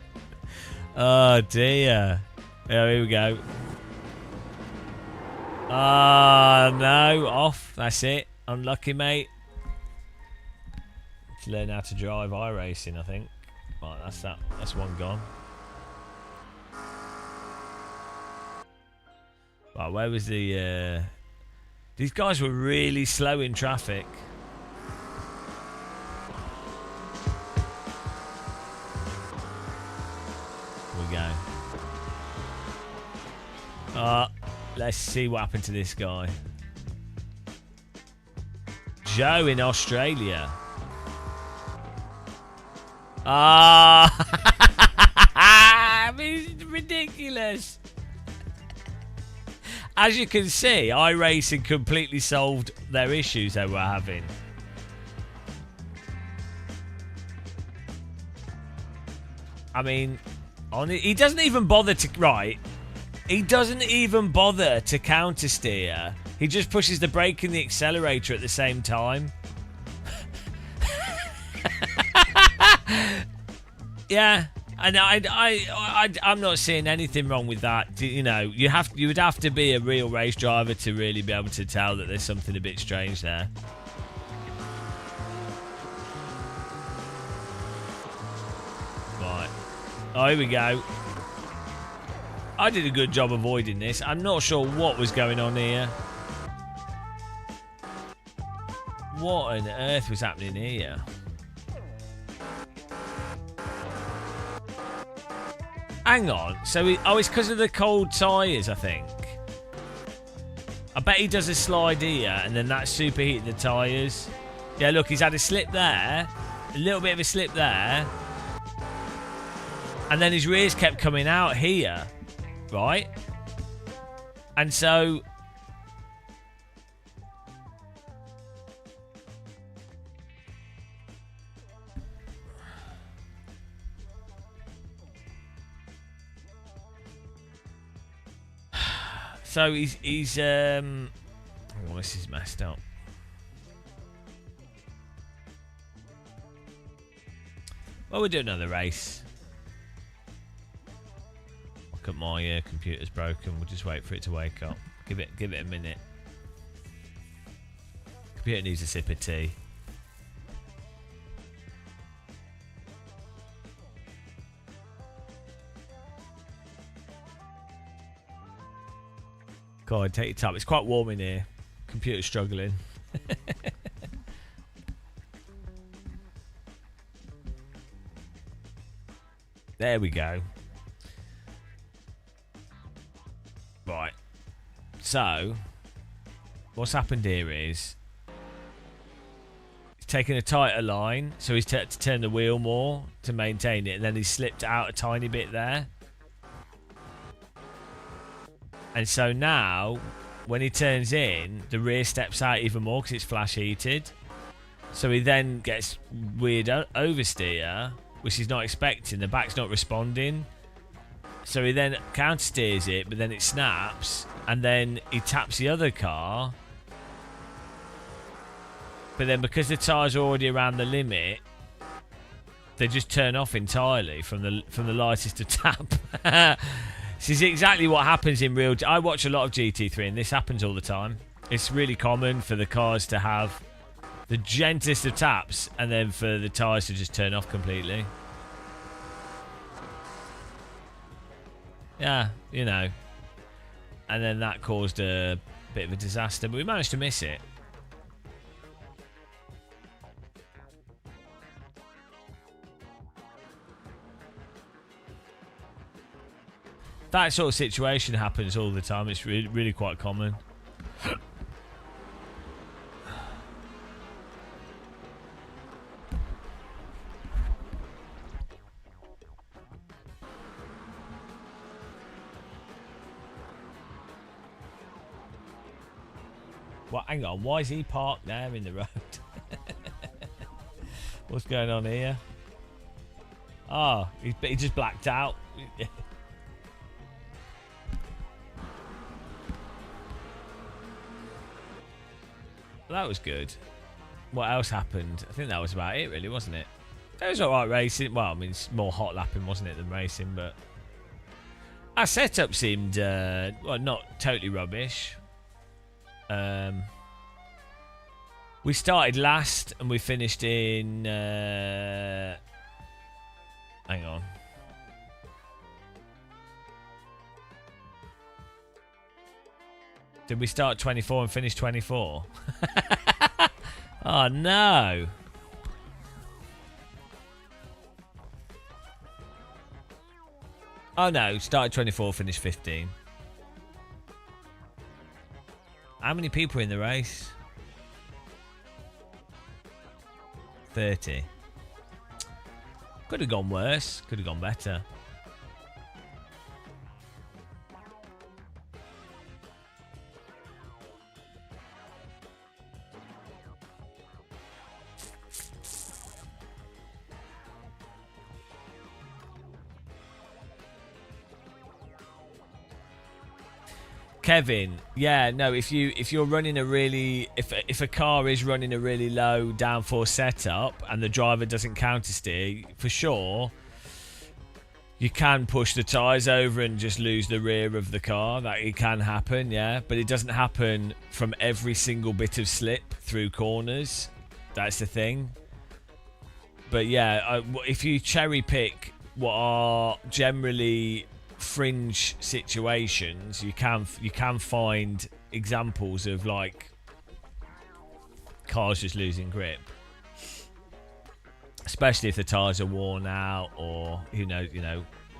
Oh dear. Oh, here we go. No. Off. That's it. Unlucky, mate. To learn how to drive iRacing, I think. Right, that's that. That's one gone. Right, where was the... These guys were really slow in traffic. Here we go. Let's see what happened to this guy. Joe in Australia. I mean, it's ridiculous. As you can see, iRacing completely solved their issues they were having. I mean, he doesn't even bother to... Right. He doesn't even bother to counter steer. He just pushes the brake and the accelerator at the same time. Yeah. And I'm not seeing anything wrong with that. You know, you would have to be a real race driver to really be able to tell that there's something a bit strange there. Right. Oh, here we go. I did a good job avoiding this. I'm not sure what was going on here. What on earth was happening here? Hang on. So, it's because of the cold tyres, I think. I bet he does a slide here, and then that superheated the tyres. Yeah, look, he's had a slip there. A little bit of a slip there. And then his rears kept coming out here. Right? And so... So he's oh, this is messed up. Well, we'll do another race. Look at my computer's broken. We'll just wait for it to wake up. Give it a minute. Computer needs a sip of tea. God, take your time. It's quite warm in here. Computer's struggling. There we go. Right. So, what's happened here is he's taken a tighter line, so he's had to turn the wheel more to maintain it, and then he's slipped out a tiny bit there. And so now, when he turns in, the rear steps out even more because it's flash heated. So he then gets weird oversteer, which he's not expecting. The back's not responding. So he then counter steers it, but then it snaps. And then he taps the other car. But then because the tyres are already around the limit, they just turn off entirely from the lightest of tap. This is exactly what happens in real... I watch a lot of GT3 and this happens all the time. It's really common for the cars to have the gentlest of taps and then for the tyres to just turn off completely. Yeah, you know. And then that caused a bit of a disaster, but we managed to miss it. that sort of situation happens all the time. It's really, really quite common. Well, hang on. Why is he parked there in the road? What's going on here? Oh, he just blacked out. That was good. What else happened? I think that was about it, really, wasn't it? It was alright racing. Well, I mean, it's more hot lapping, wasn't it, than racing, but our setup seemed, well, not totally rubbish. We started last and we finished in... hang on. Did we start 24 and finish 24? Oh, no. Oh, no. Started 24, finished 15. How many people in the race? 30. Could have gone worse. Could have gone better. Kevin, yeah, no, if you're running a really, if a car is running a really low downforce setup and the driver doesn't counter steer, for sure you can push the tyres over and just lose the rear of the car. That it can happen, yeah, but it doesn't happen from every single bit of slip through corners. That's the thing. But yeah, if you cherry pick what are generally fringe situations, you can find examples of like cars just losing grip, especially if the tires are worn out, or you know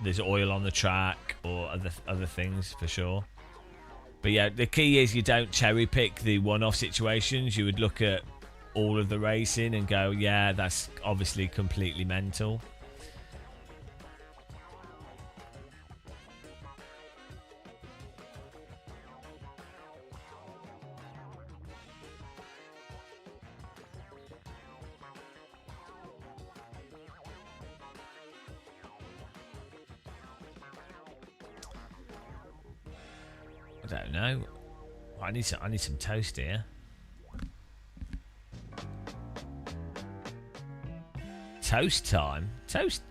there's oil on the track or other things for sure. But yeah, the key is you don't cherry pick the one-off situations. You would look at all of the racing and go, yeah, that's obviously completely mental. I don't know. I need some toast here. Toast time. Toast.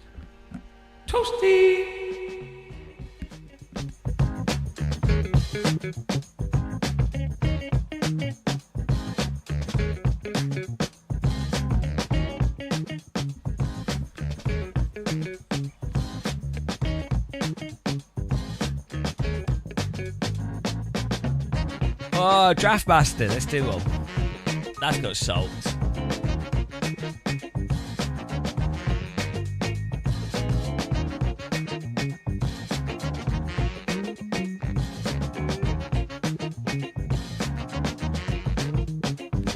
Toasty. Oh, Draft Master, let's do one. That's got salt.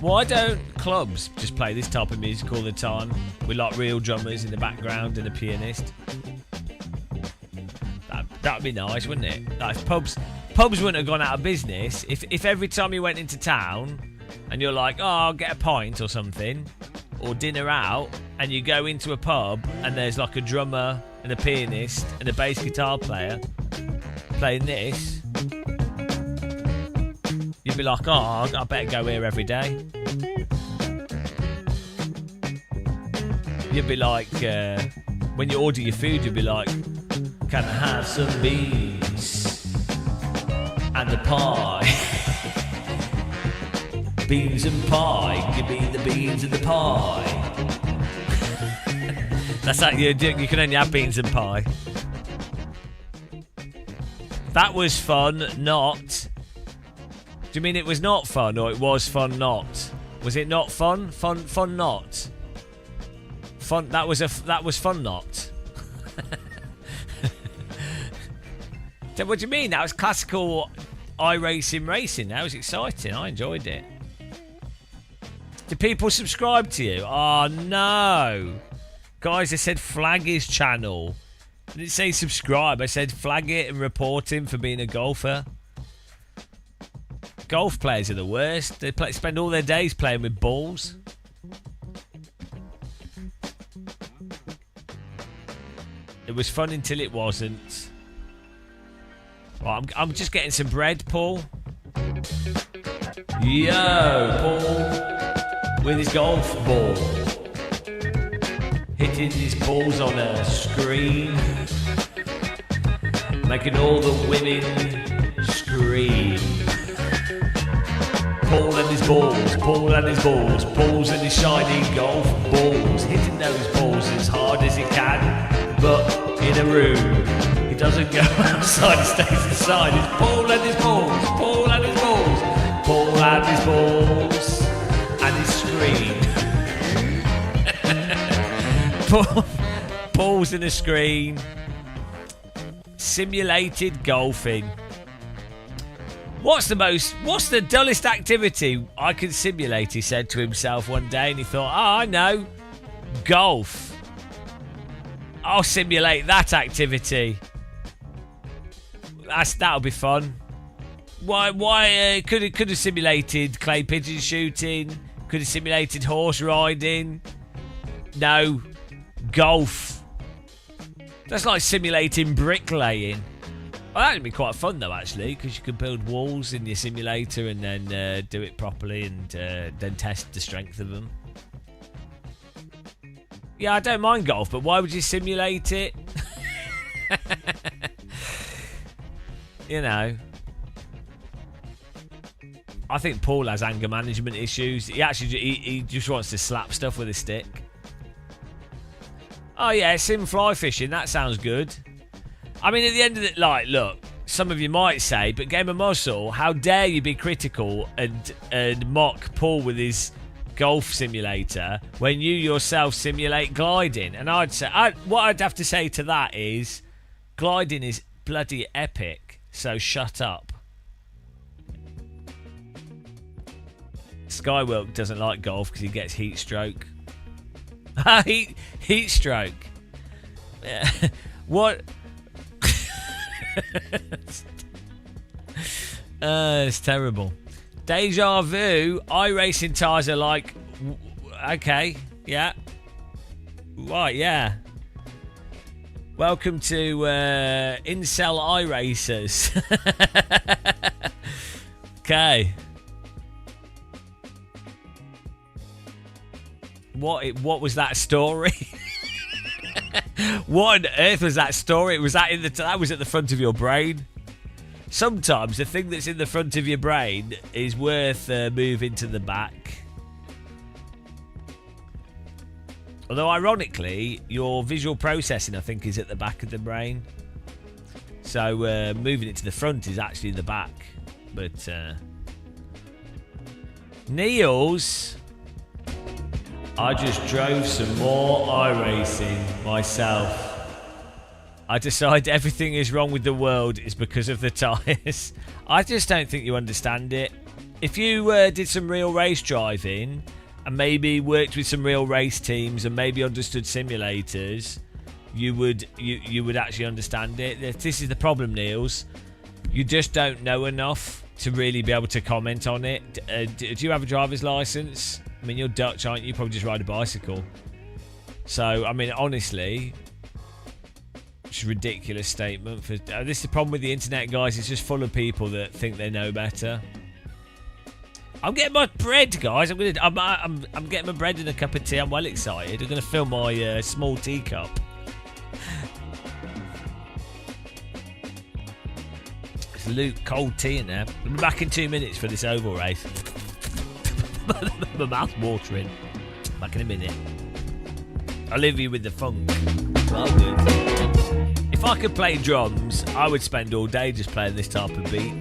Why don't clubs just play this type of music all the time with like real drummers in the background and a pianist? That'd be nice, wouldn't it? Like pubs wouldn't have gone out of business if every time you went into town and you're like, oh, I'll get a pint or something, or dinner out, and you go into a pub and there's like a drummer and a pianist and a bass guitar player playing this, you'd be like, oh, I better go here every day. You'd be like, when you order your food, you'd be like, can I have some beans and a pie? Beans and pie, give me the beans and the pie. That's that you can only have beans and pie. That was fun, not. Do you mean it was not fun, or it was fun not? Was it not fun? Fun not. Fun. That was fun not. What do you mean? That was classical iRacing racing. That was exciting. I enjoyed it. Do people subscribe to you? Oh, no. Guys, I said flag his channel. I didn't say subscribe. I said flag it and report him for being a golfer. Golf players are the worst. They spend all their days playing with balls. It was fun until it wasn't. Right, I'm just getting some bread, Paul. Yo, Paul. With his golf ball. Hitting his balls on a screen. Making all the women scream. Paul and his balls, Paul and his balls, Paul's and his shiny golf balls. Hitting those balls as hard as he can, but in a room. He doesn't go outside, he stays inside. It's Paul and his balls, Paul and his balls, Paul and his balls, and his screen. Paul's in a screen. Simulated golfing. What's the dullest activity I can simulate, he said to himself one day, and he thought, oh, I know. Golf. I'll simulate that activity. That'll be fun. Why could have simulated clay pigeon shooting, could have simulated horse riding. No. Golf. That's like simulating bricklaying. Well, that'd be quite fun though, actually, because you could build walls in your simulator and then do it properly and then test the strength of them. Yeah, I don't mind golf, but why would you simulate it? You know. I think Paul has anger management issues. He just wants to slap stuff with a stick. Oh yeah, sim fly fishing, that sounds good. I mean, at the end of it, like, look, some of you might say, but Game of Muscle, how dare you be critical and mock Paul with his golf simulator when you yourself simulate gliding? And I'd say, what I'd have to say to that is, gliding is bloody epic, so shut up. Skywalk doesn't like golf because he gets heat stroke. heat stroke. Yeah. What? It's terrible. Deja vu. iRacing tyres are like, okay, yeah, right, yeah. Welcome to Incel iRacers. Okay. What was that story? What on earth was that story? Was that that was at the front of your brain? Sometimes the thing that's in the front of your brain is worth moving to the back. Although ironically, your visual processing, I think, is at the back of the brain. So moving it to the front is actually the back. But Niels, I just drove some more iRacing myself. I decide everything is wrong with the world is because of the tyres. I just don't think you understand it. If you did some real race driving and maybe worked with some real race teams and maybe understood simulators, you would actually understand it. This is the problem, Niels. You just don't know enough to really be able to comment on it. Do you have a driver's license? I mean, you're Dutch, aren't you? You probably just ride a bicycle. So, I mean, honestly, it's a ridiculous statement. This is the problem with the internet, guys. It's just full of people that think they know better. I'm getting my bread, guys. I'm getting my bread and a cup of tea. I'm well excited. I'm going to fill my small teacup. It's Luke, cold tea in there. I'll be back in 2 minutes for this oval race. My mouth's watering. Back in a minute. I'll leave you with the funk. Well, good. If I could play drums, I would spend all day just playing this type of beat.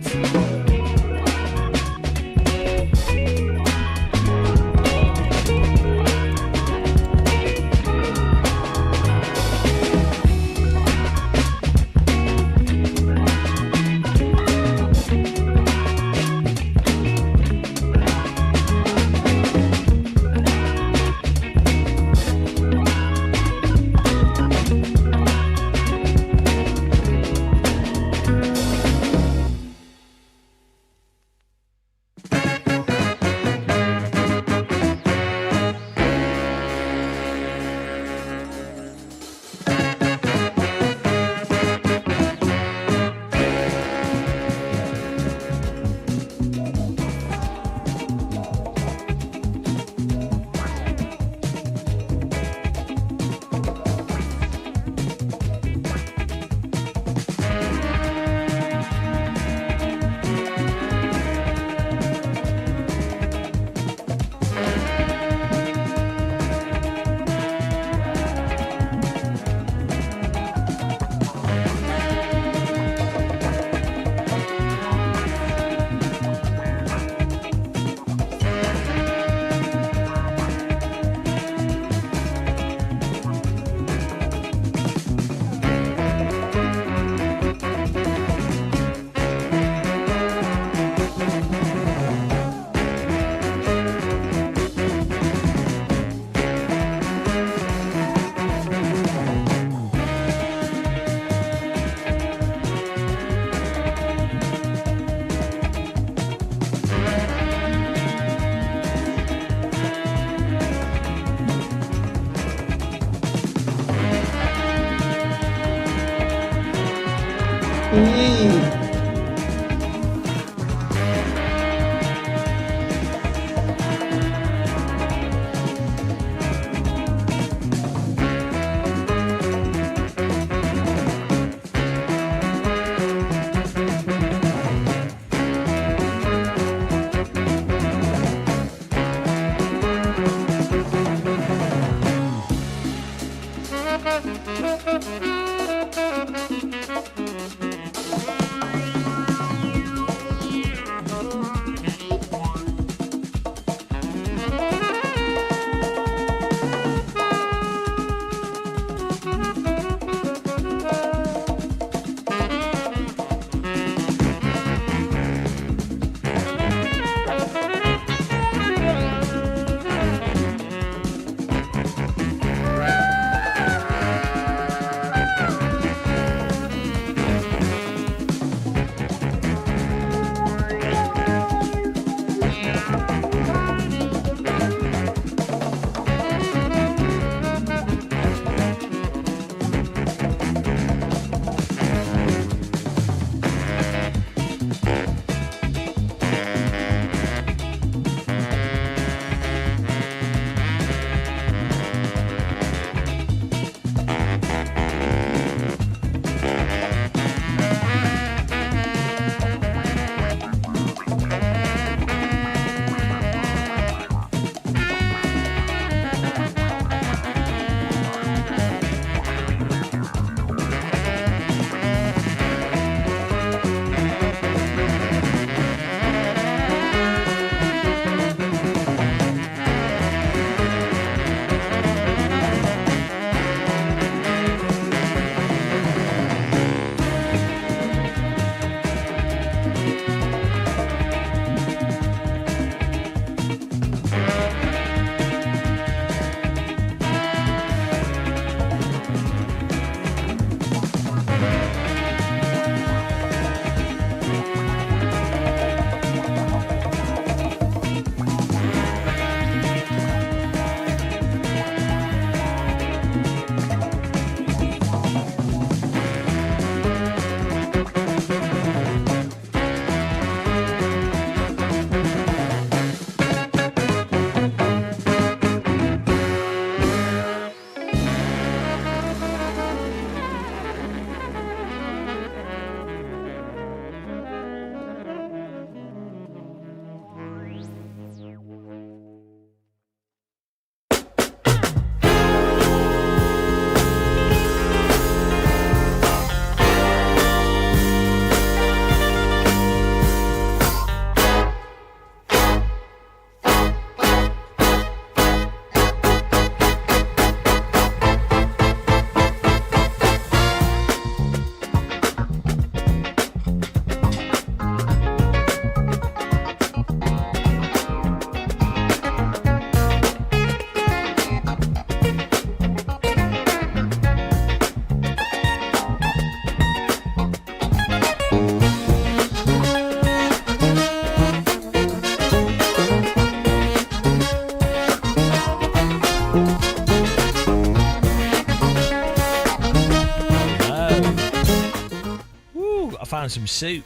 found some soup.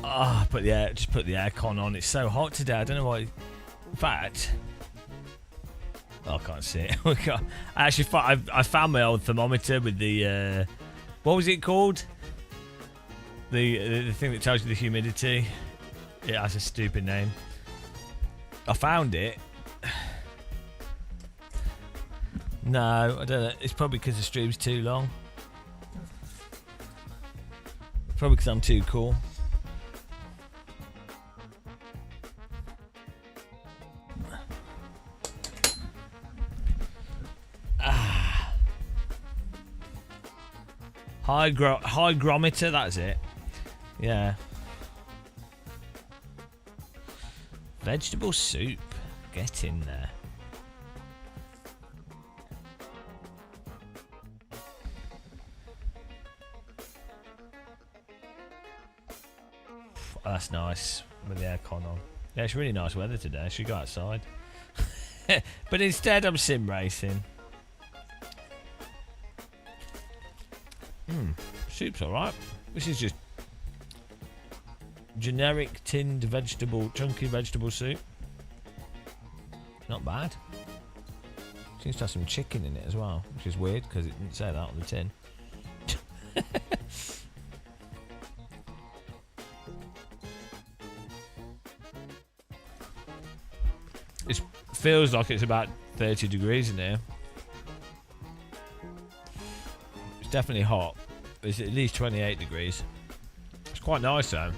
Ah, oh, just put the aircon on. It's so hot today. I don't know why. In fact, I can't see it. I actually I found my old thermometer with the what was it called? The thing that tells you the humidity. It has a stupid name. I found it. No, I don't know. It's probably because the stream's too long. Probably because I'm too cool. Hygrometer, that's it. Yeah. Vegetable soup. Get in there. Oh, that's nice with the aircon on. Yeah, it's really nice weather today. I should go outside. But instead I'm sim racing. Soup's alright. This is just generic tinned vegetable, chunky vegetable soup. Not bad. Seems to have some chicken in it as well, which is weird because it didn't say that on the tin. It feels like it's about 30 degrees in here. It's definitely hot. It's at least 28 degrees. It's quite nice though.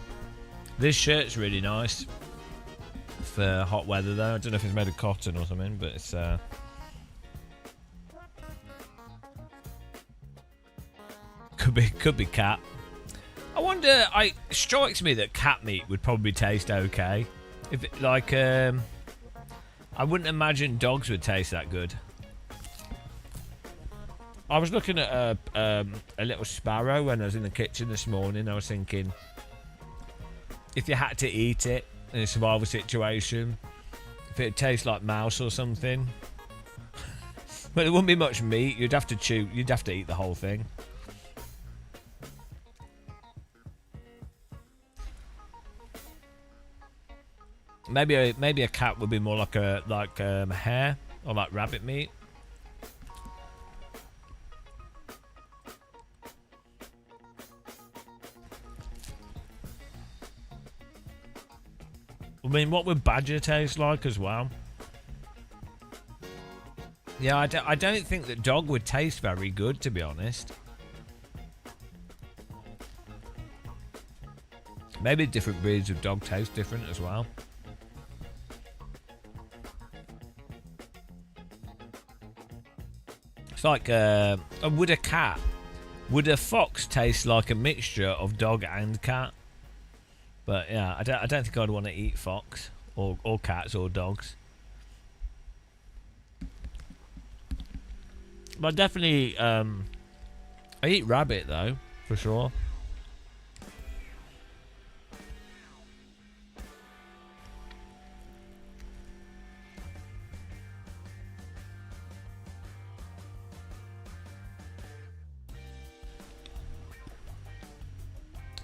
This shirt's really nice for hot weather though. I don't know if it's made of cotton or something, but it's could be cat. I wonder. It strikes me that cat meat would probably taste okay. If it, like, I wouldn't imagine dogs would taste that good. I was looking at a little sparrow when I was in the kitchen this morning. I was thinking, if you had to eat it in a survival situation, if it tastes like mouse or something, but there wouldn't be much meat. You'd have to chew. You'd have to eat the whole thing. Maybe a cat would be more like a hare or like rabbit meat. I mean, what would badger taste like as well? Yeah, I don't think that dog would taste very good, to be honest. Maybe different breeds of dog taste different as well. It's like, would a fox taste like a mixture of dog and cat? But yeah, I don't think I'd want to eat fox or cats or dogs. But definitely, I eat rabbit though, for sure.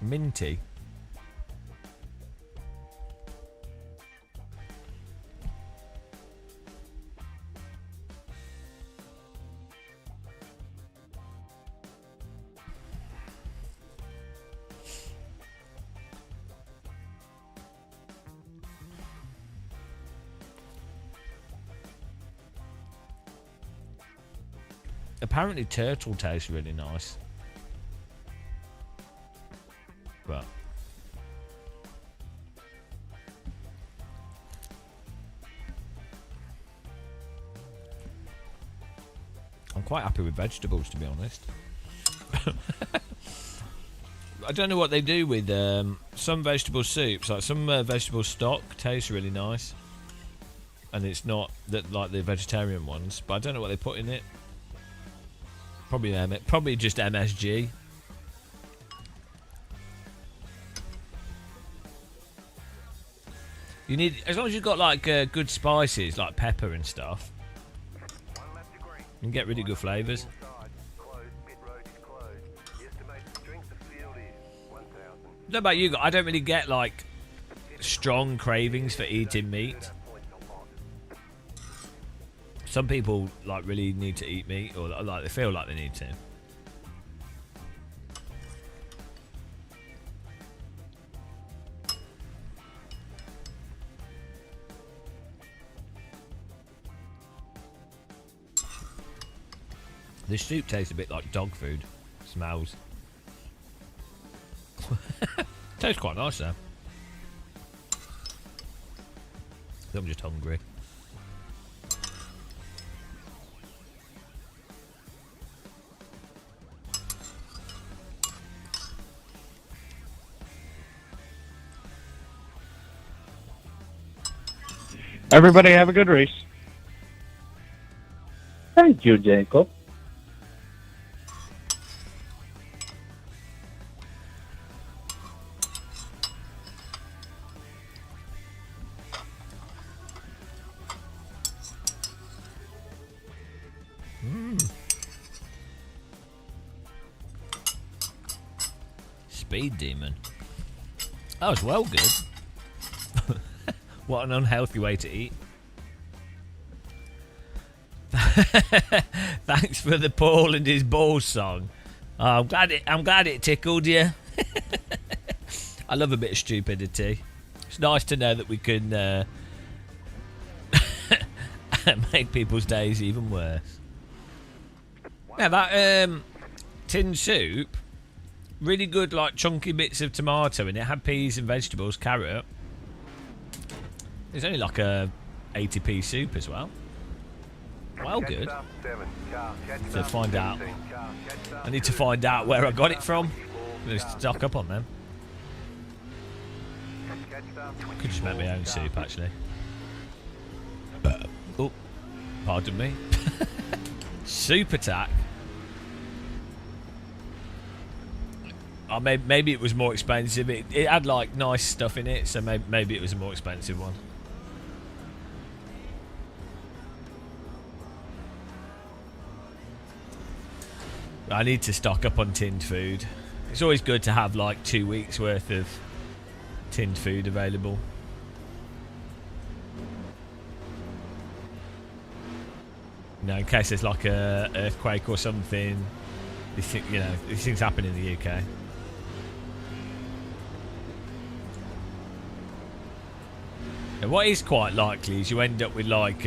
Minty. Apparently turtle tastes really nice. But I'm quite happy with vegetables, to be honest. I don't know what they do with some vegetable soups. Like some vegetable stock tastes really nice, and it's not that like the vegetarian ones. But I don't know what they put in it. Probably just MSG. You need, as long as you've got like good spices, like pepper and stuff, you can get really good flavours. I don't know about you, I don't really get like strong cravings for eating meat. Some people like really need to eat meat, or like they feel like they need to. This soup tastes a bit like dog food. Smells. Tastes quite nice though. I'm just hungry. Everybody have a good race. Thank you, Jacob. speed demon. That was well good. What an unhealthy way to eat. Thanks for the Paul and his balls song. Oh, I'm glad it tickled you. I love a bit of stupidity. It's nice to know that we can make people's days even worse. Yeah, that tin soup, really good, like chunky bits of tomato, and it had peas and vegetables, carrot. It's only like a 80p soup as well. Well, good. To find out, I need to find out where I got it from. I'm going to stock up on them. Could just make my own soup, actually. Oh, pardon me. Soup attack. Oh, maybe it was more expensive. It had like nice stuff in it, so maybe it was a more expensive one. I need to stock up on tinned food. It's always good to have like 2 weeks worth of tinned food available. You know, in case there's like a earthquake or something. These things happen in the UK. And what is quite likely is you end up with like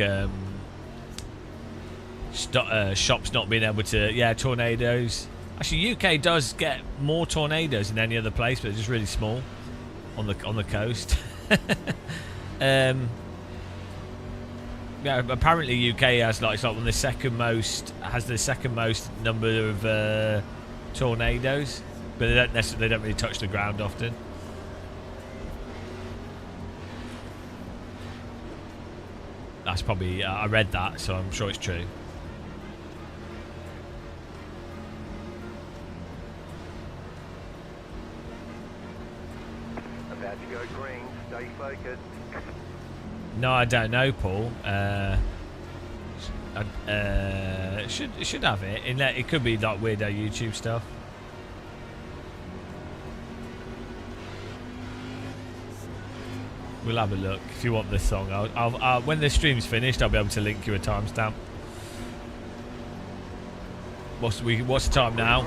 shops not being able to, tornadoes. Actually, UK does get more tornadoes than any other place, but they're just really small on the coast. Yeah, apparently UK has like, it's like the second most number of tornadoes, but they don't really touch the ground often. That's probably I read that, so I'm sure it's true. About to go green. Stay focused. No, I don't know, Paul. Should have it. It could be like weirdo YouTube stuff. We'll have a look if you want this song. I'll when the stream's finished, I'll be able to link you a timestamp. What's the time now?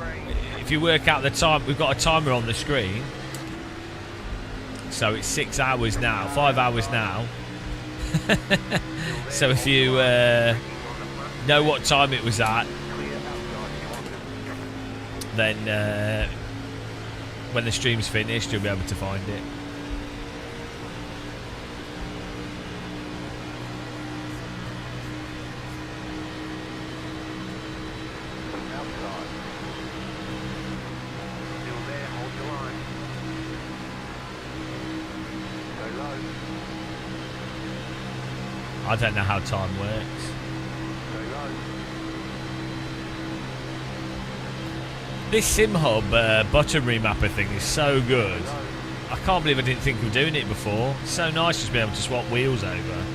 If you work out the time, we've got a timer on the screen. So it's 6 hours now, 5 hours now. So if you know what time it was at, then when the stream's finished, you'll be able to find it. I don't know how time works. This SimHub button remapper thing is so good. I can't believe I didn't think of doing it before. It's so nice just to be able to swap wheels over.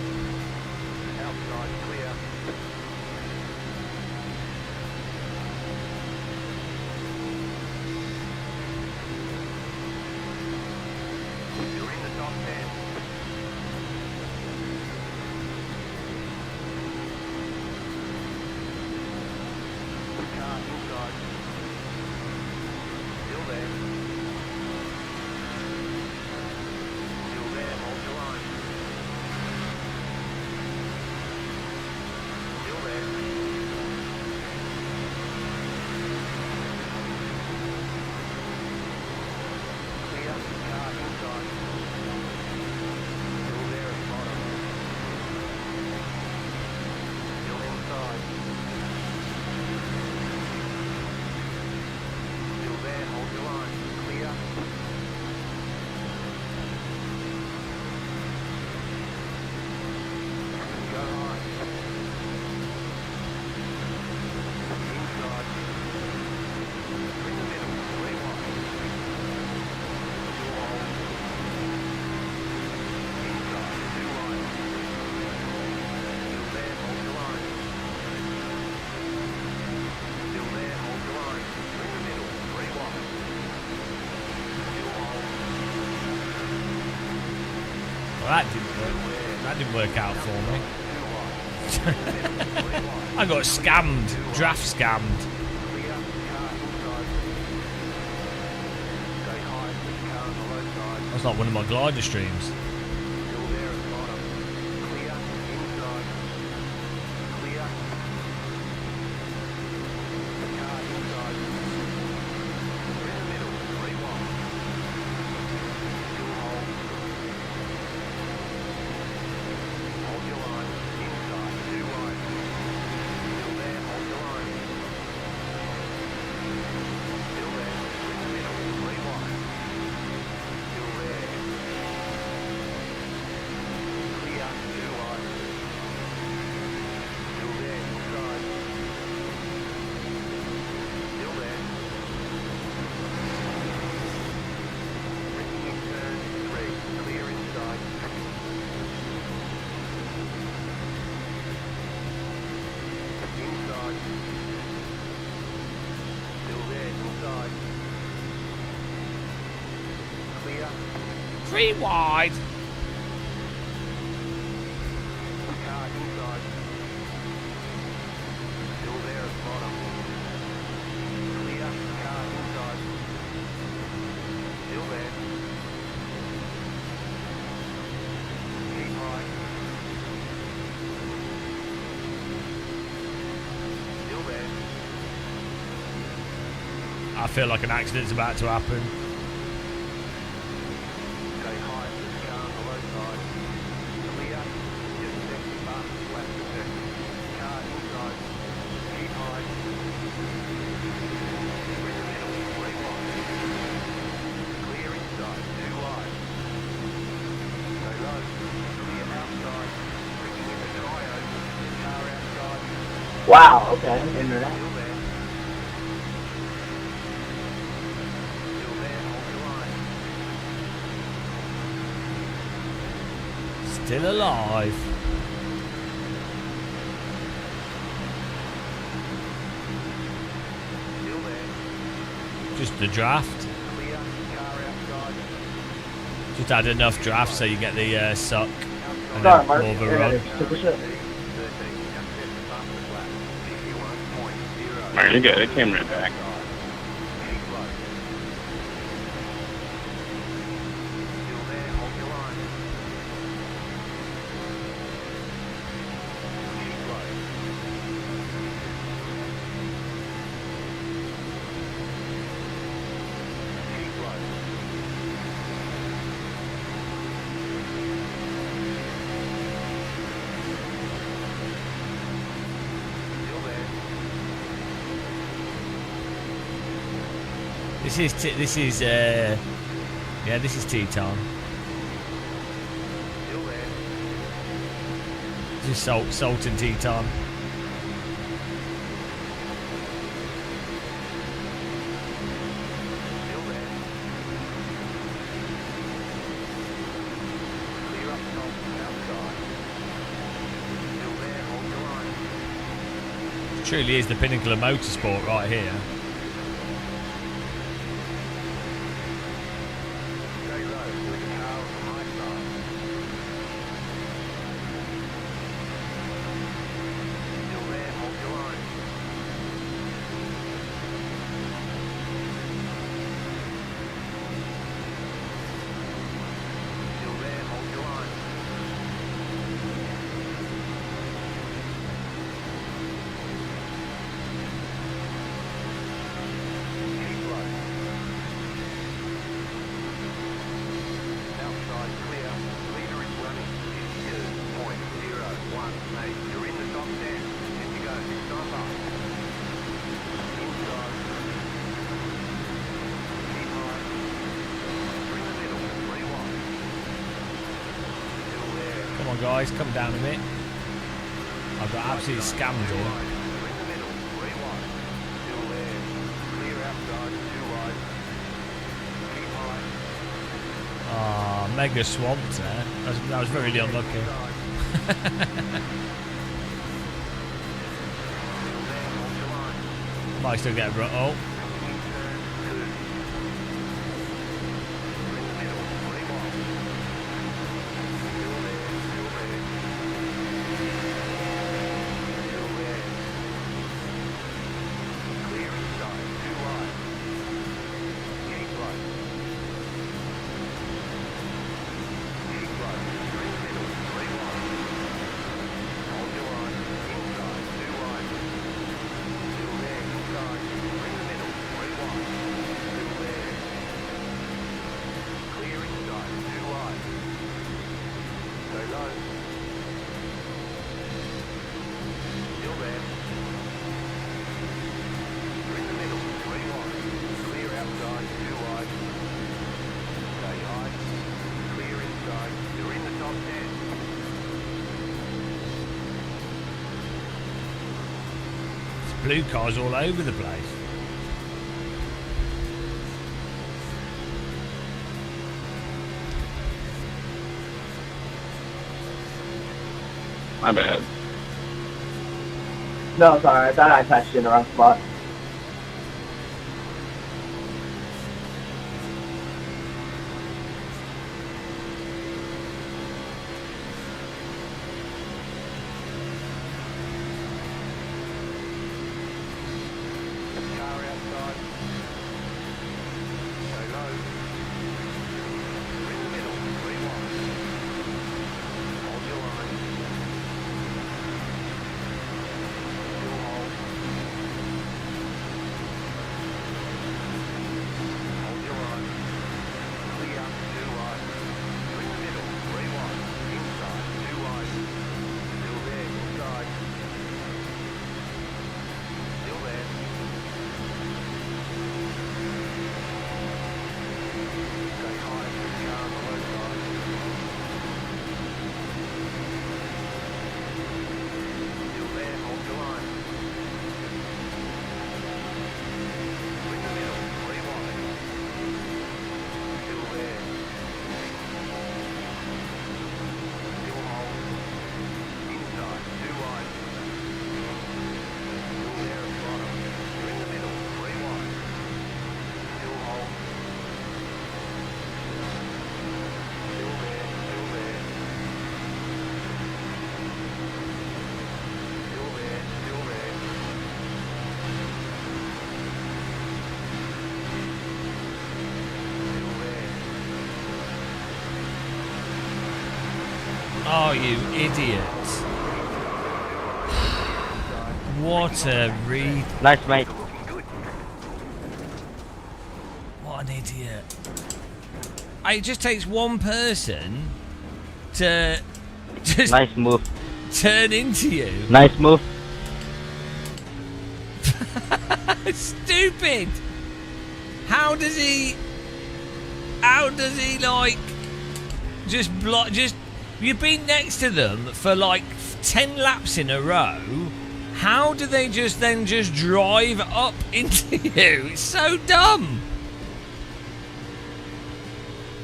Well, that didn't work out for me. I got scammed, draft scammed. That's like one of my glider streams. Three wide. I feel like an accident's about to happen. Wow, okay, I didn't know that. Still alive. Just the draft. Just add enough draft so you get the suck and then more of a run. Alright, you got it. It came right back. This is tea time. This is salt and tea time. It truly is the pinnacle of motorsport right here. Guys, come down a bit. I've got absolutely scammed here. Ah, mega swamped there. That was very unlucky. Might still get a run. Oh. blue cars all over the place. My bad. No, sorry, I thought I touched you in the wrong spot. Car outside. Stay low. You're in the middle, 3 wide. Hold your line. Still hold. Hold your line. Clear, 2 wide. You're in the middle, 3 wide. Inside, 2 wide. Still there, inside. Still there. Stay high to the car on the low side. Still there, hold your line. You're in the middle, 3 wide. Still there. Still hold. Inside, 2 wide. Still there at bottom. You're in the middle, 3 wide. Still hold. Still there, still there. Still there, still there. Still there. Oh, you idiot. What a read. Nice, mate. Looking good. What an idiot. It just takes one person to just Nice move. turn into you. Nice move. Stupid. How does he like just block? Just you've been next to them for like 10 laps in a row. How do they just drive up into you? It's so dumb.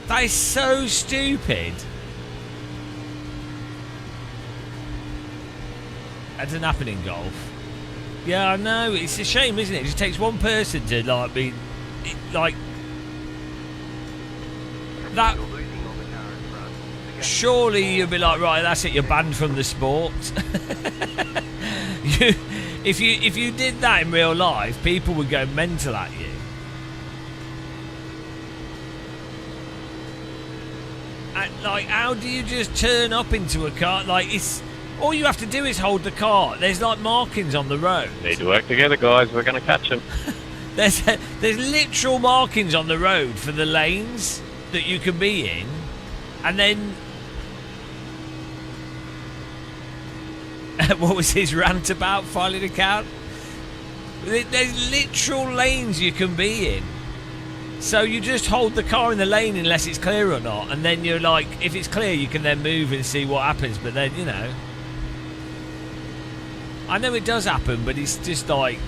That is so stupid. That doesn't happen in golf. Yeah, I know. It's a shame, isn't it? It just takes one person to like be like that. You're losing on the car in front. The gap Surely you'll be like, right, that's it. You're banned from the sport. If you did that in real life, people would go mental at you. And, like, how do you just turn up into a car? Like, it's all you have to do is hold the car. There's like markings on the road. Need to work together, guys. We're going to catch him. There's literal markings on the road for the lanes that you can be in, and then what was his rant about filing a count? There's literal lanes you can be in. So you just hold the car in the lane unless it's clear or not, and then you're like, if it's clear, you can then move and see what happens. But then, you know, I know it does happen, but it's just like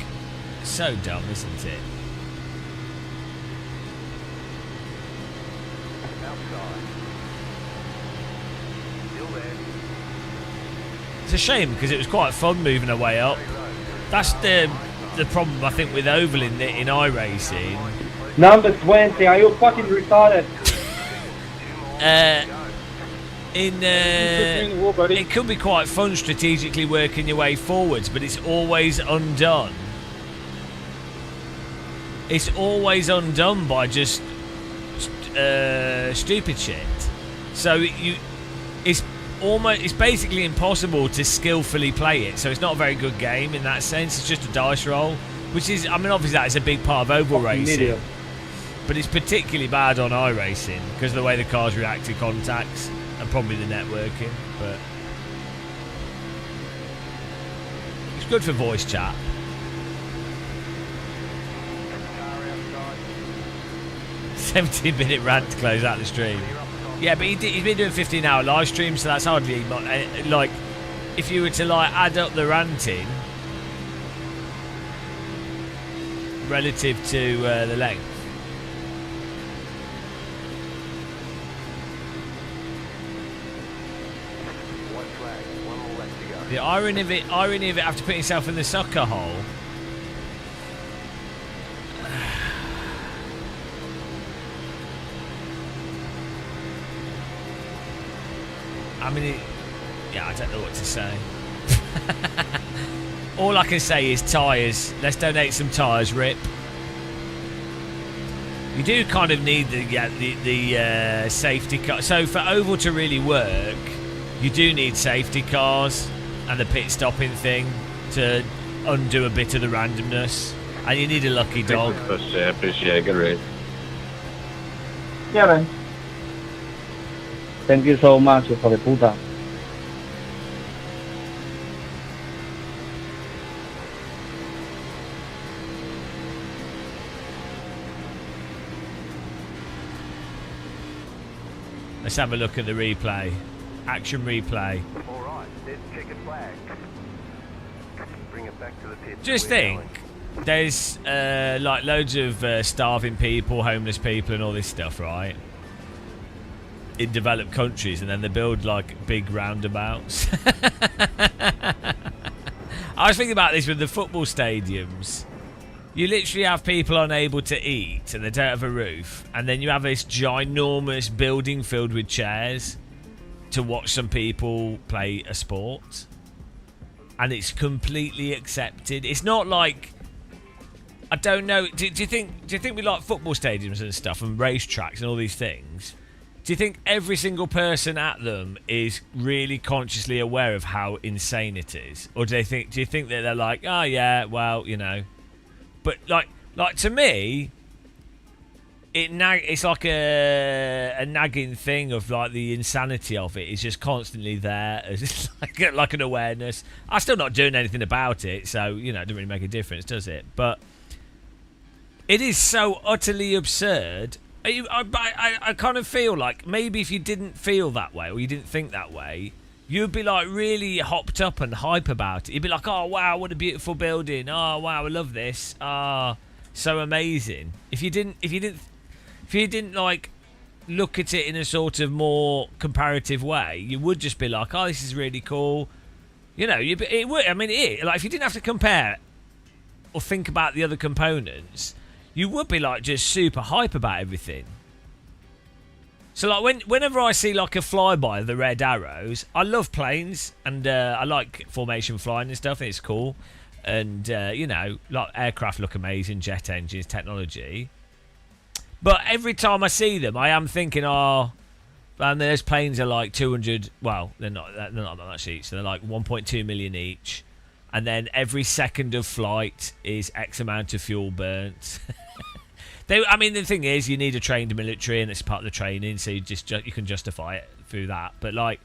so dumb, isn't it? outside. Still there. It's a shame because it was quite fun moving our way up. That's the problem I think with oval in iRacing. Number 20, are you fucking retarded? It could be quite fun strategically working your way forwards, but it's always undone. It's always undone by just stupid shit. So it's basically impossible to skillfully play it. So it's not a very good game in that sense. It's just a dice roll, which is, I mean, obviously that is a big part of oval racing. Idiot. But it's particularly bad on iRacing because of the way the cars react to contacts and probably the networking. But it's good for voice chat. 17-minute rant to close out the stream. Yeah, but he's been doing 15-hour live streams, so that's hardly like if you were to like add up the ranting. relative to the length. One flag, one more left to go. The irony of it after putting yourself in the soccer hole. I mean, yeah, I don't know what to say. All I can say is tyres. Let's donate some tyres, Rip. You do kind of need the safety car. So for Oval to really work, you do need safety cars and the pit stopping thing to undo a bit of the randomness. And you need a lucky dog. Appreciate it. Yeah, man. Thank you so much, hijo de puta. Let's have a look at the replay. Action replay. All right, there's the checkered flag. Bring it back to the pit. Just We're think, going. there's like loads of starving people, homeless people, and all this stuff, right? In developed countries, and then they build like big roundabouts. I was thinking about this with the football stadiums. You literally have people unable to eat and they don't have a roof, and then you have this ginormous building filled with chairs to watch some people play a sport, and it's completely accepted. It's not like, I don't know. Do you think we like football stadiums and stuff and racetracks and all these things? Do you think every single person at them is really consciously aware of how insane it is, or do you think that they're like, oh yeah, well, you know? But like to me, it's like a nagging thing of like the insanity of it is just constantly there. It's like an awareness. I'm still not doing anything about it, so you know, it doesn't really make a difference, does it? But it is so utterly absurd. I kind of feel like maybe if you didn't feel that way or you didn't think that way, you'd be like really hopped up and hype about it. You'd be like, oh wow, what a beautiful building. Oh wow, I love this. Ah, so amazing. If you didn't like look at it in a sort of more comparative way, you would just be like, oh, this is really cool. You know, it would. I mean, like if you didn't have to compare or think about the other components, you would be like just super hype about everything. So like whenever I see like a flyby of the red arrows, I love planes and I like formation flying and stuff. I think it's cool, and you know, like aircraft look amazing, jet engines, technology. But every time I see them, I am thinking, oh, and those planes are like 200. Well, they're not that much each. So they're like 1.2 million each, and then every second of flight is X amount of fuel burnt. I mean, the thing is, you need a trained military, and it's part of the training, so you can justify it through that. But like,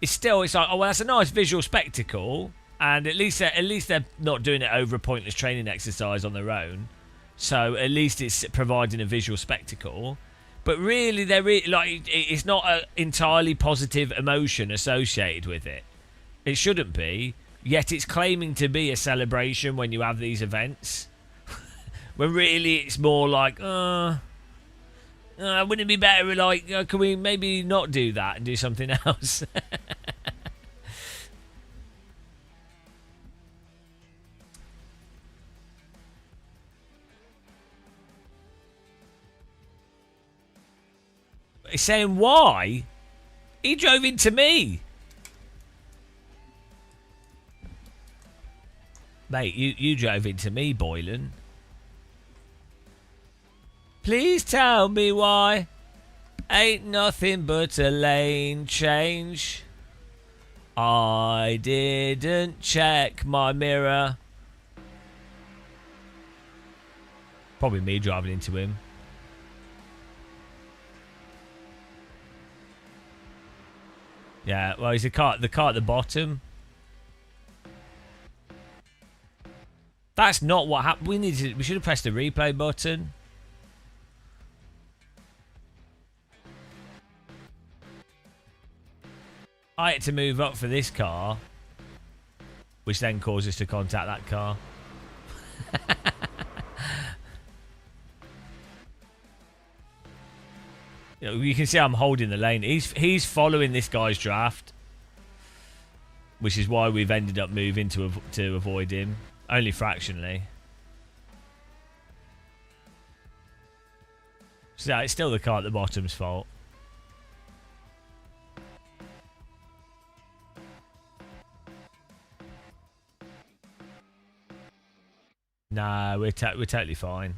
it's like, oh well, that's a nice visual spectacle, and at least they're not doing it over a pointless training exercise on their own. So at least it's providing a visual spectacle. But really, it's not an entirely positive emotion associated with it. It shouldn't be. Yet it's claiming to be a celebration when you have these events. When really it's more like, wouldn't it be better, like, can we maybe not do that and do something else? He's saying, why? He drove into me. Mate, you drove into me, Boylan. Please tell me why. Ain't nothing but a lane change. I didn't check my mirror. Probably me driving into him. Yeah, well, he's the car at the bottom. That's not what happened. We should have pressed the replay button. I had to move up for this car, which then caused us to contact that car. You can see I'm holding the lane. He's following this guy's draft, which is why we've ended up moving to avoid him, only fractionally. So it's still the car at the bottom's fault. Nah, we're totally fine.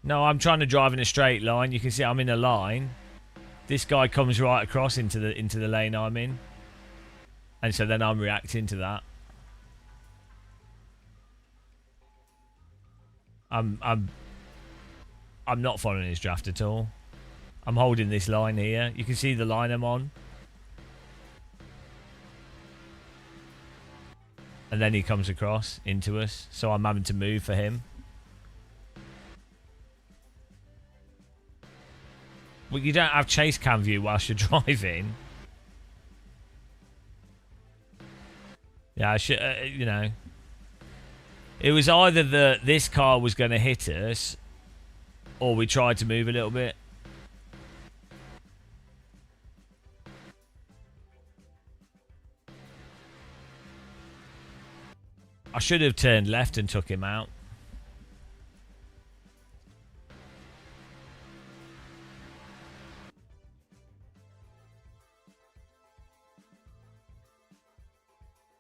No, I'm trying to drive in a straight line. You can see I'm in a line. This guy comes right across into the lane I'm in, and so then I'm reacting to that. I'm not following his draft at all. I'm holding this line here. You can see the line I'm on. And then he comes across into us, so I'm having to move for him. Well, you don't have chase cam view whilst you're driving. Yeah, I should, you know. It was either this car was going to hit us, or we tried to move a little bit. I should have turned left and took him out.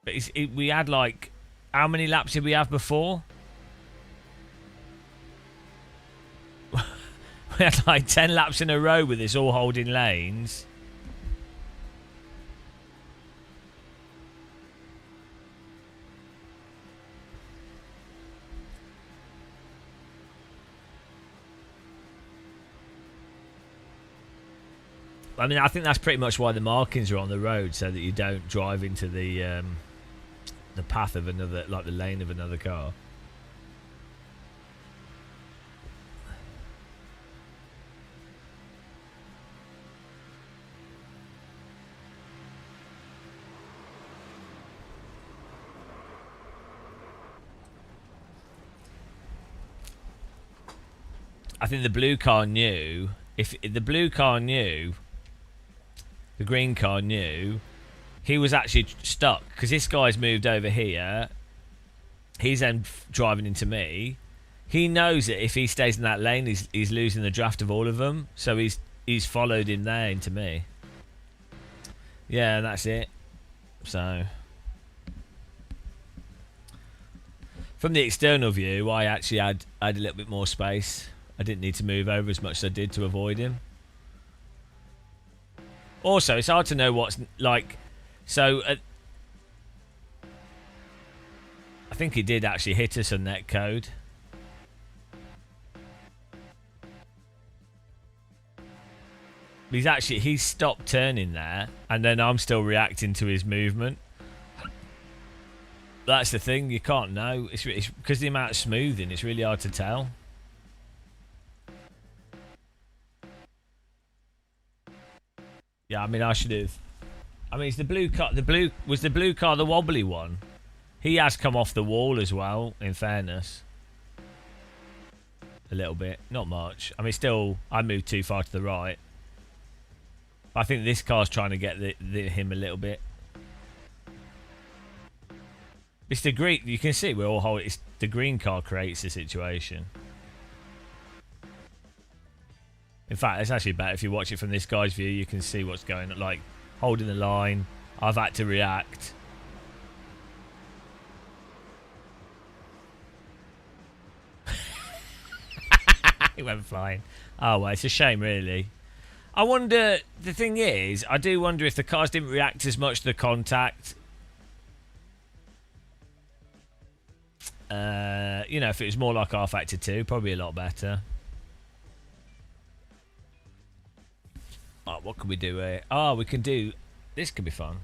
But we had like... How many laps did we have before? We had like 10 laps in a row with this all holding lanes. I mean, I think that's pretty much why the markings are on the road, so that you don't drive into the path of another, like the lane of another car. I think the blue car knew. If the blue car knew, the green car knew, he was actually stuck because this guy's moved over here. He's then driving into me. He knows that if he stays in that lane, he's losing the draft of all of them. So he's followed him there into me. Yeah, that's it. So from the external view, I actually had a little bit more space. I didn't need to move over as much as I did to avoid him. Also, it's hard to know what's like. So, I think he did actually hit us on net code. He's stopped turning there, and then I'm still reacting to his movement. That's the thing, you can't know. It's because of the amount of smoothing, it's really hard to tell. Yeah, I mean, I should have. I mean, it's the blue car. Was the blue car the wobbly one? He has come off the wall as well. In fairness, a little bit, not much. I mean, still, I moved too far to the right. I think this car's trying to get him a little bit. It's the green. You can see we're all holding. It's the green car creates the situation. In fact, it's actually better if you watch it from this guy's view. You can see what's going on, like holding the line. I've had to react. He went flying. Oh, well, it's a shame, really. I wonder, the thing is, I do wonder if the cars didn't react as much to the contact. You know, if it was more like R-Factor 2, probably a lot better. Oh, what can we do here? Oh, we can do... This could be fun.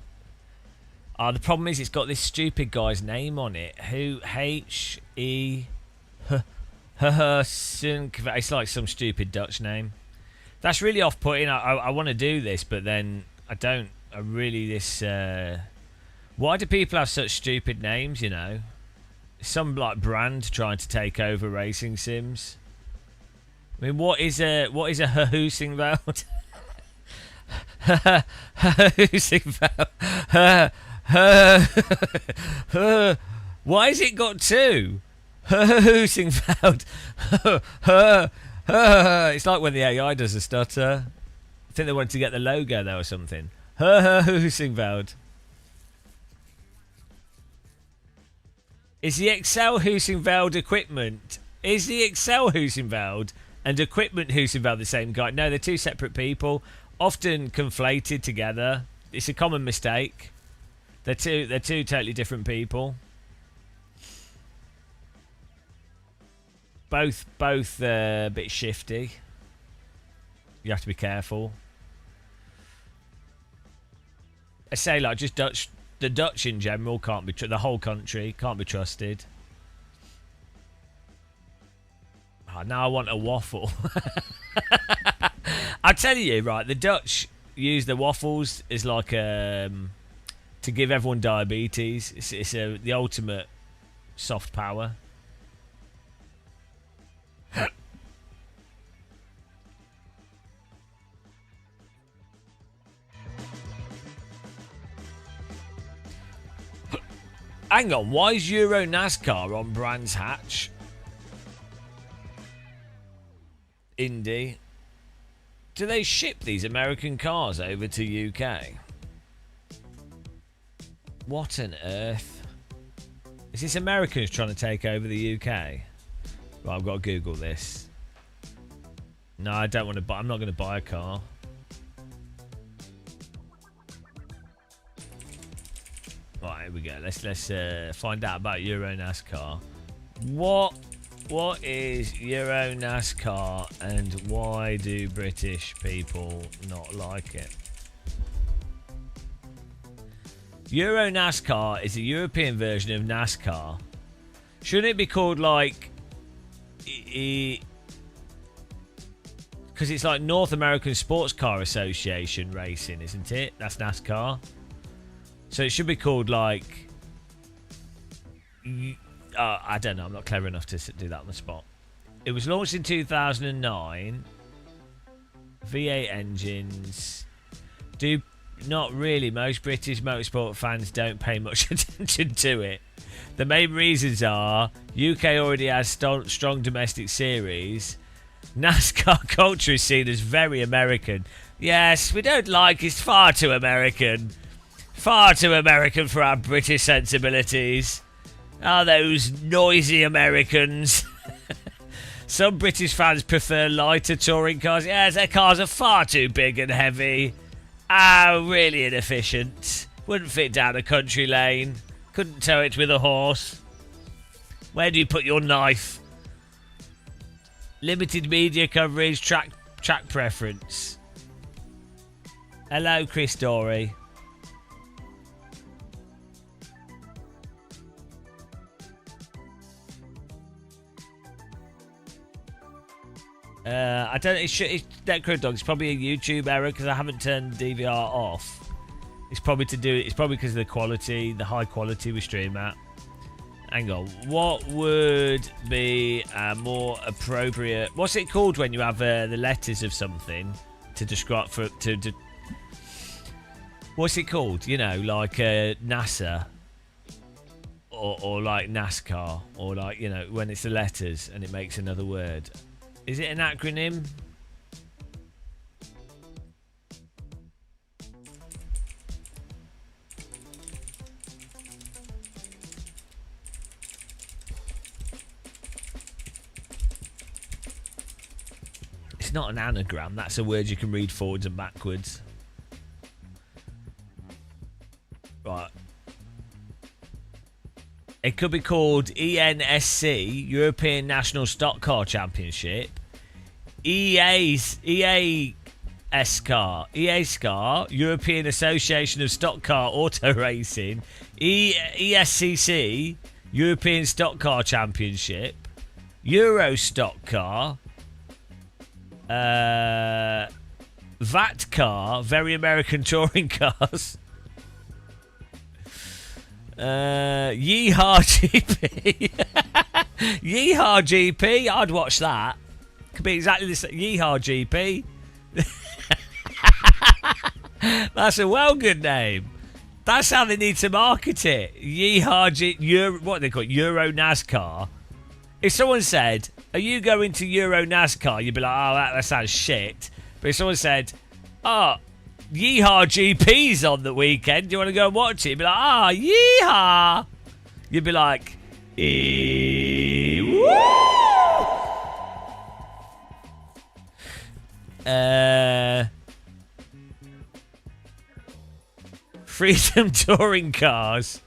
The problem is it's got this stupid guy's name on it. Who? H-E... It's like some stupid Dutch name. That's really off-putting. I want to do this, but then I don't. I really... Why do people have such stupid names, you know? Some, like, brand trying to take over racing sims. I mean, what is a Husingveld? Husingveld. Why has it got two? Husingveld. It's like when the AI does a stutter. I think they wanted to get the logo there or something. Husingveld. Is the Excel Husingveld equipment? Is the Excel Husingveld and equipment Husingveld the same guy? No, they're two separate people, often conflated together. It's a common mistake. They're two totally different people. Both a bit shifty. You have to be careful. I say, like, just Dutch. The Dutch in general can't be the whole country can't be trusted. Oh, now I want a waffle. I tell you, right, the Dutch use the waffles as like to give everyone diabetes. It's the ultimate soft power. Hang on, why is Euro NASCAR on Brands Hatch? Indy. Do they ship these American cars over to UK? What on earth? Is this Americans trying to take over the UK? Right, I've got to Google this. No, I don't want to buy. I'm not going to buy a car. Right, here we go. Let's find out about Euro NASCAR. What is Euro NASCAR and why do British people not like it? Euro NASCAR is a European version of NASCAR. Shouldn't it be called like... Because it's like North American Sports Car Association Racing, isn't it? That's NASCAR. So it should be called like... I don't know. I'm not clever enough to do that on the spot. It was launched in 2009. V8 engines. Not really. Most British motorsport fans don't pay much attention to it. The main reasons are UK already has strong domestic series. NASCAR culture is seen as very American. Yes, we don't like it. It's far too American. Far too American for our British sensibilities. Ah, those noisy Americans. Some British fans prefer lighter touring cars. Yes, their cars are far too big and heavy. Ah, really inefficient. Wouldn't fit down a country lane. Couldn't tow it with a horse. Where do you put your knife? Limited media coverage, track preference. Hello, Chris Dory. I don't. It's that Crow Dog. It's probably a YouTube error because I haven't turned DVR off. It's probably It's probably because of the quality, the high quality we stream at. Hang on. What would be more appropriate? What's it called when you have the letters of something to describe to? What's it called? You know, like NASA. Or like NASCAR, or like, you know, when it's the letters and it makes another word. Is it an acronym? It's not an anagram. That's a word you can read forwards and backwards. Right. It could be called ENSC, European National Stock Car Championship. EA SCAR, European Association of Stock Car Auto Racing. ESCC, European Stock Car Championship. Euro Stock Car. VAT Car, Very American Touring Cars. Yeehaw GP. Yeehaw GP, I'd watch that. Could be exactly the same. Yeehaw GP. That's a well good name. That's how they need to market it. Yeehaw Euro, what do they call it? Euro NASCAR. If someone said, "Are you going to Euro NASCAR?" You'd be like, "Oh, that sounds shit." But if someone said, "Oh, Yeehaw GP's on the weekend. Do you want to go and watch it?" You'd be like, "Ah, yeehaw." You'd be like, woo! Freedom Touring Cars.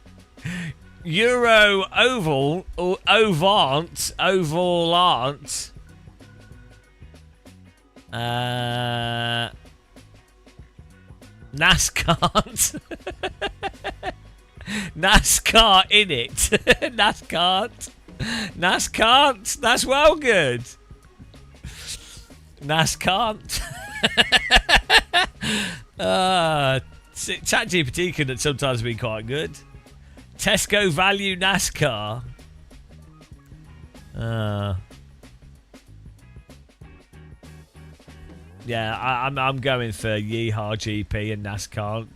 Euro Oval or Ovant. Ovalant. NASCAR. NASCAR in it. NASCAR. NASCAR. That's well good. NASCAR. ChatGPT can sometimes be quite good. Tesco Value NASCAR. Yeah, I'm going for Yeehaw GP and NASCAR.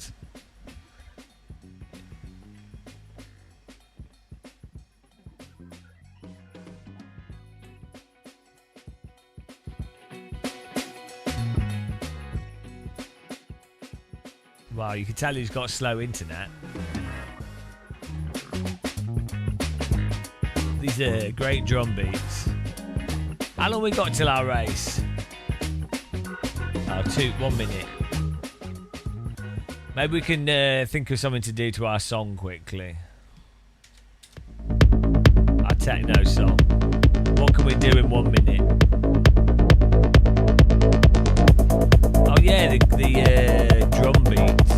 Wow, you can tell he's got slow internet. These are great drum beats. How long we got till our race? Oh, 1 minute. Maybe we can think of something to do to our song quickly. Our techno song. What can we do in 1 minute? Oh yeah, the drum beats.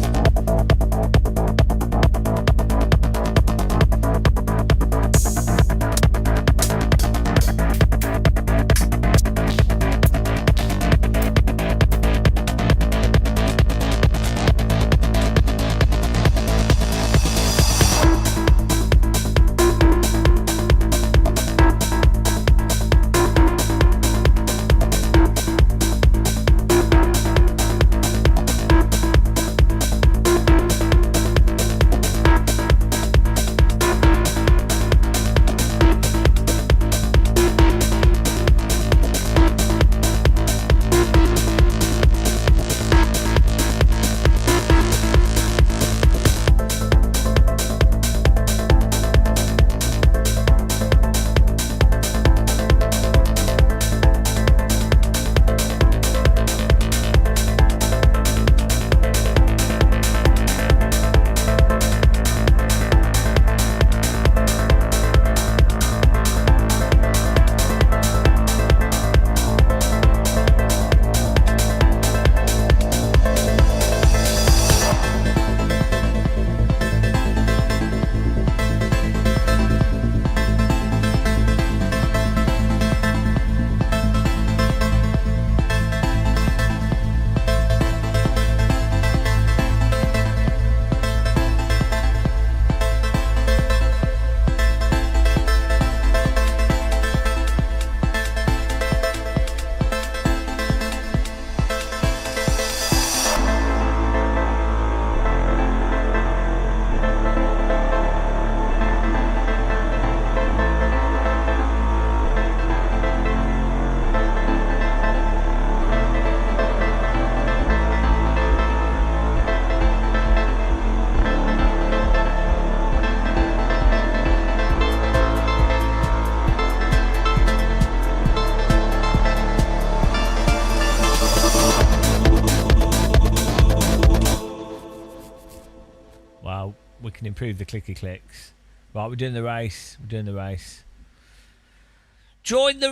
Improve the clicky clicks. Right, we're doing the race. Join the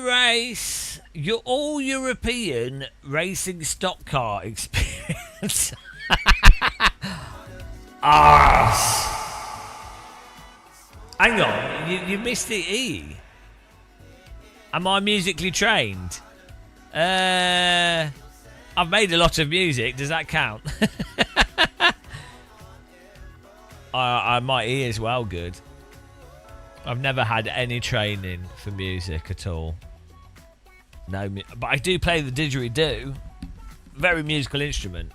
race. Your all European racing stock car experience. Arse. Hang on, you missed the E. Am I musically trained? I've made a lot of music. Does that count? My ear is well good. I've never had any training for music at all. No, but I do play the didgeridoo. Very musical instrument.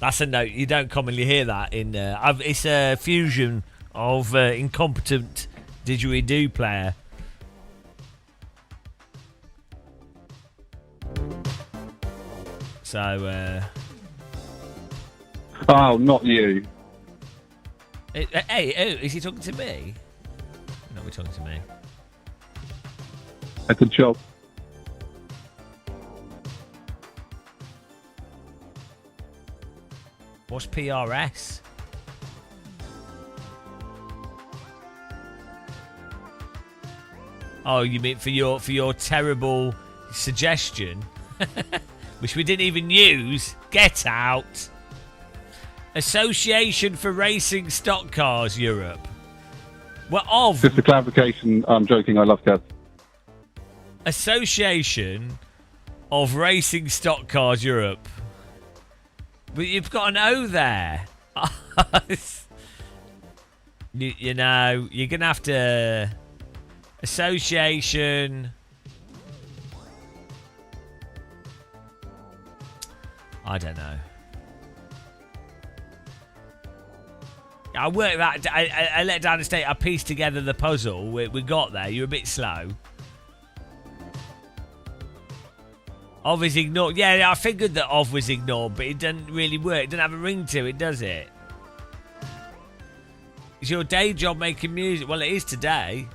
That's a note. You don't commonly hear that in. It's a fusion of incompetent didgeridoo player. So. Oh, not you. Hey, oh, is he talking to me? No, we're talking to me. That's a job. What's PRS? Oh, you mean for your terrible suggestion, which we didn't even use? Get out. Association for Racing Stock Cars Europe. Well, of Just a clarification. I'm joking. I love cats. Association of Racing Stock Cars Europe. But you've got an O there. you know, you're going to have to... Association... I don't know. I worked that... I let down the state. I pieced together the puzzle. We got there. You're a bit slow. Of is ignored. Yeah, I figured that of was ignored, but it doesn't really work. It doesn't have a ring to it, does it? Is your day job making music? Well, it is today.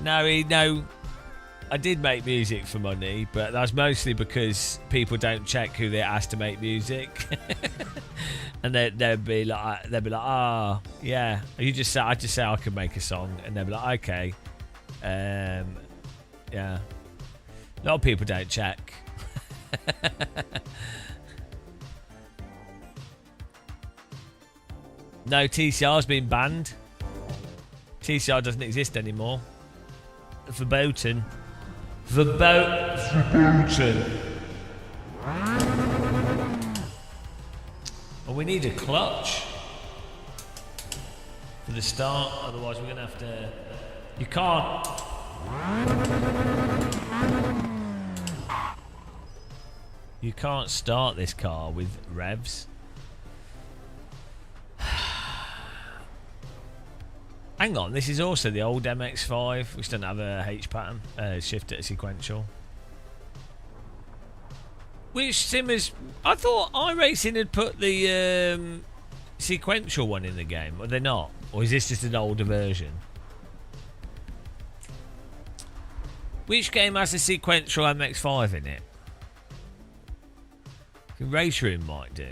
No. I did make music for money, but that's mostly because people don't check who they're asked to make music. And they'd be like, oh, yeah. I just say I could make a song, and they'd be like, okay. Yeah. A lot of people don't check. No, TCR's been banned. TCR doesn't exist anymore. Verboten. Verboten. Well, we need a clutch for the start, otherwise we're going to have to... You can't... You can't start this car with revs. Hang on, this is also the old MX-5, which doesn't have a H pattern, shift at sequential. Which simmers? I thought iRacing had put the sequential one in the game. Are they not? Or is this just an older version? Which game has a sequential MX-5 in it? Race Room might do.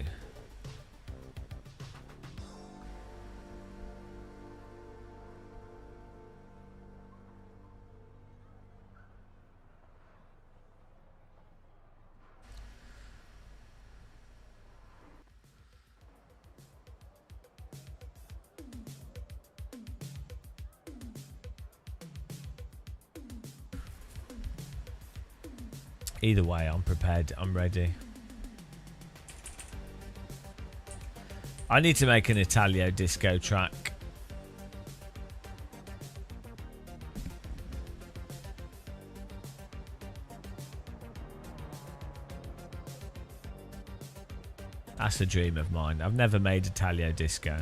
Either way, I'm prepared. I'm ready. I need to make an Italio disco track. That's a dream of mine. I've never made Italio disco.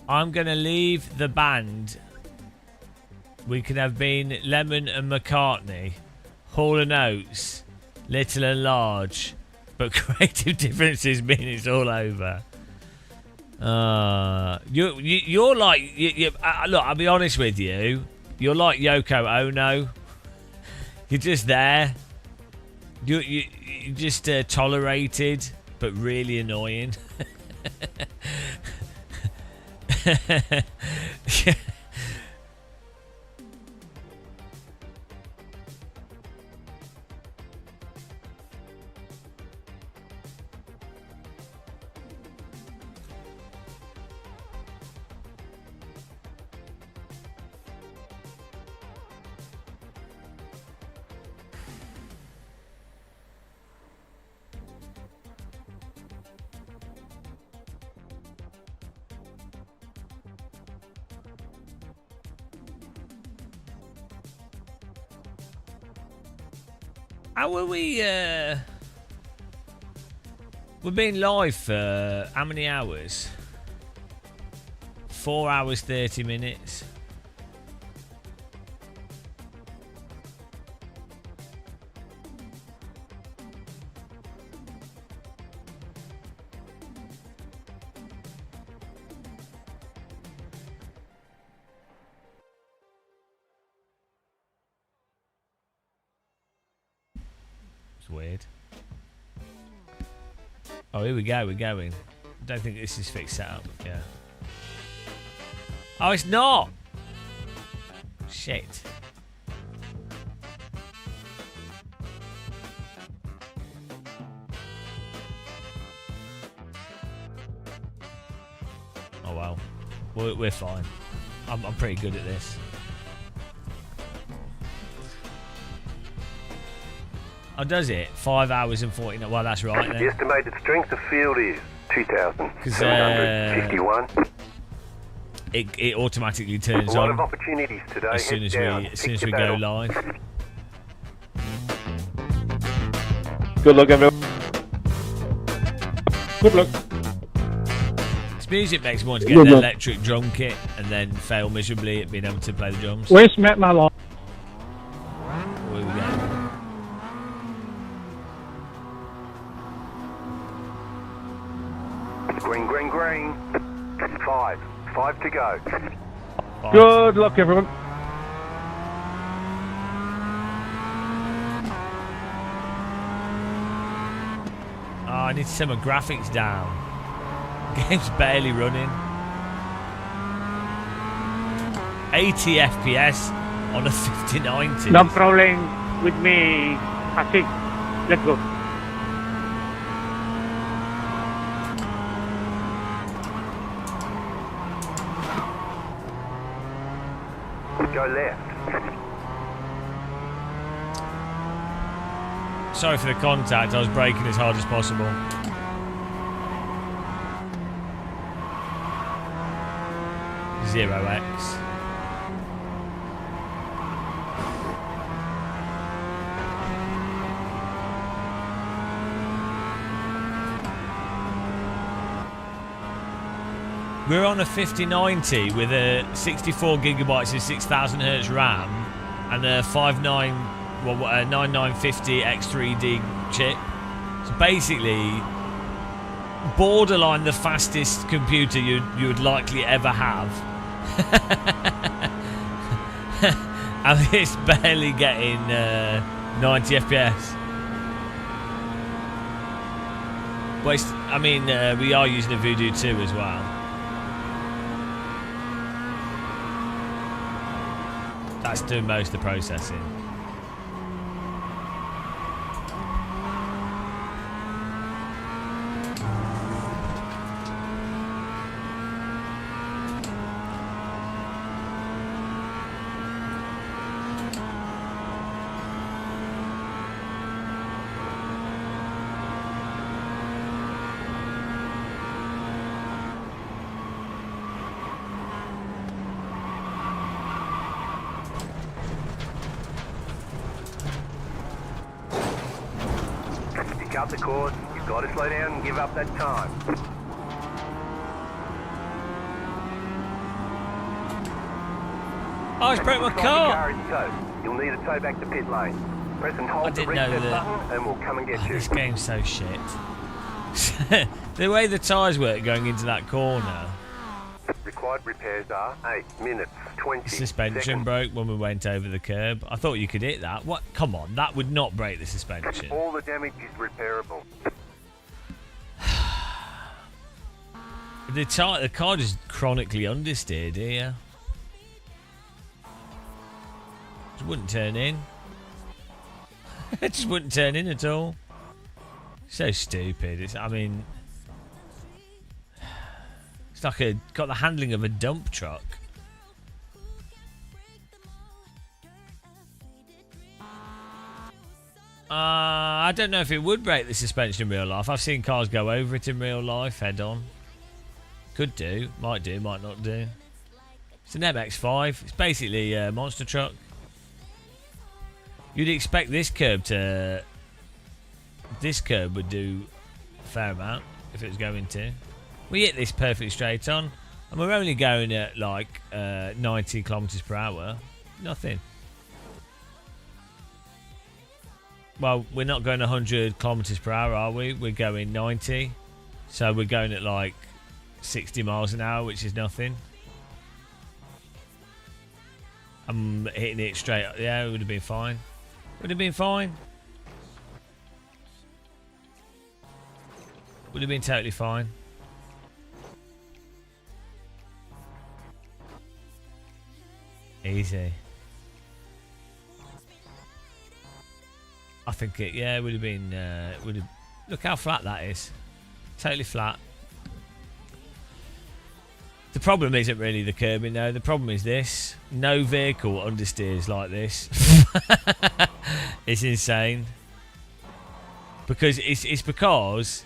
I'm going to leave the band. We could have been Lemon and McCartney, Hall and Oates, Little and Large, but creative differences mean it's all over. You're like... look, I'll be honest with you. You're like Yoko Ono. You're just there. You're just tolerated, but really annoying. Yeah. How were we? We've been live for how many hours? 4 hours 30 minutes. It's weird. Oh, here we go. We're going. I don't think this is fixed setup. Yeah. Oh, it's not. Shit. Oh well. We're fine. I'm pretty good at this. Oh, does it? 5 hours and 49. Well, that's right then. The estimated strength of field is 2,751. It automatically turns A lot on of opportunities today. as soon as we go live. Good luck, everyone. Good luck. This music makes me want to get an electric drum kit and then fail miserably at being able to play the drums. Where's Matt Malone? Here we go. Green, green, green. 5 to go. Good luck, everyone. Oh, I need to set my graphics down. Game's barely running. 80 FPS on a 5090. No problem with me. I think. Let's go. Go left. Sorry for the contact. I was braking as hard as possible. Zero X. We're on a 5090 with a 64 gigabytes of 6000 Hz RAM and a 9950 X3D chip. So basically, borderline the fastest computer you would likely ever have. And it's barely getting 90 FPS. But it's, I mean, we are using a Voodoo 2 as well. That's doing most of the processing. Up the course, you've got to slow down and give up that time. Oh, it's broke my Looks like car. the car is towed. You'll need a tow back to pit lane. Press and hold I the didn't know reset that. button and we'll come and get you. This game's so shit. The way the tyres work going into that corner. Required repairs are 8 minutes 20 Suspension seconds. broke when we went over the curb. I thought you could hit that. What? Come on, that would not break the suspension. All the damage is repairable. The car is chronically understeered here. Just wouldn't turn in. It just wouldn't turn in at all. So stupid. It's like got the handling of a dump truck. I don't know if it would break the suspension in real life. I've seen cars go over it in real life head on. Could do, might not do. It's an MX-5. It's basically a monster truck. You'd expect this curb would do a fair amount if it was going to. We hit this perfectly straight on, and we're only going at like 90 kilometers per hour. Nothing. Well, we're not going 100 kilometers per hour, are we? We're going 90. So we're going at like 60 miles an hour, which is nothing. I'm hitting it straight. Yeah, it would have been fine. Would have been fine. Would have been totally fine. Easy. I think it. Yeah, it would have been. Would have. Look how flat that is. Totally flat. The problem isn't really the curbing though. The problem is this. No vehicle understeers like this. It's insane. Because it's because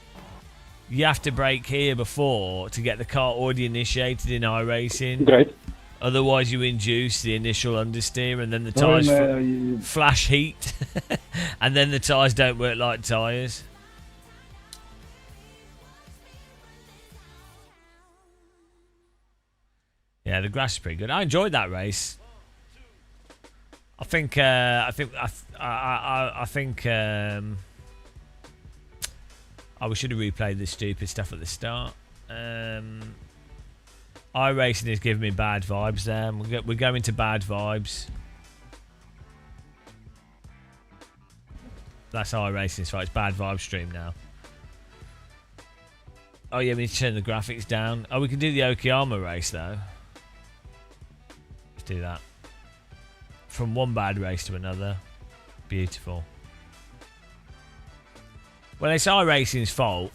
you have to brake here before to get the car already initiated in iRacing. Great. Otherwise you induce the initial understeer and then the tyres flash heat. And then the tyres don't work like tyres. Yeah, the grass is pretty good. I enjoyed that race. I think we should have replayed this stupid stuff at the start. iRacing is giving me bad vibes there. We're going to bad vibes. That's iRacing's fault. It's bad vibe stream now. Oh yeah, we need to turn the graphics down. Oh, we can do the Okayama race though. Let's do that. From one bad race to another. Beautiful. Well, it's iRacing's fault.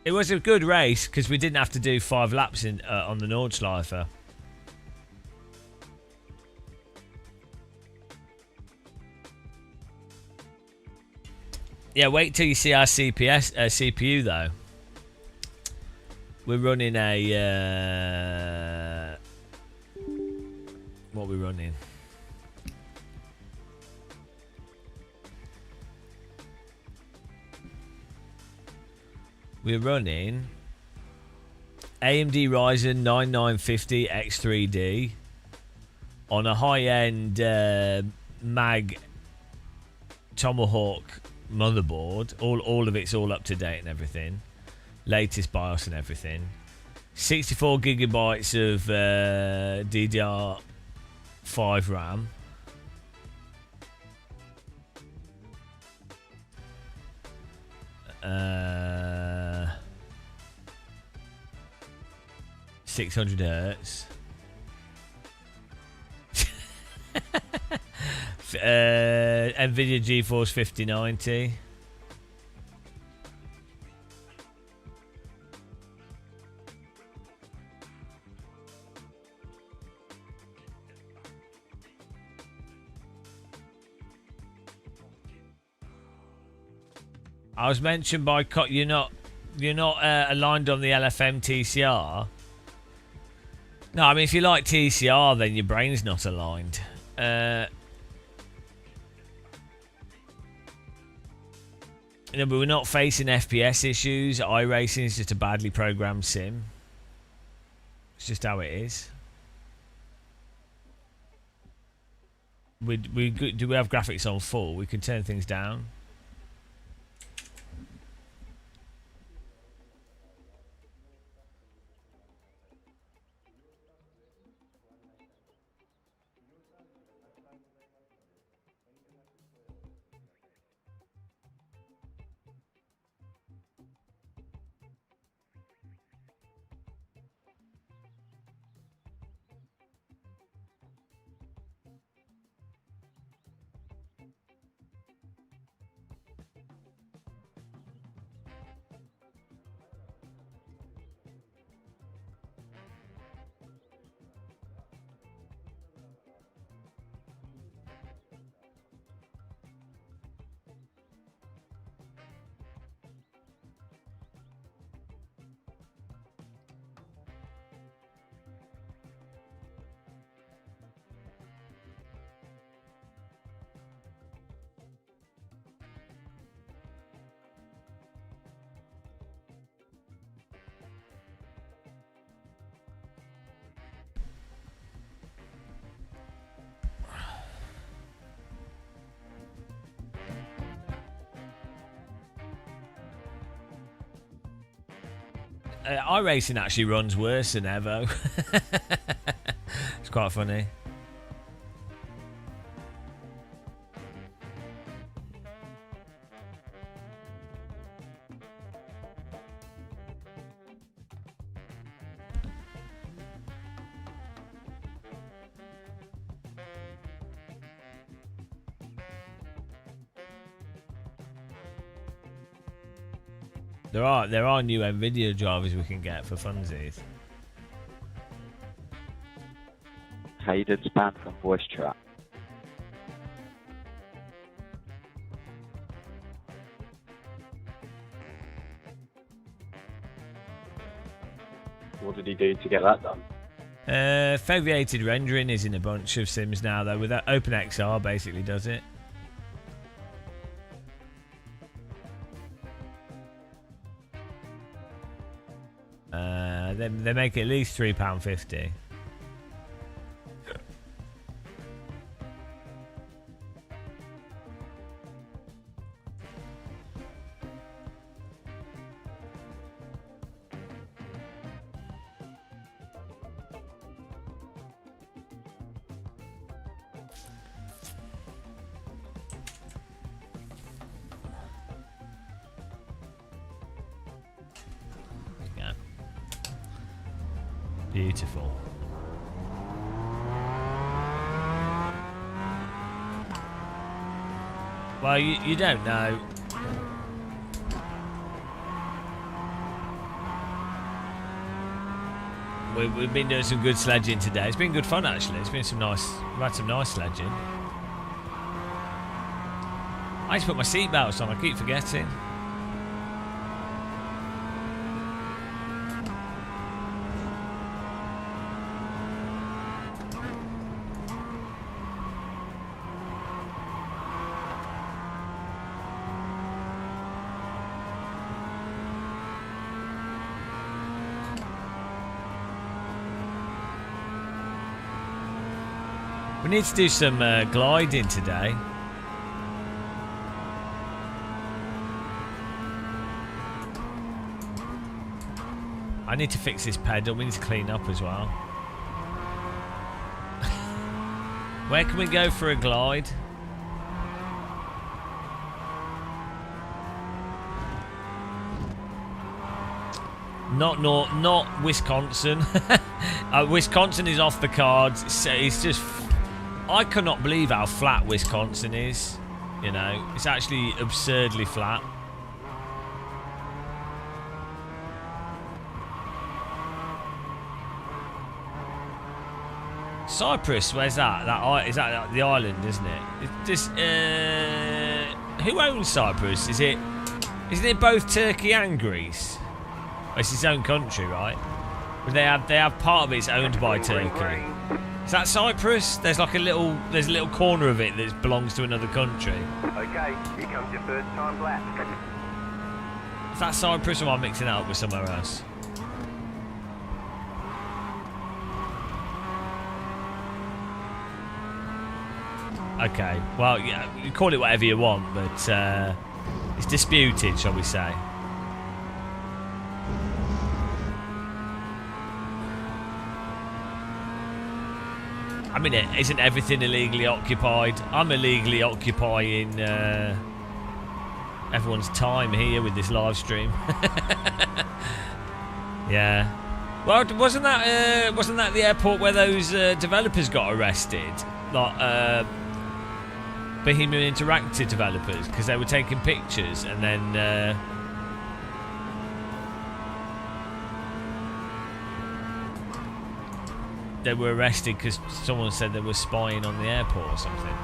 It was a good race because we didn't have to do 5 laps on the Nordschleife. Yeah, wait till you see our CPU though. We're running a what are we running? We're running AMD Ryzen 9950 X3D on a high-end Mag Tomahawk motherboard. All of it's all up to date and everything. Latest BIOS and everything. 64 gigabytes of DDR5 RAM. Uh, 600 hertz. Nvidia GeForce 5090. I was mentioned by you're not aligned on the LFM TCR. No, I mean if you like TCR, then your brain's not aligned. No, but we're not facing FPS issues. iRacing is just a badly programmed sim. It's just how it is. Do we have graphics on full? We can turn things down. iRacing actually runs worse than Evo. It's quite funny. There are new Nvidia drivers we can get for funsies. Hayden's banned from voice chat. What did he do to get that done? Foveated rendering is in a bunch of sims now, though. With that, OpenXR basically does it. They make it at least £3.50. Beautiful. Well, you don't know. We've been doing some good sledging today. It's been good fun, actually. It's been some nice. We've had some nice sledging. I need to put my seatbelts on. I keep forgetting. We need to do some gliding today. I need to fix this pedal. We need to clean up as well. Where can we go for a glide? Not Wisconsin. Wisconsin is off the cards. It's just... I cannot believe how flat Wisconsin is. You know, it's actually absurdly flat. Cyprus, where's that? Is that the island, isn't it? Who owns Cyprus? Isn't it both Turkey and Greece? It's its own country, right? But they have part of it's owned by Turkey. Is that Cyprus? There's a little corner of it that belongs to another country. Okay, here comes your first time lap. Is that Cyprus, or am I mixing it up with somewhere else? Okay, well, yeah, you call it whatever you want, but it's disputed, shall we say. I mean, isn't everything illegally occupied? I'm illegally occupying everyone's time here with this live stream. Yeah. Well, wasn't that the airport where those developers got arrested? Like Bohemian Interactive developers, because they were taking pictures and then. They were arrested because someone said they were spying on the airport or something.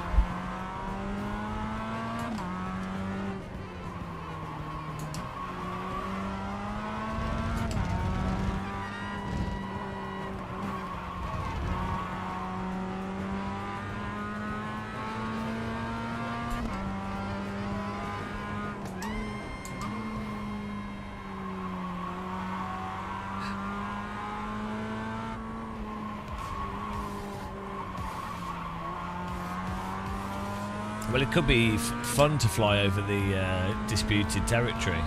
Well, it could be fun to fly over the disputed territory.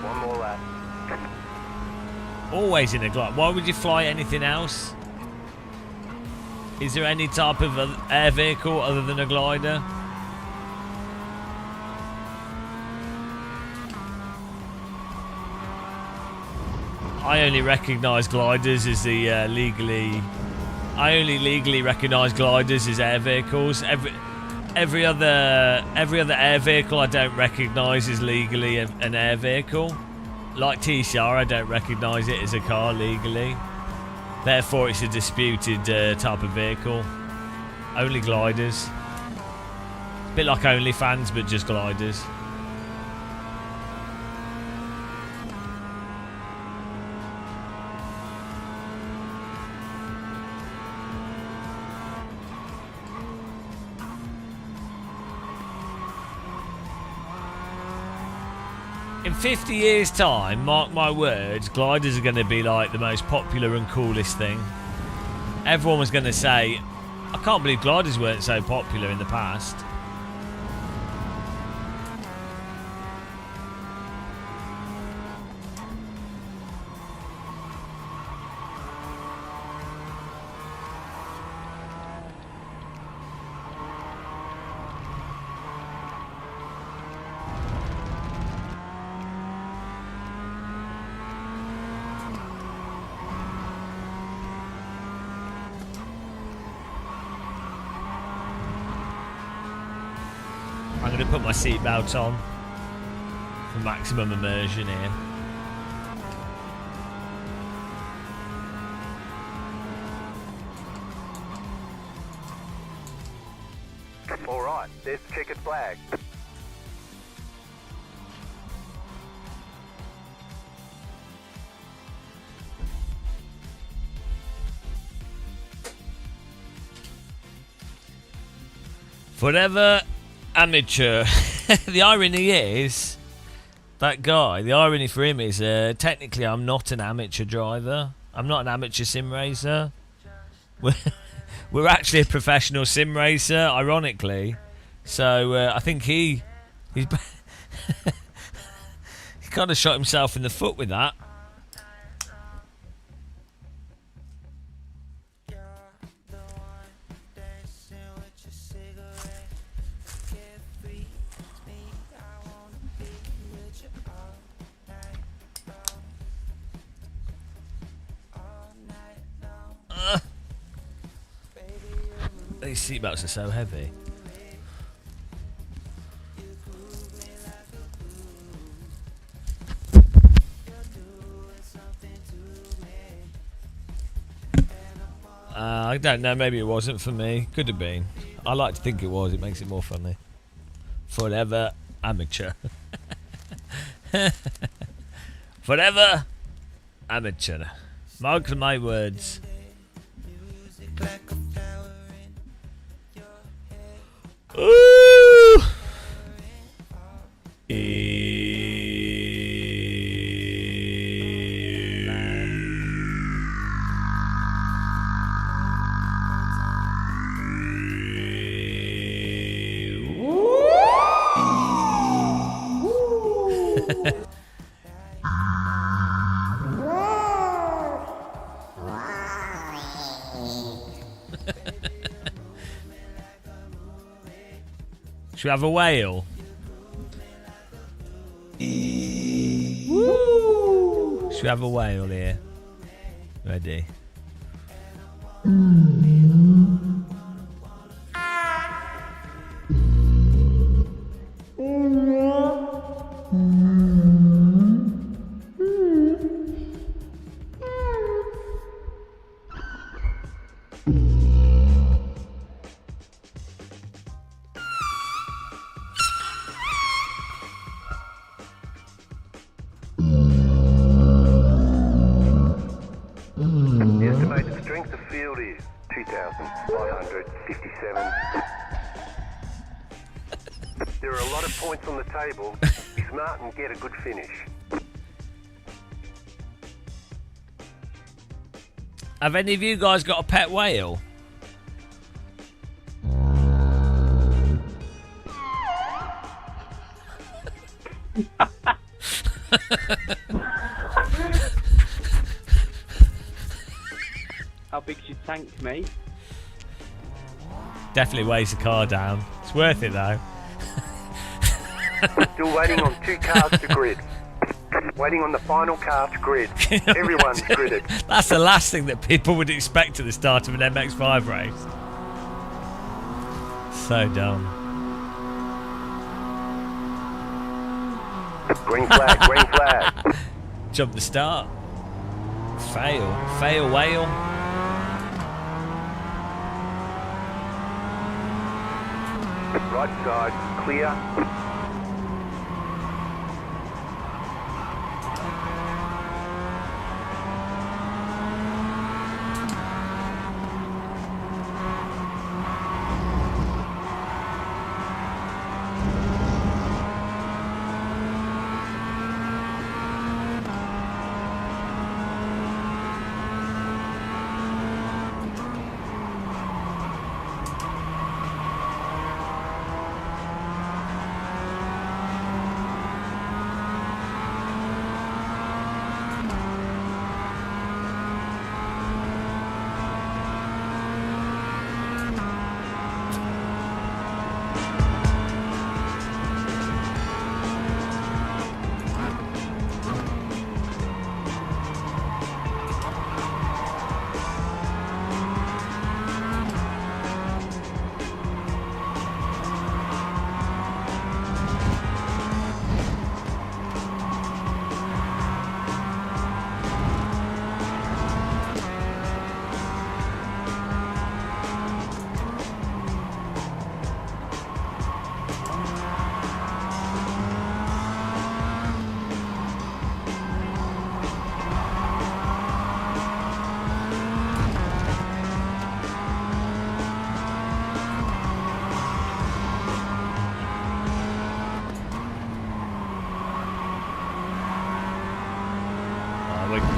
One more lap. Always in a glider. Why would you fly anything else? Is there any type of air vehicle other than a glider? I only recognise gliders as the I only legally recognise gliders as air vehicles. Every other air vehicle I don't recognise as legally an air vehicle. Like TCR, I don't recognise it as a car legally. Therefore, it's a disputed type of vehicle. Only gliders. A bit like OnlyFans, but just gliders. In 50 years' time, mark my words, gliders are going to be like the most popular and coolest thing. Everyone was going to say, I can't believe gliders weren't so popular in the past. I'm going to put my seatbelt on for maximum immersion here. Alright, there's the checkered flag. Forever amateur. The irony is, that guy, the irony for him is, technically I'm not an amateur driver. I'm not an amateur sim racer. We're actually a professional sim racer, ironically. So I think he's he kind of shot himself in the foot with that. These seatbelts are so heavy. I don't know, maybe it wasn't for me. Could have been. I like to think it was, it makes it more funny. Forever amateur. Forever amateur. Mark my words. Ooh. Should we have a whale? Woo! Should we have a whale here? Ready? The estimated strength of field is 2,557. There are a lot of points on the table. Be smart and get a good finish. Have any of you guys got a pet whale? How big's your tank, mate? Definitely weighs the car down. It's worth it though. We're still waiting on 2 cars to grid. Waiting on the final car to grid. Everyone's gridded. That's the last thing that people would expect at the start of an MX-5 race. So dumb. Green flag, green flag. Jump the start. Fail. Fail whale. Right side, clear.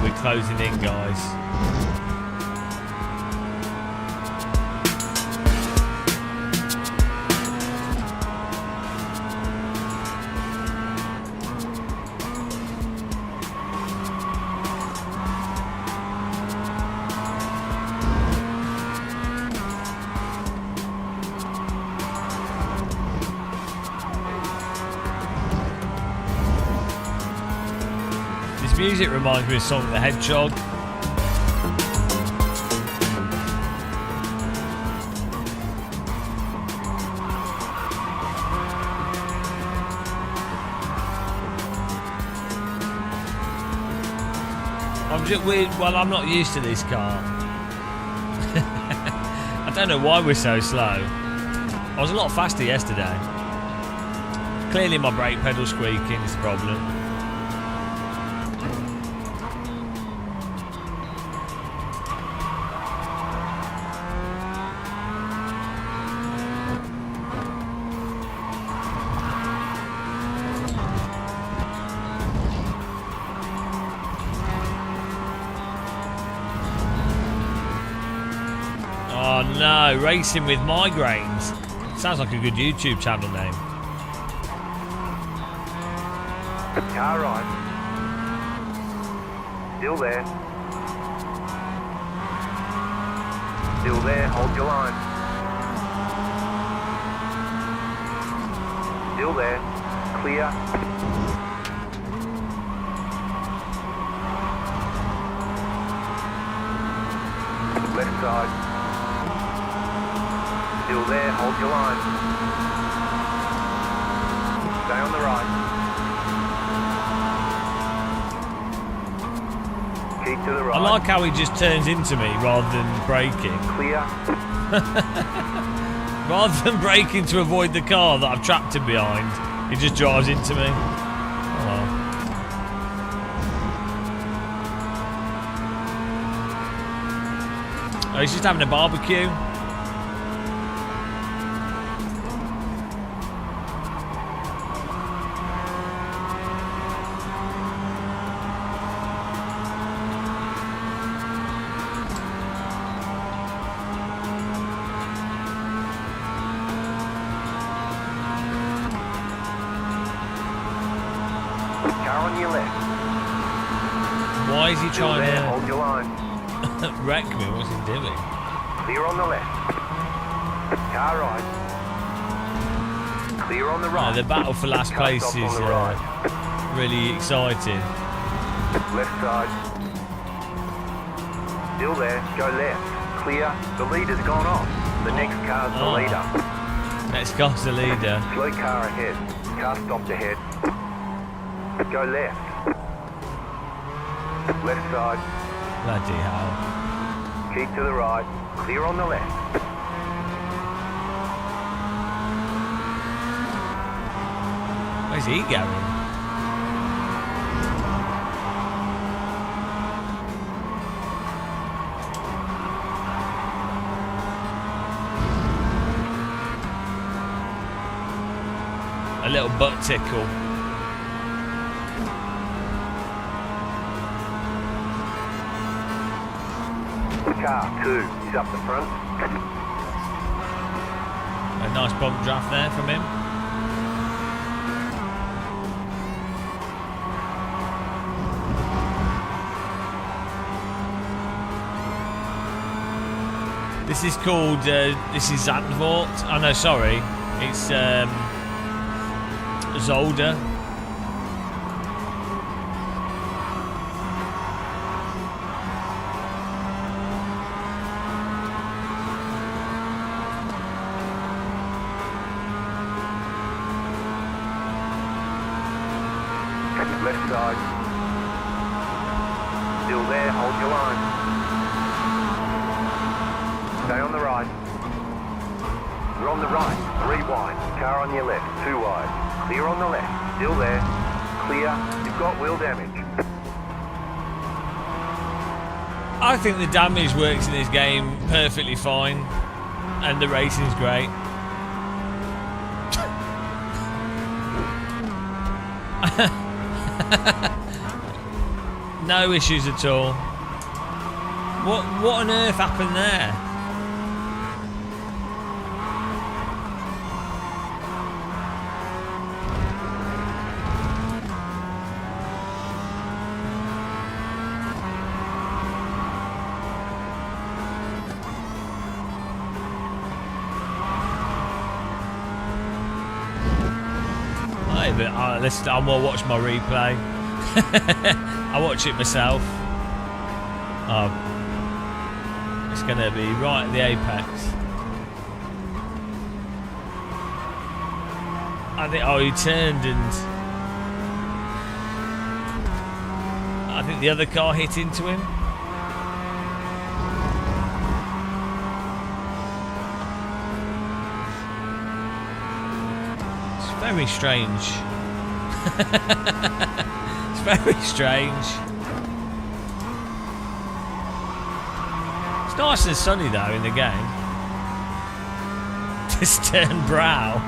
We're closing in, guys. Music reminds me of Sonic the Hedgehog. I'm just weird. Well, I'm not used to this car. I don't know why we're so slow. I was a lot faster yesterday. Clearly, my brake pedal squeaking is the problem. Oh no, racing with migraines. Sounds like a good YouTube channel name. Car right. Still there. Still there, hold your line. Still there. Clear. Left side. Still there, hold your line. Stay on the right. Keep to the right. I like how he just turns into me rather than braking. Clear. Rather than braking to avoid the car that I've trapped him behind, he just drives into me. Oh well. Oh, he's just having a barbecue. Car on your left. Why is he Still trying there, hold your line. to wreck me? What's he doing? Clear on the left. Car right. Clear on the right. The battle for last Car place stop on is the right. really exciting. Left side. Still there, go left. Clear. The leader's gone off. The next car's the leader. Next car's the leader. Slow car ahead. Car stopped ahead. Go left. Left side. Bloody hell. Keep to the right. Clear on the left. Where's he going? A little butt tickle. Car 2 is up the front. A nice bump draft there from him. This is called, this is Zandvoort. Oh no, sorry. It's Zolder. Left side. Still there, hold your line. Stay on the right. We're on the right, 3 wide. Car on your left, 2 wide. Clear on the left, still there. Clear, you've got wheel damage. I think the damage works in this game perfectly fine, and the racing's great. No issues at all. What on earth happened there? But I'm gonna watch my replay. I watch it myself. Oh, it's gonna be right at the apex. I think. Oh, he turned and I think the other car hit into him. Very strange. It's very strange. It's nice and sunny though in the game. The stern brow.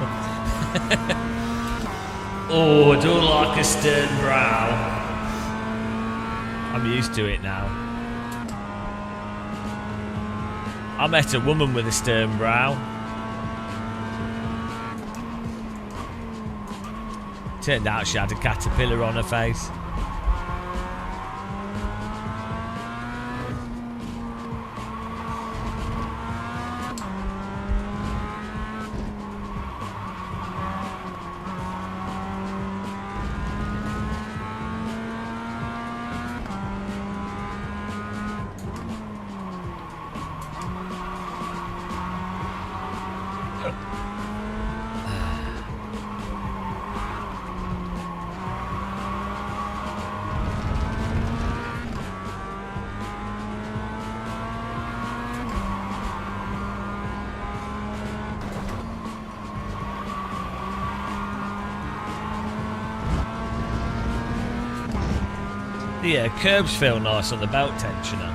Oh, I do like a stern brow. I'm used to it now. I met a woman with a stern brow. Turned out she had a caterpillar on her face. The curbs feel nice on the belt tensioner.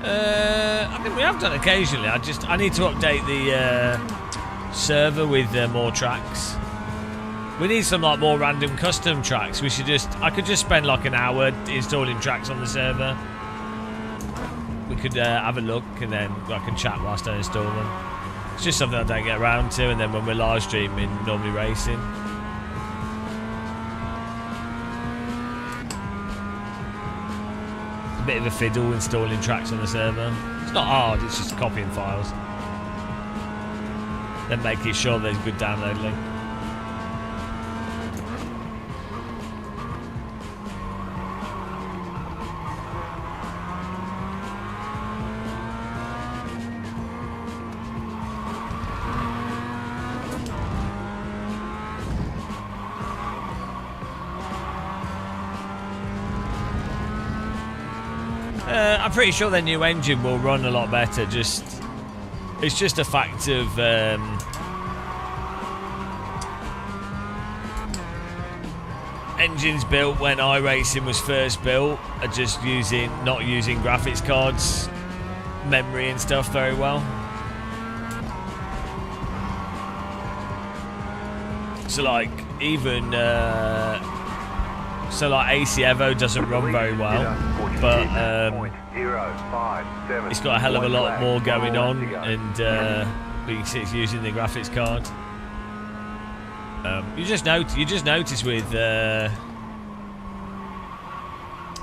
I think we have done occasionally. I need to update the server with more tracks. We need some like more random custom tracks. I could just spend like an hour installing tracks on the server. We could have a look and then I can chat whilst I install them. It's just something I don't get around to, and then when we're live streaming, normally racing. It's a bit of a fiddle installing tracks on the server. It's not hard, it's just copying files. Then making sure there's a good download link. I'm pretty sure their new engine will run a lot better. It's just a fact of engines built when iRacing was first built are just not using graphics cards, memory and stuff very well. So like even AC Evo doesn't run very well, but it's got a hell of a lot more going on, and but you can see it's using the graphics card. You just notice with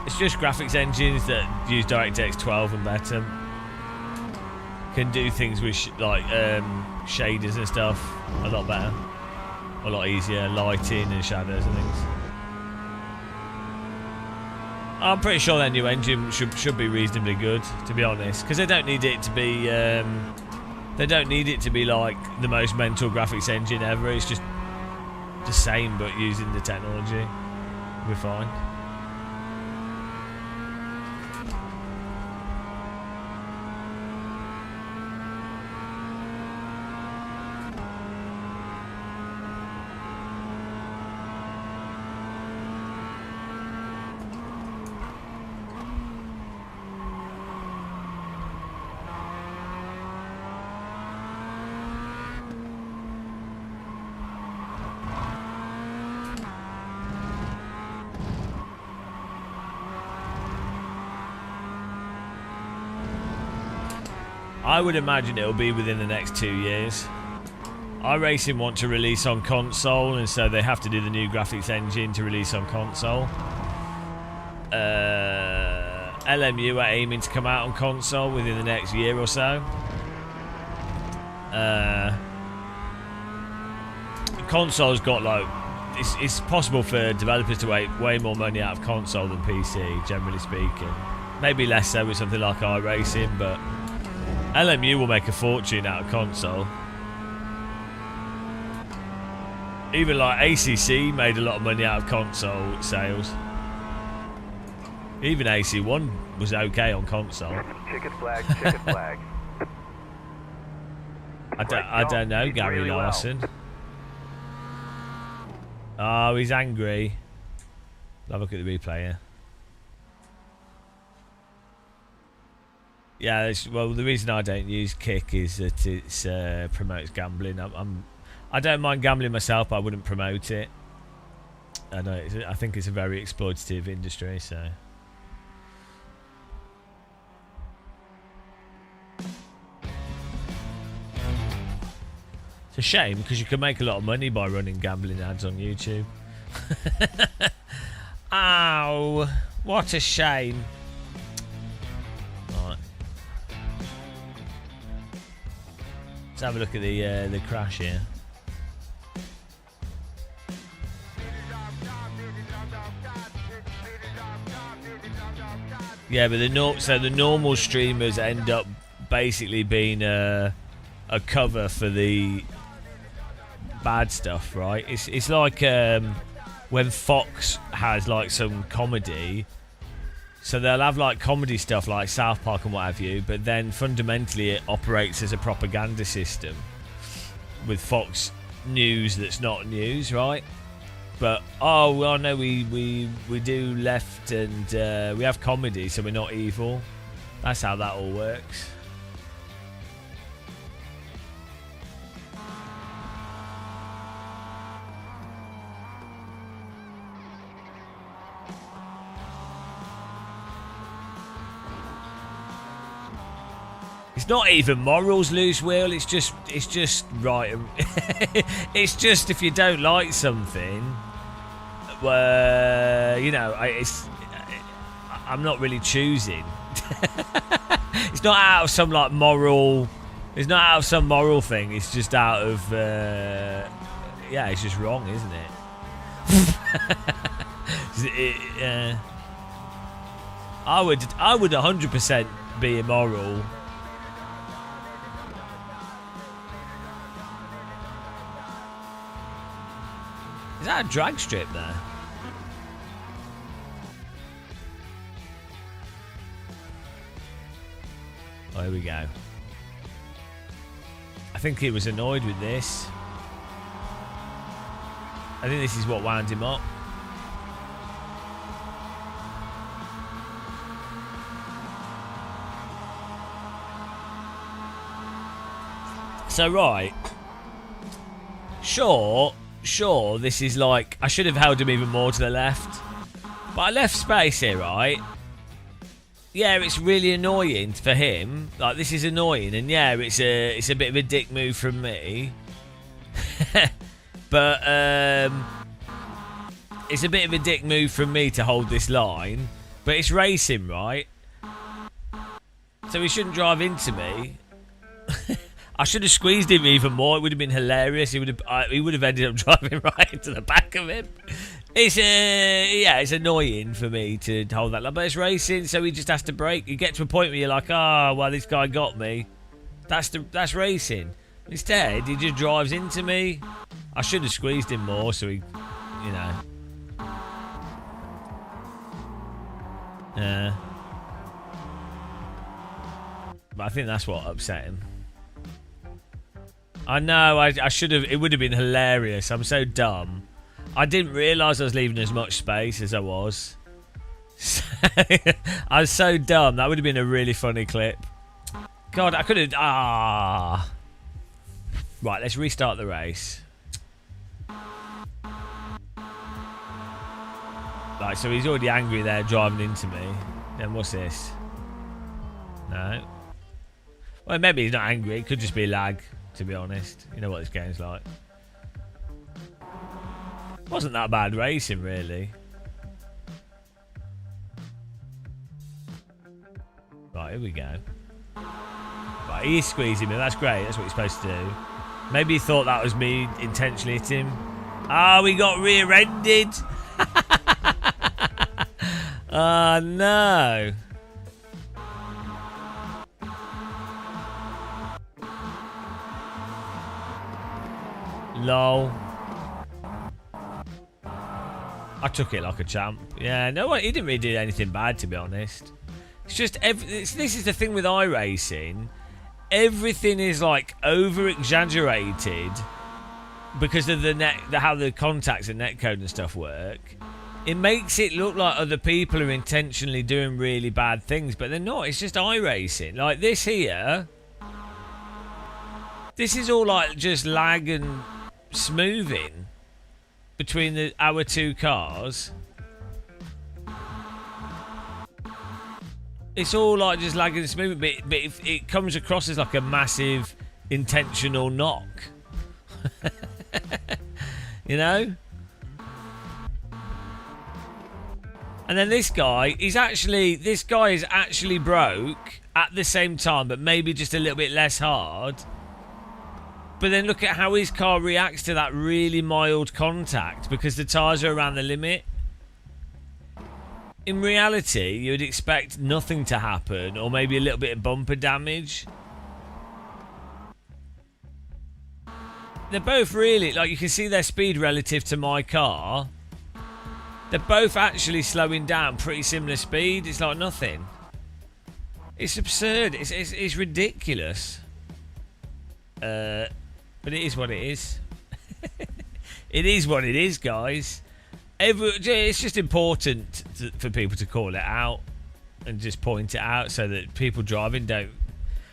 it's just graphics engines that use DirectX 12 and better can do things with shaders and stuff a lot better, a lot easier, lighting and shadows and things. I'm pretty sure their new engine should be reasonably good, to be honest, because they don't need it to be like the most mental graphics engine ever. It's just the same, but using the technology. We're fine. I would imagine it'll be within the next 2 years. iRacing want to release on console, and so they have to do the new graphics engine to release on console. LMU are aiming to come out on console within the next year or so. Console's got like it's possible for developers to make way more money out of console than PC, generally speaking. Maybe less so with something like iRacing, but LMU will make a fortune out of console. Even like ACC made a lot of money out of console sales. Even AC1 was okay on console. Chicken flag, chicken flag. I don't know, Gary really Larson. Oh, he's angry. Have a look at the replay here. Yeah, well, the reason I don't use Kick is that it promotes gambling. I don't mind gambling myself, but I wouldn't promote it. I know. I think it's a very exploitative industry, so. It's a shame because you can make a lot of money by running gambling ads on YouTube. Ow! What a shame. Right. Let's have a look at the crash here. Yeah, but the normal streamers end up basically being a cover for the bad stuff, right? It's like when Fox has like some comedy, so they'll have like comedy stuff like South Park and what have you, but then fundamentally it operates as a propaganda system with Fox News that's not news, right? But oh well, no, we do left and we have comedy, so we're not evil. That's how that all works. It's not even morals, loose wheel. It's just right. It's just if you don't like something, you know, I'm not really choosing. It's not out of some like moral. It's not out of some moral thing. It's just out of yeah. It's just wrong, isn't it? I would 100% be immoral. Is that a drag strip there? Oh, here we go. I think he was annoyed with this. I think this is what wound him up. So, right. Sure, this is like... I should have held him even more to the left. But I left space here, right? Yeah, it's really annoying for him. Like, this is annoying. And yeah, it's a bit of a dick move from me. But, it's a bit of a dick move from me to hold this line. But it's racing, right? So he shouldn't drive into me. I should have squeezed him even more. It would have been hilarious. He would have ended up driving right into the back of him. It's yeah, it's annoying for me to hold that line, but it's racing, so he just has to brake. You get to a point where you're like, oh, well, this guy got me. That's racing. Instead, he just drives into me. I should have squeezed him more, so he, you know. But I think that's what upset him. I know, I should have... It would have been hilarious. I'm so dumb. I didn't realise I was leaving as much space as I was. I was so dumb. That would have been a really funny clip. God, I could have... Ah. Right, let's restart the race. Right, so he's already angry there, driving into me. Then what's this? No. Well, maybe he's not angry. It could just be lag, to be honest. You know what this game's like. Wasn't that bad racing, really. Right, here we go. Right, he's squeezing me. That's great. That's what he's supposed to do. Maybe he thought that was me intentionally hitting him. Ah, we got rear-ended. Oh, no. Lol. I took it like a champ. Yeah, no, he didn't really do anything bad, to be honest. It's just this is the thing with iRacing. Everything is like over-exaggerated because of how the contacts and netcode and stuff work. It makes it look like other people are intentionally doing really bad things, but they're not. It's just iRacing. Like this here. This is all like just lag and smoothing between our two cars. It's all like just lag and smoothing, but it comes across as like a massive intentional knock. You know? And then this guy is actually broke at the same time, but maybe just a little bit less hard. But then look at how his car reacts to that really mild contact because the tyres are around the limit. In reality, you'd expect nothing to happen or maybe a little bit of bumper damage. They're both really, like you can see their speed relative to my car. They're both actually slowing down pretty similar speed. It's like nothing. It's absurd. It's ridiculous. But it is what it is. It is what it is, guys. It's just important for people to call it out and just point it out so that people driving don't...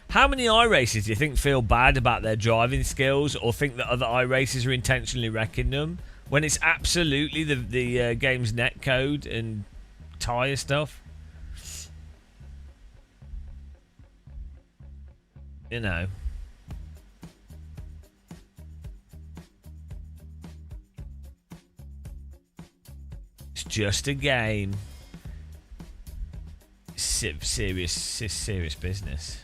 How many iRacers do you think feel bad about their driving skills or think that other iRacers are intentionally wrecking them when it's absolutely the game's netcode and tyre stuff? you know. It's just a game. Serious business.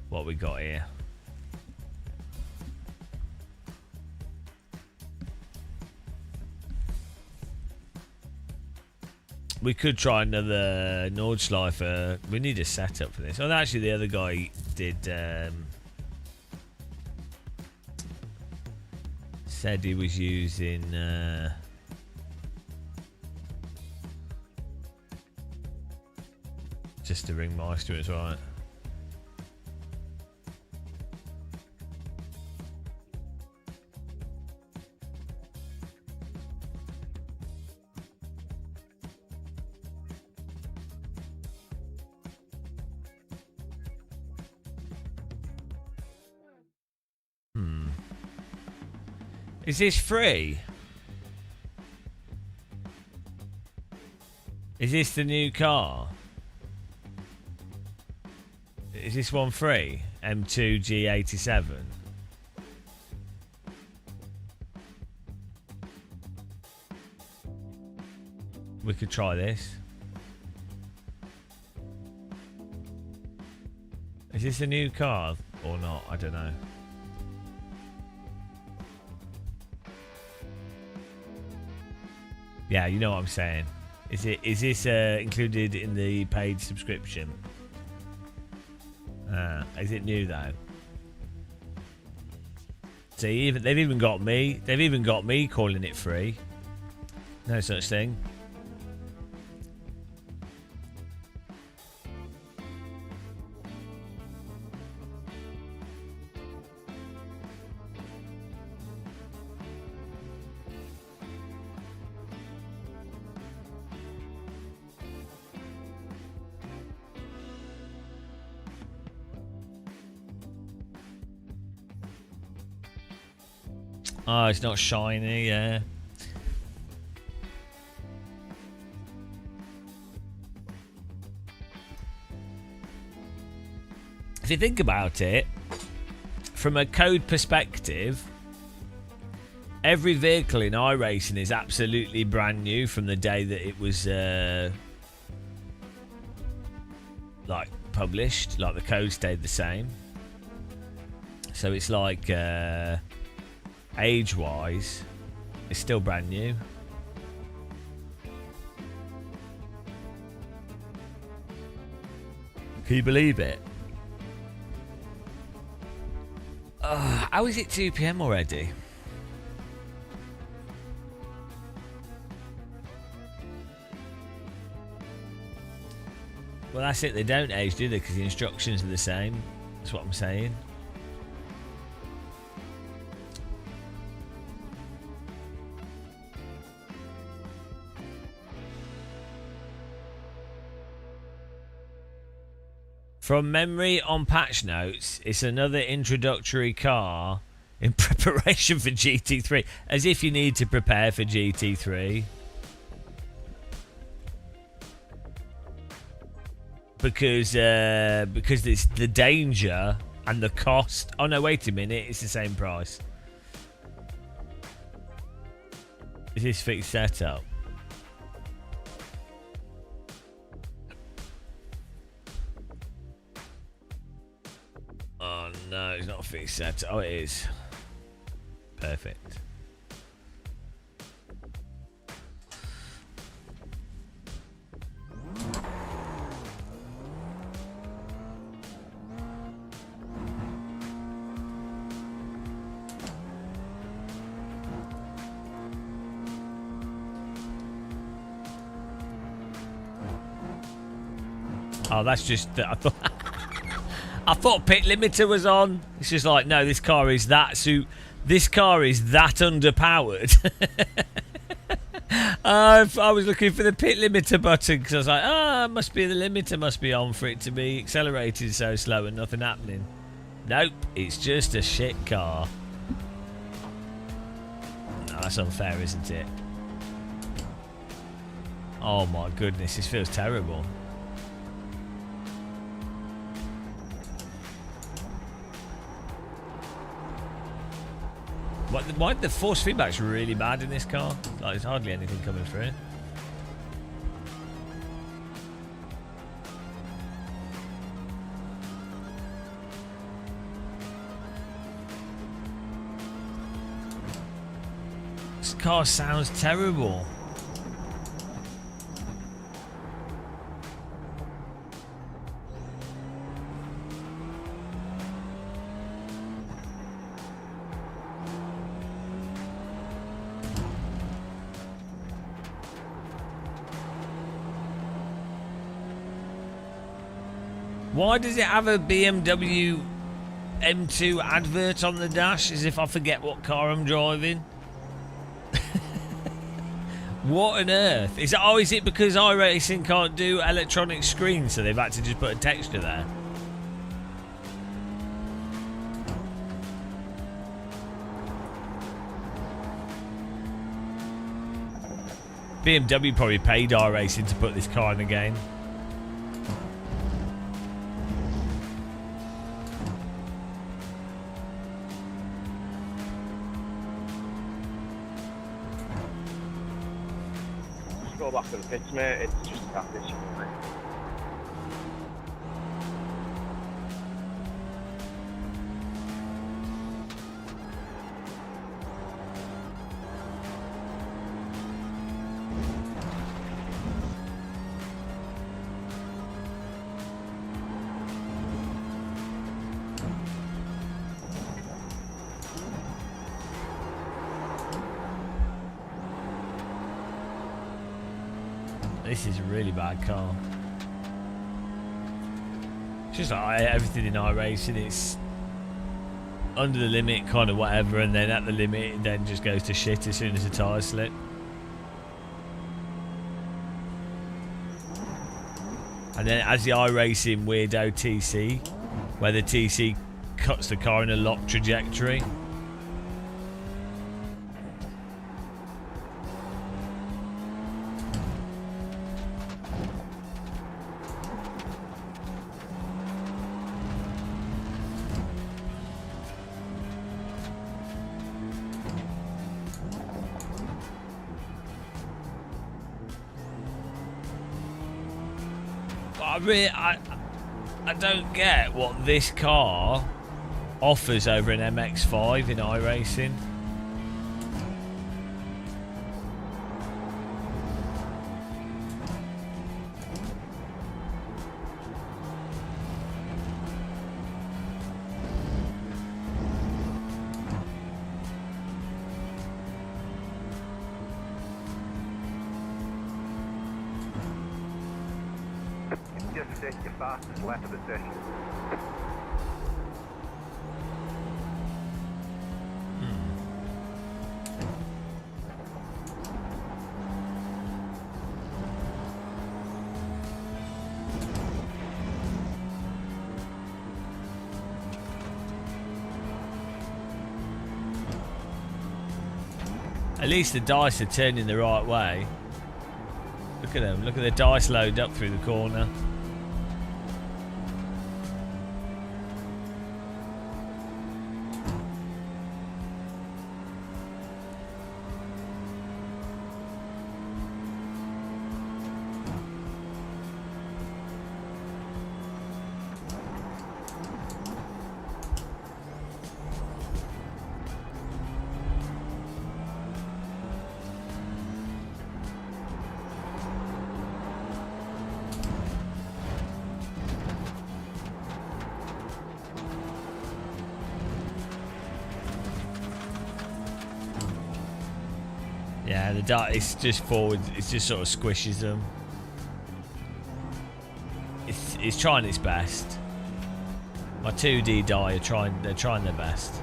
What we got here? We could try another Nordschleifer. We need a setup for this. Oh, actually, the other guy did. Said he was using. Just the Ringmeister as right. Is this free? Is this the new car? Is this one free? M2G87. We could try this. Is this a new car or not? I don't know. Yeah, you know what I'm saying. Is this included in the paid subscription? Is it new though? See, they've even got me. They've even got me calling it free. No such thing. Oh, it's not shiny, yeah. If you think about it, from a code perspective, every vehicle in iRacing is absolutely brand new from the day that it was like published. Like the code stayed the same. So it's like age-wise, it's still brand new. Can you believe it? How is it 2 PM already? Well, that's it. They don't age, do they? Because the instructions are the same. That's what I'm saying. From memory on patch notes, it's another introductory car in preparation for GT3. As if you need to prepare for GT3. Because it's the danger and the cost. Oh no, wait a minute, it's the same price. Is this fixed setup? Oh no, it's not a fixed setup. Oh, it is. Perfect. Oh, that's just. I thought pit limiter was on. It's just like, no, this car is that This car is that underpowered. I was looking for the pit limiter button because I was like, must be the limiter must be on for it to be accelerated so slow and nothing happening. Nope, it's just a shit car. Oh, that's unfair, isn't it? Oh my goodness, this feels terrible. Why the force feedback's really bad in this car? Like, there's hardly anything coming through. This car sounds terrible. Why does it have a BMW M2 advert on the dash as if I forget what car I'm driving? What on earth? Is it because iRacing can't do electronic screens, so they've had to just put a texture there? BMW probably paid iRacing to put this car in the game. Go back to the pits, mate. It's just a cat issue, mate. This is a really bad car. It's just like everything in iRacing, it's under the limit, kind of whatever, and then at the limit, it then just goes to shit as soon as the tyres slip. And then as the iRacing weirdo TC, where the TC cuts the car in a lock trajectory. I don't get what this car offers over an MX-5 in iRacing. Just set your fastest lap of the session. At least the dice are turning the right way. Look at them. Look at the dice load up through the corner. Yeah, the dart, it's just forward, it just sort of squishes them. It's trying its best. My 2D die they're trying their best.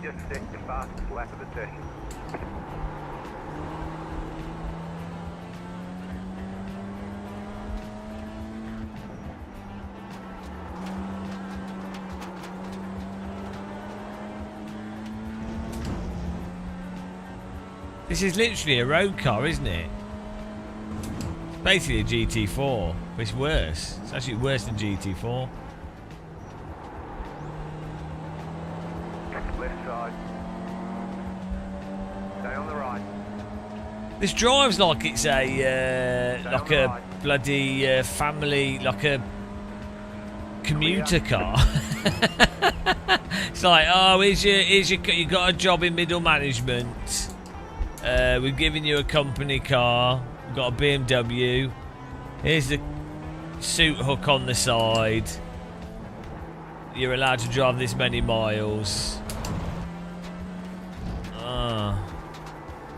Just set your fastest lap of the session. This is literally a road car, isn't it? It's basically a GT4, but it's worse. It's actually worse than GT4. Left side. Stay on the right. This drives like it's a Stay like on the a right. bloody family, like a commuter car. It's like, oh, here's your, you got a job in middle management. We've given you a company car. We've got a BMW. Here's the suit hook on the side. You're allowed to drive this many miles.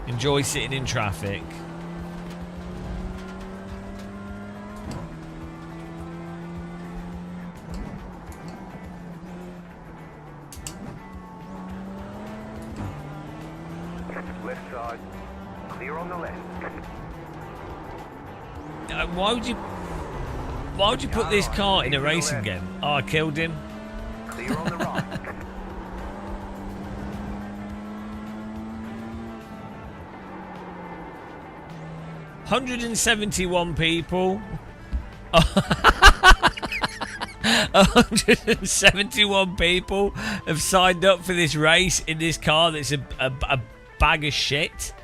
Enjoy sitting in traffic. Left side. Clear on the left. Why would you put this car in a racing game? Oh, I killed him. Clear on the right. 171 people. 171 people have signed up for this race in this car that's a bag of shit.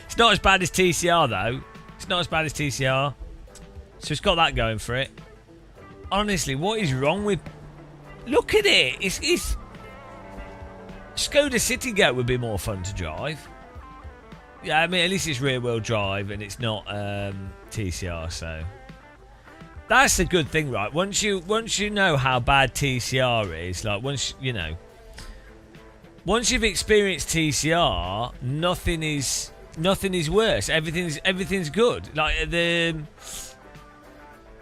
It's not as bad as TCR though. It's not as bad as TCR. So it's got that going for it. Honestly, what is wrong with... Look at it. It's... Skoda Citigo would be more fun to drive. Yeah, I mean, at least it's rear-wheel drive and it's not TCR, so... That's the good thing, right? Once you know how bad TCR is, like once you've experienced TCR, nothing is worse. Everything's good. Like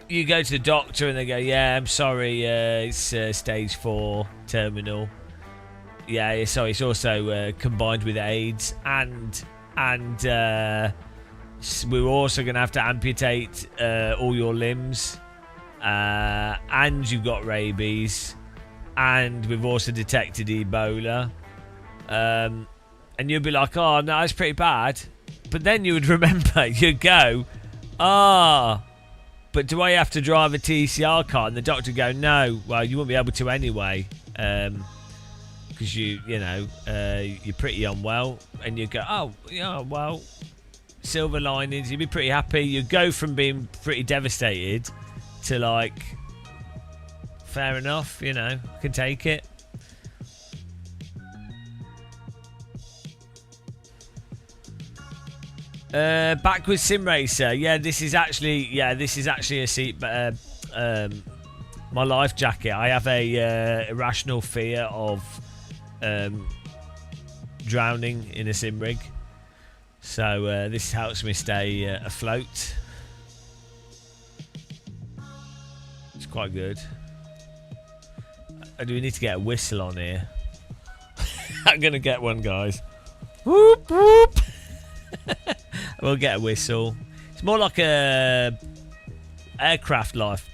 you go to the doctor and they go, yeah, I'm sorry, it's stage 4 terminal. Yeah, sorry, it's also combined with AIDS and we're also going to have to amputate all your limbs, and you've got rabies, and we've also detected Ebola, and you'd be like, oh no, that's pretty bad, but then you would remember, you'd go, but do I have to drive a TCR car? And the doctor would go, no, well, you won't be able to anyway, because you're pretty unwell, and you go, oh yeah, well, silver linings, you'd be pretty happy. You'd go from being pretty devastated to like, fair enough, I can take it. Backwards Sim Racer, this is actually a seat, my life jacket. I have a irrational fear of drowning in a sim rig. So this helps me stay afloat. It's quite good. Do we need to get a whistle on here? I'm going to get one, guys. Whoop, whoop. We'll get a whistle. It's more like a aircraft life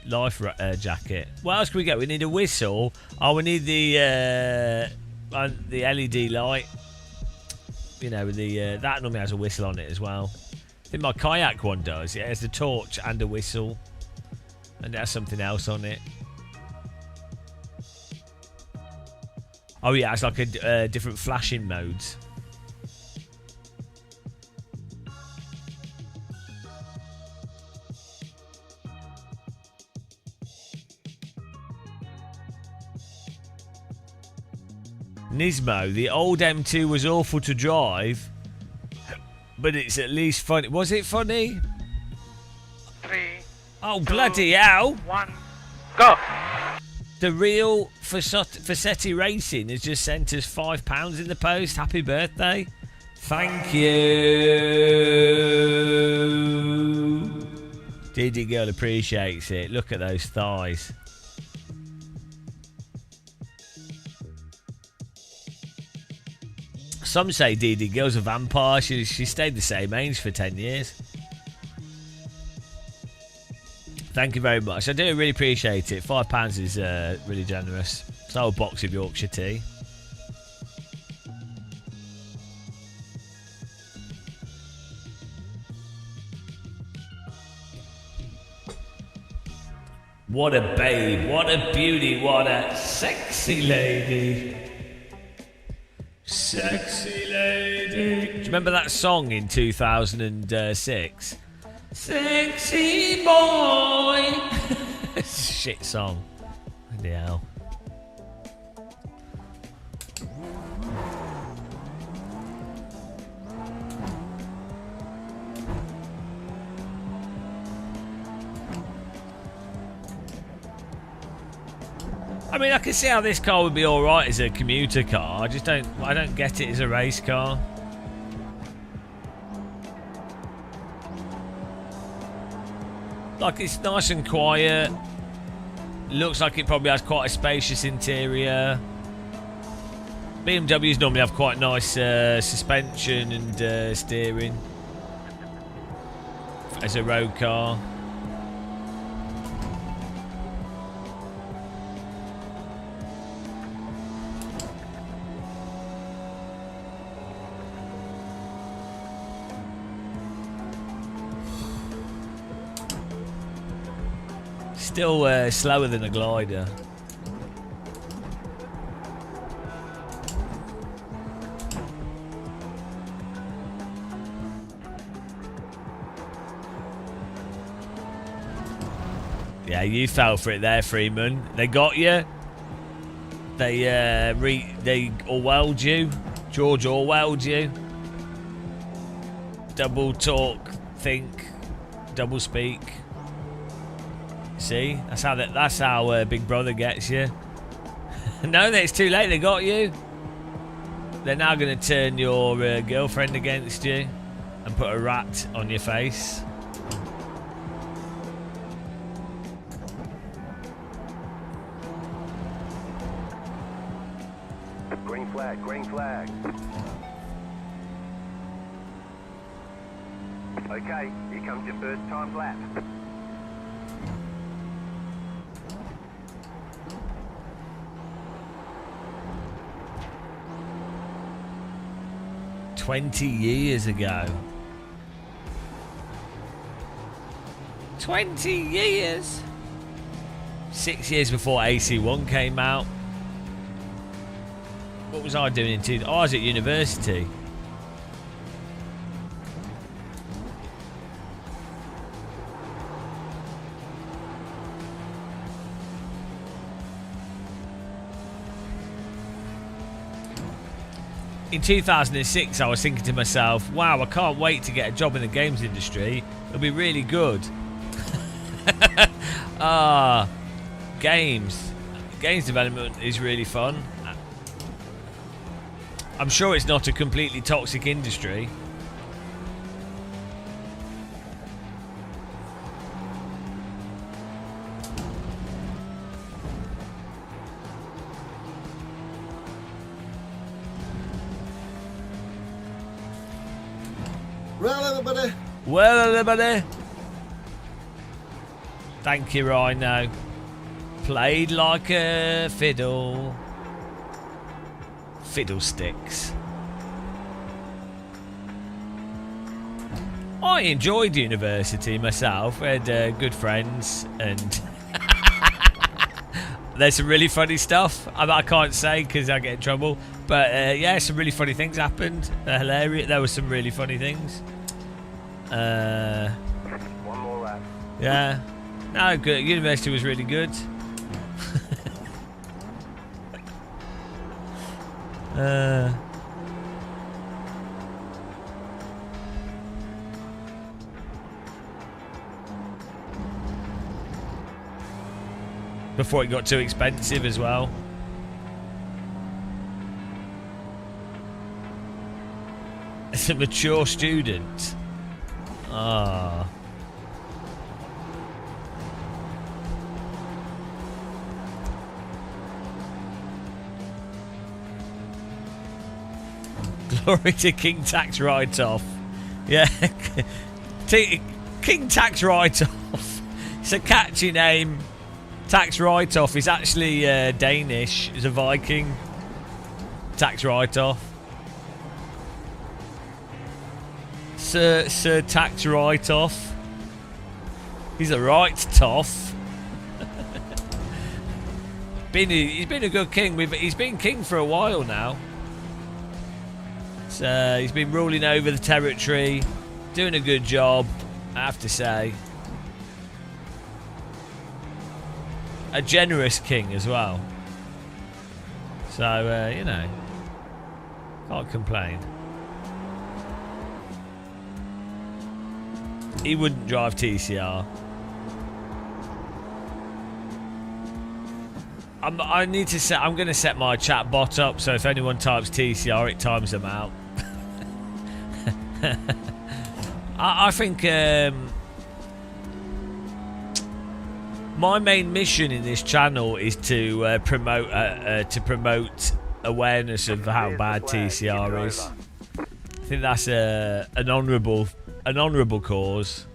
jacket. What else can we get? We need a whistle. Oh, we need the LED light. With the that normally has a whistle on it as well. I think my kayak one does. It has the torch and a whistle, and it has something else on it. Oh yeah, it's like a different flashing modes. Nismo, the old M2 was awful to drive, but it's at least funny. Was it funny? 3. Oh, bloody hell! 1. Go! The real Facsetti Racing has just sent us £5 in the post. Happy birthday. Thank you. Diddy Girl appreciates it. Look at those thighs. Some say Dee Girl's a vampire. She stayed the same age for 10 years. Thank you very much. I do really appreciate it. £5 is really generous. It's a whole box of Yorkshire tea. What a babe, what a beauty, what a sexy lady. Sexy lady. Do you remember that song in 2006? Sexy boy. Shit song. Bloody hell. I mean, I can see how this car would be all right as a commuter car. I don't get it as a race car. Like, it's nice and quiet. Looks like it probably has quite a spacious interior. BMWs normally have quite nice suspension and steering as a road car. Still slower than a glider. Yeah, you fell for it there, Freeman. They got you. They Orwelled you. George Orwelled you. Double talk, think, double speak. See, that's how Big Brother gets you. No, it's too late. They got you. They're now going to turn your girlfriend against you and put a rat on your face. Green flag, green flag. Okay, here comes your first time lap. $20 ago. 20 years. 6 years before AC1 came out. What was I doing I was at university. In 2006, I was thinking to myself, wow, I can't wait to get a job in the games industry. It'll be really good. Games. Games development is really fun. I'm sure it's not a completely toxic industry. Well, everybody. Thank you, Rhino. Played like a fiddle. Fiddlesticks. I enjoyed university myself. I had good friends, and there's some really funny stuff. I can't say because I get in trouble. But yeah, some really funny things happened. They're hilarious. There were some really funny things. One more lap. Yeah. No, good. University was really good. Before it got too expensive as well. As a mature student. Ah. Glory to King Tax Write-Off. Yeah. King Tax Write-Off. It's a catchy name. Tax Write-Off is actually Danish. It's a Viking. Tax Write-Off. Sir Tax Write-Off. He's a right toff. He's been a good king. He's been king for a while now. So he's been ruling over the territory, doing a good job, I have to say. A generous king as well. So, you know, can't complain. He wouldn't drive TCR. I'm going to set my chat bot up so if anyone types TCR, it times them out. I think my main mission in this channel is to promote awareness of how bad TCR is. I think that's an honourable cause.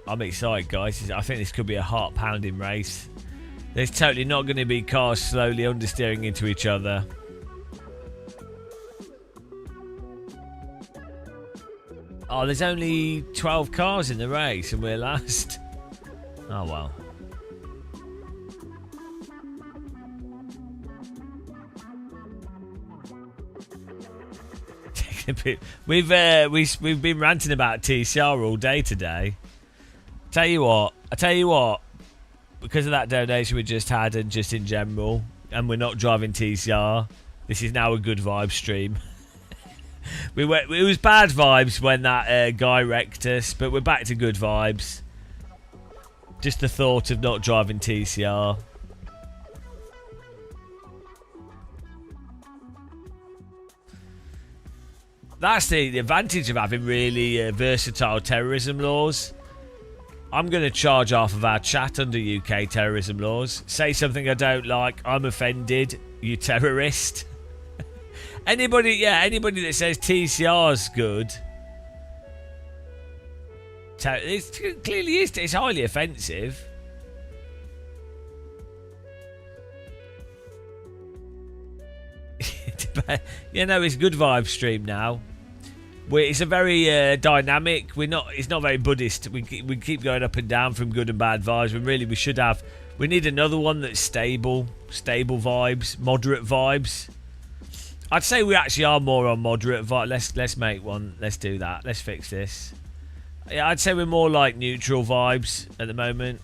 I'm excited, guys. I think this could be a heart-pounding race. There's totally not going to be cars slowly understeering into each other. Oh, there's only 12 cars in the race and we're last. Oh, well. We've been ranting about TCR all day today. I tell you what, because of that donation we just had and just in general, and we're not driving TCR, this is now a good vibe stream. It was bad vibes when that guy wrecked us, but we're back to good vibes. Just the thought of not driving TCR. That's the advantage of having really versatile terrorism laws. I'm going to charge half of our chat under UK terrorism laws. Say something I don't like, I'm offended, you terrorist. Anybody that says TCR's good, it clearly is. It's highly offensive. You know, it's good vibe stream now. It's a very dynamic. It's not very Buddhist. We keep going up and down from good and bad vibes. When really we need another one that's stable vibes, moderate vibes. I'd say we actually are more on moderate vibes. Let's make one. Let's do that. Let's fix this. Yeah, I'd say we're more like neutral vibes at the moment.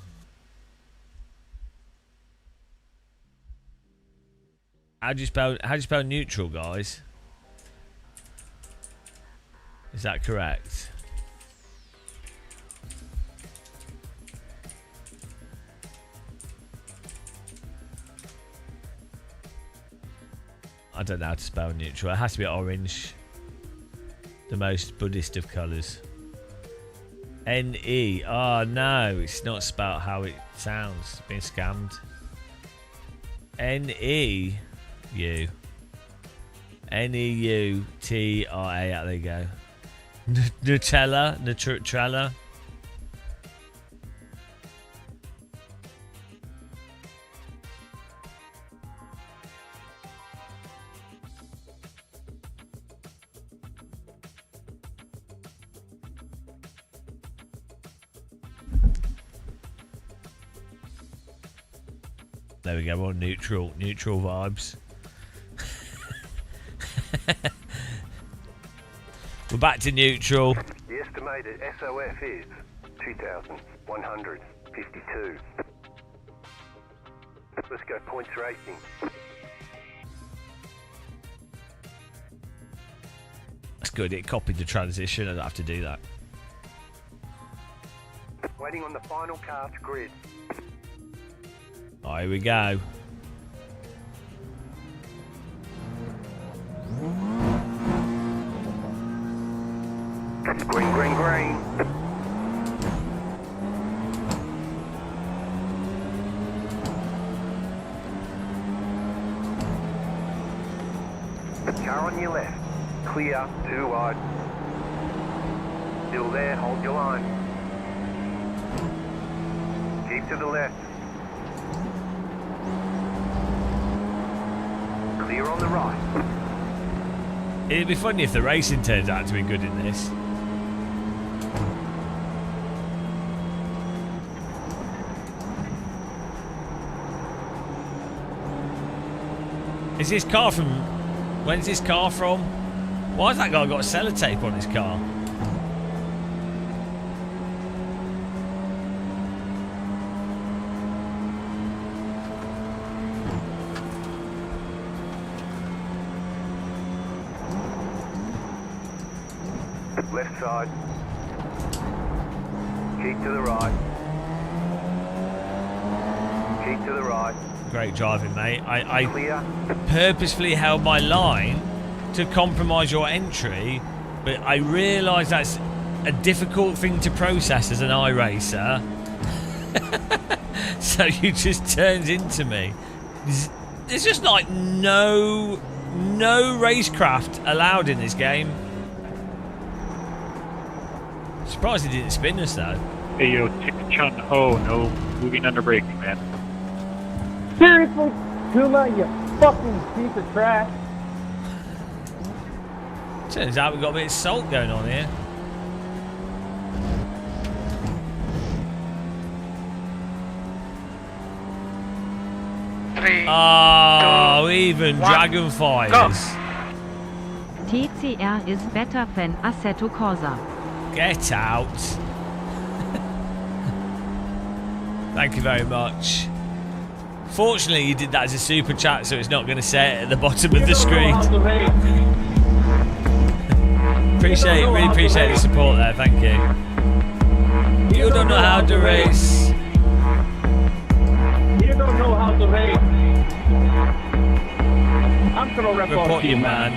How do you spell neutral, guys? Is that correct? I don't know how to spell neutral. It has to be orange. The most Buddhist of colours. N-E. Oh, no. It's not spelled how it sounds. It's been scammed. N-E-U. N-E-U-T-R-A. There you go. Nutella. There we go. We're on neutral vibes. We're back to neutral. The estimated SOF is 2,152. Let's go points racing. That's good. It copied the transition. I don't have to do that. Waiting on the final cast grid. Oh, here we go. Green, green, green. Car on your left. Clear, 2 wide. Still there, hold your line. Keep to the left. Clear on the right. It'd be funny if the racing turns out to be good in this. Is this car from... When's this car from? Why has that guy got a sellotape on his car? Left side. Keep to the right. Keep to the right. Great driving, mate. I Clear. purposefully held my line to compromise your entry, but I realise that's a difficult thing to process as an iRacer. So you just turns into me. There's just like no racecraft allowed in this game. Surprised he didn't spin us though. Hey yo, Chun Ho, no moving under braking, man. Seriously, Kuma, you fucking piece of trash. Turns out we've got a bit of salt going on here. Oh, even Dragonfires. TCR is better than Assetto Corsa. Get out. Thank you very much. Fortunately, you did that as a super chat, so it's not going to say it at the bottom of the screen. Really appreciate the support there. Thank you. You don't know how to race. You don't know how to race. I'm gonna report you, man.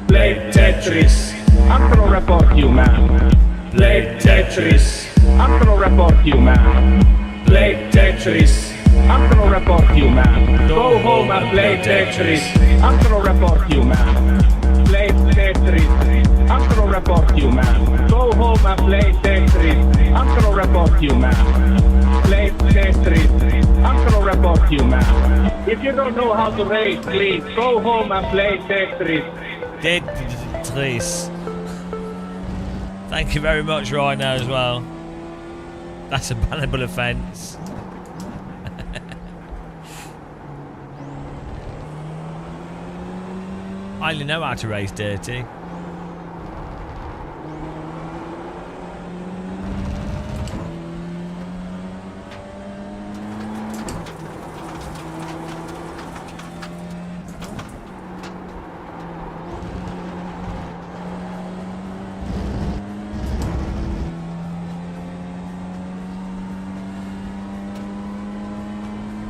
Play Tetris. I'm gonna report you, man. Play Tetris. I'm gonna report you, man. Play Tetris. I'm gonna report you, man. Go home and play Tetris. I'm gonna report you, man. Play Tetris. I'm gonna report you, man. Go home and play Tetris. I'm gonna report you, man. Play Tetris. I'm gonna report you, man. If you don't know how to race, please go home and play Tetris. Tetris. Thank you very much, Rhino, as well. That's a bannable offence. I only know how to race dirty.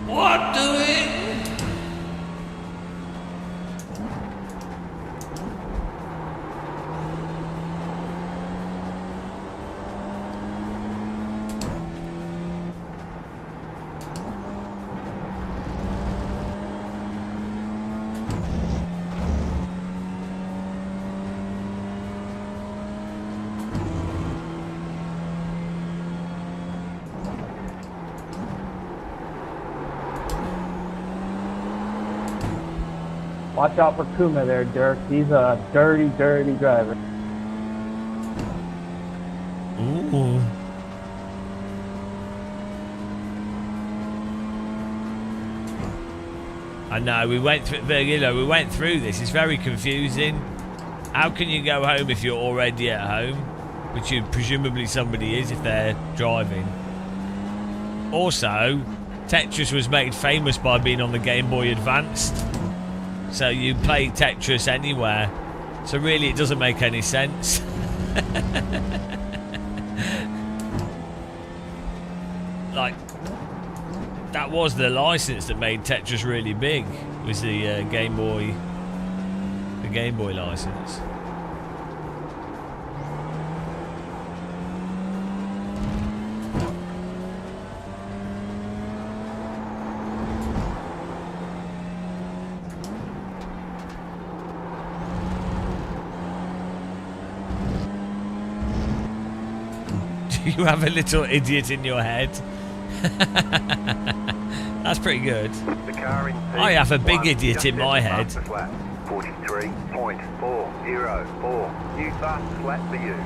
What doing? Watch out for Kuma there, Dirk. He's a dirty, dirty driver. Ooh. I know we went through. We went through this. It's very confusing. How can you go home if you're already at home, which you presumably somebody is if they're driving? Also, Tetris was made famous by being on the Game Boy Advanced. So you play Tetris anywhere. So really it doesn't make any sense. Like, that was the license that made Tetris really big, was the Game Boy license. You have a little idiot in your head. That's pretty good. The car in I have a big P1 idiot just in my entered head. fastest lap. 43.404. New fastest lap for you.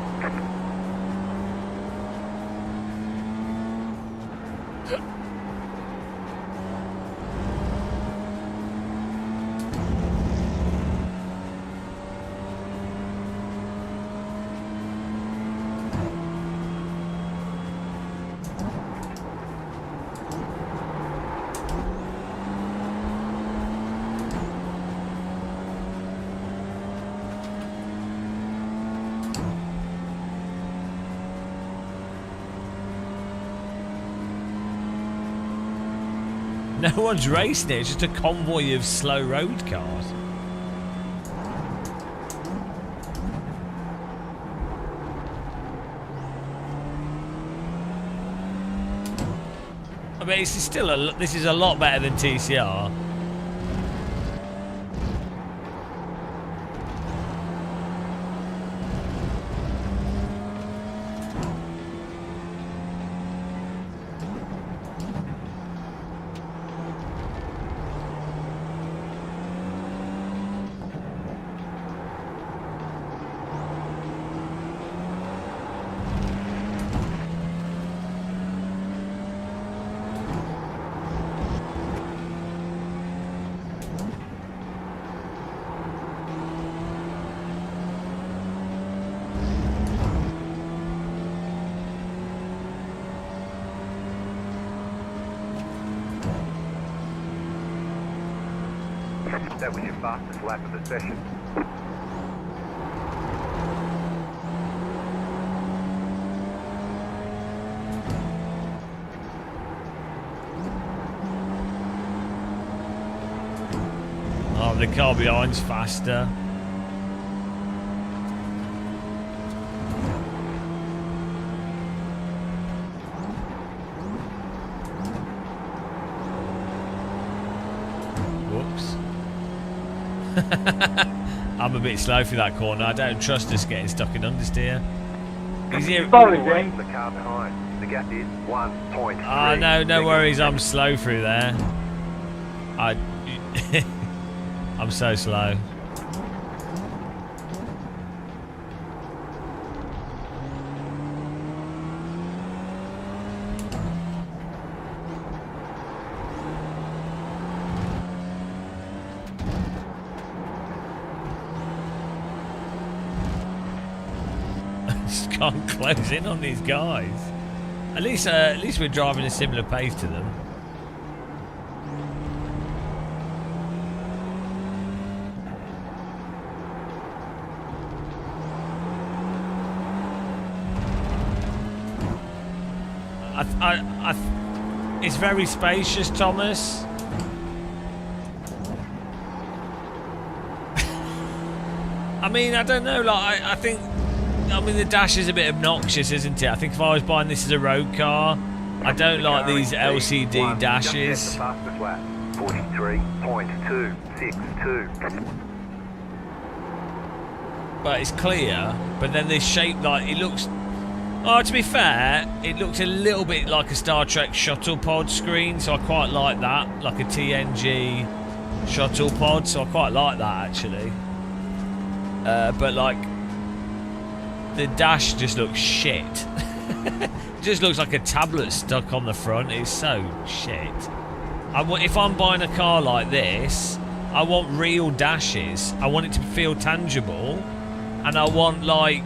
No one's racing it, it's just a convoy of slow road cars. I mean, this is a lot better than TCR. That was your fastest lap of the session. Oh, the car behind's faster. Whoops. I'm a bit slow through that corner. I don't trust us getting stuck in understeer. Is he? Sorry, James. The car behind. The gap is 1.3. Ah, no worries. I'm slow through there. I'm so slow. Just can't close in on these guys. At least we're driving a similar pace to them. It's very spacious, Thomas. I mean, I don't know. Like, I think. I mean, the dash is a bit obnoxious, isn't it? I think if I was buying this as a road car, I don't like these LCD dashes. 43.262. But it's clear. But then this shape, like, it looks. Oh, to be fair, it looks a little bit like a Star Trek shuttle pod screen, so I quite like that, like a TNG shuttle pod. So I quite like that actually. But like. The dash just looks shit. It just looks like a tablet stuck on the front. It's so shit. If I'm buying a car like this, I want real dashes. I want it to feel tangible, and I want like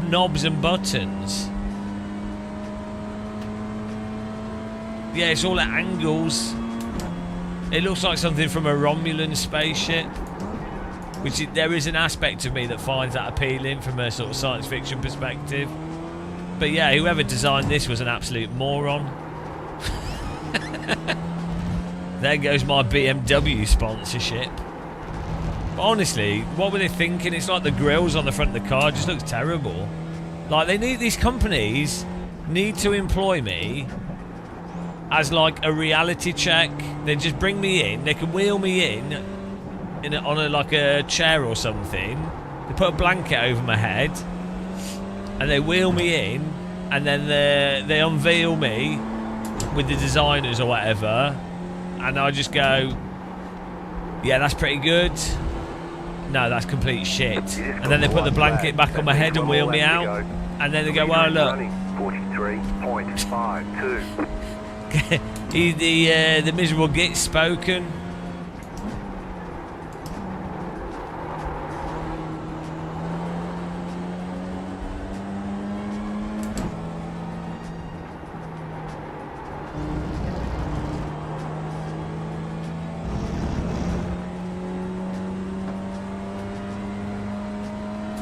knobs and buttons. Yeah, it's all at angles. It looks like something from a Romulan spaceship. There is an aspect of me that finds that appealing from a sort of science fiction perspective. But yeah, whoever designed this was an absolute moron. There goes my BMW sponsorship. But honestly, what were they thinking? It's like the grills on the front of the car just looks terrible. Like, these companies need to employ me as like a reality check. They just bring me in, they can wheel me in on like a chair or something. They put a blanket over my head, and they wheel me in, and then they unveil me with the designers or whatever, and I just go, yeah, that's pretty good. No, that's complete shit. And then they put the blanket back on my head and wheel me out, and then they go, well, look. 43.52. The miserable git's spoken.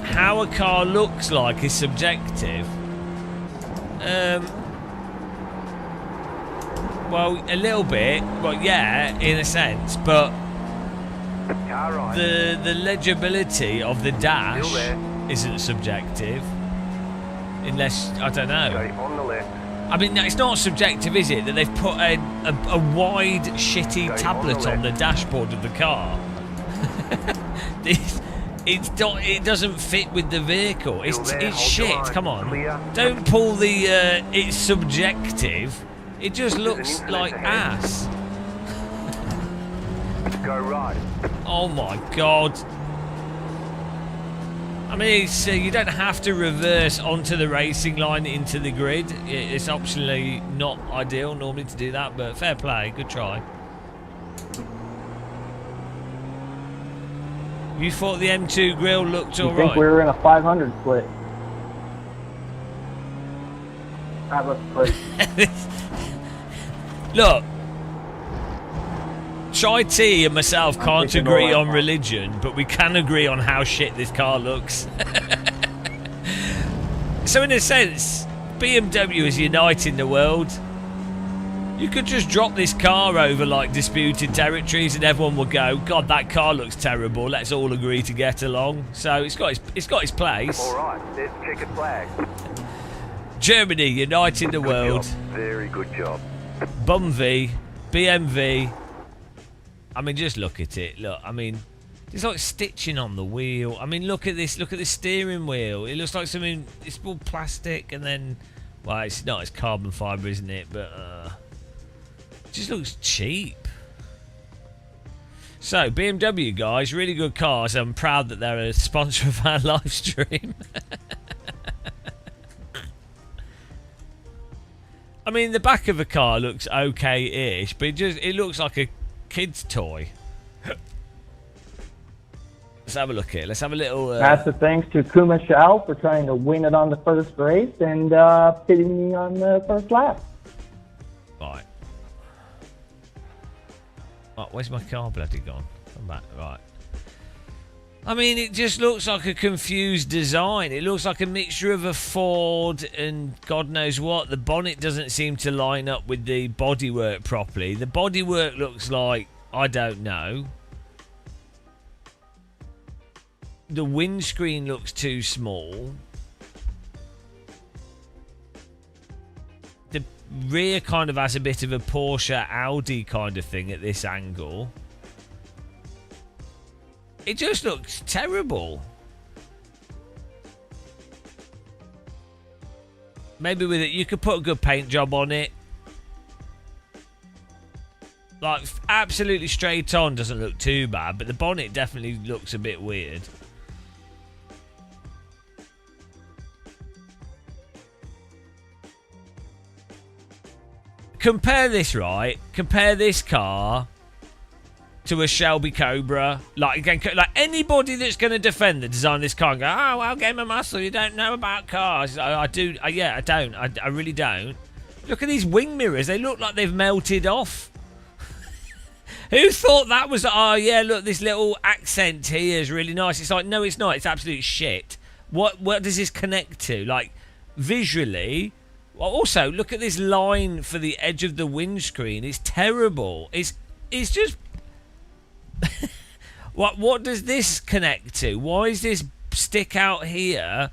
How a car looks like is subjective. Well, a little bit. Well, yeah, in a sense, but the legibility of the dash isn't subjective, unless I don't know. On the left. I mean, it's not subjective, is it, that they've put a wide, shitty tablet on the dashboard of the car? It doesn't fit with the vehicle. It's shit. Come on, don't pull the it's subjective. It just looks like ass. Go right. Oh my god. I mean, you don't have to reverse onto the racing line into the grid. It's optionally not ideal normally to do that, but fair play, good try. You thought the M2 grille looked alright? I think we were in a 500 split. 500 split. Look, Chai T and myself can't agree on religion, but we can agree on how shit this car looks. So in a sense, BMW is uniting the world. You could just drop this car over like disputed territories and everyone will go, God, that car looks terrible, let's all agree to get along. So it's got its place. Alright, there's checkered flag. Germany uniting the world. Very good job. Bumvy, BMW. I mean, just look at it. Look, I mean, there's like stitching on the wheel. I mean, look at this. Look at the steering wheel. It looks like something. It's all plastic, and then, well, it's not. It's carbon fibre, isn't it? But it just looks cheap. So BMW guys, really good cars. I'm proud that they're a sponsor of our live stream. I mean, the back of the car looks okay-ish, but it looks like a kid's toy. Let's have a look at it. Let's have a little... Massive thanks to Kuma Shao for trying to win it on the first race and pitting me on the first lap. Right. Oh, where's my car bloody gone? Come back. Right. I mean, it just looks like a confused design. It looks like a mixture of a Ford and God knows what. The bonnet doesn't seem to line up with the bodywork properly. The bodywork looks like, I don't know. The windscreen looks too small. The rear kind of has a bit of a Porsche Audi kind of thing at this angle. It just looks terrible. Maybe with it, you could put a good paint job on it. Like, absolutely straight on doesn't look too bad, but the bonnet definitely looks a bit weird. Compare this, right? Compare this car to a Shelby Cobra. Like, again, like anybody that's going to defend the design of this car and go, oh, well, Game of Muscle, you don't know about cars. I do. Yeah, I don't. I really don't. Look at these wing mirrors. They look like they've melted off. Who thought that was, oh, yeah, look, this little accent here is really nice. It's like, no, it's not. It's absolute shit. What does this connect to? Like, visually. Well, also, look at this line for the edge of the windscreen. It's terrible. It's just... what does this connect to? Why is this stick out here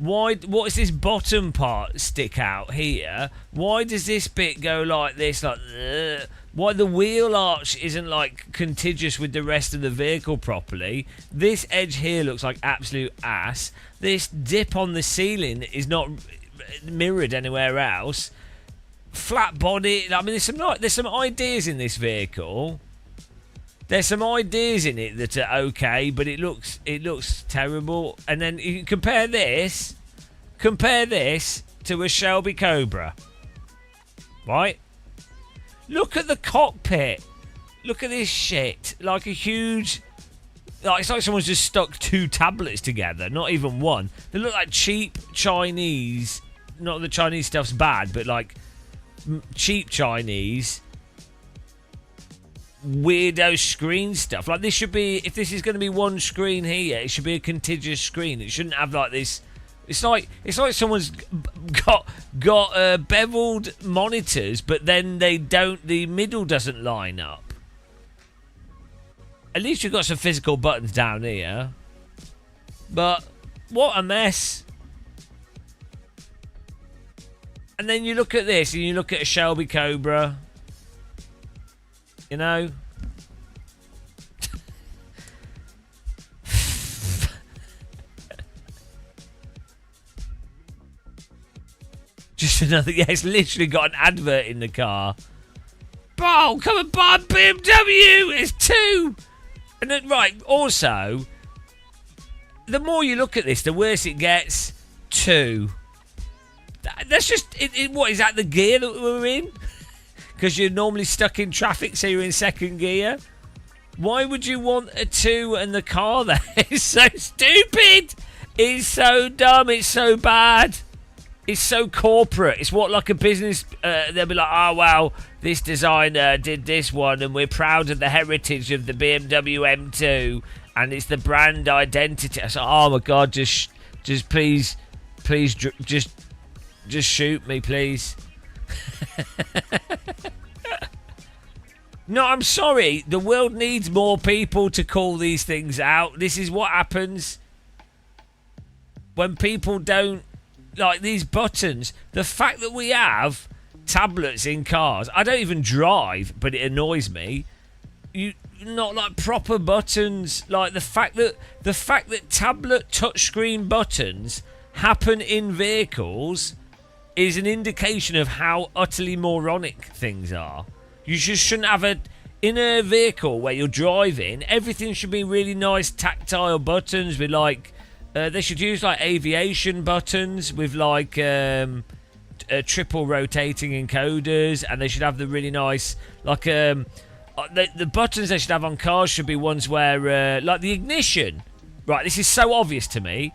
Why? What is this bottom part stick out here? Why does this bit go like this? Like, why the wheel arch isn't like contiguous with the rest of the vehicle properly? This edge here looks like absolute ass. This dip on the ceiling is not mirrored anywhere else. Flat body. I mean, there's some ideas in this vehicle. There's some ideas in it that are okay, but it looks terrible. And then you can compare this to a Shelby Cobra, right? Look at the cockpit. Look at this shit. Like a huge, like it's like someone's just stuck two tablets together. Not even one. They look like cheap Chinese. Not that Chinese stuff's bad, but like cheap Chinese weirdo screen stuff. Like this should be, if this is going to be one screen here, it should be a contiguous screen. It shouldn't have like this. It's like someone's got beveled monitors, but then they don't. The middle doesn't line up. At least you've got some physical buttons down here. But what a mess. And then you look at this, and you look at a Shelby Cobra. You know? Just another... Yeah, it's literally got an advert in the car. Oh, come and buy a BMW! It's 2! And then, right, also... The more you look at this, the worse it gets. 2. That's just... what, is that the gear that we're in? Because you're normally stuck in traffic, so you're in second gear. Why would you want a 2 and the car there? It's so stupid. It's so dumb. It's so bad. It's so corporate. It's what, like a business, they'll be like, oh, well, this designer did this one, and we're proud of the heritage of the BMW M2, and it's the brand identity. I said, oh, my God, just please, just shoot me, please. No, I'm sorry. The world needs more people to call these things out. This is what happens when people don't like these buttons. The fact that we have tablets in cars, I don't even drive, but it annoys me. You not like proper buttons. Like the fact that tablet touchscreen buttons happen in vehicles is an indication of how utterly moronic things are. You just shouldn't have in a vehicle where you're driving, everything should be really nice tactile buttons with like, they should use like aviation buttons with like triple rotating encoders, and they should have the really nice, like the buttons they should have on cars should be ones where, like the ignition. Right, this is so obvious to me.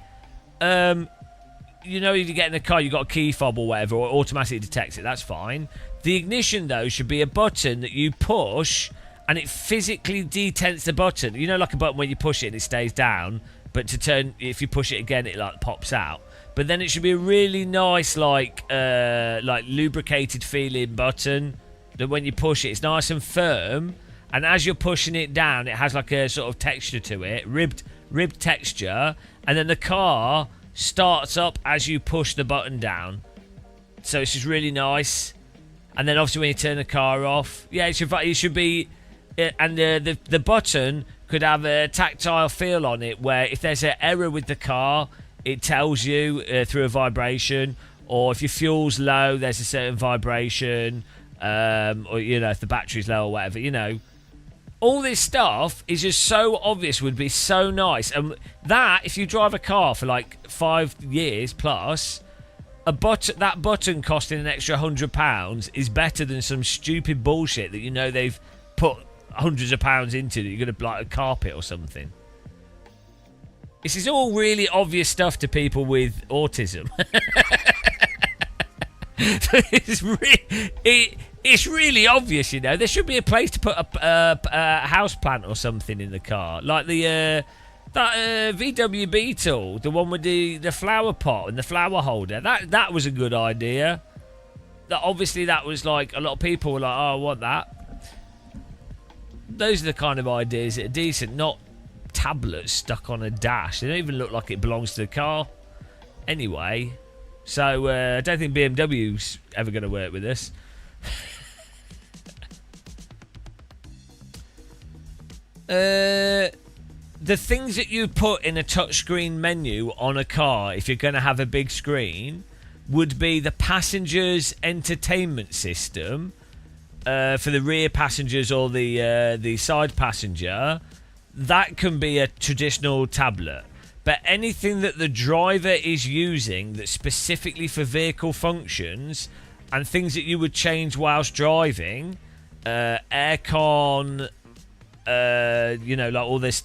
You know, if you get in a car, you've got a key fob or whatever, or automatically detects it, that's fine. The ignition, though, should be a button that you push, and it physically detents the button. You know, like a button where you push it and it stays down, but to turn, if you push it again, it like pops out. But then it should be a really nice, like lubricated feeling button, that when you push it, it's nice and firm, and as you're pushing it down, it has like a sort of texture to it, ribbed texture, and then the car starts up as you push the button down. So it's just really nice. And then obviously when you turn the car off, yeah, it should be, and the button could have a tactile feel on it, where if there's an error with the car, it tells you through a vibration, or if your fuel's low, there's a certain vibration, or you know, if the battery's low or whatever, you know. All this stuff is just so obvious, would be so nice. And that, if you drive a car for like 5 years plus, that button costing an extra £100 is better than some stupid bullshit that you know they've put hundreds of pounds into, that you're going to like a carpet or something. This is all really obvious stuff to people with autism. It's really obvious, you know. There should be a place to put a house plant or something in the car, like the that VW Beetle, the one with the flower pot and the flower holder. That was a good idea. That obviously that was like, a lot of people were like, oh, I want that. Those are the kind of ideas that are decent, not tablets stuck on a dash. They don't even look like it belongs to the car. Anyway, so I don't think BMW's ever going to work with us. The things that you put in a touchscreen menu on a car, if you're going to have a big screen, would be the passenger's entertainment system for the rear passengers or the side passenger. That can be a traditional tablet. But anything that the driver is using that's specifically for vehicle functions and things that you would change whilst driving, aircon, like all this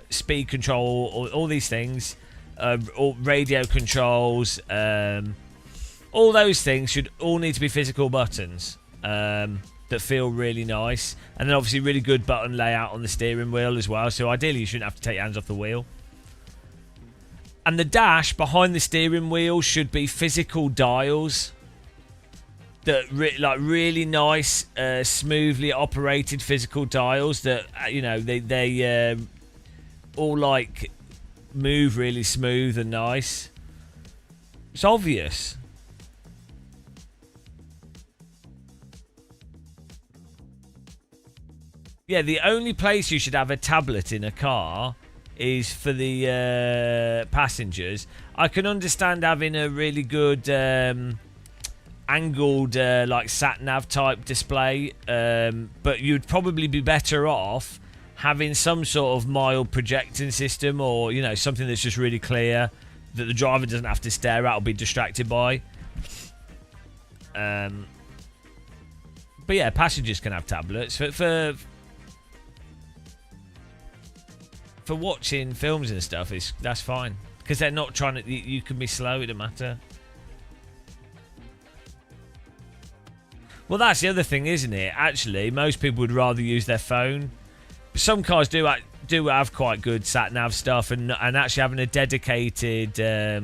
speed control, all these things, all radio controls, all those things should all need to be physical buttons that feel really nice. And then obviously really good button layout on the steering wheel as well. So ideally you shouldn't have to take your hands off the wheel. And the dash behind the steering wheel should be physical dials that really nice, smoothly operated physical dials that they all like move really smooth and nice. It's obvious. Yeah, the only place you should have a tablet in a car is for the passengers. I can understand having a really good angled like sat nav type display, but you'd probably be better off having some sort of mild projecting system, or something that's just really clear that the driver doesn't have to stare at or be distracted by. But yeah, passengers can have tablets for watching films and stuff. That's fine, because they're not trying to. You can be slow; it doesn't matter. Well, that's the other thing, isn't it? Actually, most people would rather use their phone. Some cars do have quite good sat nav stuff, and actually having a dedicated well,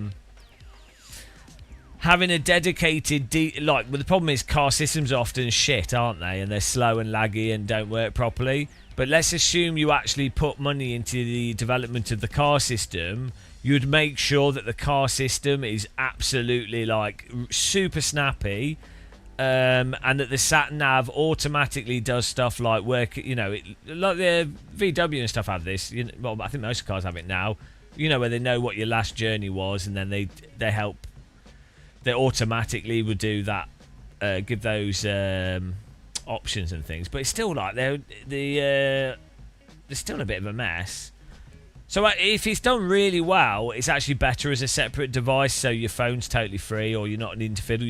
the problem is car systems are often shit, aren't they? And they're slow and laggy and don't work properly. But let's assume you actually put money into the development of the car system. You'd make sure that the car system is absolutely super snappy, and that the sat nav automatically does stuff like work. Like the VW and stuff have this. Well, I think most cars have it now. Where they know what your last journey was, and then they help. They automatically would do that, give those options and things, but it's still they're still a bit of a mess. So if it's done really well, it's actually better as a separate device, so your phone's totally free, or you're not needing to fiddle.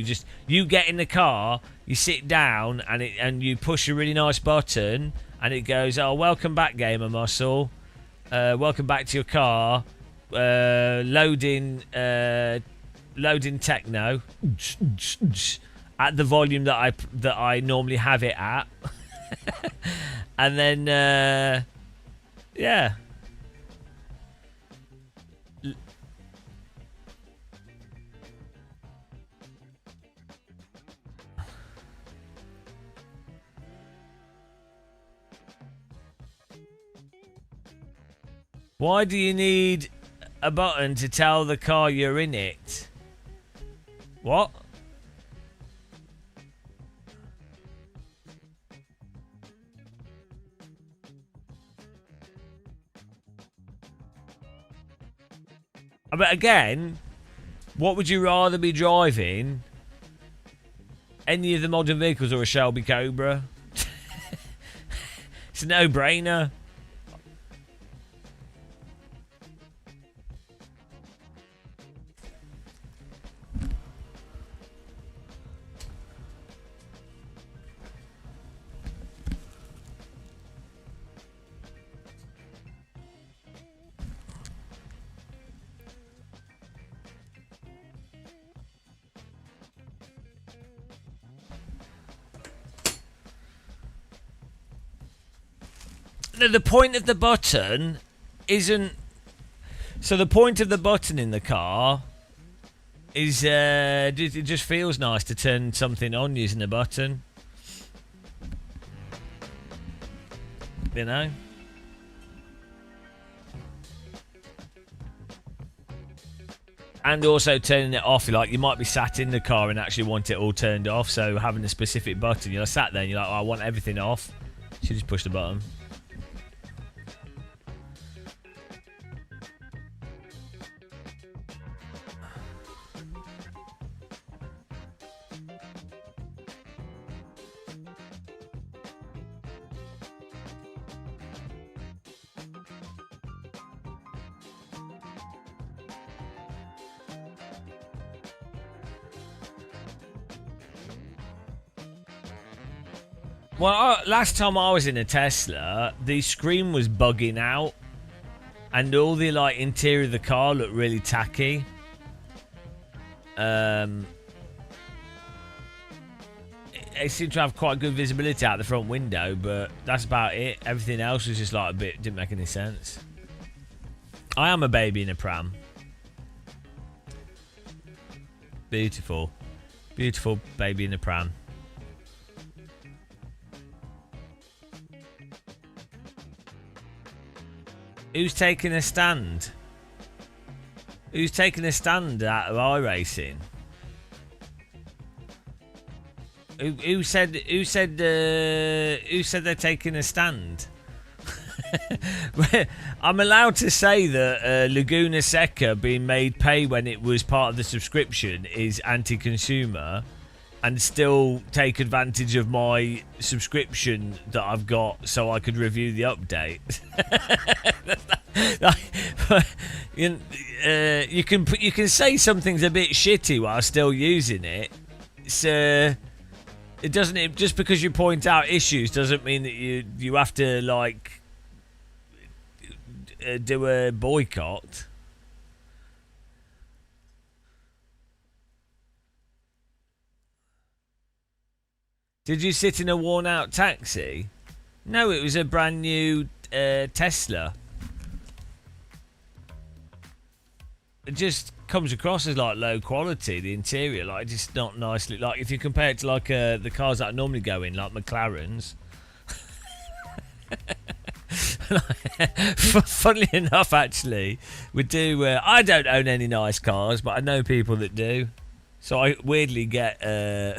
You get in the car, you sit down, and you push a really nice button, and it goes, "Oh, welcome back, gamer muscle. Welcome back to your car. Loading techno at the volume that I normally have it at," and then yeah. Why do you need a button to tell the car you're in it? What? But again, what would you rather be driving? Any of the modern vehicles or a Shelby Cobra? It's a no-brainer. The point of the button isn't. So the point of the button in the car is it just feels nice to turn something on using a button. You know. And also turning it off. Like, you might be sat in the car and actually want it all turned off. So having a specific button, you're sat there and you're like, oh, I want everything off. You should just push the button. Well, last time I was in a Tesla, the screen was bugging out, and all the like interior of the car looked really tacky. It seemed to have quite good visibility out the front window, but that's about it. Everything else was just like a bit, didn't make any sense. I am a baby in a pram. Beautiful, beautiful baby in a pram. Who's taking a stand? Who's taking a stand out of iRacing? Who said they're taking a stand? I'm allowed to say that Laguna Seca being made pay when it was part of the subscription is anti-consumer, and still take advantage of my subscription that I've got so I could review the update. You can say something's a bit shitty while still using it. It doesn't, just because you point out issues doesn't mean that you have to like do a boycott. Did you sit in a worn-out taxi? No, it was a brand new Tesla. It just comes across as like low quality. The interior, like, just not nicely. Like, if you compare it to like the cars that I normally go in, like McLarens. Funnily enough, actually, we do. I don't own any nice cars, but I know people that do. So I weirdly get to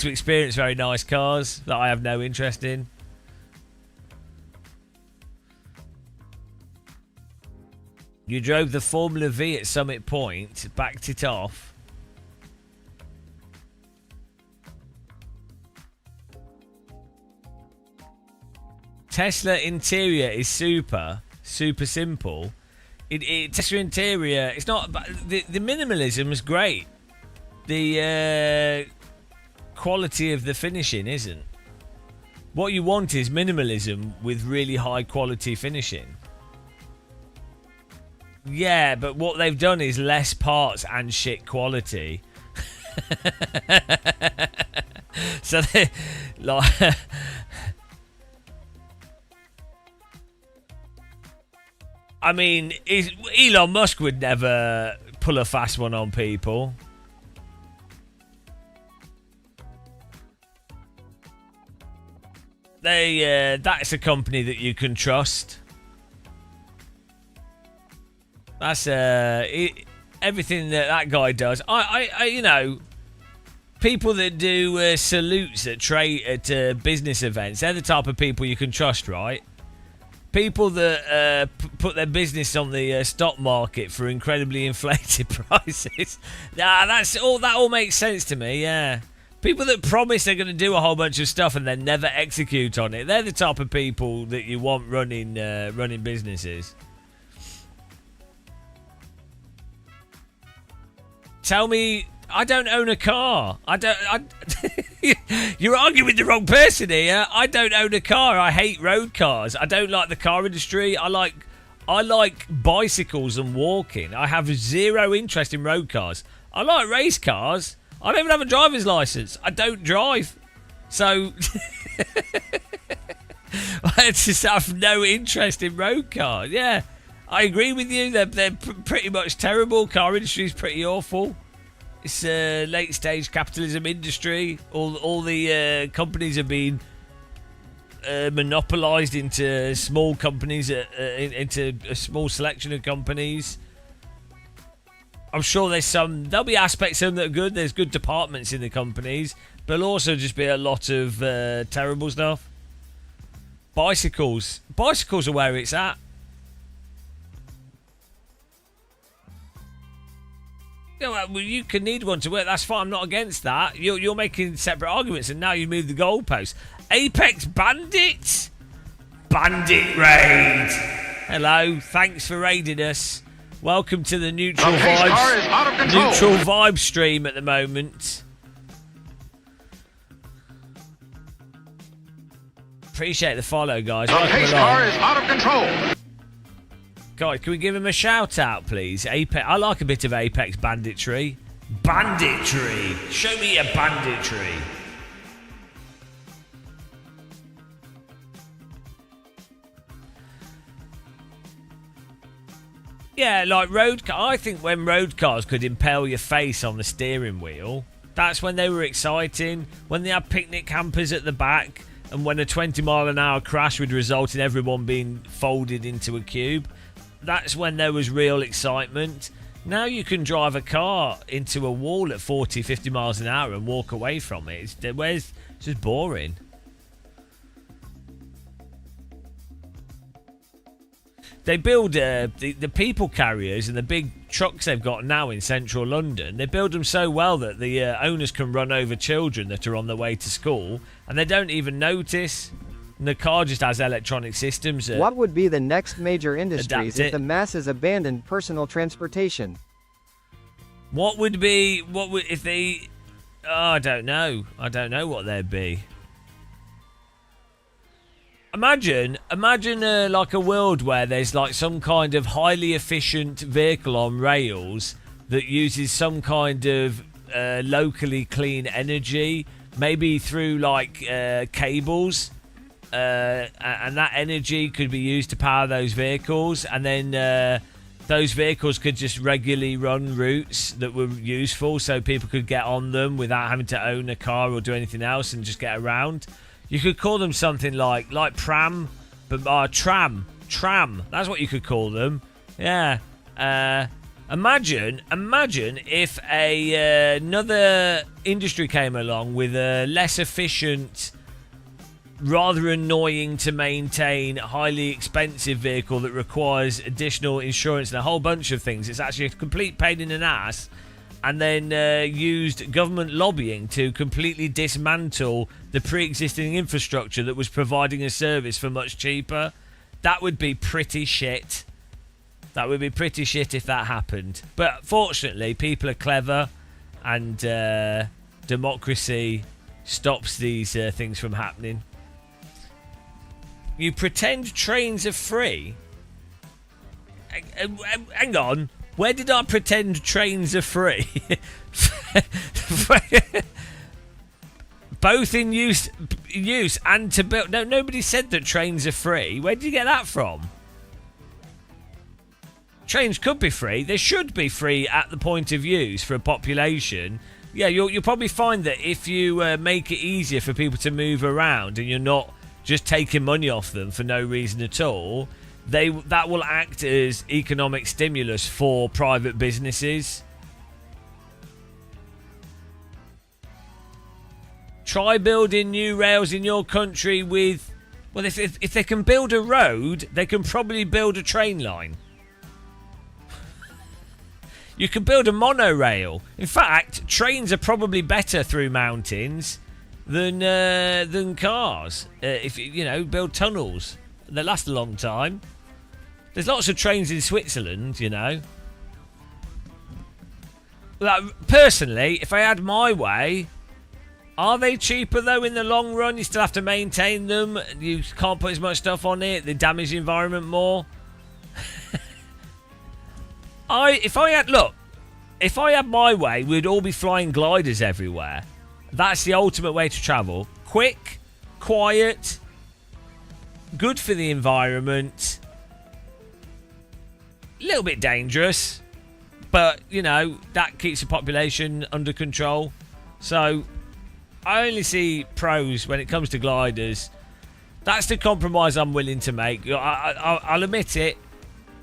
experience very nice cars that I have no interest in. You drove the Formula V at Summit Point, backed it off. Tesla interior is super simple. Tesla interior, it's not, the minimalism is great. The quality of the finishing isn't. What you want is minimalism with really high quality finishing. Yeah, but what they've done is less parts and shit quality. So they like. I mean, Elon Musk would never pull a fast one on people. That's a company that you can trust. That's everything that guy does. I you know, people that do salutes at business events, they're the type of people you can trust, right? People that put their business on the stock market for incredibly inflated prices. That all makes sense to me, yeah. People that promise they're going to do a whole bunch of stuff and then never execute on it. They're the type of people that you want running businesses. Tell me, I don't own a car. You're arguing with the wrong person here. I don't own a car. I hate road cars. I don't like the car industry. I like bicycles and walking. I have zero interest in road cars. I like race cars. I don't even have a driver's license. I don't drive. So I just have no interest in road cars. Yeah, I agree with you. They're pretty much terrible. Car industry is pretty awful. It's a late stage capitalism industry. All the companies have been monopolised into small companies, into a small selection of companies. I'm sure there'll be aspects of them that are good. There's good departments in the companies, but there'll also just be a lot of terrible stuff. Bicycles are where it's at. You know, well, you can need one to work. That's fine. I'm not against that. You're making separate arguments, and now you move the goalposts. Apex Bandits, Bandit Raid. Hello, thanks for raiding us. Welcome to the Neutral Vibe stream at the moment. Appreciate the follow, guys. The pace car is out of control. Guys, can we give him a shout out, please? Apex. I like a bit of Apex banditry. Banditry. Show me your banditry. Yeah, like I think when road cars could impale your face on the steering wheel, that's when they were exciting. When they had picnic campers at the back, and when a 20-mile-an-hour crash would result in everyone being folded into a cube, that's when there was real excitement. Now you can drive a car into a wall at 40, 50 miles an hour and walk away from it. It's just boring. They build the people carriers and the big trucks they've got now in central London. They build them so well that the owners can run over children that are on their way to school, and they don't even notice. And the car just has electronic systems. What would be the next major industries if the masses abandoned personal transportation? If they... Oh, I don't know. I don't know what they'd be. Imagine like a world where there's like some kind of highly efficient vehicle on rails that uses some kind of locally clean energy, maybe through like cables, and that energy could be used to power those vehicles, and then those vehicles could just regularly run routes that were useful, so people could get on them without having to own a car or do anything else and just get around. You could call them something like pram, but tram. That's what you could call them. Yeah. Imagine if another industry came along with a less efficient, rather annoying to maintain, highly expensive vehicle that requires additional insurance and a whole bunch of things. It's actually a complete pain in the ass. And then used government lobbying to completely dismantle the pre-existing infrastructure that was providing a service for much cheaper. That would be pretty shit. That would be pretty shit if that happened. But fortunately, people are clever, and democracy stops these things from happening. You pretend trains are free? Hang on. Where did I pretend trains are free? Both in use and to build. No, nobody said that trains are free. Where did you get that from? Trains could be free. They should be free at the point of use for a population. Yeah, you'll probably find that if you make it easier for people to move around and you're not just taking money off them for no reason at all, that will act as economic stimulus for private businesses. Try building new rails in your country with... Well, if they can build a road, they can probably build a train line. You can build a monorail. In fact, trains are probably better through mountains than cars. If you build tunnels, they last a long time. There's lots of trains in Switzerland, Personally, if I had my way, are they cheaper though in the long run? You still have to maintain them. You can't put as much stuff on it. They damage the environment more. If I had my way, we'd all be flying gliders everywhere. That's the ultimate way to travel. Quick, quiet, good for the environment. A little bit dangerous, but that keeps the population under control. So I only see pros when it comes to gliders. That's the compromise I'm willing to make. I'll admit it.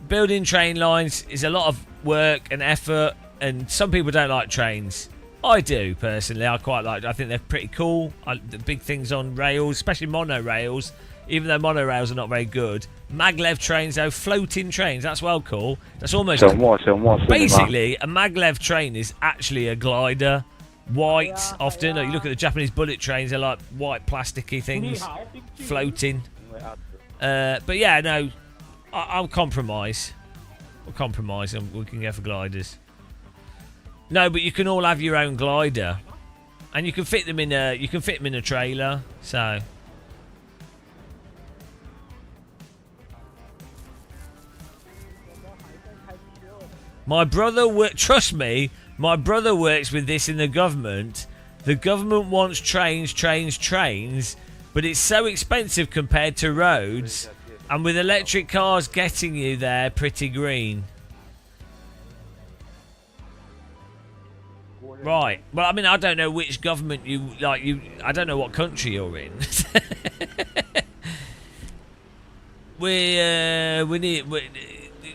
Building train lines is a lot of work and effort, and some people don't like trains. I do personally. I quite like. I think they're pretty cool. The big things on rails, especially monorails. Even though monorails are not very good, maglev trains, though, floating trains, that's well cool. That's almost basically a maglev train is actually a glider. White, often. You look at the Japanese bullet trains; they're like white plasticky things floating. But yeah, no, I'll compromise. We'll compromise, and we can go for gliders. No, but you can all have your own glider, and you can fit them in a trailer. So. My brother trust me, my brother works with this in the government. The government wants trains, but it's so expensive compared to roads, and with electric cars getting you there pretty green. Right. Well, I mean, I don't know which government you like. I don't know what country you're in.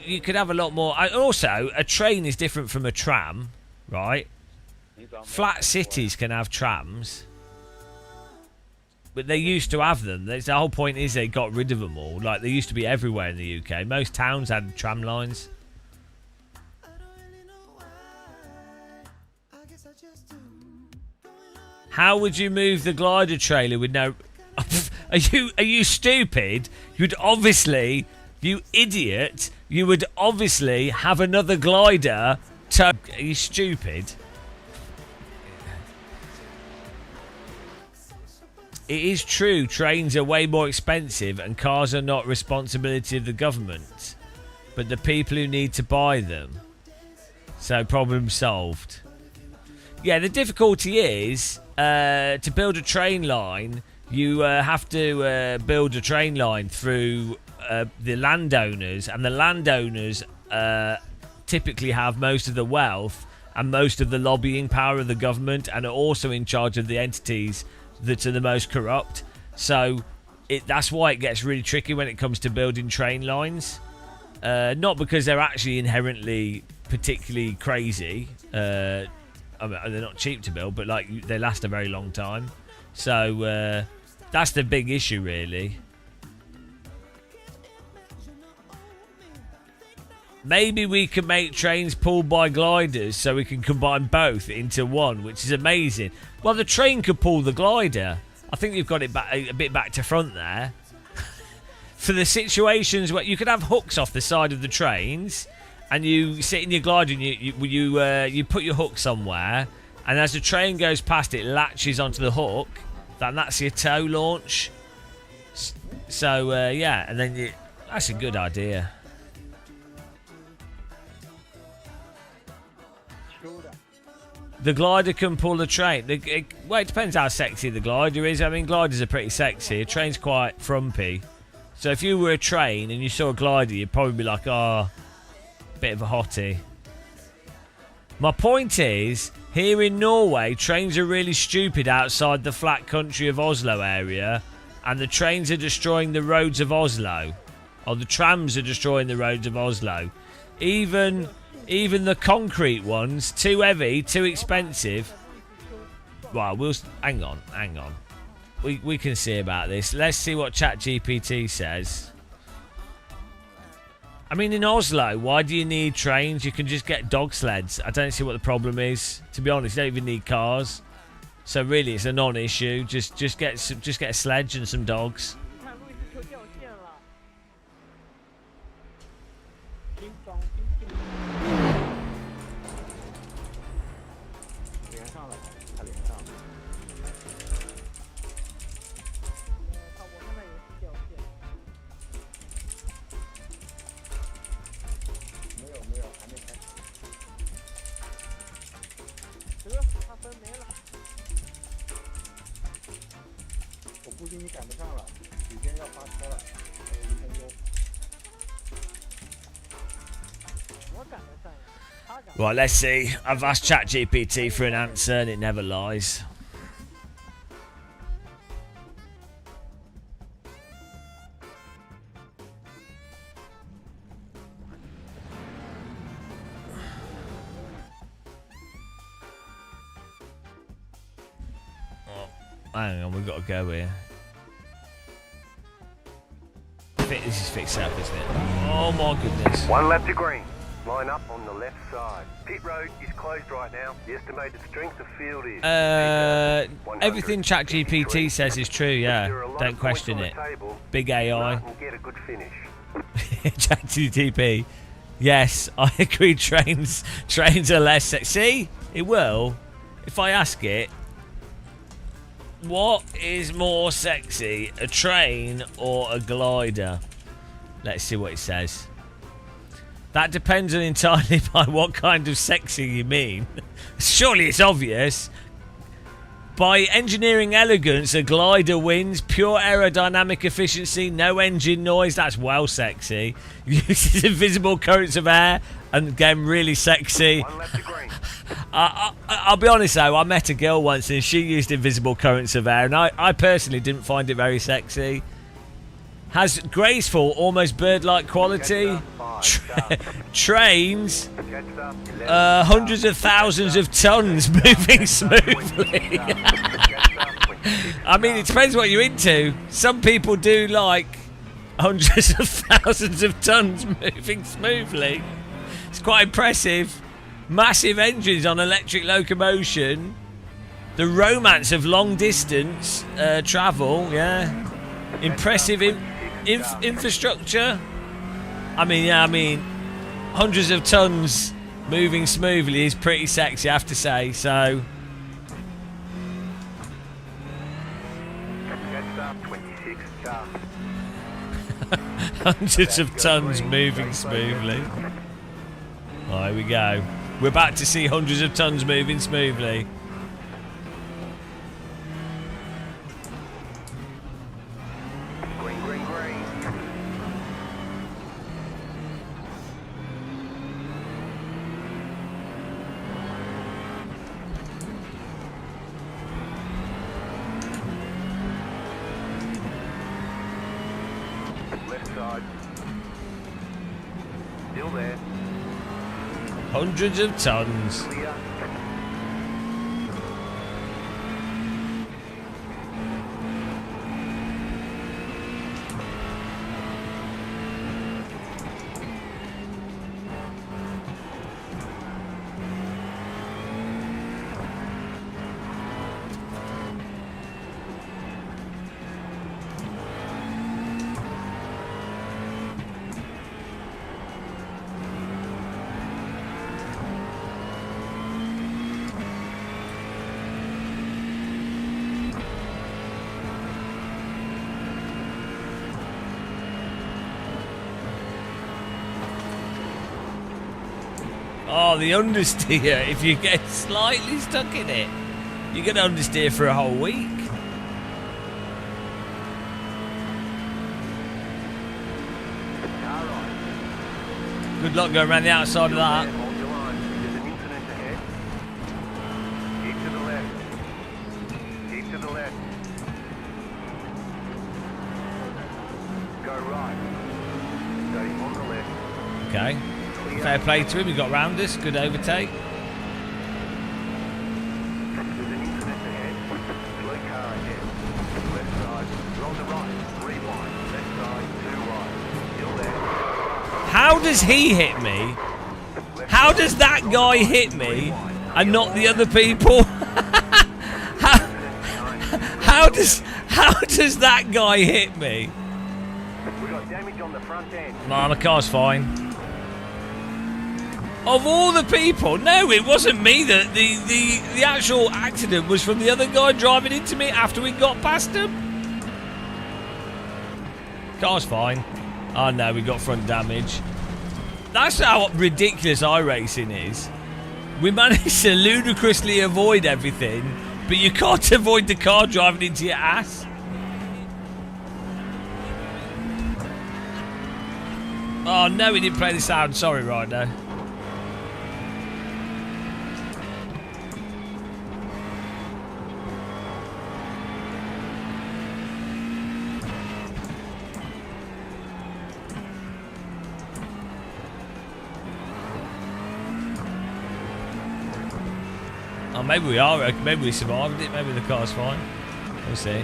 You could have a lot more. Also, a train is different from a tram, right? Flat cities can have trams, but they used to have them. The whole point is they got rid of them all. Like, they used to be everywhere in the UK. Most towns had tram lines. How would you move the glider trailer with no... Are you stupid? You'd obviously... You idiot! You would obviously have another glider to... Are you stupid? It is true, trains are way more expensive and cars are not responsibility of the government, but the people who need to buy them. So, problem solved. Yeah, the difficulty is to build a train line, you have to build a train line through the landowners, and the landowners typically have most of the wealth and most of the lobbying power of the government, and are also in charge of the entities that are the most corrupt. So that's why it gets really tricky when it comes to building train lines. Not because they're actually inherently particularly crazy. I mean, they're not cheap to build, but like they last a very long time. So that's the big issue, really. Maybe we can make trains pulled by gliders so we can combine both into one, which is amazing. Well, the train could pull the glider. I think you've got it back, a bit back to front there. For the situations where you could have hooks off the side of the trains, and you sit in your glider and you put your hook somewhere, and as the train goes past, it latches onto the hook. That's your tow launch. So yeah, and then that's a good idea. The glider can pull the train. Well, it depends how sexy the glider is. I mean, gliders are pretty sexy. A train's quite frumpy. So if you were a train and you saw a glider, you'd probably be like, oh, bit of a hottie. My point is, here in Norway, trains are really stupid outside the flat country of Oslo area, and the trains are destroying the roads of Oslo. Or the trams are destroying the roads of Oslo. Even the concrete ones, too heavy, too expensive. Well, hang on. We can see about this. Let's see what ChatGPT says. I mean, in Oslo, why do you need trains? You can just get dog sleds. I don't see what the problem is. To be honest, you don't even need cars. So really, it's a non-issue. Just get a sledge and some dogs. Right, let's see. I've asked ChatGPT for an answer and it never lies. Hang on, we've got to go here. This is fixed up, isn't it? Oh my goodness. 1 lap to green. Line up on the left side. Pit road is closed right now. The estimated strength of field is... everything ChatGPT says is true, yeah. Don't question it. Big AI. Get a good finish. ChatGPT. Yes, I agree. Trains are less sexy. See? It will. If I ask it, what is more sexy, a train or a glider? Let's see what it says. That depends on entirely by what kind of sexy you mean. Surely it's obvious. By engineering elegance, a glider wins. Pure aerodynamic efficiency, no engine noise. That's well sexy. Uses invisible currents of air, and again, really sexy. I'll be honest though, I met a girl once and she used invisible currents of air, and I personally didn't find it very sexy. Has graceful, almost bird-like quality. Trains, hundreds of thousands of tons moving smoothly. I mean, it depends what you're into. Some people do like hundreds of thousands of tons moving smoothly. It's quite impressive. Massive engines on electric locomotion. The romance of long distance travel, yeah. Impressive infrastructure. I mean, hundreds of tons moving smoothly is pretty sexy, I have to say. So, hundreds of tons moving smoothly. Oh, here we go. We're about to see hundreds of tons moving smoothly. Still there. Hundreds of tons. Oh, the understeer. If you get slightly stuck in it, you're going to understeer for a whole week. Good luck going around the outside of that. There's an incident ahead. Keep to the left. Keep to the left. Go right. Stay on the left. Okay. Fair play to him. He got round us. Good overtake. There's an incident ahead. Slow car ahead. Left side. You're on the right. Rewind. Left side. 2 right. Still there. How does he hit me? How does that guy hit me and not the other people? how does that guy hit me? We got damage on the front end. Nah, the car's fine. Of all the people, no, it wasn't me. The actual accident was from the other guy driving into me after we got past him. Car's fine. Oh no, we got front damage. That's how ridiculous iRacing is. We managed to ludicrously avoid everything, but you can't avoid the car driving into your ass. Oh no, we didn't play the sound. Sorry, Ryder. Oh, maybe we are. Maybe we survived it. Maybe the car's fine. We'll see.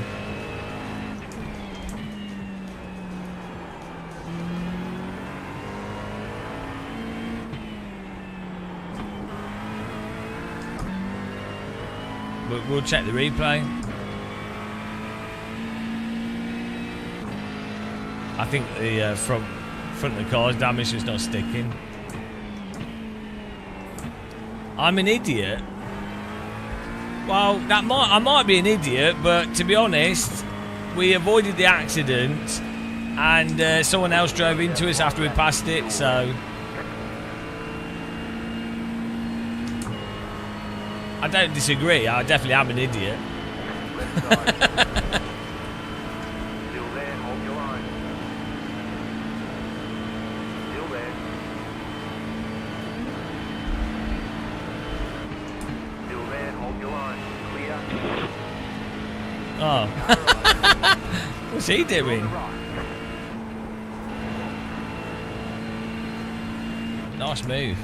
We'll check the replay. I think the front of the car is damaged, it's not sticking. I'm an idiot. Well, I might be an idiot, but to be honest, we avoided the accident, and someone else drove into us after we passed it, so I don't disagree. I definitely am an idiot. Still there, hold your line. Still there. Still there, hold your line. Clear. Oh. What's he doing? Nice move.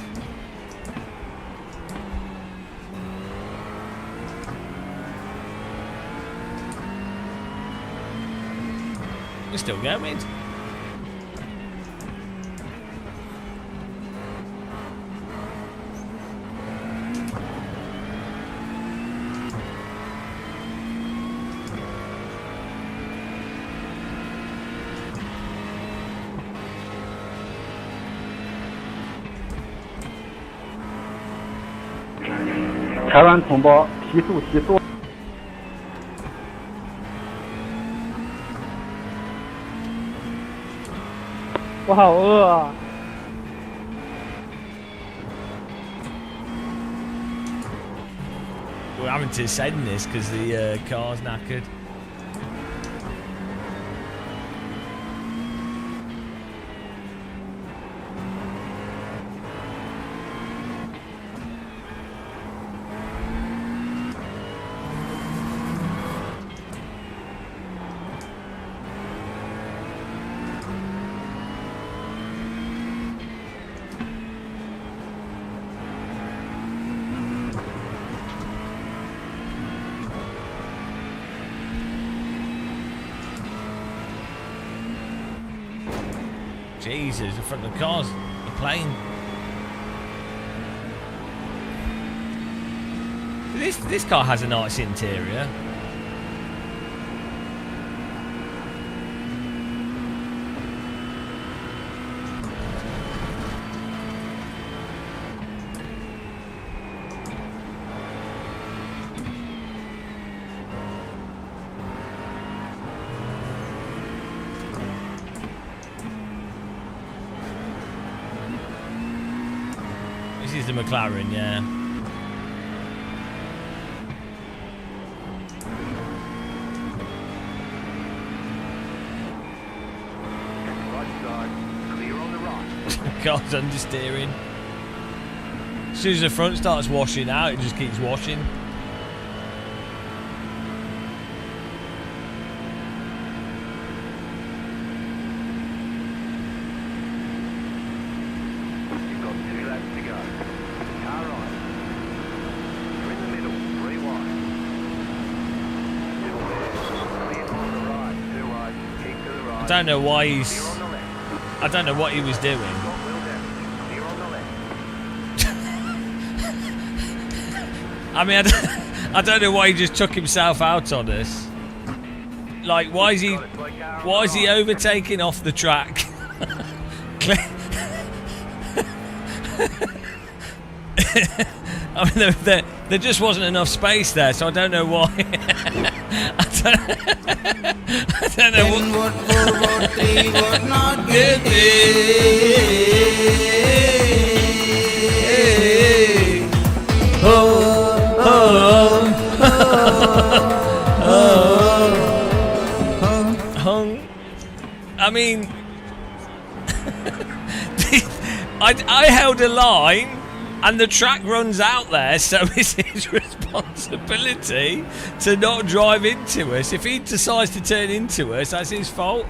We're still going.台湾同胞提速提速！我好饿啊！ We're having to send this because the car's knackered. Jesus, in front of the cars, the plane. This car has a nice interior. This is the McLaren, yeah. Right side, clear on the right. Car's understeering. As soon as the front starts washing out, it just keeps washing. You've got 2 laps to go. Car right. You're in the middle, 3 wide. Still there. Clear on the right, 2 wide. Keep to the right. I don't know why he's... Clear on the left. I don't know what he was doing. Got wheel damage. Clear on the left. I mean, I don't know why he just took himself out on us. Like, why is he overtaking off the track? I mean, there just wasn't enough space there, so I don't know why. I don't know what. Would not get I mean, I held a line and the track runs out there, so it's his responsibility to not drive into us. If he decides to turn into us, that's his fault.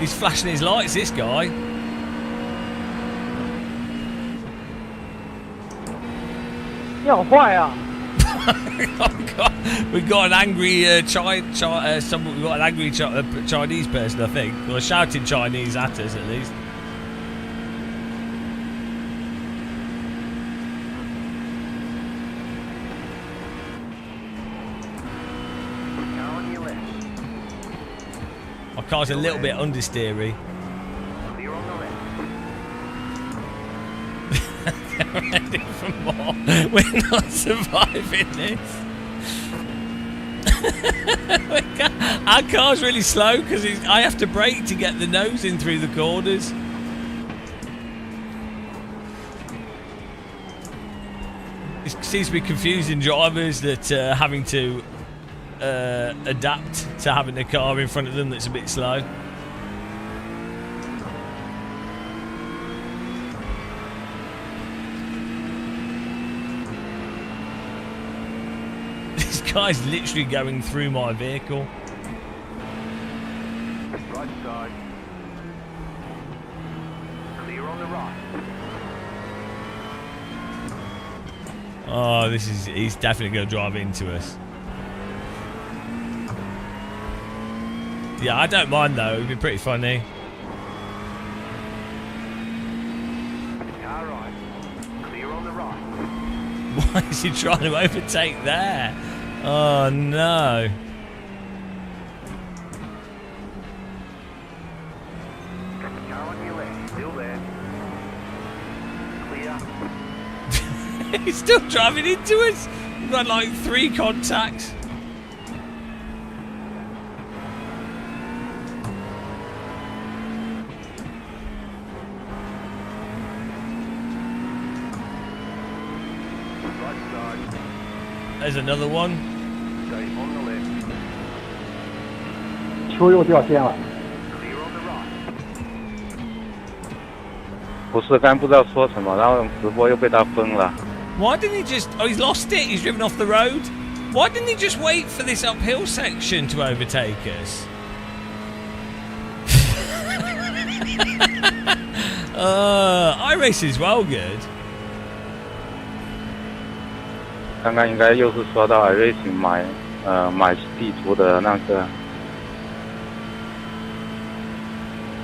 He's flashing his lights, this guy. 你好坏啊 Oh God, we've got an angry we've got an angry Chinese person, I think, or shouting Chinese at us at least. Car on your left. My car's a little bit understeery. Clear on the left. Ready for more. We're not surviving this. Our car's really slow because I have to brake to get the nose in through the corners. It seems to be confusing drivers that having to adapt to having a car in front of them that's a bit slow. This guy's literally going through my vehicle. Right side. Clear on the right. Oh, he's definitely going to drive into us. Yeah, I don't mind though, it'd be pretty funny. Car right. Clear on the right. Why is he trying to overtake there? Oh no. Car on your left. Still there. Clear. He's still driving into us. We've got like 3 contacts. Right side. There's another one. Stay on the left. 车又掉线了。 Clear on the right. 不是，刚才不知道说什么，然后直播又被他封了。 Why didn't he just... Oh, he's lost it. He's driven off the road. Why didn't he just wait for this uphill section to overtake us? iRacing is well good. 刚刚应该又是说到 iRacing 买地图的那个。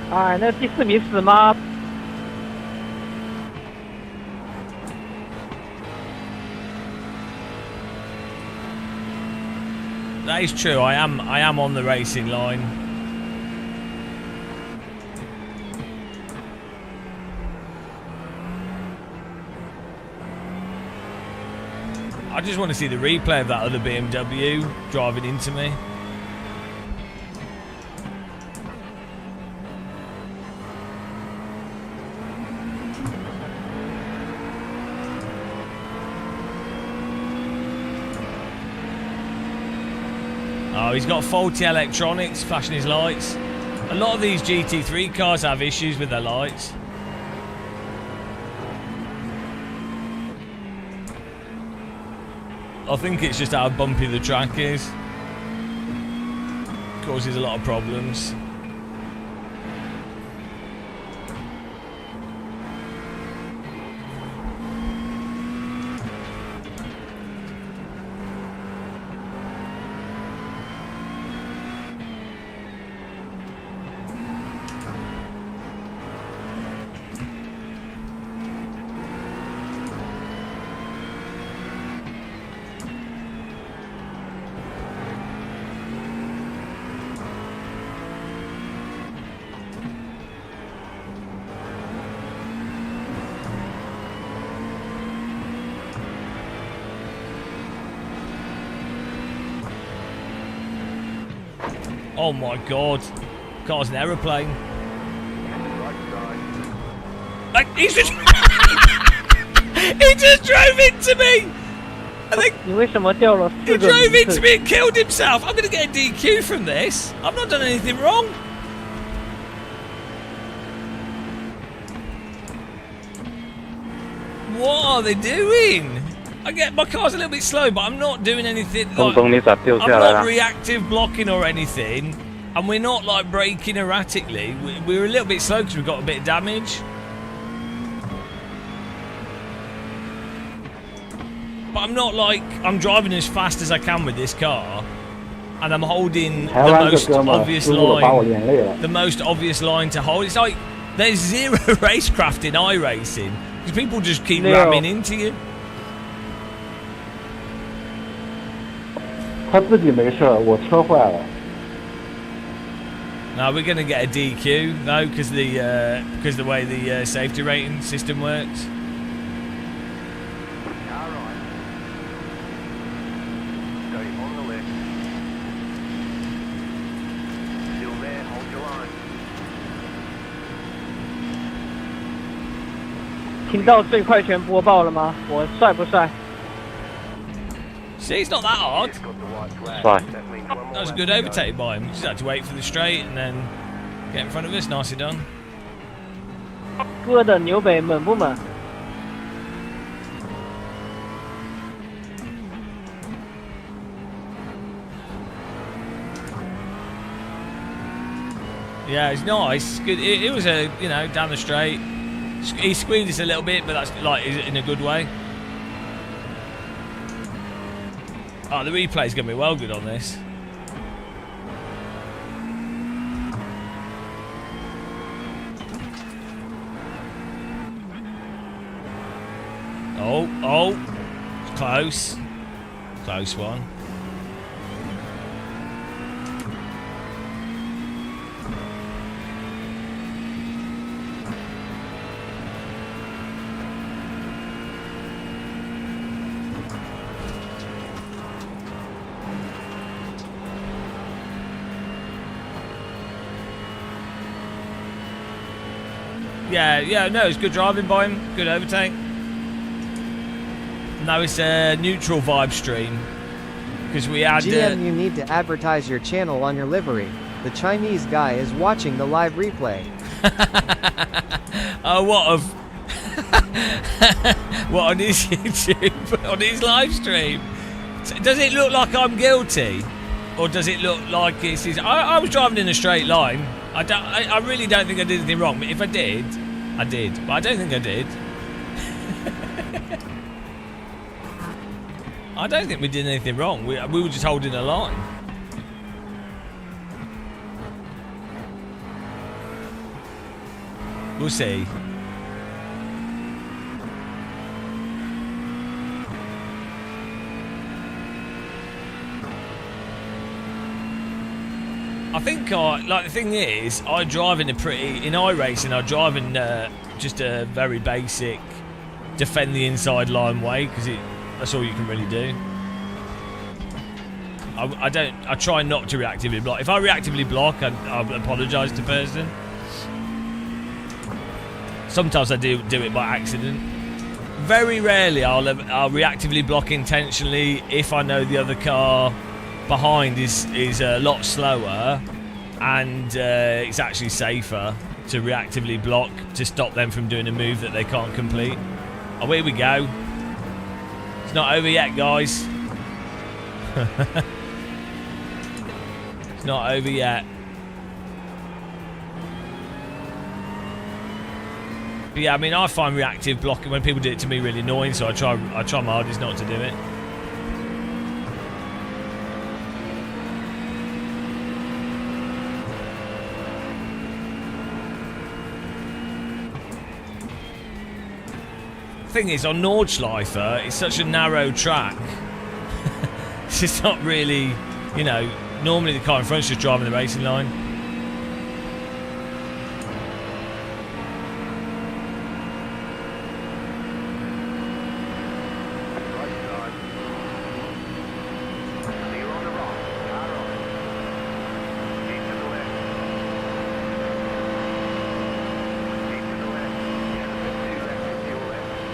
哎，那第4名死吗？ That is true. I am on the racing line. I just want to see the replay of that other BMW driving into me. Oh, he's got faulty electronics flashing his lights. A lot of these GT3 cars have issues with their lights. I think it's just how bumpy the track is. Causes a lot of problems. Oh my god. Car's an aeroplane. Like, he's just... he just drove into me! I think...你为什么掉了4个 He drove into me and killed himself! I'm gonna get a DQ from this. I've not done anything wrong. What are they doing? I get my car's a little bit slow, but I'm not doing anything like, I'm not reactive blocking or anything, and we're not like braking erratically. We're a little bit slow because we've got a bit of damage. But but I'm not like I'm driving as fast as I can with this car, and I'm holding the 台湾这 most 哥们儿 obvious 输入了，把我眼泪了。 line, the most obvious line to hold. It's like there's zero racecraft in iRacing because people just keep ramming into you. 他自己没事儿，我车坏了。 No, we're going to get a DQ though because the way the safety rating system works. Car right. Stay on the left. Still there, hold your line. 听到最快全播报了吗？我帅不帅？ See, it's not that hard. Right. That was a good overtake by him. Just had to wait for the straight and then get in front of us. Nicely done. 哥的纽北猛不猛？ Yeah, it's nice. Good. It was a down the straight. He squeezed us a little bit, but that's like in a good way. Oh, the replay's gonna be well good on this. Oh, it's close. Close one. Yeah, no, it's good driving by him. Good overtake. No, it's a neutral vibe stream. Because we had... GM, you need to advertise your channel on your livery. The Chinese guy is watching the live replay. Oh, what of... what, on his YouTube? On his live stream? Does it look like I'm guilty? Or does it look like it's his... I was driving in a straight line. I really don't think I did anything wrong. But if I did, I did. But I don't think I did. I don't think we did anything wrong. We were just holding a line. We'll see. I think like the thing is, I drive in iRacing. I drive in just a very basic defend the inside line way because that's all you can really do. I try not to reactively block. If I reactively block, I'll apologise to the person. Sometimes I do it by accident. Very rarely I'll reactively block intentionally if I know the other car behind is a lot slower and it's actually safer to reactively block to stop them from doing a move that they can't complete. Oh, here we go. It's not over yet, guys. It's not over yet. But yeah, I mean, I find reactive blocking when people do it to me really annoying, so I try my hardest not to do it. Thing is, on Nordschleife, it's such a narrow track. It's just not really, normally the car in front's just driving the racing line.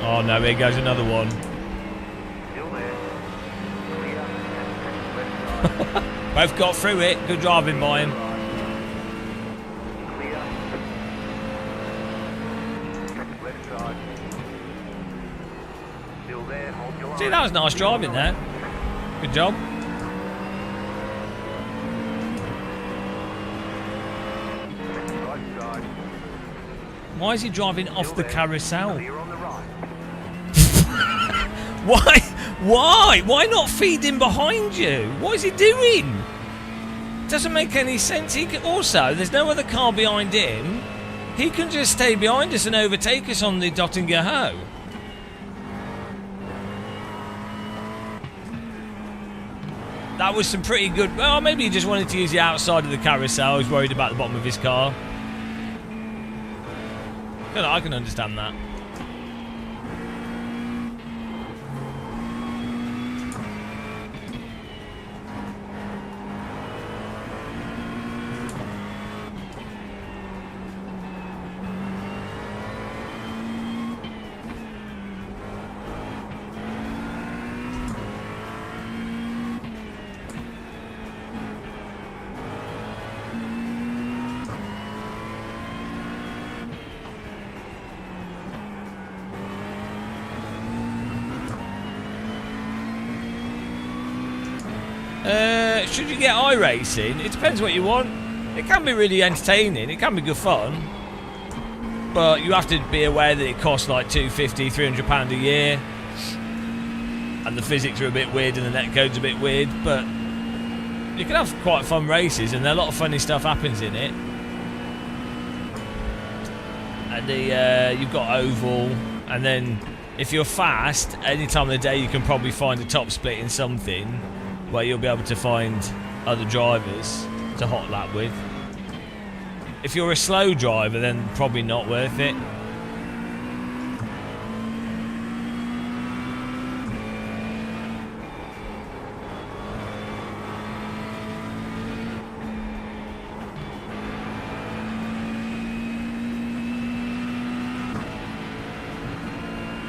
Oh no, here goes another one. Both got through it. Good driving by him. See, that was nice driving there. Good job. Why is he driving off the carousel? Why? Why not feed him behind you? What is he doing? Doesn't make any sense. Also, there's no other car behind him. He can just stay behind us and overtake us on the Dottinger Ho. That was some pretty good... Well, maybe he just wanted to use the outside of the carousel. He's worried about the bottom of his car. I can understand that. Should you get iRacing? It depends what you want. It can be really entertaining. It can be good fun. But you have to be aware that it costs like £250, £300 a year. And the physics are a bit weird and the netcode's a bit weird. But you can have quite fun races and a lot of funny stuff happens in it. And you've got oval. And then if you're fast, any time of the day you can probably find a top split in something where you'll be able to find other drivers to hot lap with. If you're a slow driver, then probably not worth it.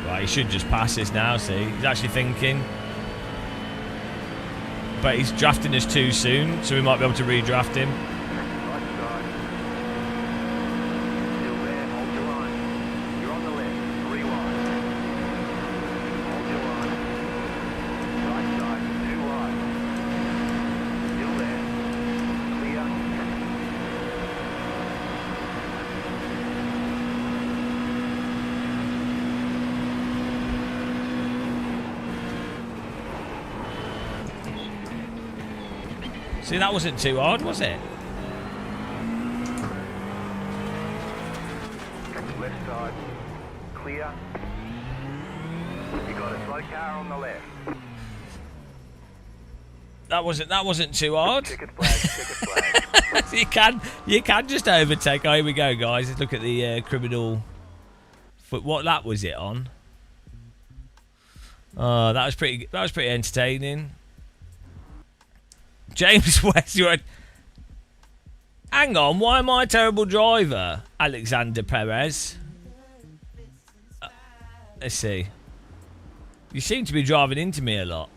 Right, he should just pass this now, see? He's actually thinking. But he's drafting us too soon, so we might be able to redraft him. See, that wasn't too hard, was it? Left side, clear. You got a slow car on the left. That wasn't too hard. Ticket flag. you can just overtake. Oh, here we go, guys. Let's look at the criminal. What lap was it on? Oh, that was pretty entertaining. James West, hang on, why am I a terrible driver? Alexander Perez. Let's see. You seem to be driving into me a lot.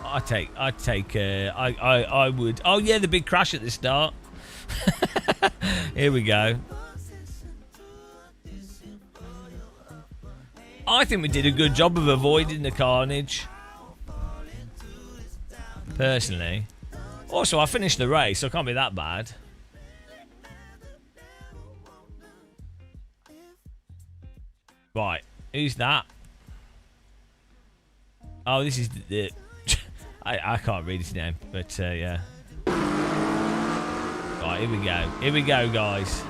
I would. Oh yeah, the big crash at the start. Here we go. I think we did a good job of avoiding the carnage. Personally. Also, I finished the race, so it can't be that bad. Right, who's that? Oh, this is the I can't read his name, but yeah. Right, here we go. Here we go, guys.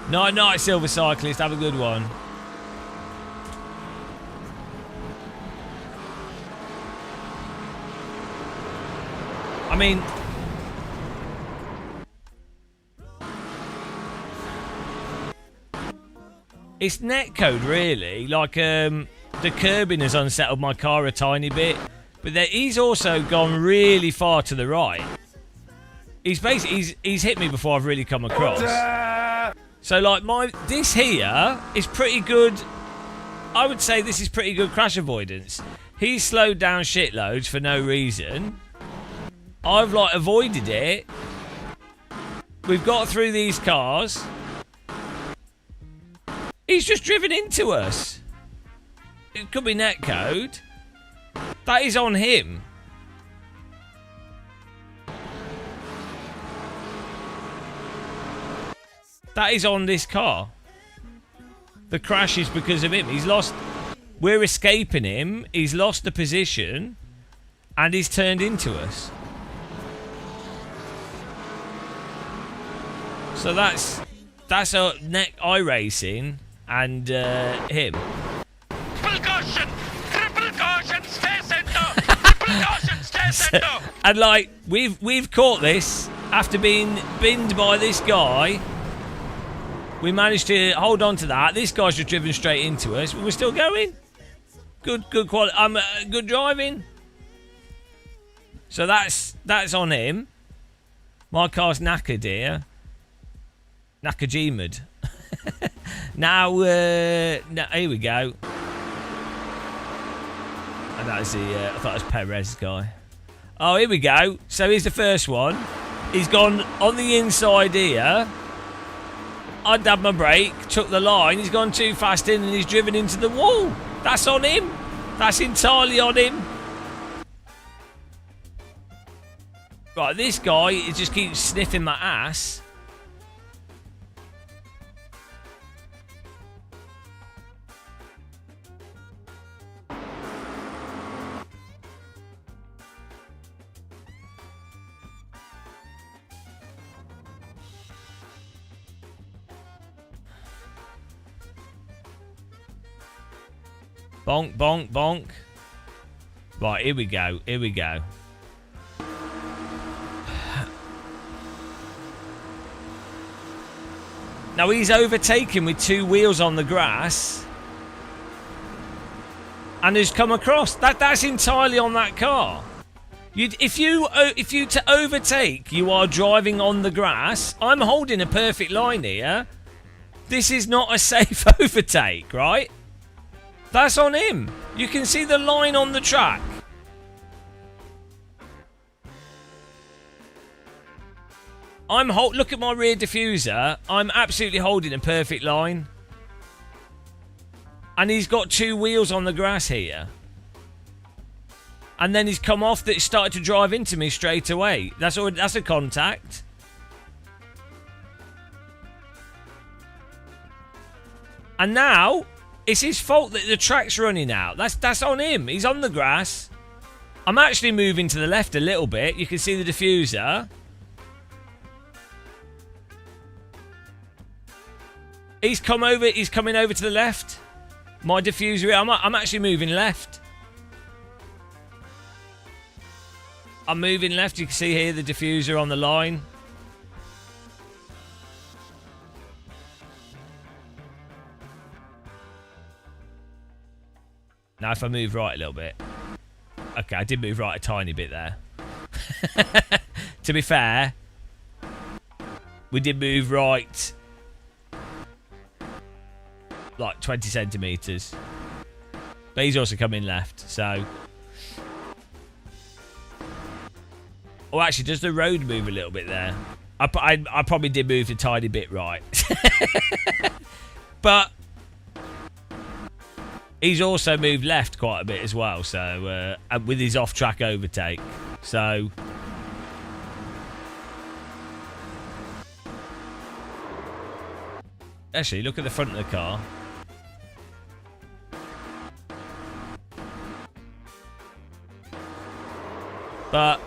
Night, Silver Cyclist. Have a good one. I mean, it's netcode, really. Like, the curbing has unsettled my car a tiny bit, but he's also gone really far to the right. He's hit me before I've really come across. So, like, this here is pretty good. I would say this is pretty good crash avoidance. He's slowed down shitloads for no reason. I've, like, avoided it. We've got through these cars. He's just driven into us. It could be netcode. That is on him. That is on this car. The crash is because of him. He's lost... We're escaping him. He's lost the position. And he's turned into us. So that's iRacing and him. Triple caution! Triple caution! Stay center! Triple caution! Stay center! And like we've caught this after being binned by this guy. We managed to hold on to that. This guy's just driven straight into us. We're still going. Good quality. Good driving. So that's on him. My car's knackered here. Nakajima'd. now, here we go. And that was the, I thought it was Perez guy. Oh, here we go. So here's the first one. He's gone on the inside here. I dabbed my brake, took the line. He's gone too fast in and he's driven into the wall. That's on him. That's entirely on him. Right, this guy, he just keeps sniffing my ass. Bonk, bonk, bonk. Right, here we go. Here we go. Now he's overtaken with two wheels on the grass. And has come across. That's entirely on that car. If you to overtake, you are driving on the grass. I'm holding a perfect line here. This is not a safe overtake, right? That's on him. You can see the line on the track. Look at my rear diffuser. I'm absolutely holding a perfect line. And he's got two wheels on the grass here. And then he's come off that started to drive into me straight away. That's a contact. And now it's his fault that the track's running out. That's on him. He's on the grass. I'm actually moving to the left a little bit. You can see the diffuser. He's coming over to the left. My diffuser. I'm actually moving left. I'm moving left. You can see here the diffuser on the line. Now if I move right a little bit. Okay, I did move right a tiny bit there. To be fair, we did move right like 20 centimetres. But he's also coming left, so... Oh, actually, does the road move a little bit there? I probably did move a tiny bit right. But... he's also moved left quite a bit as well, so... with his off-track overtake. So... actually, look at the front of the car. But,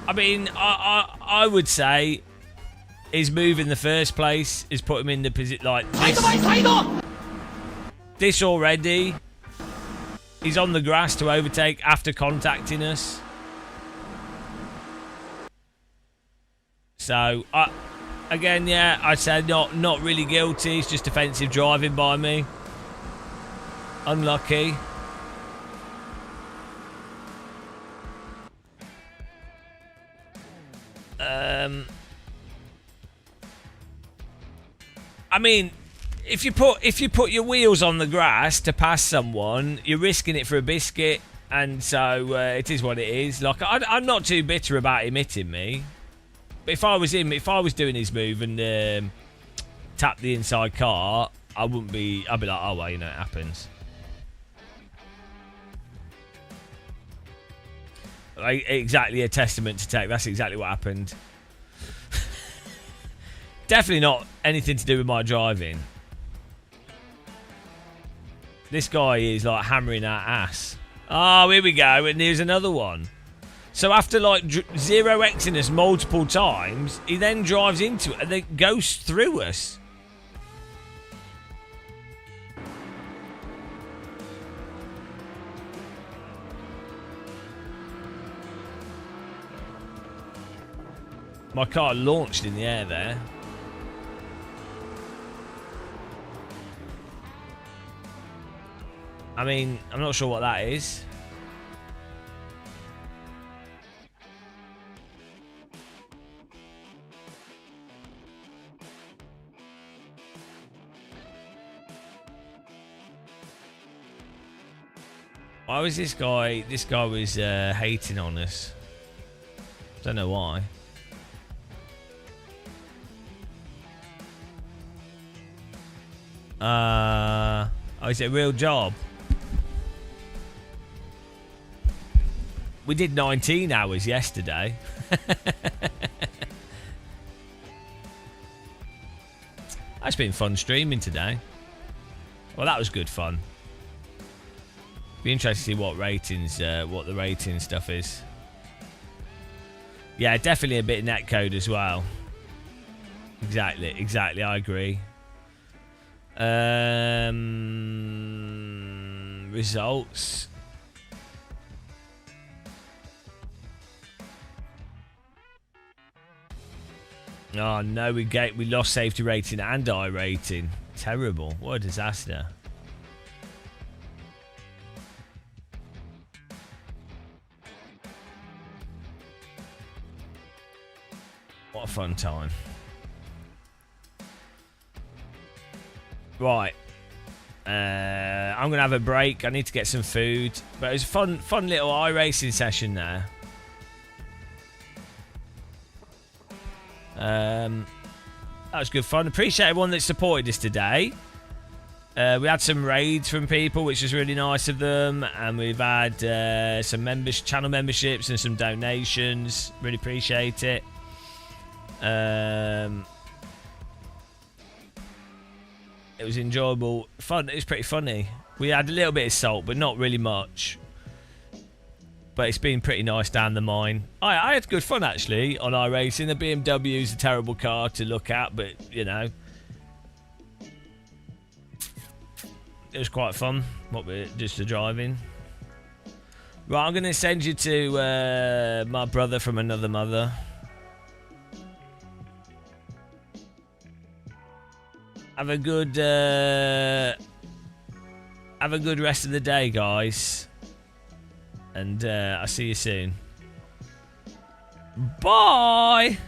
I mean, I would say his move in the first place is put him in the position like this. This already. He's on the grass to overtake after contacting us. So, again, yeah, I'd say not really guilty. It's just defensive driving by me. Unlucky. I mean, if you put your wheels on the grass to pass someone, you're risking it for a biscuit, and so it is what it is. Like I'm not too bitter about him hitting me, but if I was him, if I was doing his move and tapped the inside car, I wouldn't be. I'd be like, oh well, you know, it happens. Like, exactly a testament to tech. That's exactly what happened. Definitely not anything to do with my driving. This guy is like hammering our ass. Oh, here we go, and here's another one. So after like 0xing us multiple times, he then drives into it and then goes through us. My car launched in the air there. I mean, I'm not sure what that is. Why was this guy? This guy was hating on us. Don't know why. Oh, is it a real job? We did 19 hours yesterday. That's been fun streaming today. Well, that was good fun. Be interested to see what ratings, what the rating stuff is. Yeah, definitely a bit of netcode as well. Exactly. I agree. Results. Oh no, we lost safety rating and I rating. Terrible. What a disaster. What a fun time. Right. I'm going to have a break. I need to get some food. But it was a fun little iRacing session there. That was good fun. Appreciate everyone that supported us today. We had some raids from people, which was really nice of them. And we've had some channel memberships and some donations. Really appreciate it. It was enjoyable. Fun. It was pretty funny. We had a little bit of salt, but not really much. But it's been pretty nice down the mine. I had good fun, actually, on iRacing. The BMW is a terrible car to look at, but, you know. It was quite fun. Just the driving. Right, I'm going to send you to my brother from another mother. Have a good rest of the day, guys. And I'll see you soon. Bye!